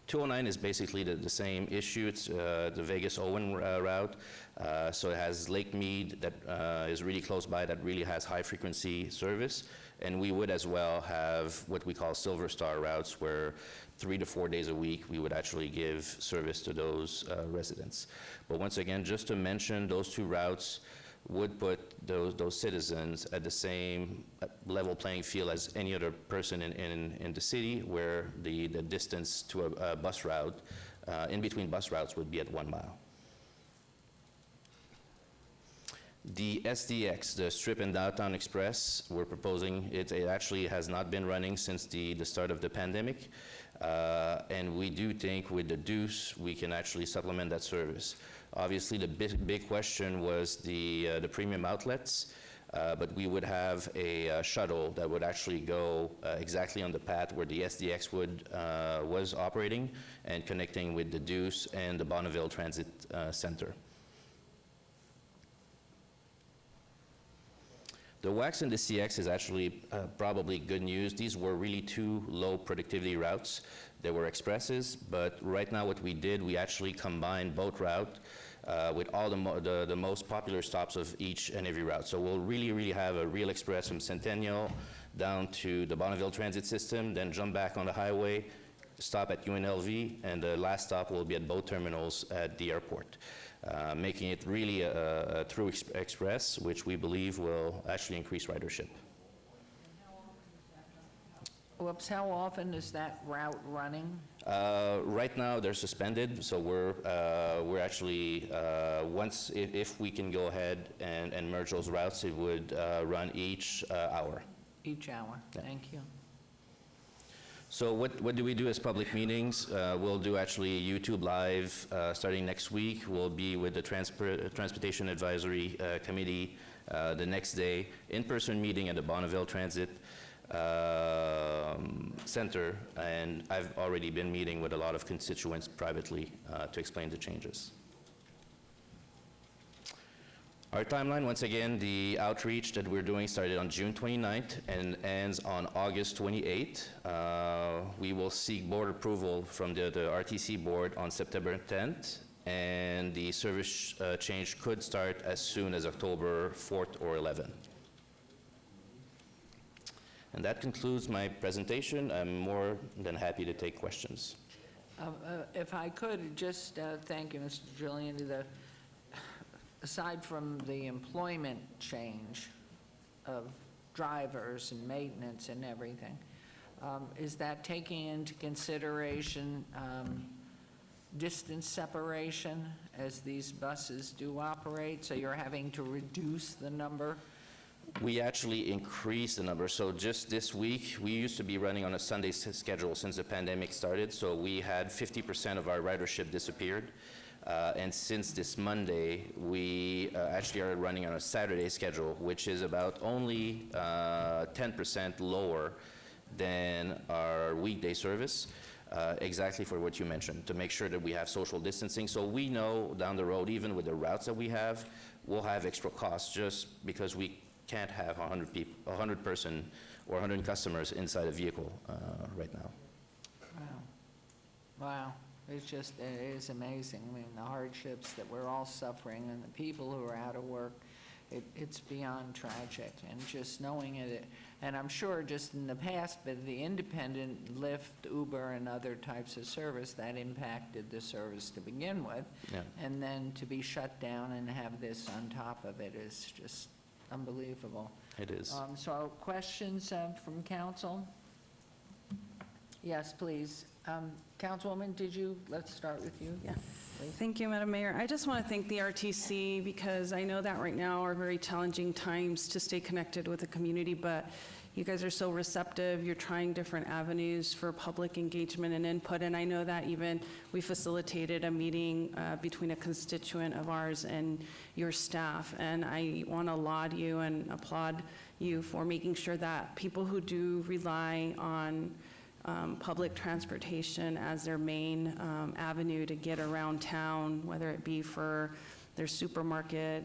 209 is basically the same issue. It's the Vegas-Owen route. So it has Lake Mead that is really close by, that really has high-frequency service. And we would as well have what we call Silver Star routes, where 3 to 4 days a week we would actually give service to those residents. But once again, just to mention, those two routes would put those citizens at the same level playing field as any other person in the city, where the distance to a bus route, in between bus routes, would be at 1 mile. The SDX, the Strip and Downtown Express, we're proposing, it actually has not been running since the start of the pandemic, and we do think with the Deuce, we can actually supplement that service. Obviously, the big question was the premium outlets, but we would have a shuttle that would actually go exactly on the path where the SDX was operating and connecting with the Deuce and the Bonneville Transit Center. The WAX and the CX is actually probably good news. These were really two low productivity routes. They were expresses, but right now what we did, we actually combined both routes with all the most popular stops of each and every route. So we'll really have a real express from Centennial down to the Bonneville Transit System, then jump back on the highway, stop at UNLV, and the last stop will be at both terminals at the airport. Making it really a true express, which we believe will actually increase ridership. Whoops, how often is that route running? Right now, they're suspended, so we're actually, if we can go ahead and merge those routes, it would run each hour. Each hour, thank you. So what do we do as public meetings? We'll do actually YouTube Live starting next week. We'll be with the Transportation Advisory Committee the next day. In-person meeting at the Bonneville Transit Center, and I've already been meeting with a lot of constituents privately to explain the changes. Our timeline, once again, the outreach that we're doing started on June 29th and ends on August 28th. We will seek board approval from the RTC board on September 10th, and the service change could start as soon as October 4th or 11th. And that concludes my presentation. I'm more than happy to take questions. If I could, just thank you, Mr. Julian. Aside from the employment change of drivers and maintenance and everything, is that taking into consideration distance separation as these buses do operate, so you're having to reduce the number? We actually increased the number. So just this week, we used to be running on a Sunday schedule since the pandemic started, so we had 50% of our ridership disappeared. And since this Monday, we actually are running on a Saturday schedule, which is about only 10% lower than our weekday service, exactly for what you mentioned, to make sure that we have social distancing. So we know down the road, even with the routes that we have, we'll have extra costs just because we can't have 100 person or 100 customers inside a vehicle right now. Wow. Wow. It is amazing. I mean, the hardships that we're all suffering and the people who are out of work, it's beyond tragic. And just knowing it, and I'm sure just in the past, but the independent Lyft, Uber, and other types of service, that impacted the service to begin with. Yeah. And then to be shut down and have this on top of it is just unbelievable. It is. So questions from council? Yes, please. Councilwoman, let's start with you. Yeah. Thank you, Madam Mayor. I just want to thank the RTC because I know that right now are very challenging times to stay connected with the community, but you guys are so receptive. You're trying different avenues for public engagement and input, and I know that even we facilitated a meeting between a constituent of ours and your staff, and I want to laud you and applaud you for making sure that people who do rely on public transportation as their main avenue to get around town, whether it be for their supermarket,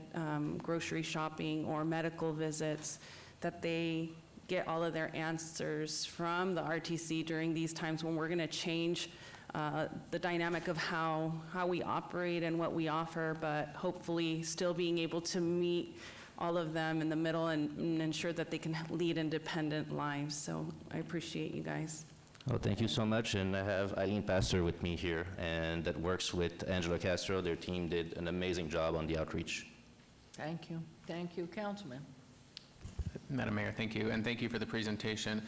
grocery shopping, or medical visits, that they get all of their answers from the RTC during these times when we're going to change the dynamic of how we operate and what we offer, but hopefully still being able to meet all of them in the middle and ensure that they can lead independent lives. So I appreciate you guys. Well, thank you so much, and I have Eileen Pastor with me here, and that works with Angela Castro. Their team did an amazing job on the outreach. Thank you. Thank you, Councilman. Madam Mayor, thank you, and thank you for the presentation.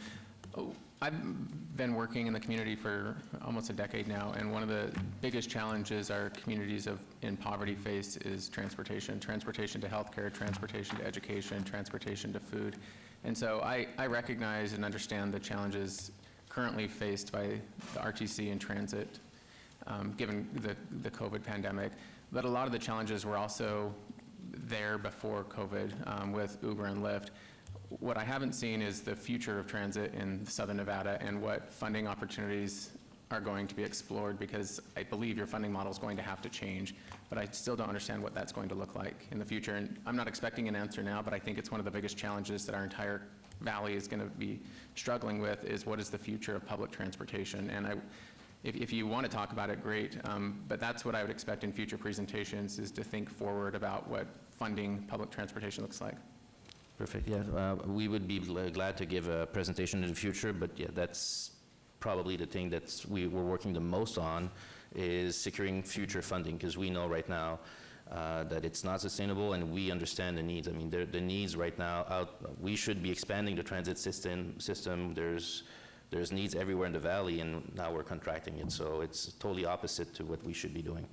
I've been working in the community for almost a decade now, and one of the biggest challenges our communities in poverty face is transportation. Transportation to healthcare, transportation to education, transportation to food. And so I recognize and understand the challenges currently faced by the RTC in transit, given the COVID pandemic. But a lot of the challenges were also there before COVID with Uber and Lyft. What I haven't seen is the future of transit in Southern Nevada and what funding opportunities are going to be explored, because I believe your funding model is going to have to change, but I still don't understand what that's going to look like in the future. And I'm not expecting an answer now, but I think it's one of the biggest challenges that our entire valley is going to be struggling with, is what is the future of public transportation. And if you want to talk about it, great, but that's what I would expect in future presentations, is to think forward about what funding public transportation looks like. Perfect, yeah. We would be glad to give a presentation in the future, but yeah, that's probably the thing that we're working the most on, is securing future funding, because we know right now that it's not sustainable, and we understand the needs. I mean, the needs right now, we should be expanding the transit system. There's needs everywhere in the valley, and now we're contracting it, so it's totally opposite to what we should be doing.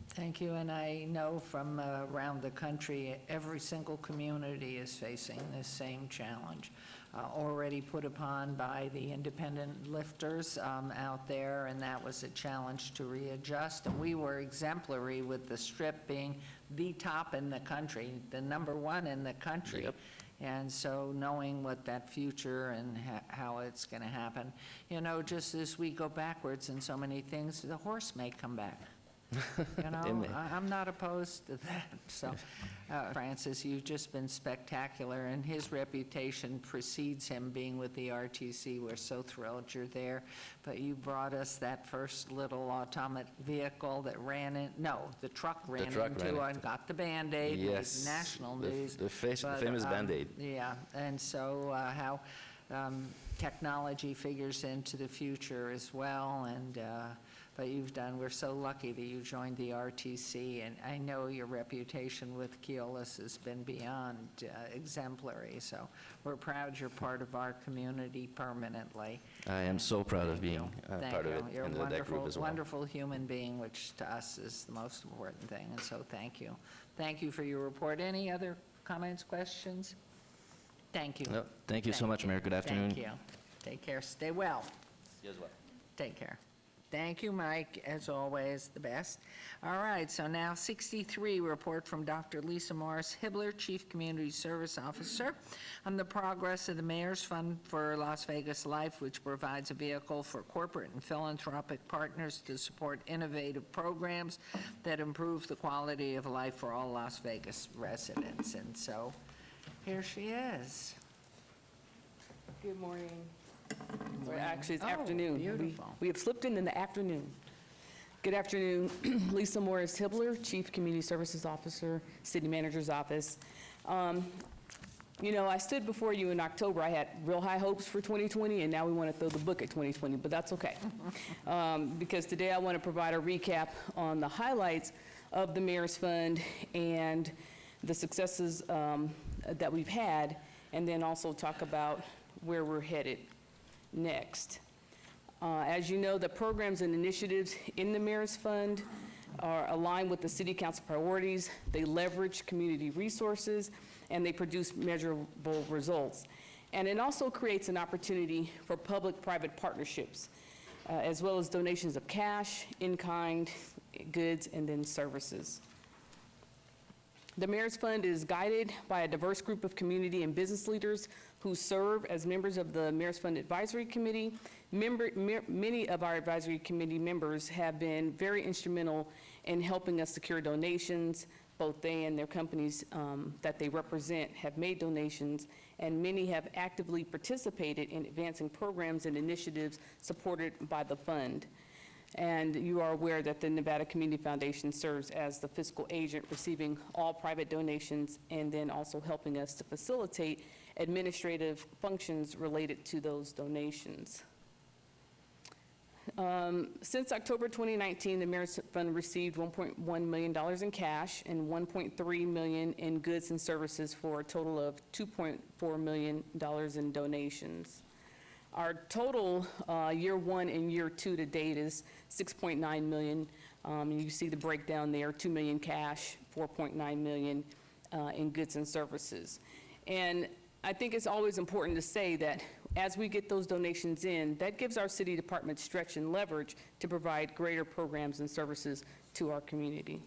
Thank you, and I know from around the country, every single community is facing this same challenge, already put upon by the independent lifters out there, and that was a challenge to readjust. And we were exemplary with the Strip being the top in the country, the #1 in the country. Yep. And so knowing what that future and how it's going to happen, you know, just as we go backwards in so many things, the horse may come back. You know, I'm not opposed to that. So, Francis, you've just been spectacular, and his reputation precedes him being with the RTC. We're so thrilled you're there. But you brought us that first little automated vehicle that the truck ran into and got the Band-Aid. Yes. National news. The famous Band-Aid. Yeah, and so how technology figures into the future as well, and but we're so lucky that you joined the RTC, and I know your reputation with Keolis has been beyond exemplary, so we're proud you're part of our community permanently. I am so proud of being part of it, You're and a that group as well. wonderful human being, which to us is the most important thing, and so thank you. Thank you for your report. Any other comments, questions? Thank you. No, thank you so much, Mayor. Good afternoon. Thank you. Take care. Stay well. You as well. Take care. Thank you, Mike, as always, the best. All right, so now 63, report from Dr. Lisa Morris-Hibbler, Chief Community Service Officer, on the progress of the Mayor's Fund for Las Vegas Life, which provides a vehicle for corporate and philanthropic partners to support innovative programs that improve the quality of life for all Las Vegas residents. And so here she is. Good morning. Morning. Actually, it's Oh, afternoon. beautiful. We have slipped in the afternoon. Good afternoon. Lisa Morris-Hibbler, Chief Community Services Officer, City Manager's Office. You know, I stood before you in October. I had real high hopes for 2020, and now we want to throw the book at 2020, but that's okay. Because today I want to provide a recap on the highlights of the Mayor's Fund and the successes that we've had, and then also talk about where we're headed next. As you know, the programs and initiatives in the Mayor's Fund are aligned with the City Council priorities. They leverage community resources, and they produce measurable results. And it also creates an opportunity for public-private partnerships, as well as donations of cash, in-kind, goods, and then services. The Mayor's Fund is guided by a diverse group of community and business leaders who serve as members of the Mayor's Fund Advisory Committee. Many of our advisory committee members have been very instrumental in helping us secure donations. Both they and their companies that they represent have made donations, and many have actively participated in advancing programs and initiatives supported by the fund. And you are aware that the Nevada Community Foundation serves as the fiscal agent, receiving all private donations and then also helping us to facilitate administrative functions related to those donations. Since October 2019, the Mayor's Fund received $1.1 million in cash and $1.3 million in goods and services for a total of $2.4 million in donations. Our total year one and year two to date is $6.9 million. You see the breakdown there, $2 million cash, $4.9 million in goods and services. And I think it's always important to say that as we get those donations in, that gives our city department stretch and leverage to provide greater programs and services to our community.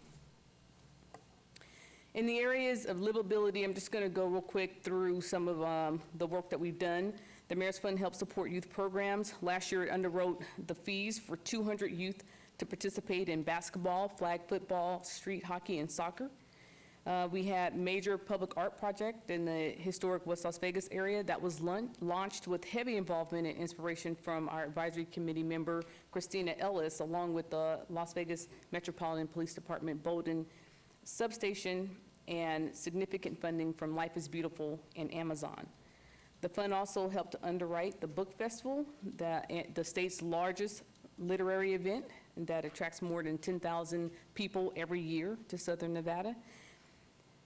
In the areas of livability, I'm just going to go real quick through some of the work that we've done. The Mayor's Fund helps support youth programs. Last year, it underwrote the fees for 200 youth to participate in basketball, flag football, street hockey, and soccer. We had major public art project in the historic West Las Vegas area that was launched with heavy involvement and inspiration from our advisory committee member, Christina Ellis, along with the Las Vegas Metropolitan Police Department Bolden Substation, and significant funding from Life is Beautiful and Amazon. The fund also helped to underwrite the Book Festival, the state's largest literary event that attracts more than 10,000 people every year to Southern Nevada.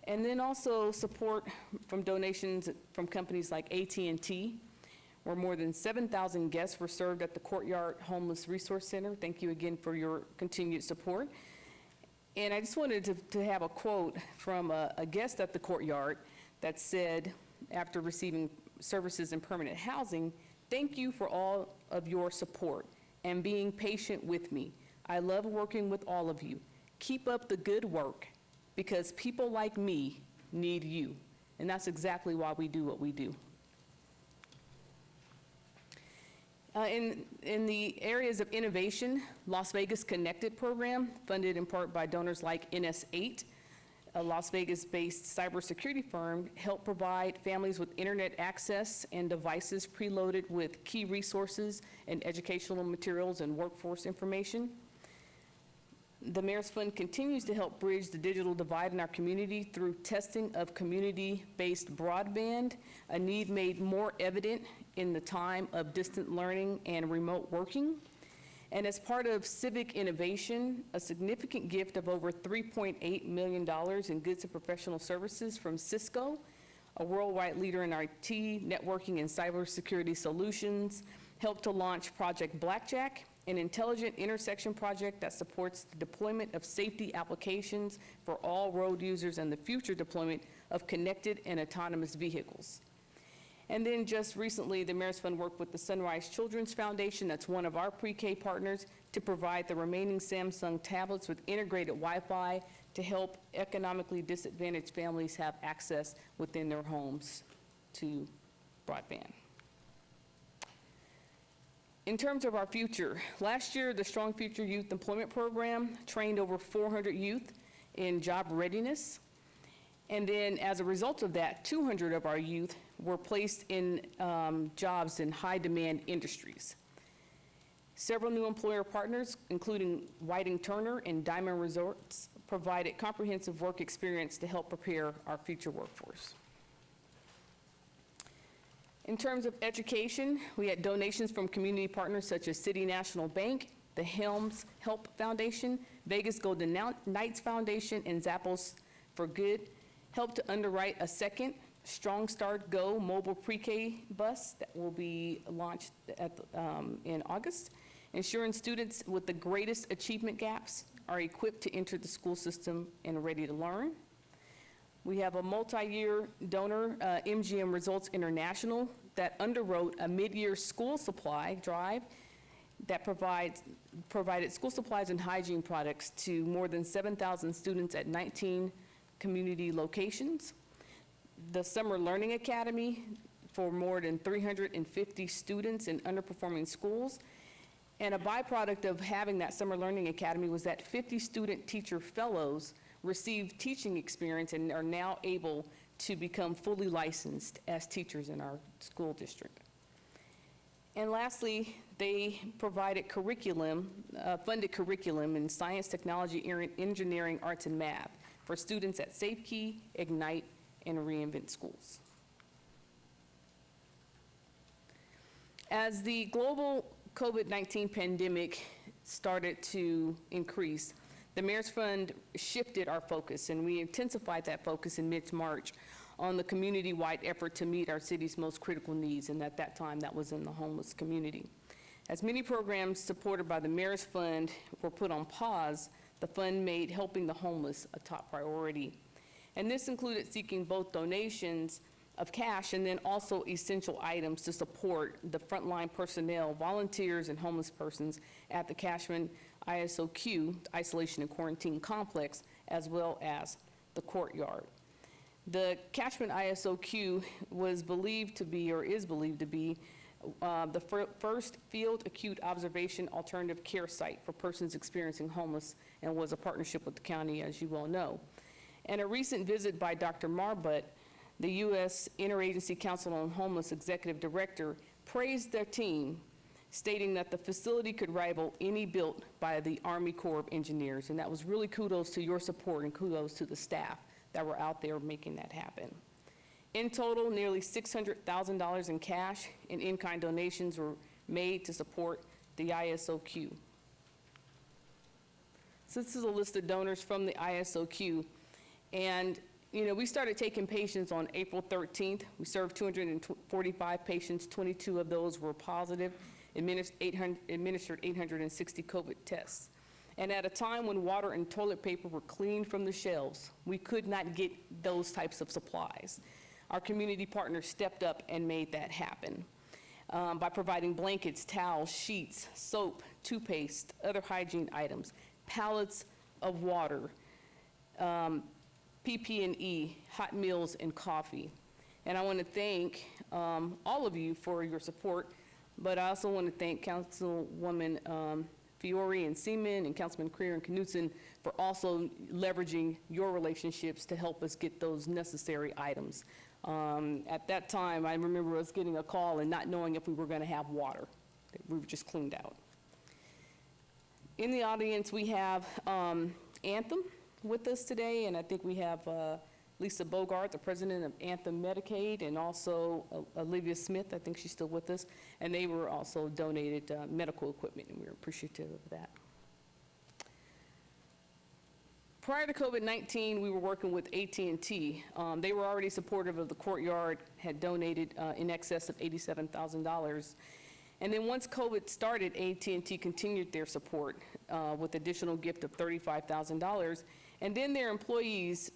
And then also support from donations from companies like AT&T, where more than 7,000 guests were served at the Courtyard Homeless Resource Center. Thank you again for your continued support. And I just wanted to have a quote from a guest at the Courtyard that said, after receiving services and permanent housing, "Thank you for all of your support and being patient with me. I love working with all of you. Keep up the good work, because people like me need you." And that's exactly why we do what we do. In the areas of innovation, Las Vegas Connected program, funded in part by donors like NS8, a Las Vegas-based cybersecurity firm, helped provide families with internet access and devices preloaded with key resources and educational materials and workforce information. The Mayor's Fund continues to help bridge the digital divide in our community through testing of community-based broadband, a need made more evident in the time of distant learning and remote working. And as part of civic innovation, a significant gift of over $3.8 million in goods and professional services from Cisco, a worldwide leader in IT, networking, and cybersecurity solutions, helped to launch Project Blackjack, an intelligent intersection project that supports the deployment of safety applications for all road users and the future deployment of connected and autonomous vehicles. And then just recently, the Mayor's Fund worked with the Sunrise Children's Foundation, that's one of our pre-K partners, to provide the remaining Samsung tablets with integrated Wi-Fi to help economically disadvantaged families have access within their homes to broadband. In terms of our future, last year, the Strong Future Youth Employment Program trained over 400 youth in job readiness. And then as a result of that, 200 of our youth were placed in jobs in high-demand industries. Several new employer partners, including Whiting Turner and Diamond Resorts, provided comprehensive work experience to help prepare our future workforce. In terms of education, we had donations from community partners such as City National Bank, the Helms Help Foundation, Vegas Golden Knights Foundation, and Zappos for Good, helped to underwrite a second Strong Start Go mobile pre-K bus that will be launched in August, ensuring students with the greatest achievement gaps are equipped to enter the school system and ready to learn. We have a multi-year donor, MGM Results International, that underwrote a mid-year school supply drive that provided school supplies and hygiene products to more than 7,000 students at 19 community locations. The Summer Learning Academy for more than 350 students in underperforming schools. And a byproduct of having that Summer Learning Academy was that 50 student teacher fellows received teaching experience and are now able to become fully licensed as teachers in our school district. And lastly, they provided curriculum, funded curriculum in science, technology, engineering, arts, and math for students at Safe Key, Ignite, and Reinvent schools. As the global COVID-19 pandemic started to increase, the Mayor's Fund shifted our focus, and we intensified that focus in mid-March on the community-wide effort to meet our city's most critical needs, and at that time, that was in the homeless community. As many programs supported by the Mayor's Fund were put on pause, the fund made helping the homeless a top priority. And this included seeking both donations of cash and then also essential items to support the frontline personnel, volunteers, and homeless persons at the Cashman ISOQ, Isolation and Quarantine Complex, as well as the Courtyard. The Cashman ISOQ was believed to be, or is believed to be, the first field acute observation alternative care site for persons experiencing homeless, and was a partnership with the county, as you well know. And a recent visit by Dr. Marbutt, the U.S. Interagency Council on Homeless Executive Director, praised their team, stating that the facility could rival any built by the Army Corps of Engineers. And that was really kudos to your support and kudos to the staff that were out there making that happen. In total, nearly $600,000 in cash and in-kind donations were made to support the ISOQ. So this is a list of donors from the ISOQ. And we started taking patients on April 13th. We served 245 patients. 22 of those were positive, administered 860 COVID tests. And at a time when water and toilet paper were cleaned from the shelves, we could not get those types of supplies. Our community partners stepped up and made that happen by providing blankets, towels, sheets, soap, toothpaste, other hygiene items, pallets of water, PP&E, hot meals, and coffee. And I want to thank all of you for your support, but I also want to thank Councilwoman Fiore and Seaman and Councilman Creer and Knutson for also leveraging your relationships to help us get those necessary items. At that time, I remember us getting a call and not knowing if we were going to have water. We were just cleaned out. In the audience, we have Anthem with us today, and I think we have Lisa Bogart, the president of Anthem Medicaid, and also Olivia Smith, I think she's still with us, and they were also donated medical equipment, and we were appreciative of that. Prior to COVID-19, we were working with AT&T. They were already supportive of the Courtyard, had donated in excess of $87,000. And then once COVID started, AT&T continued their support with additional gift of $35,000. And then their employees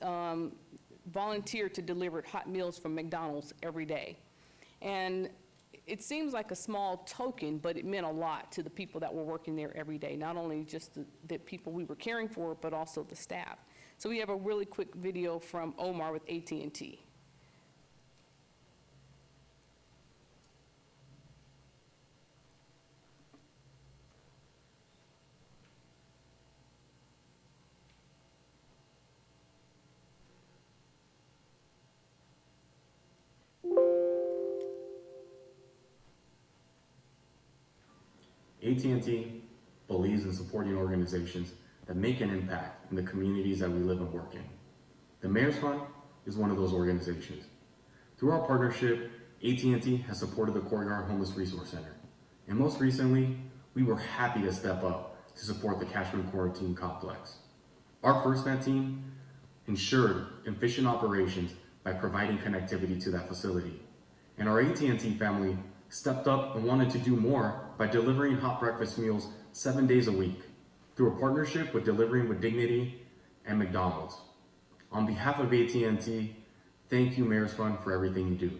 volunteered to deliver hot meals from McDonald's every day. And it seems like a small token, but it meant a lot to the people that were working there every day, not only just the people we were caring for, but also the staff. So we have a really quick video from Omar with AT&T. AT&T believes in supporting organizations that make an impact in the communities that we live and work in. The Mayor's Fund is one of those organizations. Through our partnership, AT&T has supported the Courtyard Homeless Resource Center. And most recently, we were happy to step up to support the Cashman Quarantine Complex. Our FirstNet team ensured efficient operations by providing connectivity to that facility. And our AT&T family stepped up and wanted to do more by delivering hot breakfast meals 7 days a week through a partnership with Delivering with Dignity and McDonald's. On behalf of AT&T, thank you, Mayor's Fund, for everything you do.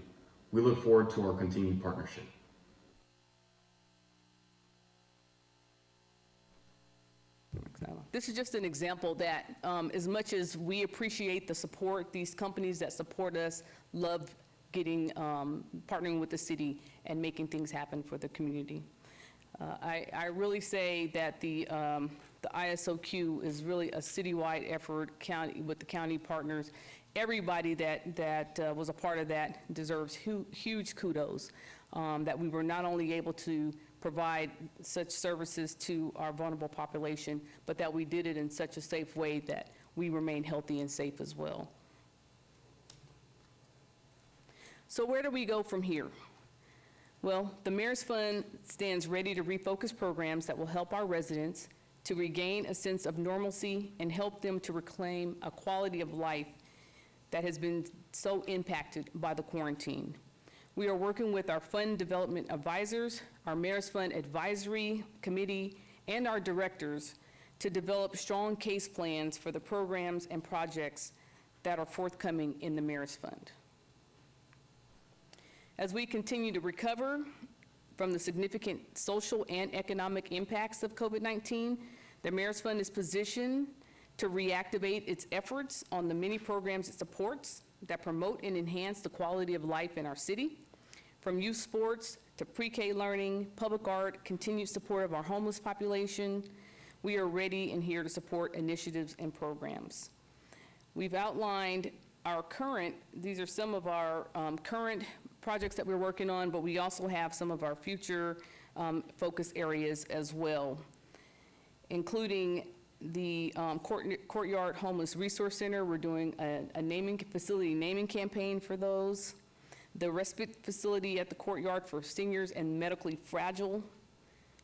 We look forward to our continued partnership. This is just an example that as much as we appreciate the support, these companies that support us love partnering with the city and making things happen for the community. I really say that the ISOQ is really a citywide effort with the county partners. Everybody that was a part of that deserves huge kudos, that we were not only able to provide such services to our vulnerable population, but that we did it in such a safe way that we remain healthy and safe as well. So where do we go from here? Well, the Mayor's Fund stands ready to refocus programs that will help our residents to regain a sense of normalcy and help them to reclaim a quality of life that has been so impacted by the quarantine. We are working with our fund development advisors, our Mayor's Fund Advisory Committee, and our directors to develop strong case plans for the programs and projects that are forthcoming in the Mayor's Fund. As we continue to recover from the significant social and economic impacts of COVID-19, the Mayor's Fund is positioned to reactivate its efforts on the many programs it supports that promote and enhance the quality of life in our city. From youth sports to pre-K learning, public art, continued support of our homeless population, we are ready and here to support initiatives and programs. We've outlined these are some of our current projects that we're working on, but we also have some of our future focus areas as well, including the Courtyard Homeless Resource Center. We're doing a facility naming campaign for those. The respite facility at the Courtyard for seniors and medically fragile.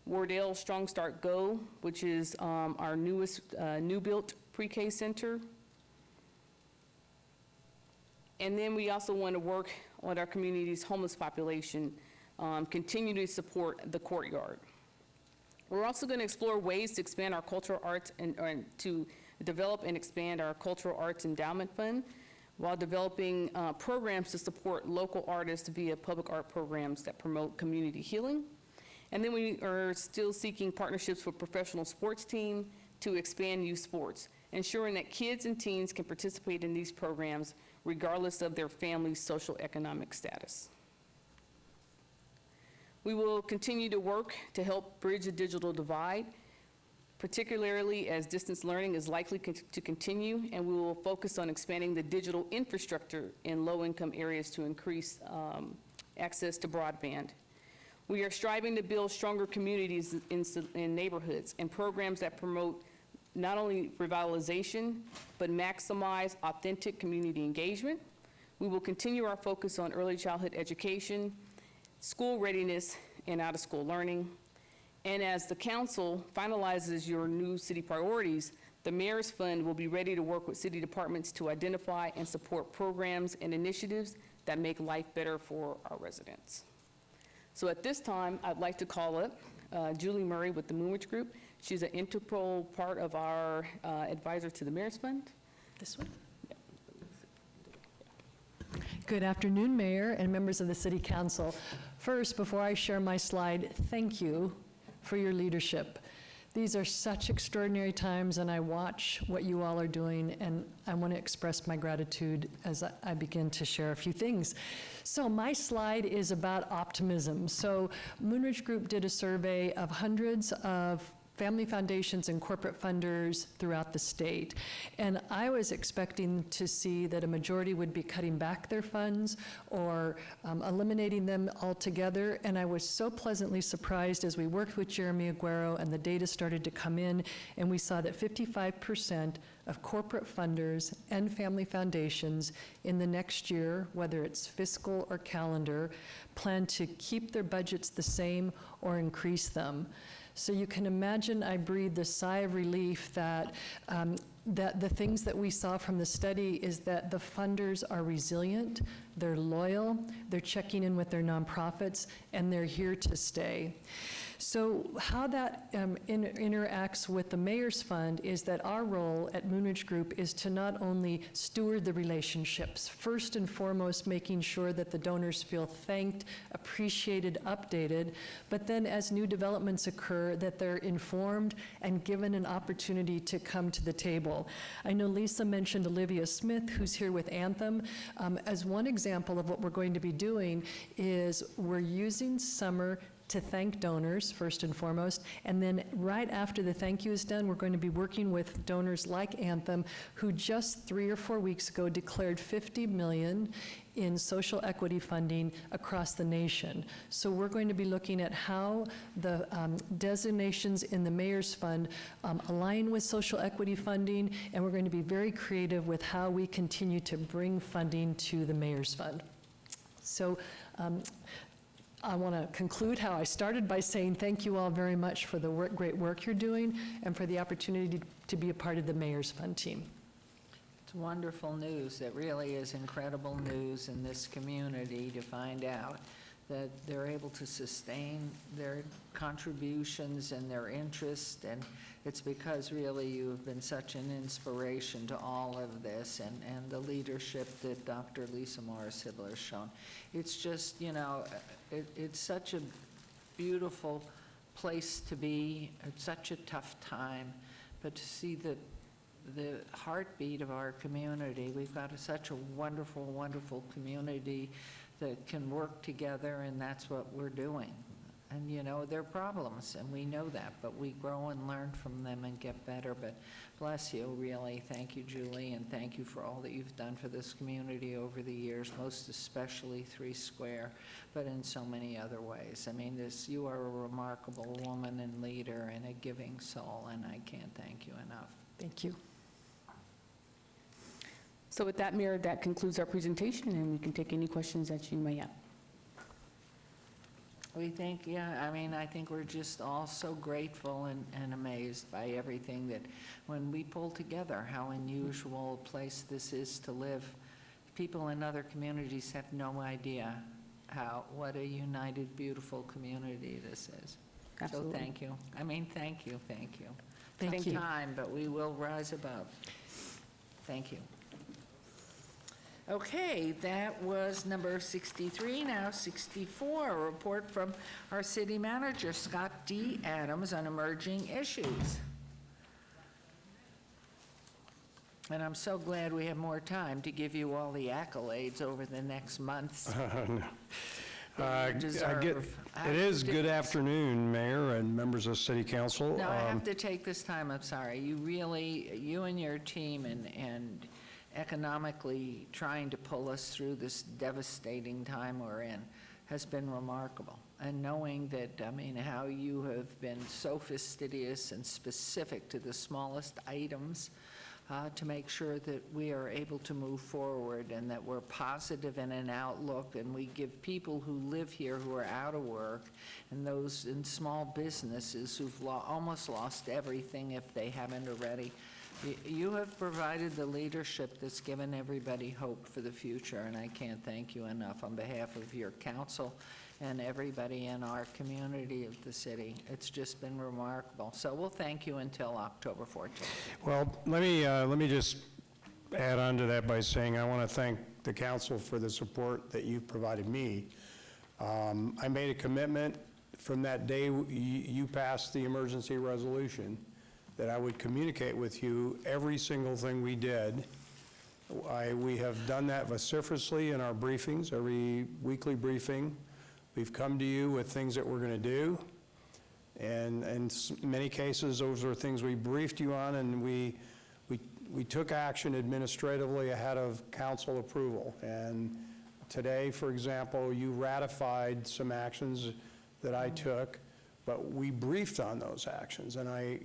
Wardell Strong Start Go, which is our newest new-built pre-K center. And then we also want to work on our community's homeless population, continue to support the Courtyard. We're also going to explore ways to expand our cultural arts and to develop and expand our cultural arts endowment fund while developing programs to support local artists via public art programs that promote community healing. And then we are still seeking partnerships with professional sports teams to expand youth sports, ensuring that kids and teens can participate in these programs regardless of their family's social economic status. We will continue to work to help bridge the digital divide, particularly as distance learning is likely to continue, and we will focus on expanding the digital infrastructure in low-income areas to increase access to broadband. We are striving to build stronger communities in neighborhoods and programs that promote not only revitalization, but maximize authentic community engagement. We will continue our focus on early childhood education, school readiness, and out-of-school learning. And as the council finalizes your new city priorities, the Mayor's Fund will be ready to work with city departments to identify and support programs and initiatives that make life better for our residents. So at this time, I'd like to call up Julie Murray with the Moonwich Group. She's an integral part of our advisor to the Mayor's Fund. This one? Good afternoon, Mayor and members of the City Council. First, before I share my slide, thank you for your leadership. These are such extraordinary times, and I watch what you all are doing, and I want to express my gratitude as I begin to share a few things. So my slide is about optimism. So Moonridge Group did a survey of hundreds of family foundations and corporate funders throughout the state. And I was expecting to see that a majority would be cutting back their funds or eliminating them altogether. And I was so pleasantly surprised as we worked with Jeremy Aguero and the data started to come in, and we saw that 55% of corporate funders and family foundations in the next year, whether it's fiscal or calendar, plan to keep their budgets the same or increase them. So you can imagine I breathed a sigh of relief that that the things that we saw from the study is that the funders are resilient, they're loyal, they're checking in with their nonprofits, and they're here to stay. So how that interacts with the mayor's fund is that our role at Moonridge Group is to not only steward the relationships, first and foremost making sure that the donors feel thanked, appreciated, updated, but then as new developments occur, that they're informed and given an opportunity to come to the table. I know Lisa mentioned Olivia Smith, who's here with Anthem. As one example of what we're going to be doing is we're using summer to thank donors, first and foremost, and then right after the thank you is done, we're going to be working with donors like Anthem, who just 3 or 4 weeks ago declared $50 million in social equity funding across the nation. So we're going to be looking at how the designations in the Mayor's Fund align with social equity funding, and we're going to be very creative with how we continue to bring funding to the Mayor's Fund. So I want to conclude how I started by saying thank you all very much for the great work you're doing and for the opportunity to be a part of the Mayor's Fund team. It's wonderful news. It really is incredible news in this community to find out that they're able to sustain their contributions and their interest, and it's because really you've been such an inspiration to all of this, and the leadership that Dr. Lisa Morris-Hibbler has shown. It's just, you know, it's such a beautiful place to be. It's such a tough time, but to see the heartbeat of our community. We've got such a wonderful, wonderful community that can work together, and that's what we're doing. And, you know, there are problems, and we know that, but we grow and learn from them and get better. But bless you, really. Thank you, Julie, and thank you for all that you've done for this community over the years, most especially 3 Square, but in so many other ways. I mean, you are a remarkable woman and leader and a giving soul, and I can't thank you enough. Thank you. So with that, Mayor, that concludes our presentation, and we can take any questions that you may have. We think, yeah, I mean, I think we're just all so grateful and amazed by everything that when we pull together, how unusual a place this is to live. People in other communities have no idea what a united, beautiful community this is. Absolutely. So thank you. I mean, thank you, thank you. Thank you. Tough time, but we will rise above. Thank you. Okay, that was number 63. Now 64, a report from our city manager, Scott D. Adams, on emerging issues. And I'm so glad we have more time to give you all the accolades over the next months. It is good afternoon, Mayor and members of City Council. No, I have to take this time, I'm sorry. You and your team and economically trying to pull us through this devastating time we're in has been remarkable. And knowing that, I mean, how you have been so fastidious and specific to the smallest items to make sure that we are able to move forward and that we're positive in an outlook, and we give people who live here who are out of work and those in small businesses who've almost lost everything if they haven't already. You have provided the leadership that's given everybody hope for the future, and I can't thank you enough on behalf of your council and everybody in our community of the city. It's just been remarkable. So we'll thank you until October 14th. Well, let me just add on to that by saying I want to thank the council for the support that you've provided me. I made a commitment from that day you passed the emergency resolution that I would communicate with you every single thing we did. We have done that vociferously in our briefings, every weekly briefing. We've come to you with things that we're going to do, and in many cases, those are things we briefed you on, and we took action administratively ahead of council approval. And today, for example, you ratified some actions that I took, but we briefed on those actions, and I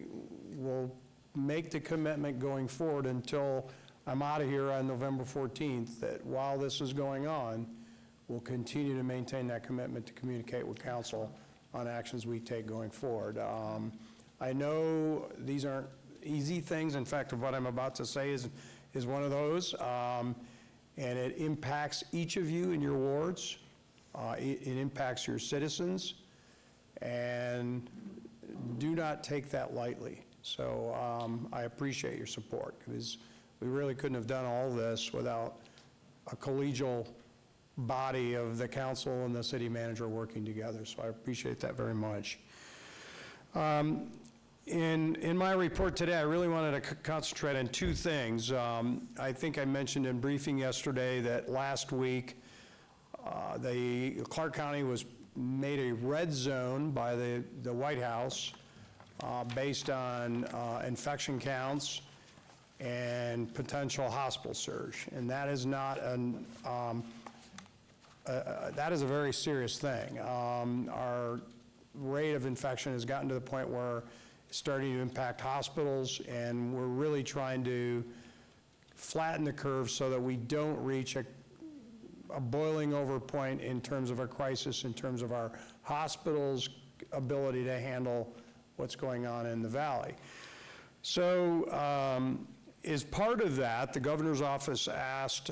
will make the commitment going forward until I'm out of here on November 14th that while this is going on, we'll continue to maintain that commitment to communicate with council on actions we take going forward. I know these aren't easy things. In fact, what I'm about to say is one of those, and it impacts each of you in your wards. It impacts your citizens. and do not take that lightly. So I appreciate your support, because we really couldn't have done all this without a collegial body of the council and the city manager working together. So I appreciate that very much. In my report today, I really wanted to concentrate on two things. I think I mentioned in briefing yesterday that last week, Clark County was made a red zone by the White House based on infection counts and potential hospital surge. And that is not that is a very serious thing. Our rate of infection has gotten to the point where it's starting to impact hospitals, and we're really trying to flatten the curve so that we don't reach a boiling over point in terms of a crisis, in terms of our hospitals' ability to handle what's going on in the valley. So as part of that, the governor's office asked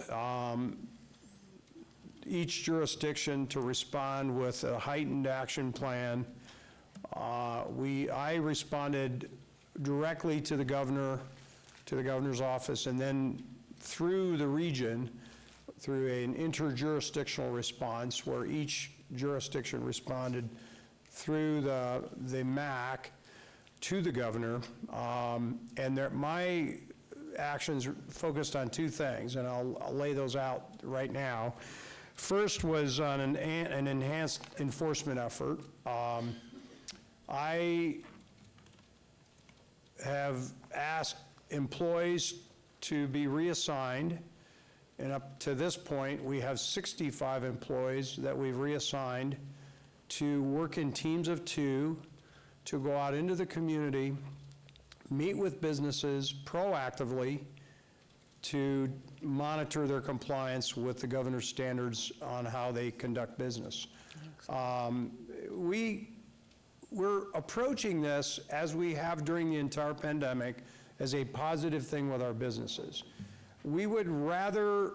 each jurisdiction to respond with a heightened action plan. I responded directly to the governor, to the governor's office, and then through the region, through an interjurisdictional response where each jurisdiction responded through the MAC to the governor. And my actions focused on two things, and I'll lay those out right now. First was on an enhanced enforcement effort. I have asked employees to be reassigned, and up to this point, we have 65 employees that we've reassigned to work in teams of 2 to go out into the community, meet with businesses proactively to monitor their compliance with the governor's standards on how they conduct business. We're approaching this, as we have during the entire pandemic, as a positive thing with our businesses. We would rather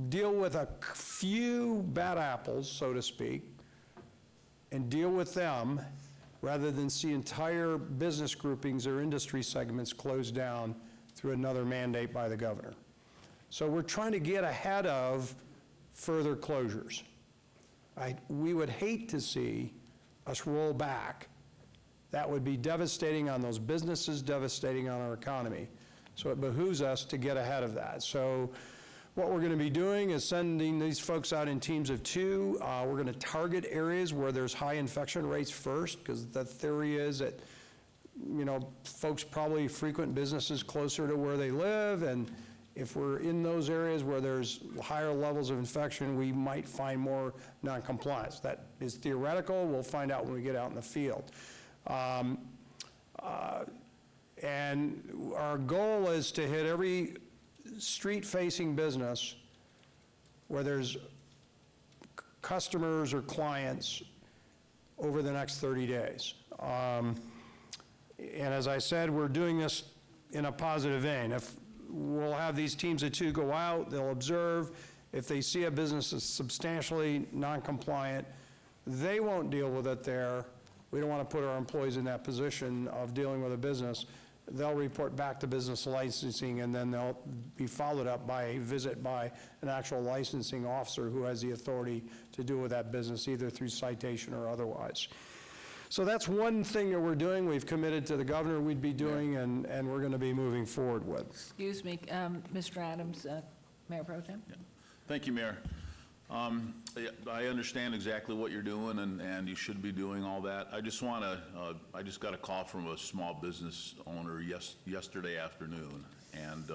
deal with a few bad apples, so to speak, and deal with them rather than see entire business groupings or industry segments closed down through another mandate by the governor. So we're trying to get ahead of further closures. We would hate to see us roll back. That would be devastating on those businesses, devastating on our economy. So it behooves us to get ahead of that. So what we're going to be doing is sending these folks out in teams of 2. We're going to target areas where there's high infection rates first, because the theory is that, you know, folks probably frequent businesses closer to where they live, and if we're in those areas where there's higher levels of infection, we might find more noncompliance. That is theoretical. We'll find out when we get out in the field. And our goal is to hit every street-facing business where there's customers or clients over the next 30 days. And as I said, we're doing this in a positive vein. We'll have these teams of 2 go out, they'll observe. If they see a business that's substantially non-compliant, they won't deal with it there. We don't want to put our employees in that position of dealing with a business. They'll report back to business licensing, and then they'll be followed up by a visit by an actual licensing officer who has the authority to deal with that business, either through citation or otherwise. So that's one thing that we're doing. We've committed to the governor we'd be doing, and we're going to be moving forward with. Excuse me, Mr. Adams, Mayor Pro Tem? Yeah. Thank you, Mayor. I understand exactly what you're doing, and you should be doing all that. I just want to, I just got a call from a small business owner yesterday afternoon, and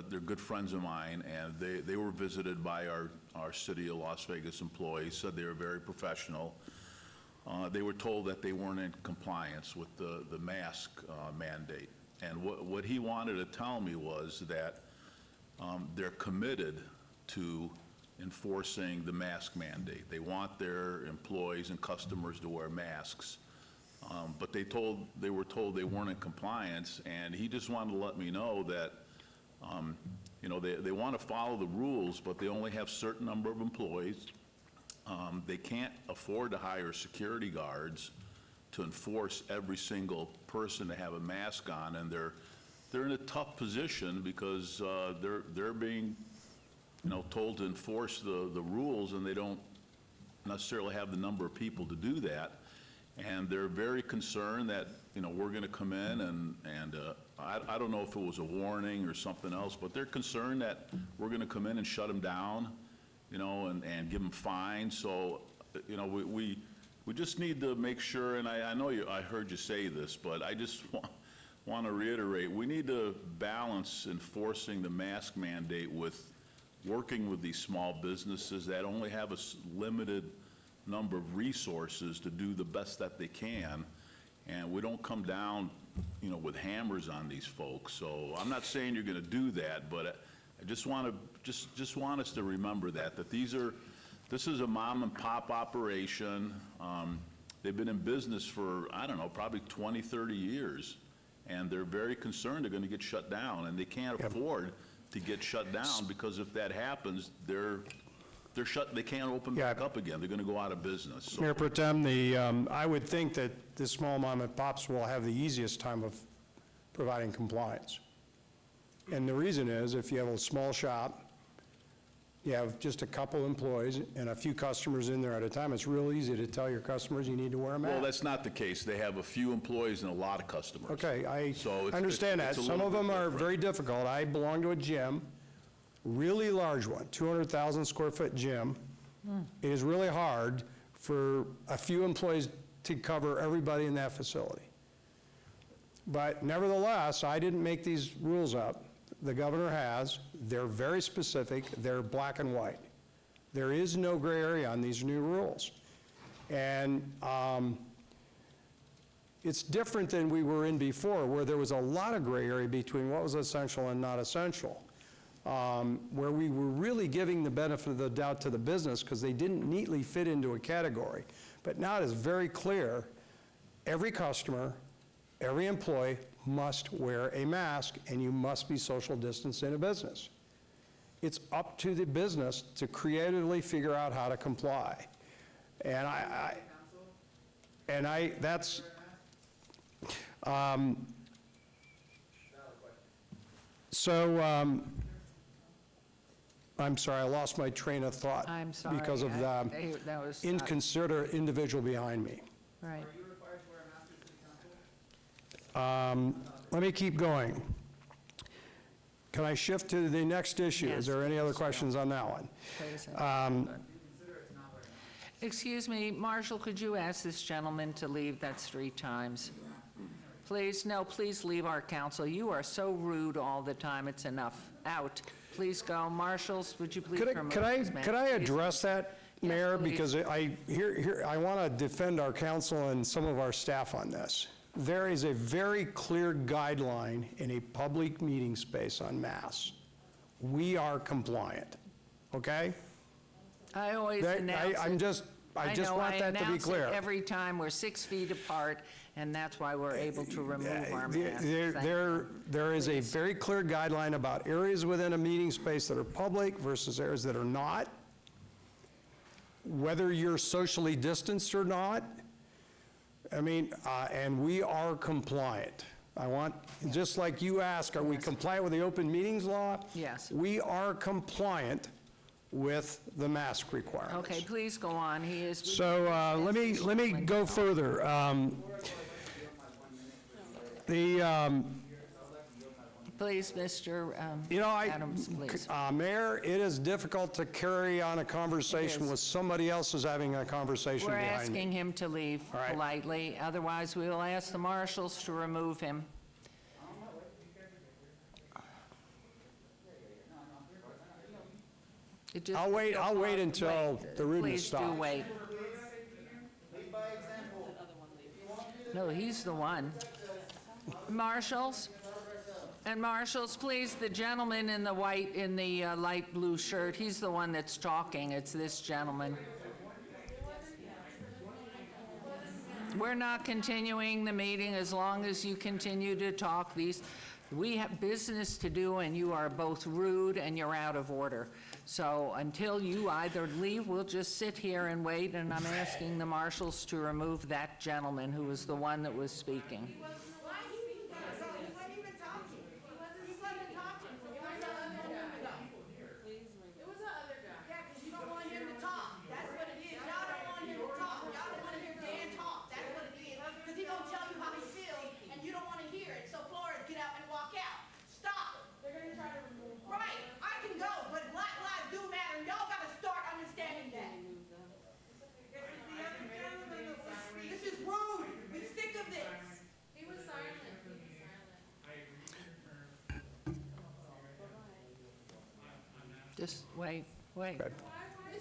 they're good friends of mine, and they were visited by our City of Las Vegas employees, said they were very professional. They were told that they weren't in compliance with the mask mandate. And what he wanted to tell me was that they're committed to enforcing the mask mandate. They want their employees and customers to wear masks. But they were told they weren't in compliance, and he just wanted to let me know that you know, they want to follow the rules, but they only have a certain number of employees, they can't afford to hire security guards to enforce every single person to have a mask on, and they're in a tough position because they're being, told to enforce the rules, and they don't necessarily have the number of people to do that. And they're very concerned that, we're going to come in and I don't know if it was a warning or something else, but they're concerned that we're going to come in and shut them down, and give them fines. So, we just need to make sure, and I know I heard you say this, but I just want to reiterate, we need to balance enforcing the mask mandate with working with these small businesses that only have a limited number of resources to do the best that they can, and we don't come down, with hammers on these folks. So I'm not saying you're going to do that, but I just want us to remember that this is a mom and pop operation. They've been in business for, I don't know, probably 20, 30 years, and they're very concerned they're going to get shut down, and they can't afford to get shut down, because if that happens, they're shut. They can't open back up again. They're going to go out of business. So. Mayor Pro Tem, I would think that the small mom and pops will have the easiest time of providing compliance. And the reason is, if you have a small shop, you have just a couple employees and a few customers in there at a time, it's real easy to tell your customers you need to wear a mask. Well, that's not the case. They have a few employees and a lot of customers. Okay, I So it's- understand that. it's a Some little of them bit are different. very difficult. I belong to a gym, really large one, 200,000 square foot gym. It is really hard for a few employees to cover everybody in that facility. But nevertheless, I didn't make these rules up. The governor has. They're very specific. They're black and white. There is no gray area on these new rules. And it's different than we were in before, where there was a lot of gray area between what was essential and not essential, where we were really giving the benefit of the doubt to the business because they didn't neatly fit into a category. But now it is very clear, every customer, every employee must wear a mask, and you must be social distance in a business. It's up to the business to creatively figure out how to comply. And that's, I'm sorry, I lost my train of thought. I'm sorry. Because of that the was inconsiderate individual behind me. right. Let me keep going. Can I shift to the next issue? Yes, Is there any other please do. questions on that one? Please. Excuse me, Marshall, could you ask this gentleman to leave? That's 3 times. Please, no, please leave our council. You are so rude all the time. It's enough. Out. Please go. Marshals, would you please remove this man? Could I Please. address that, Yes, Mayor? please. Because I want to defend our council and some of our staff on this. There is a very clear guideline in a public meeting space on masks. We are compliant, okay? I always announce it. I just want that to be clear. I announce it every time. We're 6 feet apart, and that's why we're able to remove our masks. Thank you. There is a very clear guideline about areas within a meeting space that are public versus areas that are not. Whether you're socially distanced or not, and we are compliant. Just like you asked, are we compliant with the open meetings law? Yes. We are compliant with the mask requirements. Okay, please go on. He is. So let me go further. Please, Mr. Adams, please. Mayor, it is difficult to carry on a conversation is. with somebody else who's having a conversation We're behind me. asking him to leave All right. politely. Otherwise, we will ask the marshals to remove him. I'll wait until the rudeness stops. Please do wait. No, he's the one. Marshals? And marshals, please, the gentleman in the white, in the light blue shirt, he's the one that's talking. It's this gentleman. We're not continuing the meeting as long as you continue to talk. These We have business to do, and you are both rude and you're out of order. So until you either leave, we'll just sit here and wait, and I'm asking the marshals to remove that gentleman who was the one that was speaking. Just wait. This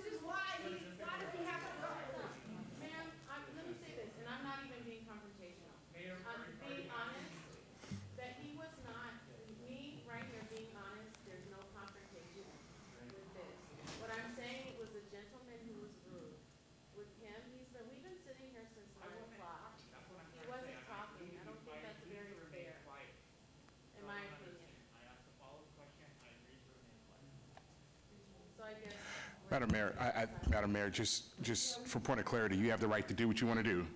is why does he have to go? Ma'am, let me say this, and I'm not even being confrontational. I'm being honest, that he was not, me right here being honest, there's no confrontation with this. What I'm saying, it was a gentleman who was rude. With him, we've been sitting here since 9 o'clock. He wasn't talking. I don't think that's very fair, in my opinion. So I guess. Madam Mayor, just for point of clarity, you have the right to do what you want to do,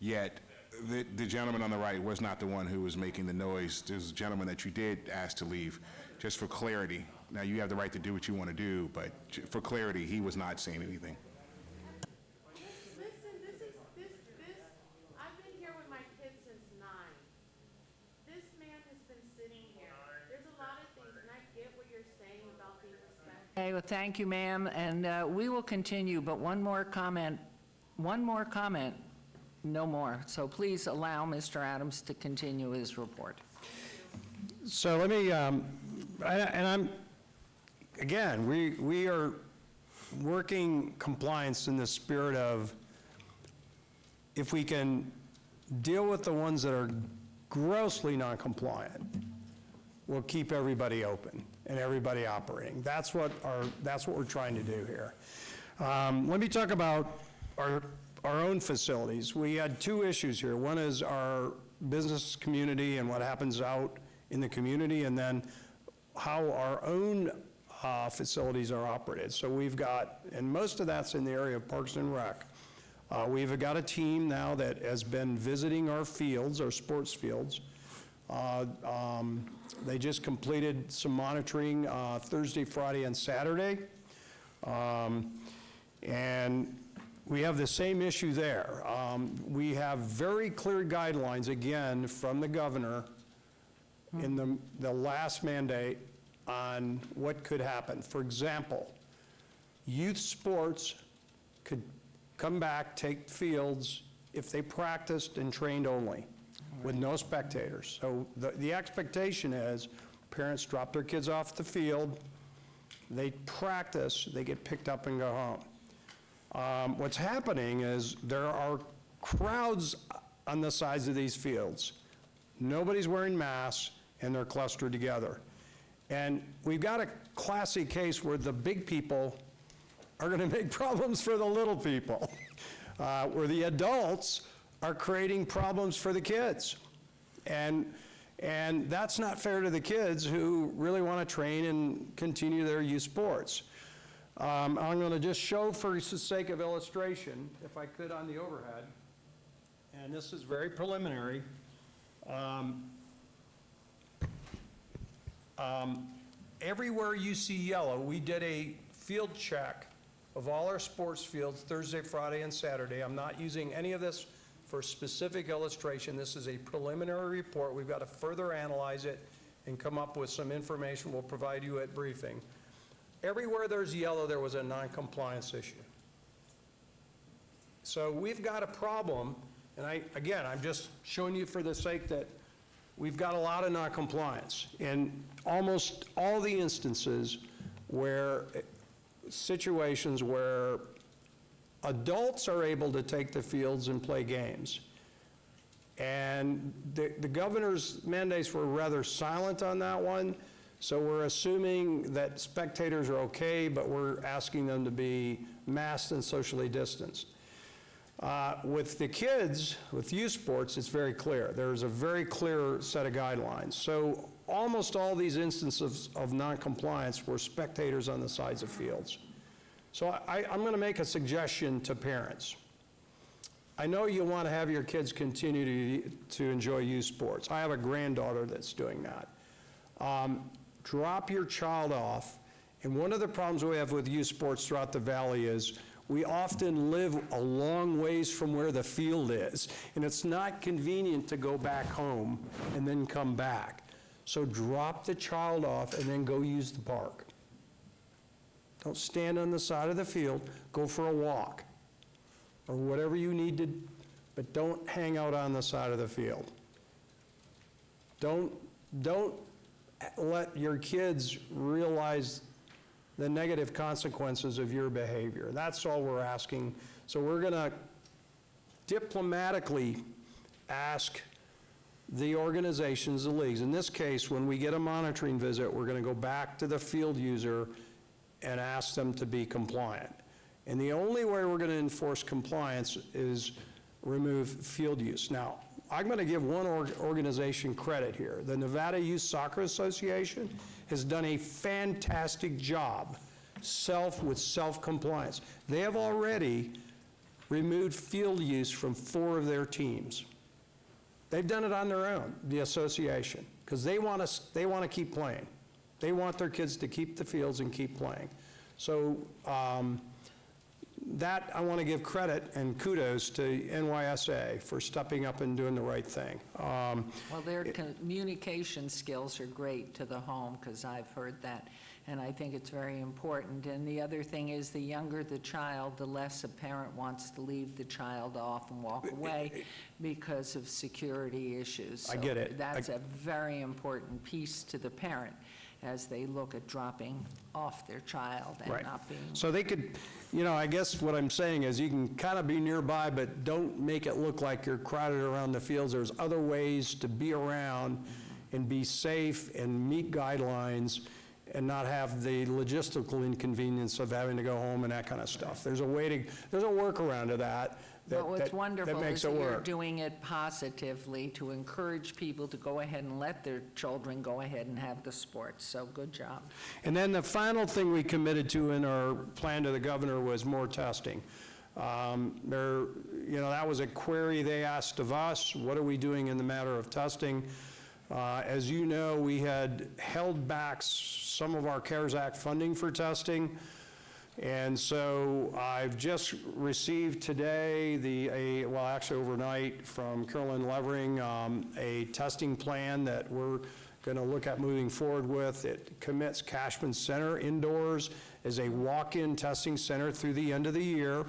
yet the gentleman on the right was not the one who was making the noise. There's a gentleman that you did ask to leave, just for clarity. Now, you have the right to do what you want to do, but for clarity, he was not saying anything. Listen, I've been here with my kids since 9. This man has been sitting here. There's a lot of things, and I get what you're saying about being respectful. Okay, well, thank you, ma'am, and we will continue, but one more comment, no more. So please allow Mr. Adams to continue his report. So let me, again, we are working compliance in the spirit of, if we can deal with the ones that are grossly non-compliant, we'll keep everybody open and everybody operating. That's what we're trying to do here. Let me talk about our own facilities. We had 2 issues here. One is our business community and what happens out in the community, and then how our own facilities are operated. So we've got, and most of that's in the area of Parks and Rec. We've got a team now that has been visiting our fields, our sports fields. They just completed some monitoring Thursday, Friday, and Saturday. And we have the same issue there. We have very clear guidelines, again, from the governor in the last mandate on what could happen. For example, youth sports could come back, take fields if they practiced and trained only, with no spectators. So the expectation is parents drop their kids off the field, they practice, they get picked up and go home. What's happening is there are crowds on the sides of these fields. Nobody's wearing masks, and they're clustered together. And we've got a classic case where the big people are going to make problems for the little people, where the adults are creating problems for the kids. And that's not fair to the kids who really want to train and continue their youth sports. I'm going to just show, for the sake of illustration, if I could, on the overhead, and this is very preliminary. Everywhere you see yellow, we did a field check of all our sports fields Thursday, Friday, and Saturday. I'm not using any of this for specific illustration. This is a preliminary report. We've got to further analyze it and come up with some information we'll provide you at briefing. Everywhere there's yellow, there was a non-compliance issue. So we've got a problem, and I'm just showing you for the sake that we've got a lot of non-compliance. In almost all the instances where situations where adults are able to take the fields and play games. And the governor's mandates were rather silent on that one, so we're assuming that spectators are okay, but we're asking them to be masked and socially distanced. With the kids, with youth sports, it's very clear. There's a very clear set of guidelines. So almost all these instances of noncompliance were spectators on the sides of fields. So I'm going to make a suggestion to parents. I know you want to have your kids continue to enjoy youth sports. I have a granddaughter that's doing that. Drop your child off. And one of the problems we have with youth sports throughout the valley is we often live a long ways from where the field is, and it's not convenient to go back home and then come back. So drop the child off and then go use the park. Don't stand on the side of the field, go for a walk, or whatever you need to, but don't hang out on the side of the field. Don't let your kids realize the negative consequences of your behavior. That's all we're asking. So we're going to diplomatically ask the organizations, the leagues. In this case, when we get a monitoring visit, we're going to go back to the field user and ask them to be compliant. And the only way we're going to enforce compliance is remove field use. Now, I'm going to give one organization credit here. The Nevada Youth Soccer Association has done a fantastic job with self-compliance. They have already removed field use from 4 of their teams. They've done it on their own, the association, because they want to keep playing. They want their kids to keep the fields and keep playing. So that I want to give credit and kudos to NYSA for stepping up and doing the right thing. Well, their communication skills are great to the home, because I've heard that, and I think it's very important. And the other thing is, the younger the child, the less a parent wants to leave the child off and walk away because of security issues. I get it. So that's a very important piece to the parent as they look at dropping off their child and not being... So they could, I guess what I'm saying is you can kind of be nearby, but don't make it look like you're crowded around the fields. There's other ways to be around and be safe and meet guidelines and not have the logistical inconvenience of having to go home and that kind of stuff. There's a workaround to that. But what's wonderful makes is that it you're work. doing it positively to encourage people to go ahead and let their children go ahead and have the sports. So good job. And then the final thing we committed to in our plan to the governor was more testing. That was a query they asked of us. What are we doing in the matter of testing? As you know, we had held back some of our CARES Act funding for testing. And so I've just received today, actually overnight, from Carolyn Levering, a testing plan that we're going to look at moving forward with. It commits Cashman Center indoors as a walk-in testing center through the end of the year,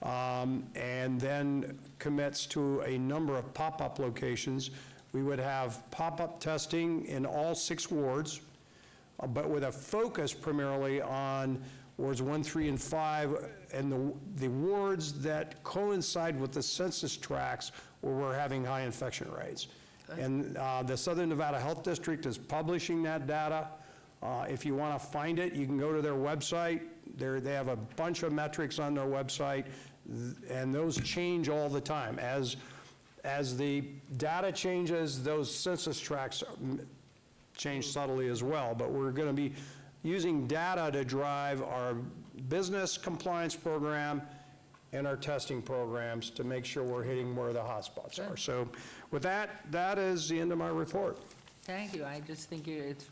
and then commits to a number of pop-up locations. We would have pop-up testing in all 6 wards, but with a focus primarily on wards 1, 3, and 5, and the wards that coincide with the census tracts where we're having high infection rates. And the Southern Nevada Health District is publishing that data. If you want to find it, you can go to their website. They have a bunch of metrics on their website, and those change all the time. As the data changes, those census tracts change subtly as well, but we're going to be using data to drive our business compliance program and our testing programs to make sure we're hitting where the hotspots are. So with that, that is the end of my report. Thank you. I just think it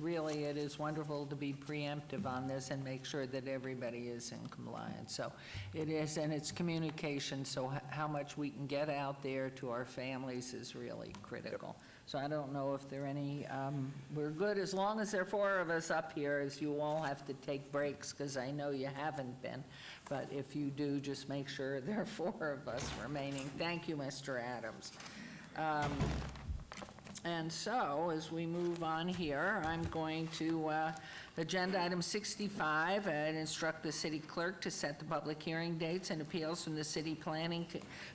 is wonderful to be preemptive on this and make sure that everybody is in compliance. So it is, and it's communication, so how much we can get out there to our families is really critical. So I don't know if there are any, we're good as long as there are 4 of us up here, as you all have to take breaks, because I know you haven't been. But if you do, just make sure there are 4 of us remaining. Thank you, Mr. Adams. And so, as we move on here, I'm going to, agenda item 65, and instruct the city clerk to set the public hearing dates and appeals from the city planning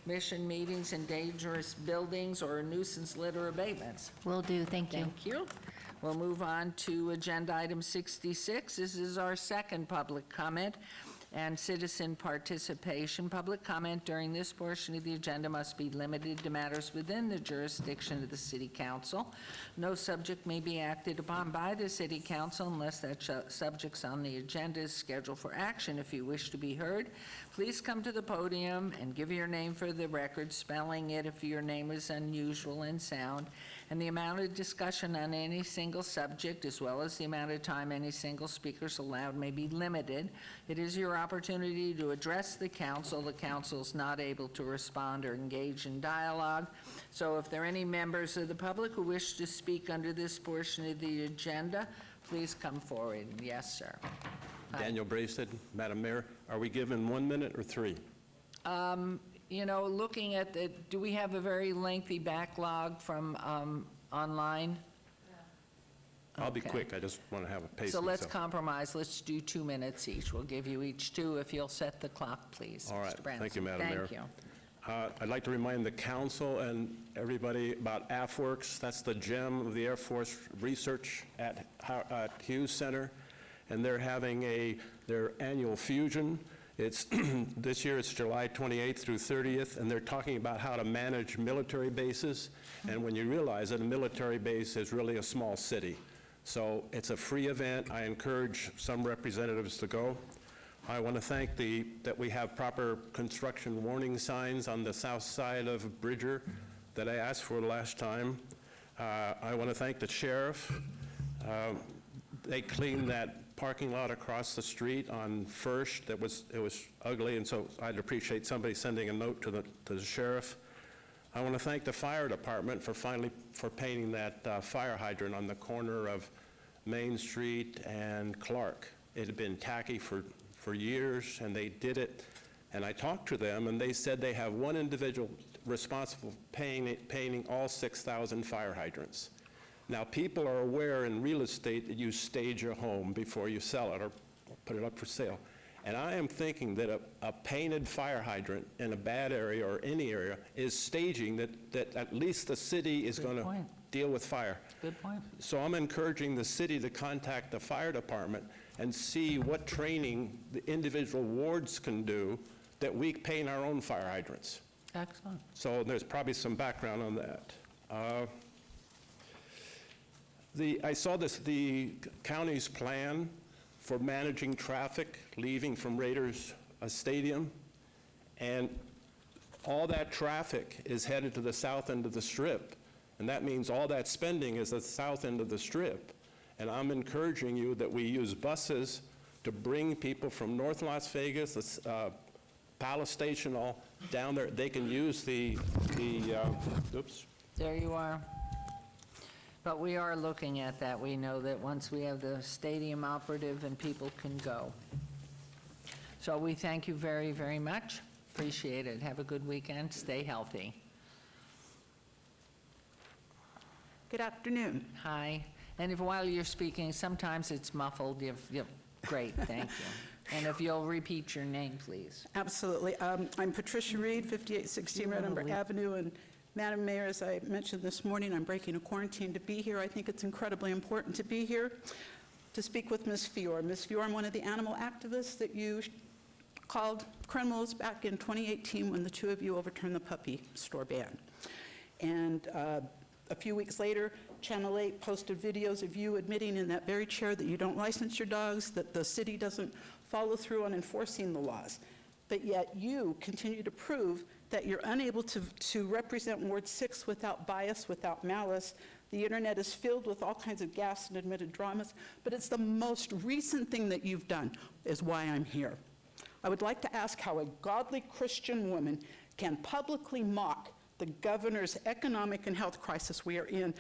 commission meetings in dangerous buildings or nuisance litter abatements. Will do, thank you. Thank you. We'll move on to agenda item 66. This is our second public comment. and citizen participation. Public comment during this portion of the agenda must be limited to matters within the jurisdiction of the City Council. No subject may be acted upon by the City Council unless that subject's on the agenda is scheduled for action. If you wish to be heard, please come to the podium and give your name for the record, spelling it if your name is unusual in sound, and the amount of discussion on any single subject, as well as the amount of time any single speaker is allowed, may be limited. It is your opportunity to address the council. The council is not able to respond or engage in dialogue. So if there are any members of the public who wish to speak under this portion of the agenda, please come forward. Yes, sir. Daniel Braisted, Madam Mayor, are we given 1 minute or 3? You know, looking at the, do we have a very lengthy backlog from online? I'll be Okay. quick, I just want to have a pace. So let's myself. compromise. Let's do 2 minutes each. We'll give you each 2 if you'll set the clock, please. All right, Mr. Branson. thank you, Madam Mayor. Thank you. I'd like to remind the council and everybody about AFWorks. That's the gem of the Air Force research at Hughes Center, and they're having their annual fusion. It's this year it's July 28th through 30th, and they're talking about how to manage military bases. And when you realize that a military base is really a small city. So it's a free event. I encourage some representatives to go. I want to thank that we have proper construction warning signs on the south side of Bridger that I asked for last time. I want to thank the sheriff. They cleaned that parking lot across the street on First. It was ugly, and so I'd appreciate somebody sending a note to the sheriff. I want to thank the fire department for painting that fire hydrant on the corner of Main Street and Clark. It had been tacky for years, and they did it. And I talked to them, and they said they have one individual responsible for painting all 6,000 fire hydrants. Now, people are aware in real estate that you stage a home before you sell it or put it up for sale. And I am thinking that a painted fire hydrant in a bad area or any area is staging that at least the city is going to deal with fire. Good point. So I'm encouraging the city to contact the fire department and see what training the individual wards can do that we paint our own fire hydrants. Excellent. So there's probably some background on that. I saw the county's plan for managing traffic leaving from Raiders Stadium, and all that traffic is headed to the south end of the Strip, and that means all that spending is at the south end of the Strip. And I'm encouraging you that we use buses to bring people from North Las Vegas, Palace Station, all down there. They can use oops. There you are. But we are looking at that. We know that once we have the stadium operative and people can go. So we thank you very, very much. Appreciate it. Have a good weekend. Stay healthy. Good afternoon. Hi. And if while you're speaking, sometimes it's muffled. Great, thank you. And if you'll repeat your name, please. Absolutely. I'm Patricia Reed, 5816 Red Umber Avenue, and Madam Mayor, as I mentioned this morning, I'm breaking a quarantine to be here. I think it's incredibly important to be here to speak with Ms. Fior. Ms. Fior, I'm one of the animal activists that you called criminals back in 2018 when the two of you overturned the puppy store ban. And a few weeks later, Channel 8 posted videos of you admitting in that very chair that you don't license your dogs, that the city doesn't follow through on enforcing the laws. But yet you continue to prove that you're unable to represent Ward 6 without bias, without malice. The internet is filled with all kinds of gas and admitted dramas, but it's the most recent thing that you've done is why I'm here. I would like to ask how a godly Christian woman can publicly mock the governor's economic and health crisis we are in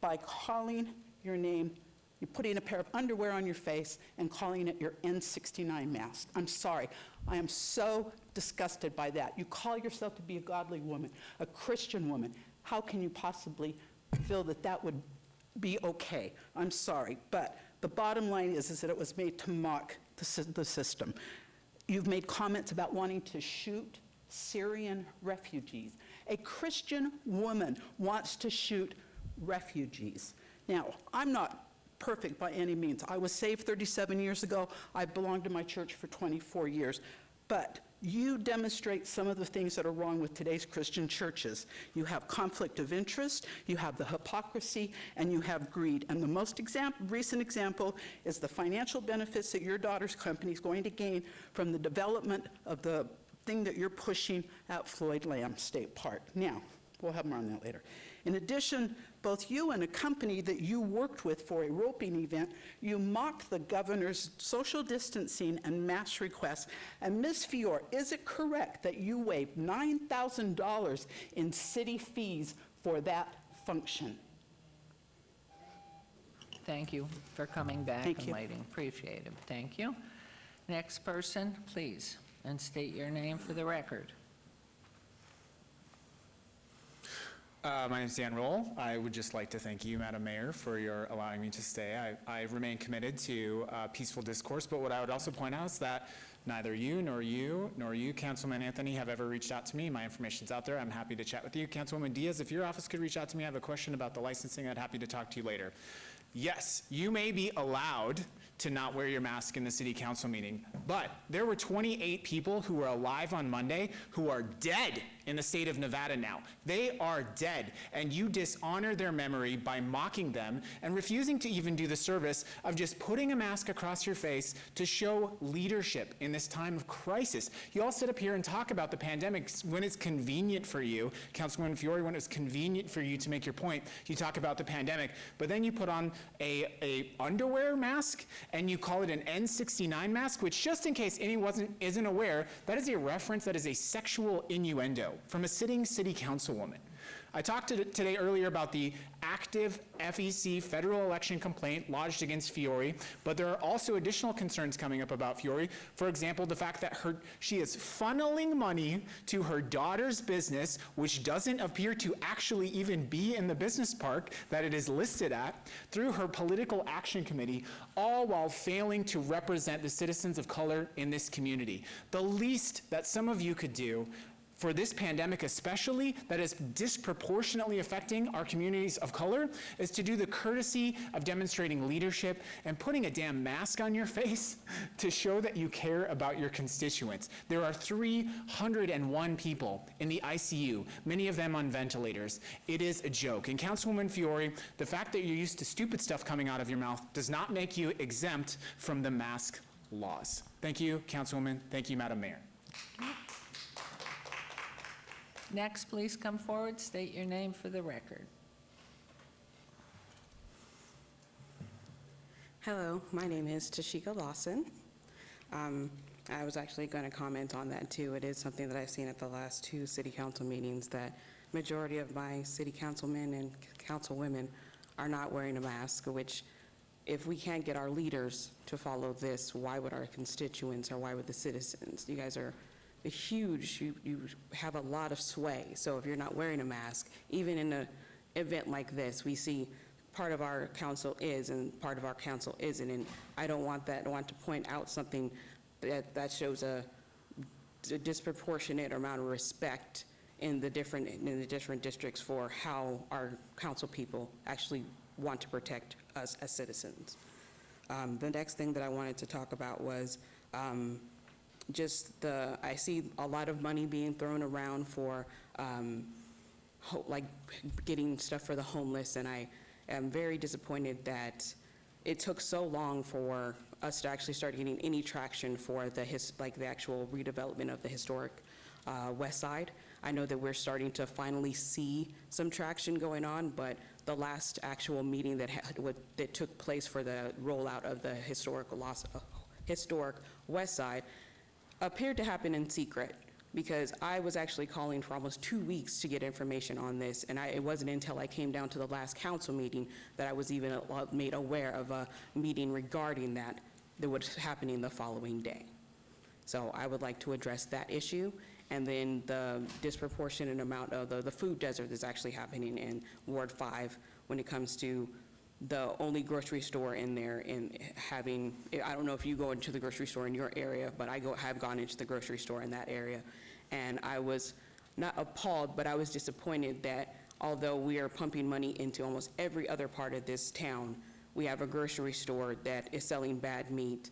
by calling your name, you're putting a pair of underwear on your face and calling it your N69 mask. I'm sorry. I am so disgusted by that. You call yourself to be a godly woman, a Christian woman. How can you possibly feel that that would be okay? I'm sorry. But the bottom line is that it was made to mock the system. You've made comments about wanting to shoot Syrian refugees. A Christian woman wants to shoot refugees. Now, I'm not perfect by any means. I was saved 37 years ago. I belonged to my church for 24 years. But you demonstrate some of the things that are wrong with today's Christian churches. You have conflict of interest, you have the hypocrisy, and you have greed. And the most recent example is the financial benefits that your daughter's company is going to gain from the development of the thing that you're pushing at Floyd Lamb State Park. Now, we'll have more on that later. In addition, both you and a company that you worked with for a roping event, you mocked the governor's social distancing and mask requests. And Ms. Fior, is it correct that you waived $9,000 in city fees for that function? Thank you for coming back Thank and you. waiting. Appreciate it. Thank you. Next person, please, and state your name for the record. My name is Dan Roll. I would just like to thank you, Madam Mayor, for your allowing me to stay. I remain committed to peaceful discourse, but what I would also point out is that neither you, nor you, Councilman Anthony, have ever reached out to me. My information's out there. I'm happy to chat with you. Councilwoman Diaz, if your office could reach out to me, I have a question about the licensing. I'd happy to talk to you later. Yes, you may be allowed to not wear your mask in the city council meeting, but there were 28 people who were alive on Monday who are dead in the state of Nevada now. They are dead, and you dishonor their memory by mocking them and refusing to even do the service of just putting a mask across your face to show leadership in this time of crisis. You all sit up here and talk about the pandemic when it's convenient for you. Councilwoman Fiore, when it's convenient for you to make your point, you talk about the pandemic, but then you put on a underwear mask and you call it an N69 mask, which, just in case anyone isn't aware, that is a reference, that is a sexual innuendo from a sitting city councilwoman. I talked today earlier about the active FEC federal election complaint lodged against Fiore, but there are also additional concerns coming up about Fiore. For example, the fact that she is funneling money to her daughter's business, which doesn't appear to actually even be in the business park that it is listed at, through her political action committee, all while failing to represent the citizens of color in this community. The least that some of you could do for this pandemic especially, that is disproportionately affecting our communities of color, is to do the courtesy of demonstrating leadership and putting a damn mask on your face to show that you care about your constituents. There are 301 people in the ICU, many of them on ventilators. It is a joke. And Councilwoman Fiore, the fact that you're used to stupid stuff coming out of your mouth does not make you exempt from the mask laws. Thank you, Councilwoman. Thank you, Madam Mayor. Next, please come forward, state your name for the record. Hello, my name is Tashika Lawson. I was actually going to comment on that too. It is something that I've seen at the last 2 city council meetings, that majority of my city councilmen and councilwomen are not wearing a mask, which if we can't get our leaders to follow this, why would our constituents or why would the citizens? You guys are huge, you have a lot of sway. So if you're not wearing a mask, even in an event like this, we see part of our council is and part of our council isn't. And I don't want that. I want to point out something that shows a disproportionate amount of respect in the different districts for how our council people actually want to protect us as citizens. The next thing that I wanted to talk about was I see a lot of money being thrown around for like getting stuff for the homeless, and I am very disappointed that it took so long for us to actually start getting any traction for the actual redevelopment of the historic West Side. I know that we're starting to finally see some traction going on, but the last actual meeting that took place for the rollout of the historic West Side appeared to happen in secret, because I was actually calling for almost 2 weeks to get information on this, and it wasn't until I came down to the last council meeting that I was even made aware of a meeting regarding that was happening the following day. So I would like to address that issue, and then the disproportionate amount of the food desert that's actually happening in Ward 5 when it comes to the only grocery store in there, and having, I don't know if you go into the grocery store in your area, but I have gone into the grocery store in that area, and I was not appalled, but I was disappointed that although we are pumping money into almost every other part of this town, We have a grocery store that is selling bad meat.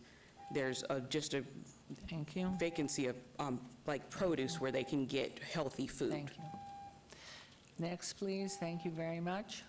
There's just a Thank you. vacancy of like produce where they can get healthy food. Thank you. Next, please. Thank you very much.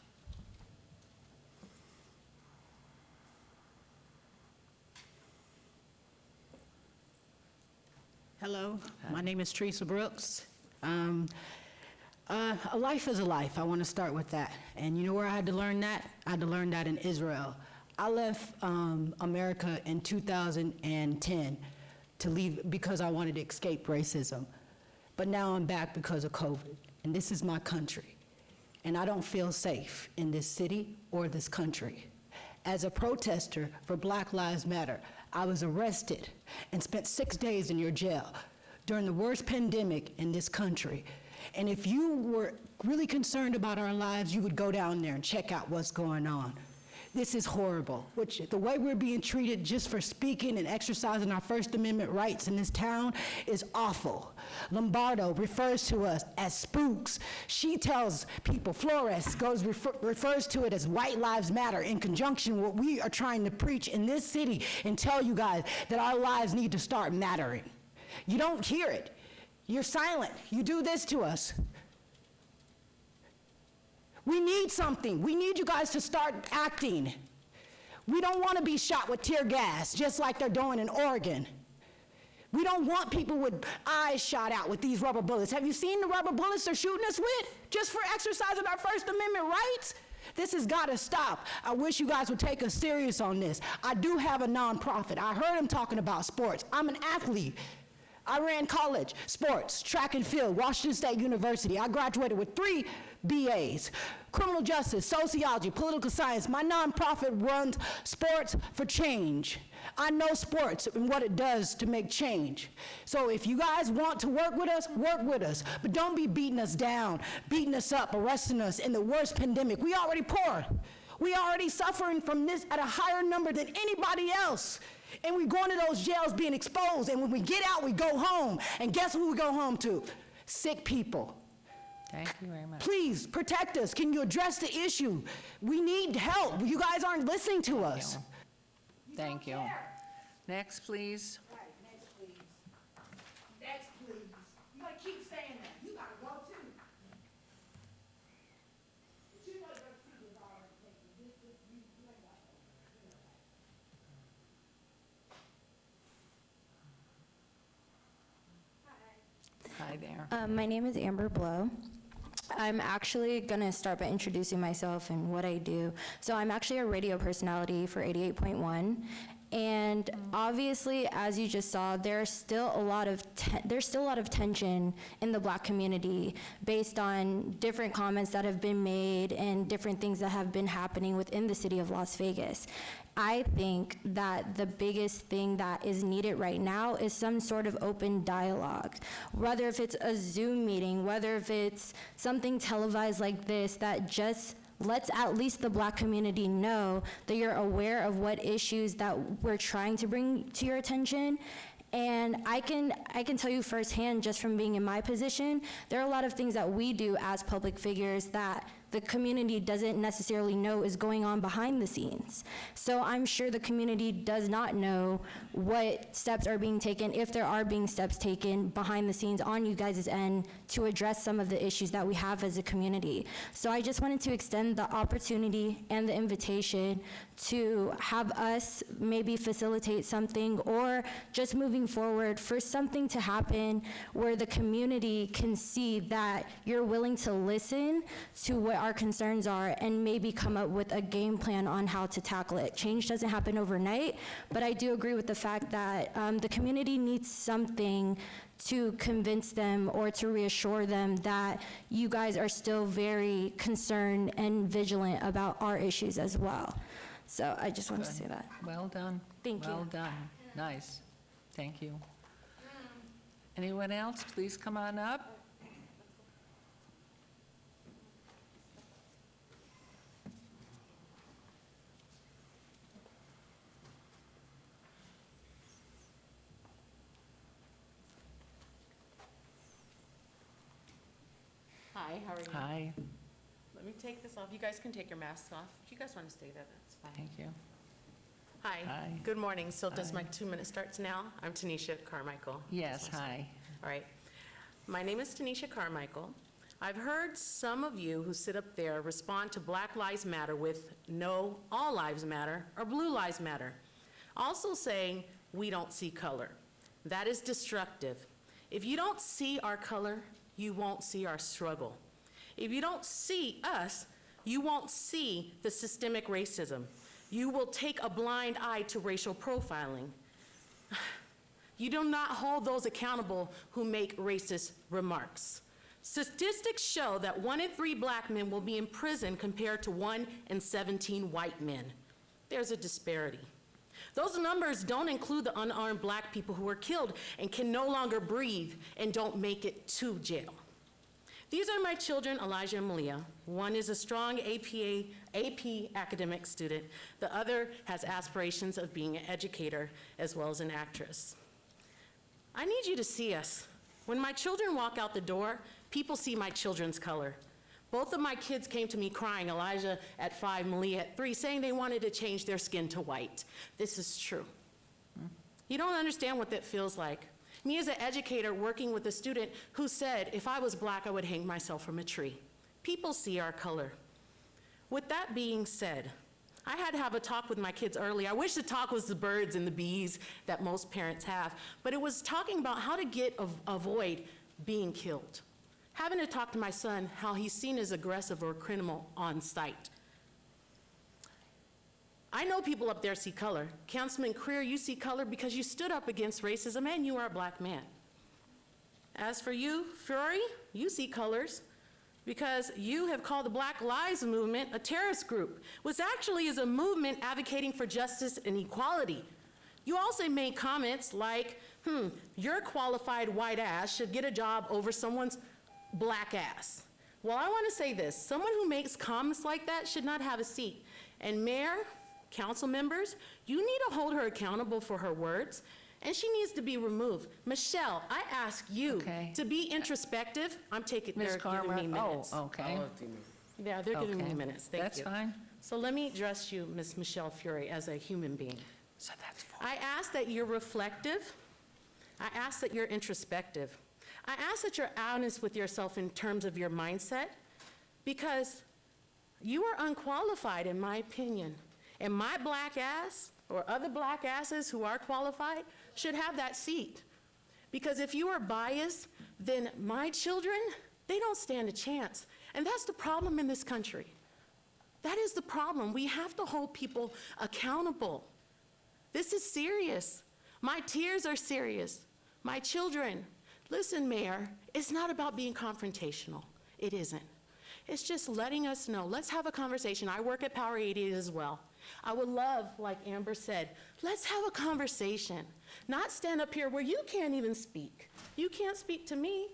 Hello, my name is Teresa Brooks. A life is a life. I want to start with that. And you know where I had to learn that? I had to learn that in Israel. I left America in 2010 to leave because I wanted to escape racism. But now I'm back because of COVID. And this is my country. And I don't feel safe in this city or this country. As a protester for Black Lives Matter, I was arrested and spent 6 days in your jail during the worst pandemic in this country. And if you were really concerned about our lives, you would go down there and check out what's going on. This is horrible. The way we're being treated just for speaking and exercising our First Amendment rights in this town is awful. Lombardo refers to us as spooks. She tells people, Flores refers to it as White Lives Matter in conjunction with what we are trying to preach in this city and tell you guys that our lives need to start mattering. You don't hear it. You're silent. You do this to us. We need something. We need you guys to start acting. We don't want to be shot with tear gas, just like they're doing in Oregon. We don't want people with eyes shot out with these rubber bullets. Have you seen the rubber bullets they're shooting us with, just for exercising our First Amendment rights? This has got to stop. I wish you guys would take us serious on this. I do have a nonprofit. I heard him talking about sports. I'm an athlete. I ran college, sports, track and field, Washington State University. I graduated with 3 BAs, criminal justice, sociology, political science. My nonprofit runs Sports for Change. I know sports and what it does to make change. So if you guys want to work with us, but don't be beating us down, beating us up, arresting us in the worst pandemic. We already poor. We already suffering from this at a higher number than anybody else. And we go into those jails being exposed, and when we get out, we go home. And guess who we go home to? Sick people. Thank you very much. Please, protect us. Can you address the issue? We need help. You guys aren't listening to us. Thank you. Next, please. Right, next, please. Next, please. You gotta keep saying that. You gotta go too. But you know your seat is already taken. You ain't got no. Hi there. My name is Amber Blow. I'm actually going to start by introducing myself and what I do. So I'm actually a radio personality for 88.1. And obviously, as you just saw, there's still a lot of tension in the Black community based on different comments that have been made and different things that have been happening within the city of Las Vegas. I think that the biggest thing that is needed right now is some sort of open dialogue, whether if it's a Zoom meeting, whether if it's something televised like this that just lets at least the Black community know that you're aware of what issues that we're trying to bring to your attention. And I can tell you firsthand, just from being in my position, there are a lot of things that we do as public figures that the community doesn't necessarily know is going on behind the scenes. So I'm sure the community does not know what steps are being taken, if there are being steps taken behind the scenes on you guys' end to address some of the issues that we have as a community. So I just wanted to extend the opportunity and the invitation to have us maybe facilitate something, or just moving forward for something to happen where the community can see that you're willing to listen to what our concerns are and maybe come up with a game plan on how to tackle it. Change doesn't happen overnight, but I do agree with the fact that the community needs something to convince them or to reassure them that you guys are still very concerned and vigilant about our issues as well. So I just wanted to say that. Well done. Thank you. Well done. Nice. Thank you. Anyone else? Please come on up. Hi, how are you? Hi. Let Let me take this off. You guys can take your masks off. If you guys want to stay there, that's fine. Thank you. Hi. Hi. Good morning. So does my 2-minute starts now? I'm Tanisha Carmichael. Yes, hi. All right. My name is Tanisha Carmichael. I've heard some of you who sit up there respond to Black Lives Matter with no, all lives matter, or blue lives matter. Also saying, we don't see color. That is destructive. If you don't see our color, you won't see our struggle. If you don't see us, you won't see the systemic racism. You will take a blind eye to racial profiling. You do not hold those accountable who make racist remarks. Statistics show that 1 in 3 black men will be in prison compared to 1 in 17 white men. There's a disparity. Those numbers don't include the unarmed black people who are killed and can no longer breathe and don't make it to jail. These are my children, Elijah and Malia. One is a strong AP academic student. The other has aspirations of being an educator as well as an actress. I need you to see us. When my children walk out the door, people see my children's color. Both of my kids came to me crying, Elijah at 5, Malia at 3, saying they wanted to change their skin to white. This is true. You don't understand what that feels like. Me as an educator working with a student who said, if I was black, I would hang myself from a tree. People see our color. With that being said, I had to have a talk with my kids early. I wish the talk was the birds and the bees that most parents have, but it was talking about how to avoid being killed. Having to talk to my son how he's seen as aggressive or criminal on sight. I know people up there see color. Councilman Creer, you see color because you stood up against racism and you are a black man. As for you, Fury, you see colors because you have called the Black Lives Movement a terrorist group, which actually is a movement advocating for justice and equality. You also made comments like, your qualified white ass should get a job over someone's black ass. Well, I want to say this. Someone who makes comments like that should not have a seat. And Mayor, council members, you need to hold her accountable for her words, and she needs to be removed. Michelle, I ask you to be introspective. They're giving me minutes. Oh, okay. Yeah, they're giving me Okay. minutes. Thank you. That's fine. So let me address you, Ms. Michelle Fury, as a human being. So that's I ask that you're reflective. I ask that you're introspective. I ask that you're honest with yourself in terms of your mindset, because you are unqualified, in my opinion. And my black ass, or other black asses who are qualified, should have that seat. Because if you are biased, then my children, they don't stand a chance. And that's the problem in this country. That is the problem. We have to hold people accountable. This is serious. My tears are serious. My children, listen, Mayor, it's not about being confrontational. It isn't. It's just letting us know. Let's have a conversation. I work at Power 88 as well. I would love, like Amber said, let's have a conversation. Not stand up here where you can't even speak. You can't speak to me.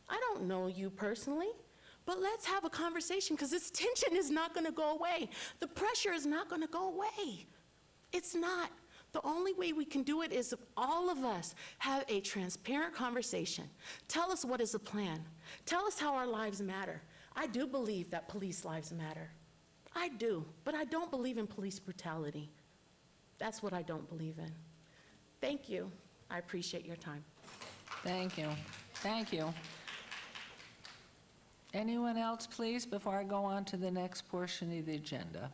I don't know you personally. But let's have a conversation, because this tension is not going to go away. The pressure is not going to go away. It's not. The only way we can do it is if all of us have a transparent conversation. Tell us what is the plan. Tell us how our lives matter. I do believe that police lives matter. I do, but I don't believe in police brutality. That's what I don't believe in. Thank you. I appreciate your time. Thank you. Thank you. Anyone else, please, before I go on to the next portion of the agenda?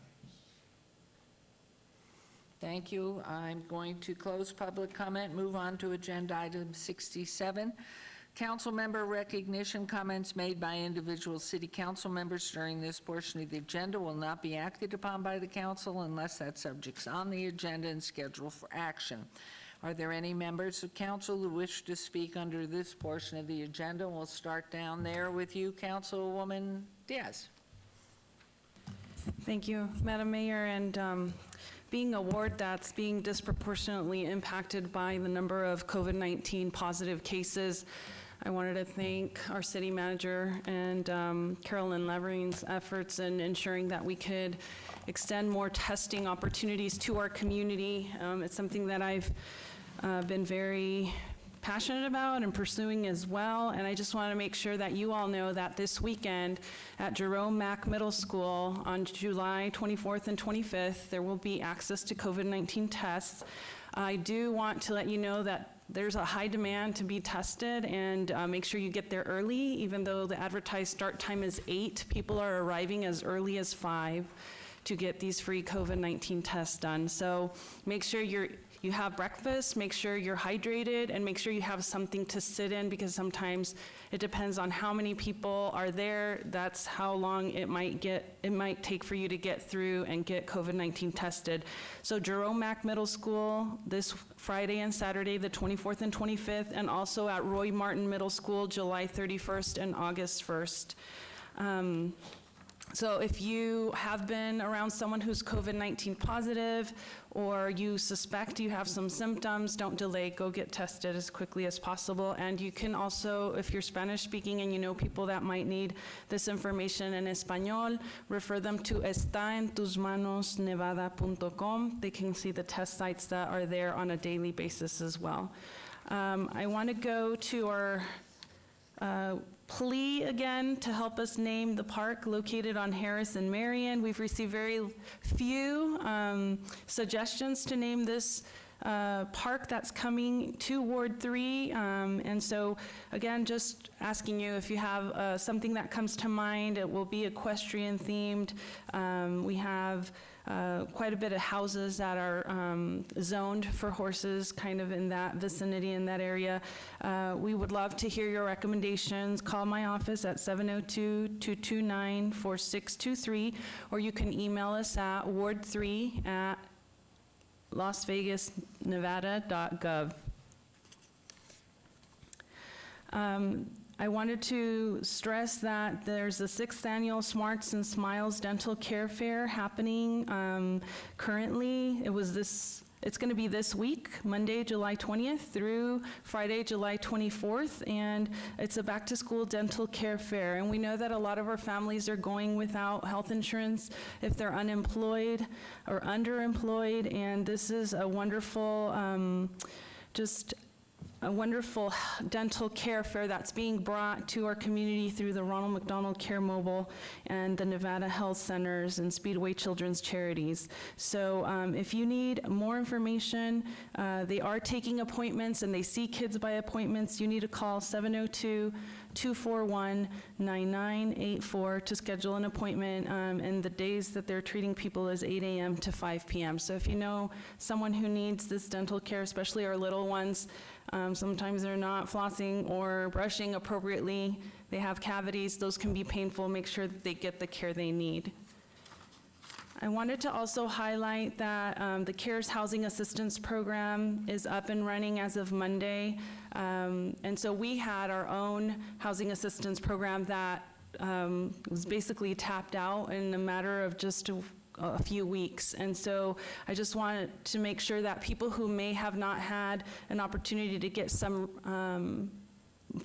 Thank you. I'm going to close public comment, move on to agenda item 67. Council member recognition. Comments made by individual city council members during this portion of the agenda will not be acted upon by the council unless that subject's on the agenda and scheduled for action. Are there any members of council who wish to speak under this portion of the agenda? We'll start down there with you, Councilwoman Diaz. Thank you, Madam Mayor. And being a ward that's being disproportionately impacted by the number of COVID-19 positive cases, I wanted to thank our city manager and Carolyn Levering's efforts in ensuring that we could extend more testing opportunities to our community. It's something that I've been very passionate about and pursuing as well. And I just want to make sure that you all know that this weekend at Jerome Mack Middle School on July 24th and 25th, there will be access to COVID-19 tests. I do want to let you know that there's a high demand to be tested, and make sure you get there early. Even though the advertised start time is 8, people are arriving as early as 5 to get these free COVID-19 tests done. So make sure you have breakfast, make sure you're hydrated, and make sure you have something to sit in, because sometimes it depends on how many people are there. That's how long it might take for you to get through and get COVID-19 tested. So Jerome Mack Middle School this Friday and Saturday, the 24th and 25th, and also at Roy Martin Middle School, July 31st and August 1st. So if you have been around someone who's COVID-19 positive, or you suspect you have some symptoms, don't delay, go get tested as quickly as possible. And you can also, if you're Spanish speaking and you know people that might need this information in Espanol, refer them to estaentusmanosnevada.com. They can see the test sites that are there on a daily basis as well. I want to go to our plea again to help us name the park located on Harris and Marion. We've received very few suggestions to name this park that's coming to Ward 3. And so again, just asking you if you have something that comes to mind. It will be equestrian themed. We have quite a bit of houses that are zoned for horses, kind of in that vicinity, in that area. We would love to hear your recommendations. Call my office at 702-229-4623, or you can email us at ward3@lasvegasnevada.gov. I wanted to stress that there's the 6th annual Smarts and Smiles Dental Care Fair happening currently. It's going to be this week, Monday, July 20th through Friday, July 24th, and it's a back-to-school dental care fair. And we know that a lot of our families are going without health insurance if they're unemployed or underemployed, and this is a wonderful, a wonderful dental care fair that's being brought to our community through the Ronald McDonald Care Mobile and the Nevada Health Centers and Speedway Children's Charities. So if you need more information, they are taking appointments and they see kids by appointments. You need to call 702-241-9984 to schedule an appointment, and the days that they're treating people is 8 a.m. to 5 p.m. So if you know someone who needs this dental care, especially our little ones, sometimes they're not flossing or brushing appropriately, they have cavities, those can be painful. Make sure that they get the care they need. I wanted to also highlight that the CARES Housing Assistance Program is up and running as of Monday. And so we had our own housing assistance program that was basically tapped out in a matter of just a few weeks. And so I just wanted to make sure that people who may have not had an opportunity to get some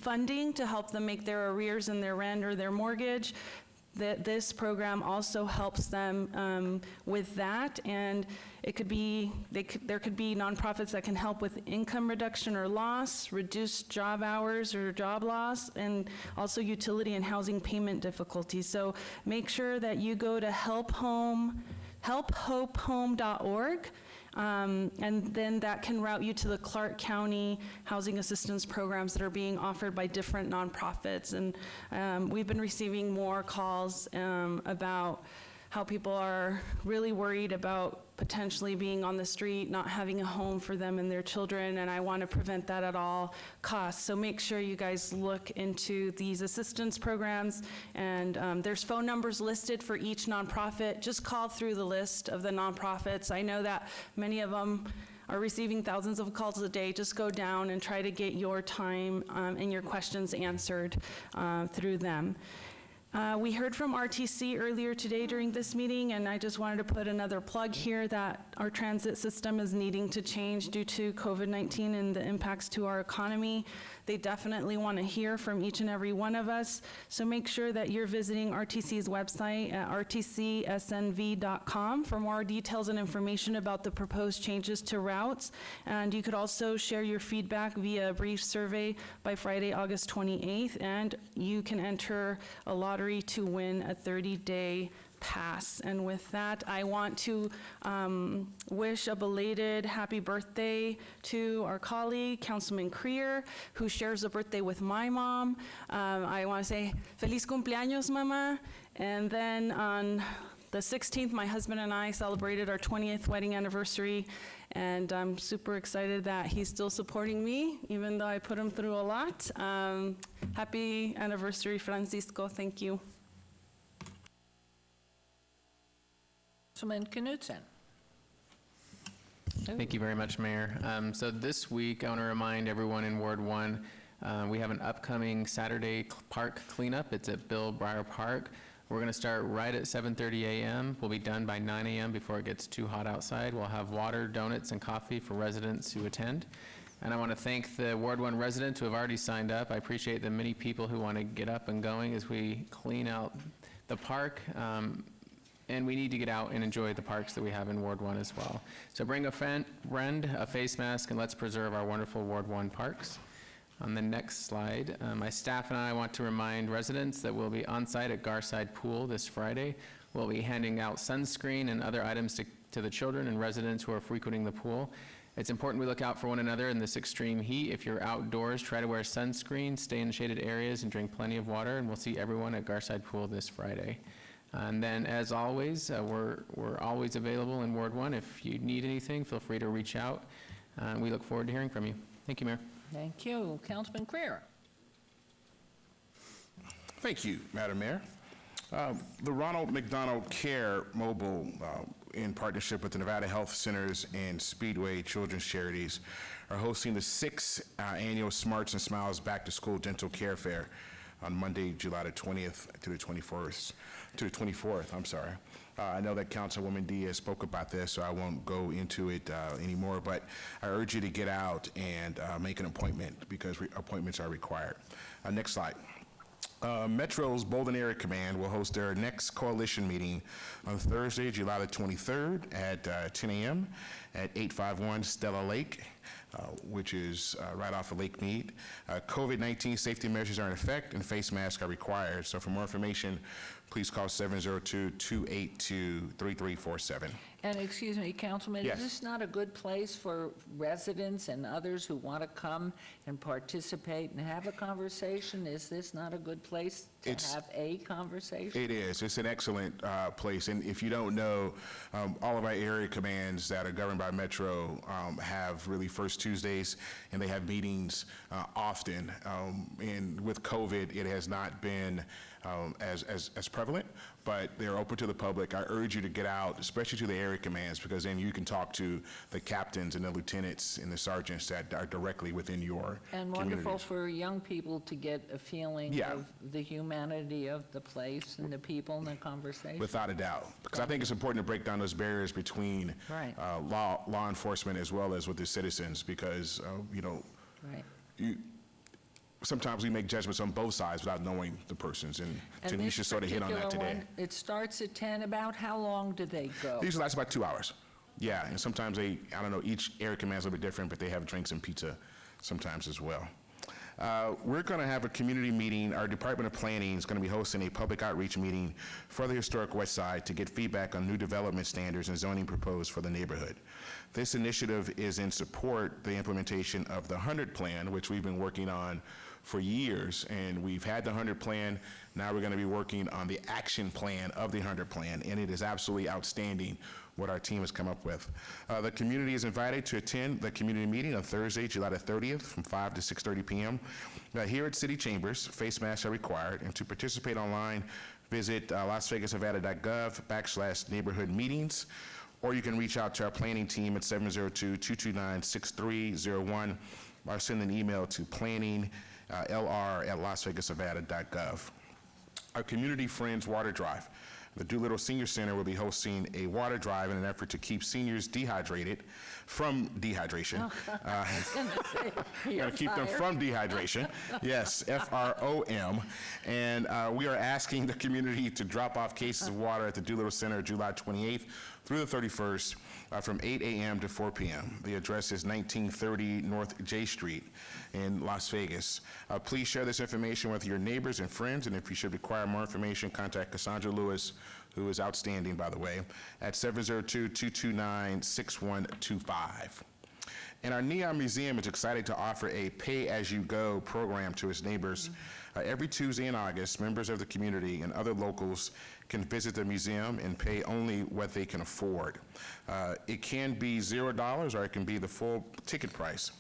funding to help them make their arrears in their rent or their mortgage, that this program also helps them with that. And it could be, there could be nonprofits that can help with income reduction or loss, reduced job hours or job loss, and also utility and housing payment difficulties. So make sure that you go to helphopehome.org. And then that can route you to the Clark County housing assistance programs that are being offered by different nonprofits. And we've been receiving more calls about how people are really worried about potentially being on the street, not having a home for them and their children, and I want to prevent that at all costs. So make sure you guys look into these assistance programs, and there's phone numbers listed for each nonprofit. Just call through the list of the nonprofits. I know that many of them are receiving thousands of calls a day. Just go down and try to get your time and your questions answered through them. We heard from RTC earlier today during this meeting, and I just wanted to put another plug here that our transit system is needing to change due to COVID-19 and the impacts to our economy. They definitely want to hear from each and every one of us, so make sure that you're visiting RTC's website at rtcsnv.com for more details and information about the proposed changes to routes. And you could also share your feedback via a brief survey by Friday, August 28th, and you can enter a lottery to win a 30-day pass. And with that, I want to wish a belated happy birthday to our colleague, Councilman Creer, who shares a birthday with my mom. I want to say, Feliz cumpleaños, Mama. And then on the 16th, my husband and I celebrated our 20th wedding anniversary, and I'm super excited that he's still supporting me, even though I put him through a lot. Happy anniversary, Francisco. Thank you. Councilman Knutson. Thank you very much, Mayor. So this week, I want to remind everyone in Ward 1, we have an upcoming Saturday park cleanup. It's at Bill Breyer Park. We're going to start right at 7:30 a.m. We'll be done by 9 a.m. before it gets too hot outside. We'll have water, donuts, and coffee for residents who attend. And I want to thank the Ward 1 residents who have already signed up. I appreciate the many people who want to get up and going as we clean out the park. And we need to get out and enjoy the parks that we have in Ward 1 as well. So bring a friend, a face mask, and let's preserve our wonderful Ward 1 parks. On the next slide, my staff and I want to remind residents that we'll be on site at Garside Pool this Friday. We'll be handing out sunscreen and other items to the children and residents who are frequenting the pool. It's important we look out for one another in this extreme heat. If you're outdoors, try to wear sunscreen, stay in shaded areas, and drink plenty of water, and we'll see everyone at Garside Pool this Friday. And then, as always, we're always available in Ward 1. If you need anything, feel free to reach out. We look forward to hearing from you. Thank you, Mayor. Thank you. Councilman Creer. Thank you, Madam Mayor. The Ronald McDonald Care Mobile, in partnership with the Nevada Health Centers and Speedway Children's Charities, are hosting the 6th annual Smarts and Smiles Back to School Dental Care Fair on Monday, July the 20th to the 24th. I know that Councilwoman Diaz spoke about this, so I won't go into it anymore, but I urge you to get out and make an appointment because appointments are required. Next slide. Metro's Bolden Area Command will host their next coalition meeting on Thursday, July the 23rd at 10 a.m. at 851 Stella Lake, which is right off of Lake Mead. COVID-19 safety measures are in effect and face masks are required. So for more information, please call 702-282-3347. And excuse me, Councilman, Yes. is this not a good place for residents and others who want to come and participate and have a conversation? Is this not a good place to have a conversation? It is. It's an excellent place. And if you don't know, all of our area commands that are governed by Metro have really first Tuesdays, and they have meetings often. And with COVID, it has not been as prevalent, but they're open to the public. I urge you to get out, especially to the area commands, because then you can talk to the captains and the lieutenants and the sergeants that are directly within your And wonderful communities. for young people to get a feeling Yeah. of the humanity of the place and the people and the conversation. Without a doubt, because I think it's important to break down those barriers between Right. law enforcement as well as with the citizens, because Right. sometimes we make judgments on both sides without knowing the persons, and And Tanisha this sort of hit on that particular today. one, it starts at 10. About how long do they go? These last about 2 hours. Yeah, and sometimes each area command's a little bit different, but they have drinks and pizza sometimes as well. We're going to have a community meeting. Our Department of Planning is going to be hosting a public outreach meeting for the historic West Side to get feedback on new development standards and zoning proposed for the neighborhood. This initiative is in support the implementation of the 100 Plan, which we've been working on for years, and we've had the 100 Plan. Now we're going to be working on the action plan of the 100 Plan, and it is absolutely outstanding what our team has come up with. The community is invited to attend the community meeting on Thursday, July the 30th from 5 to 6:30 p.m. Here at City Chambers, face masks are required, and to participate online, visit lasvegasnevada.gov/neighborhood meetings, or you can reach out to our planning team at 702-229-6301, or send an email to planning@lasvegasnevada.gov. our Community Friends Water Drive. The Doolittle Senior Center will be hosting a water drive in an effort to keep seniors dehydrated from dehydration. Gotta keep them from dehydration. Yes, FROM. And we are asking the community to drop off cases of water at the Doolittle Center July 28th through the 31st from 8 a.m. to 4 p.m. The address is 1930 North J Street in Las Vegas. Please share this information with your neighbors and friends, and if you should require more information, contact Cassandra Lewis, who is outstanding, by the way, at 702-229-6125. And our Neon Museum is excited to offer a pay-as-you-go program to its neighbors. Every Tuesday in August, members of the community and other locals can visit the museum and pay only what they can afford. It can be $0 or it can be the full ticket price.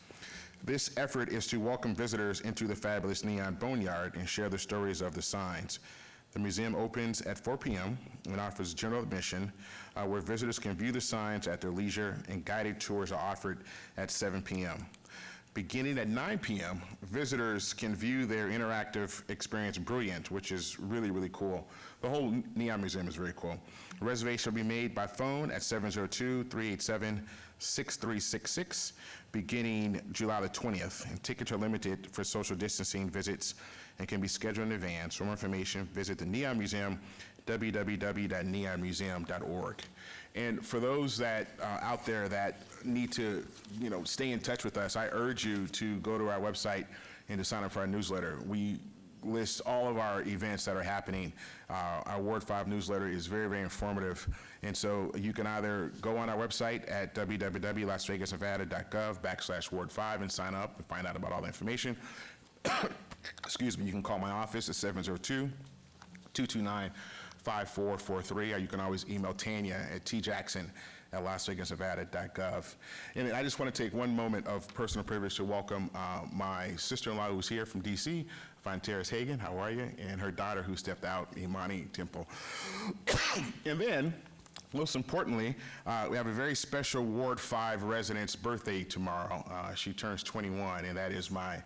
This effort is to welcome visitors into the fabulous Neon Boneyard and share the stories of the signs. The museum opens at 4 p.m. and offers general admission, where visitors can view the signs at their leisure, and guided tours are offered at 7 p.m. Beginning at 9 p.m., visitors can view their interactive experience Brilliant, which is really, really cool. The whole Neon Museum is very cool. A reservation will be made by phone at 702-387-6366, beginning July the 20th. And tickets are limited for social distancing visits and can be scheduled in advance. For more information, visit the Neon Museum, www.neonmuseum.org. And for those that out there that need to, stay in touch with us, I urge you to go to our website and to sign up for our newsletter. We list all of our events that are happening. Our Ward 5 newsletter is very, very informative. And so you can either go on our website at www.lasvegasnevada.gov/Ward 5 and sign up and find out about all the information. Excuse me, you can call my office at 702-229-5443, or you can always email Tanya at tjackson@lasvegasnevada.gov. And I just want to take one moment of personal privilege to welcome my sister-in-law who's here from D.C., Fonteras Hagan, how are you? And her daughter who stepped out, Imani Temple. And then, most importantly, we have a very special Ward 5 resident's birthday tomorrow. She turns 21, and that is my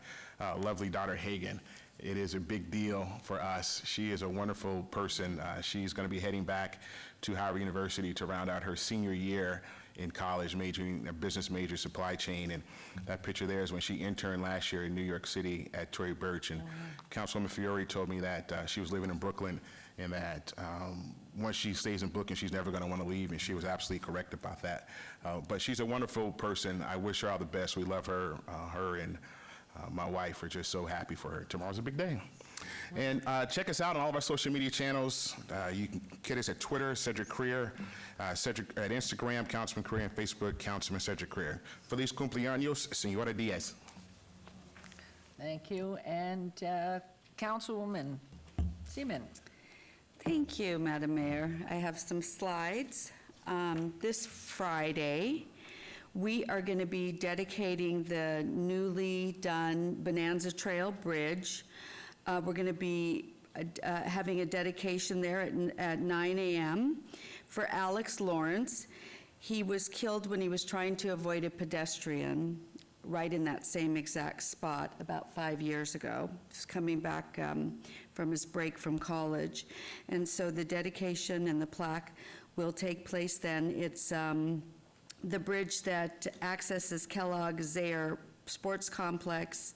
lovely daughter, Hagan. It is a big deal for us. She is a wonderful person. She's going to be heading back to Howard University to round out her senior year in college, majoring a business major, supply chain. And that picture there is when she interned last year in New York City at Tory Burch. And Councilwoman Fiore told me that she was living in Brooklyn, and that once she stays in Brooklyn, she's never going to want to leave, and she was absolutely correct about that. But she's a wonderful person. I wish her all the best. We love her. Her and my wife are just so happy for her. Tomorrow's a big day. And check us out on all of our social media channels. You can get us at Twitter, Cedric Creer, at Instagram, Councilman Creer, and Facebook, Councilman Cedric Creer. Feliz cumpleaños, Señora Diaz. Thank you. And Councilwoman Seaman. Thank you, Madam Mayor. I have some slides. This Friday, we are going to be dedicating the newly done Bonanza Trail Bridge. We're going to be having a dedication there at 9 a.m. for Alex Lawrence. He was killed when he was trying to avoid a pedestrian right in that same exact spot about 5 years ago. He's coming back from his break from college. And so the dedication and the plaque will take place then. It's the bridge that accesses Kellogg-Zaire Sports Complex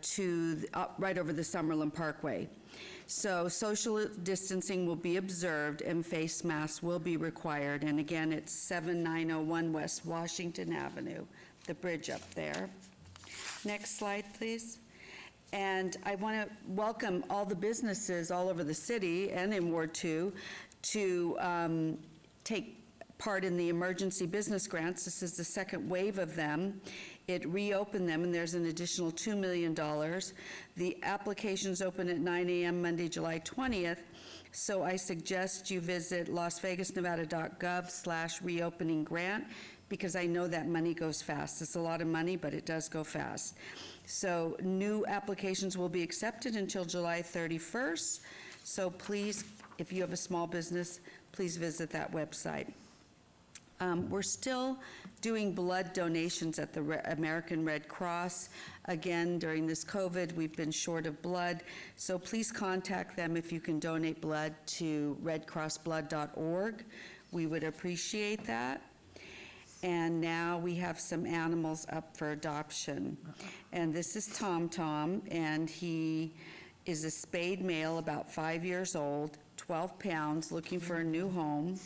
to right over the Summerlin Parkway. So social distancing will be observed and face masks will be required. And again, it's 7901 West Washington Avenue, the bridge up there. Next slide, please. And I want to welcome all the businesses all over the city and in Ward 2 to take part in the emergency business grants. This is the second wave of them. It reopened them, and there's an additional $2 million. The applications open at 9 a.m. Monday, July 20th, so I suggest you visit lasvegasnevada.gov/reopening grant, because I know that money goes fast. It's a lot of money, but it does go fast. So new applications will be accepted until July 31st, so please, if you have a small business, please visit that website. We're still doing blood donations at the American Red Cross. Again, during this COVID, we've been short of blood, so please contact them if you can donate blood to redcrossblood.org. We would appreciate that. And now we have some animals up for adoption. And this is Tom Tom, and he is a spayed male, about 5 years old, 12 pounds, looking for a new home.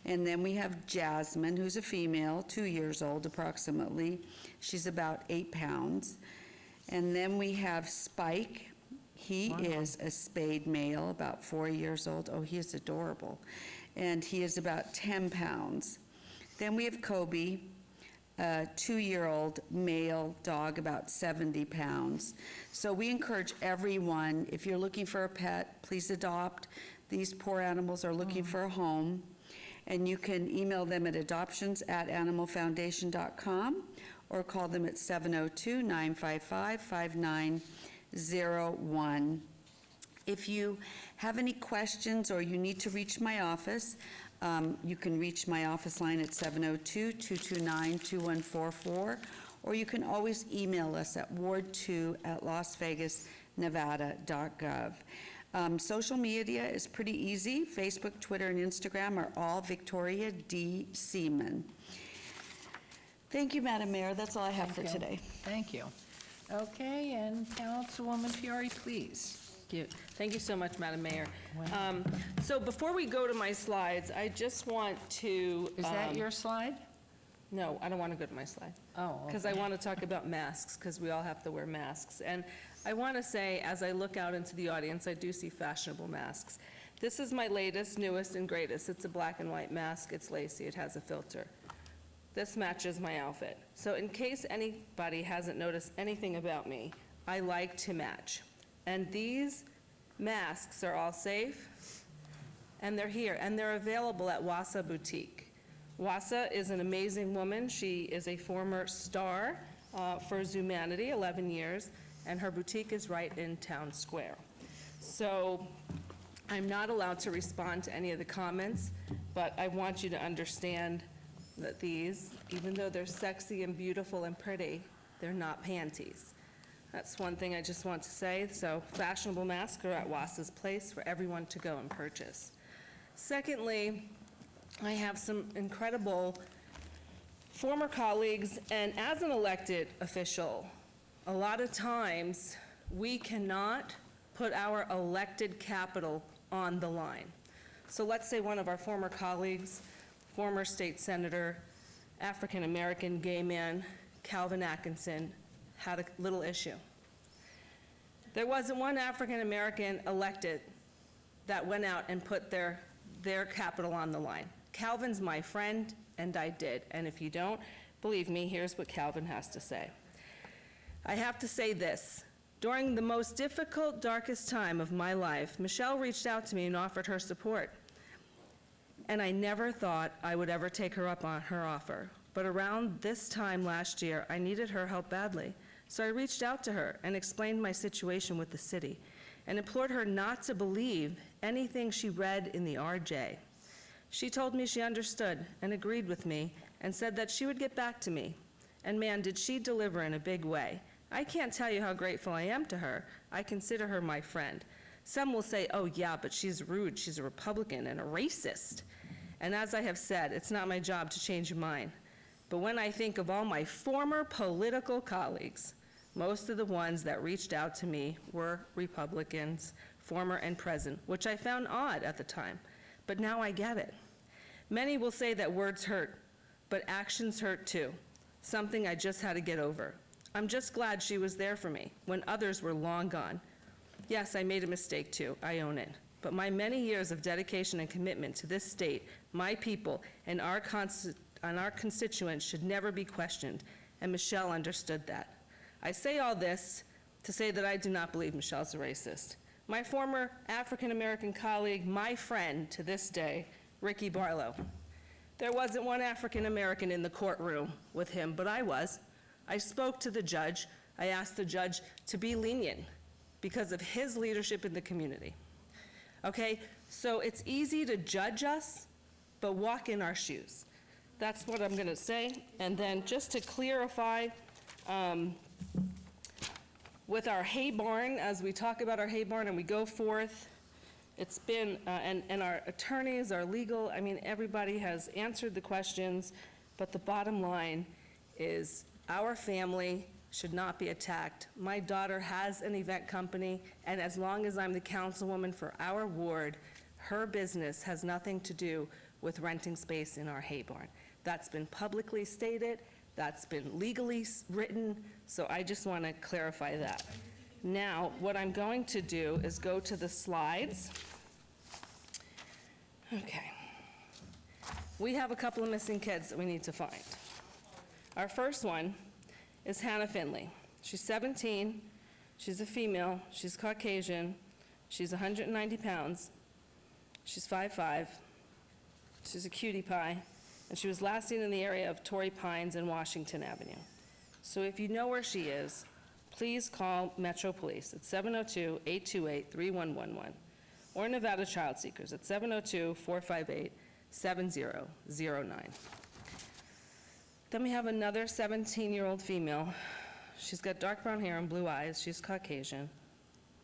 And then we have Jasmine, who's a female, 2 years old approximately. She's about 8 pounds. And then we have Spike. He is a spayed male, about 4 years old. Oh, he is adorable. And he is about 10 pounds. Then we have Kobe, a 2-year-old male dog, about 70 pounds. So we encourage everyone, if you're looking for a pet, please adopt. These poor animals are looking for a home. And you can email them at adoptions@animalfoundation.com or call them at 702-955-5901. If you have any questions or you need to reach my office, you can reach my office line at 702-229-2144, or you can always email us at ward2@lasvegasnevada.gov. Social media is pretty easy. Facebook, Twitter, and Instagram are all Victoria D. Seaman. Thank you, Madam Mayor. That's all I have for today. Thank you. Okay, and Councilwoman Fiore, please. Thank you so much, Madam Mayor. So before we go to my slides, I just want to... Is that your slide? No, I don't want to go to my slide. Oh, Because I want to talk about masks, because we all have to wear masks. And I want to say, as I look out into the audience, I do see fashionable masks. This is my latest, newest, and greatest. It's a black and white mask. It's lacy. It has a filter. This matches my outfit. So in case anybody hasn't noticed anything about me, I like to match. And these masks are all safe, and they're here, and they're available at Wasa Boutique. Wasa is an amazing woman. She is a former star for Zoomanity, 11 years, and her boutique is right in Town Square. So I'm not allowed to respond to any of the comments, but I want you to understand that these, even though they're sexy and beautiful and pretty, they're not panties. That's one thing I just want to say. So fashionable masks are at Wasa's place for everyone to go and purchase. Secondly, I have some incredible former colleagues, and as an elected official, a lot of times we cannot put our elected capital on the line. So let's say one of our former colleagues, former state senator, African-American gay man, Calvin Atkinson, had a little issue. There wasn't one African-American elected that went out and put their capital on the line. Calvin's my friend, and I did. And if you don't believe me, here's what Calvin has to say. I have to say this. During the most difficult, darkest time of my life, Michelle reached out to me and offered her support. And I never thought I would ever take her up on her offer. But around this time last year, I needed her help badly. So I reached out to her and explained my situation with the city and implored her not to believe anything she read in the RJ. She told me she understood and agreed with me and said that she would get back to me. And man, did she deliver in a big way. I can't tell you how grateful I am to her. I consider her my friend. Some will say, oh yeah, but she's rude, she's a Republican and a racist. And as I have said, it's not my job to change your mind. But when I think of all my former political colleagues, most of the ones that reached out to me were Republicans, former and present, which I found odd at the time. But now I get it. Many will say that words hurt, but actions hurt too, something I just had to get over. I'm just glad she was there for me when others were long gone. Yes, I made a mistake too, I own it. But my many years of dedication and commitment to this state, my people, and our constituents should never be questioned, and Michelle understood that. I say all this to say that I do not believe Michelle's a racist. My former African-American colleague, my friend to this day, Ricky Barlow. There wasn't one African-American in the courtroom with him, but I was. I spoke to the judge. I asked the judge to be lenient because of his leadership in the community. Okay, so it's easy to judge us, but walk in our shoes. That's what I'm going to say. And then just to clarify, with our hay barn, as we talk about our hay barn and we go forth, it's been, and our attorneys, our legal, I mean, everybody has answered the questions, but the bottom line is our family should not be attacked. My daughter has an event company, and as long as I'm the councilwoman for our ward, her business has nothing to do with renting space in our hay barn. That's been publicly stated, that's been legally written, so I just want to clarify that. Now, what I'm going to do is go to the slides. Okay. We have a couple of missing kids that we need to find. Our first one is Hannah Finley. She's 17, she's a female, she's Caucasian, she's 190 pounds, she's 5'5", she's a cutie pie, and she was last seen in the area of Torrey Pines and Washington Avenue. So if you know where she is, please call Metro Police at 702-828-3111 or Nevada Child Seekers at 702-458-7009. Then we have another 17-year-old female. She's got dark brown hair and blue eyes. She's Caucasian.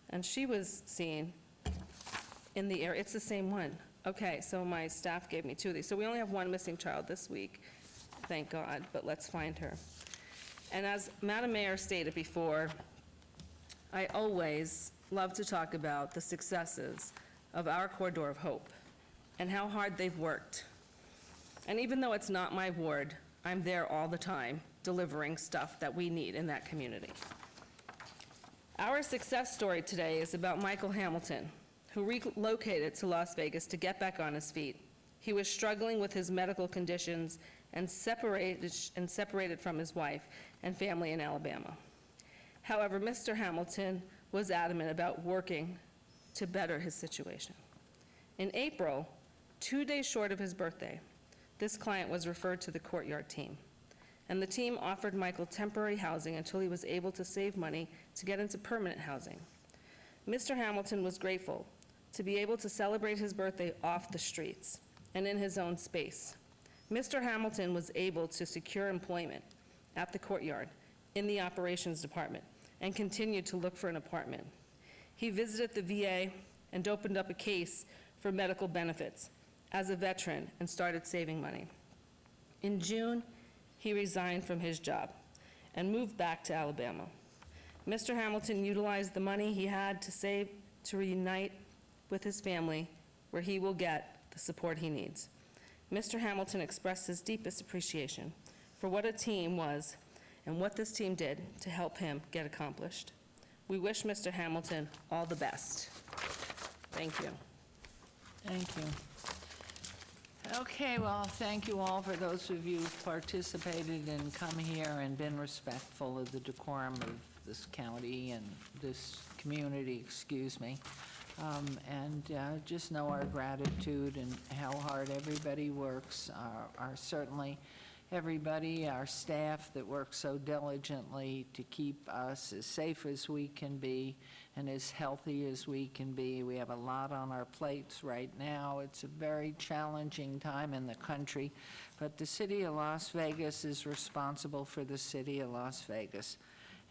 And she was seen in the area. It's the same one. Okay, so my staff gave me two of these. So we only have one missing child this week, thank God, but let's find her. And as Madam Mayor stated before, I always love to talk about the successes of our Corridor of Hope and how hard they've worked. And even though it's not my ward, I'm there all the time delivering stuff that we need in that community. Our success story today is about Michael Hamilton, who relocated to Las Vegas to get back on his feet. He was struggling with his medical conditions and separated from his wife and family in Alabama. However, Mr. Hamilton was adamant about working to better his situation. In April, 2 days short of his birthday, this client was referred to the Courtyard team, and the team offered Michael temporary housing until he was able to save money to get into permanent housing. Mr. Hamilton was grateful to be able to celebrate his birthday off the streets and in his own space. Mr. Hamilton was able to secure employment at the Courtyard in the operations department and continued to look for an apartment. He visited the VA and opened up a case for medical benefits as a veteran and started saving money. In June, he resigned from his job and moved back to Alabama. Mr. Hamilton utilized the money he had to save to reunite with his family, where he will get the support he needs. Mr. Hamilton expressed his deepest appreciation for what a team was and what this team did to help him get accomplished. We wish Mr. Hamilton all the best. Thank you. Thank you. Okay, well, thank you all for those of you who've participated and come here and been respectful of the decorum of this county and this community, excuse me. Just know our gratitude and how hard everybody works, certainly everybody, our staff that works so diligently to keep us as safe as we can be and as healthy as we can be. We have a lot on our plates right now. It's a very challenging time in the country, but the city of Las Vegas is responsible for the city of Las Vegas.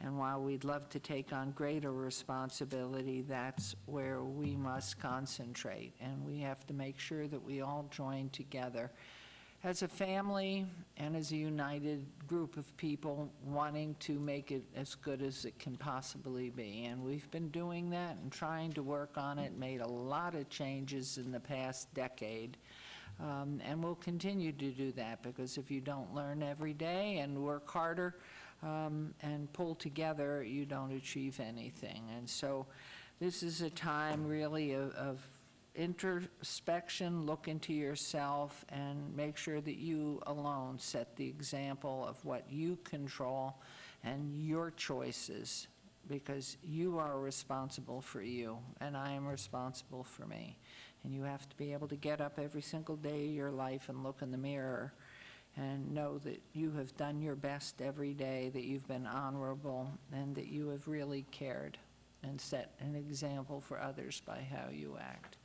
And while we'd love to take on greater responsibility, that's where we must concentrate. And we have to make sure that we all join together as a family and as a united group of people wanting to make it as good as it can possibly be. And we've been doing that and trying to work on it, made a lot of changes in the past decade. And we'll continue to do that, because if you don't learn every day and work harder and pull together, you don't achieve anything. And so this is a time really of introspection. Look into yourself and make sure that you alone set the example of what you control and your choices, because you are responsible for you and I am responsible for me. And you have to be able to get up every single day of your life and look in the mirror and know that you have done your best every day, that you've been honorable, and that you have really cared and set an example for others by how you act.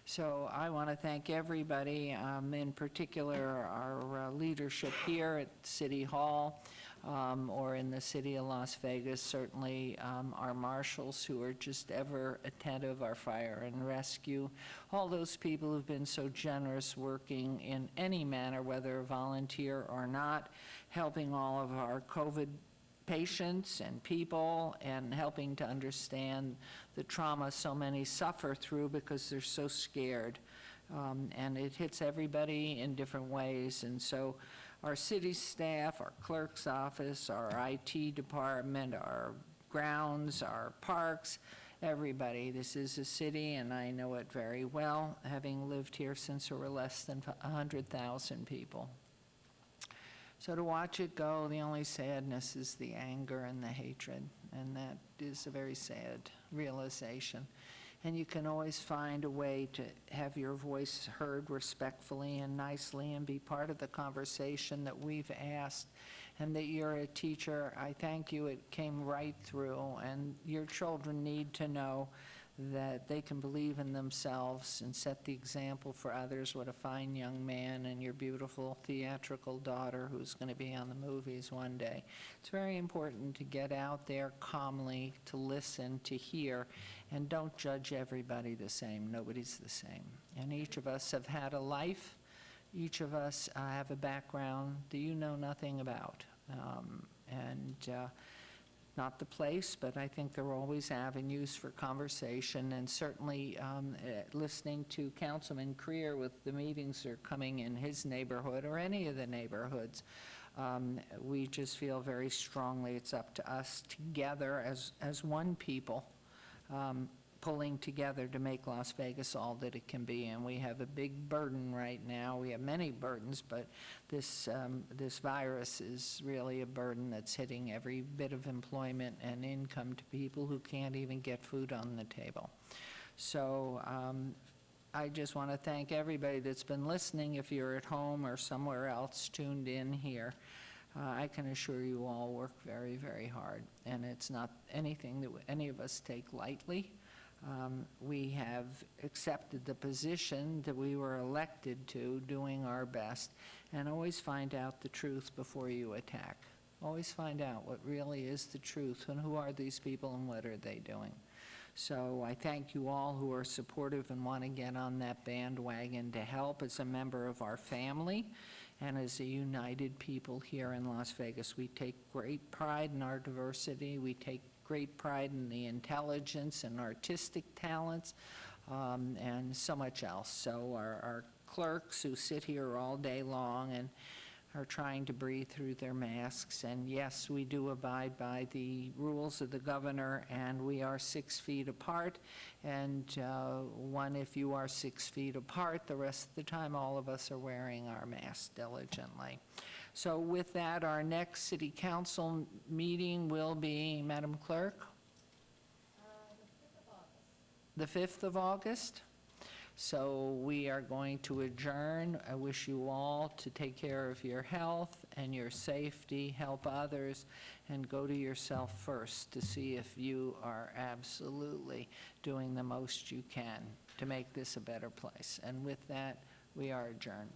So I want to thank everybody, in particular our leadership here at City Hall, or in the city of Las Vegas, certainly our marshals who are just ever attentive, our fire and rescue, all those people who've been so generous working in any manner, whether volunteer or not, helping all of our COVID patients and people and helping to understand the trauma so many suffer through because they're so scared. And it hits everybody in different ways. And so our city staff, our clerk's office, our IT department, our grounds, our parks, everybody. This is a city, and I know it very well, having lived here since there were less than 100,000 people. So to watch it go, the only sadness is the anger and the hatred, and that is a very sad realization. And you can always find a way to have your voice heard respectfully and nicely and be part of the conversation that we've asked. And that you're a teacher, I thank you, it came right through, and your children need to know that they can believe in themselves and set the example for others. What a fine young man, and your beautiful theatrical daughter who's going to be on the movies one day. It's very important to get out there calmly, to listen, to hear, and don't judge everybody the same. Nobody's the same. And each of us have had a life. Each of us have a background that you know nothing about. Not the place, but I think there are always avenues for conversation, and certainly listening to Councilman Creer with the meetings that are coming in his neighborhood or any of the neighborhoods, we just feel very strongly it's up to us together as one people, pulling together to make Las Vegas all that it can be. And we have a big burden right now. We have many burdens, but this virus is really a burden that's hitting every bit of employment and income to people who can't even get food on the table. So I just want to thank everybody that's been listening. If you're at home or somewhere else tuned in here, I can assure you all work very, very hard, and it's not anything that any of us take lightly. We have accepted the position that we were elected to, doing our best, and always find out the truth before you attack. Always find out what really is the truth and who are these people and what are they doing. So I thank you all who are supportive and want to get on that bandwagon to help as a member of our family and as a united people here in Las Vegas. We take great pride in our diversity. We take great pride in the intelligence and artistic talents, and so much else. So our clerks who sit here all day long and are trying to breathe through their masks. And yes, we do abide by the rules of the governor, and we are 6 feet apart. And if you are 6 feet apart, the rest of the time all of us are wearing our masks diligently. So with that, our next city council meeting will be, Madam Clerk? The 5th of August. So we are going to adjourn. I wish you all to take care of your health and your safety, help others, and go to yourself first to see if you are absolutely doing the most you can to make this a better place. And with that, we are adjourned.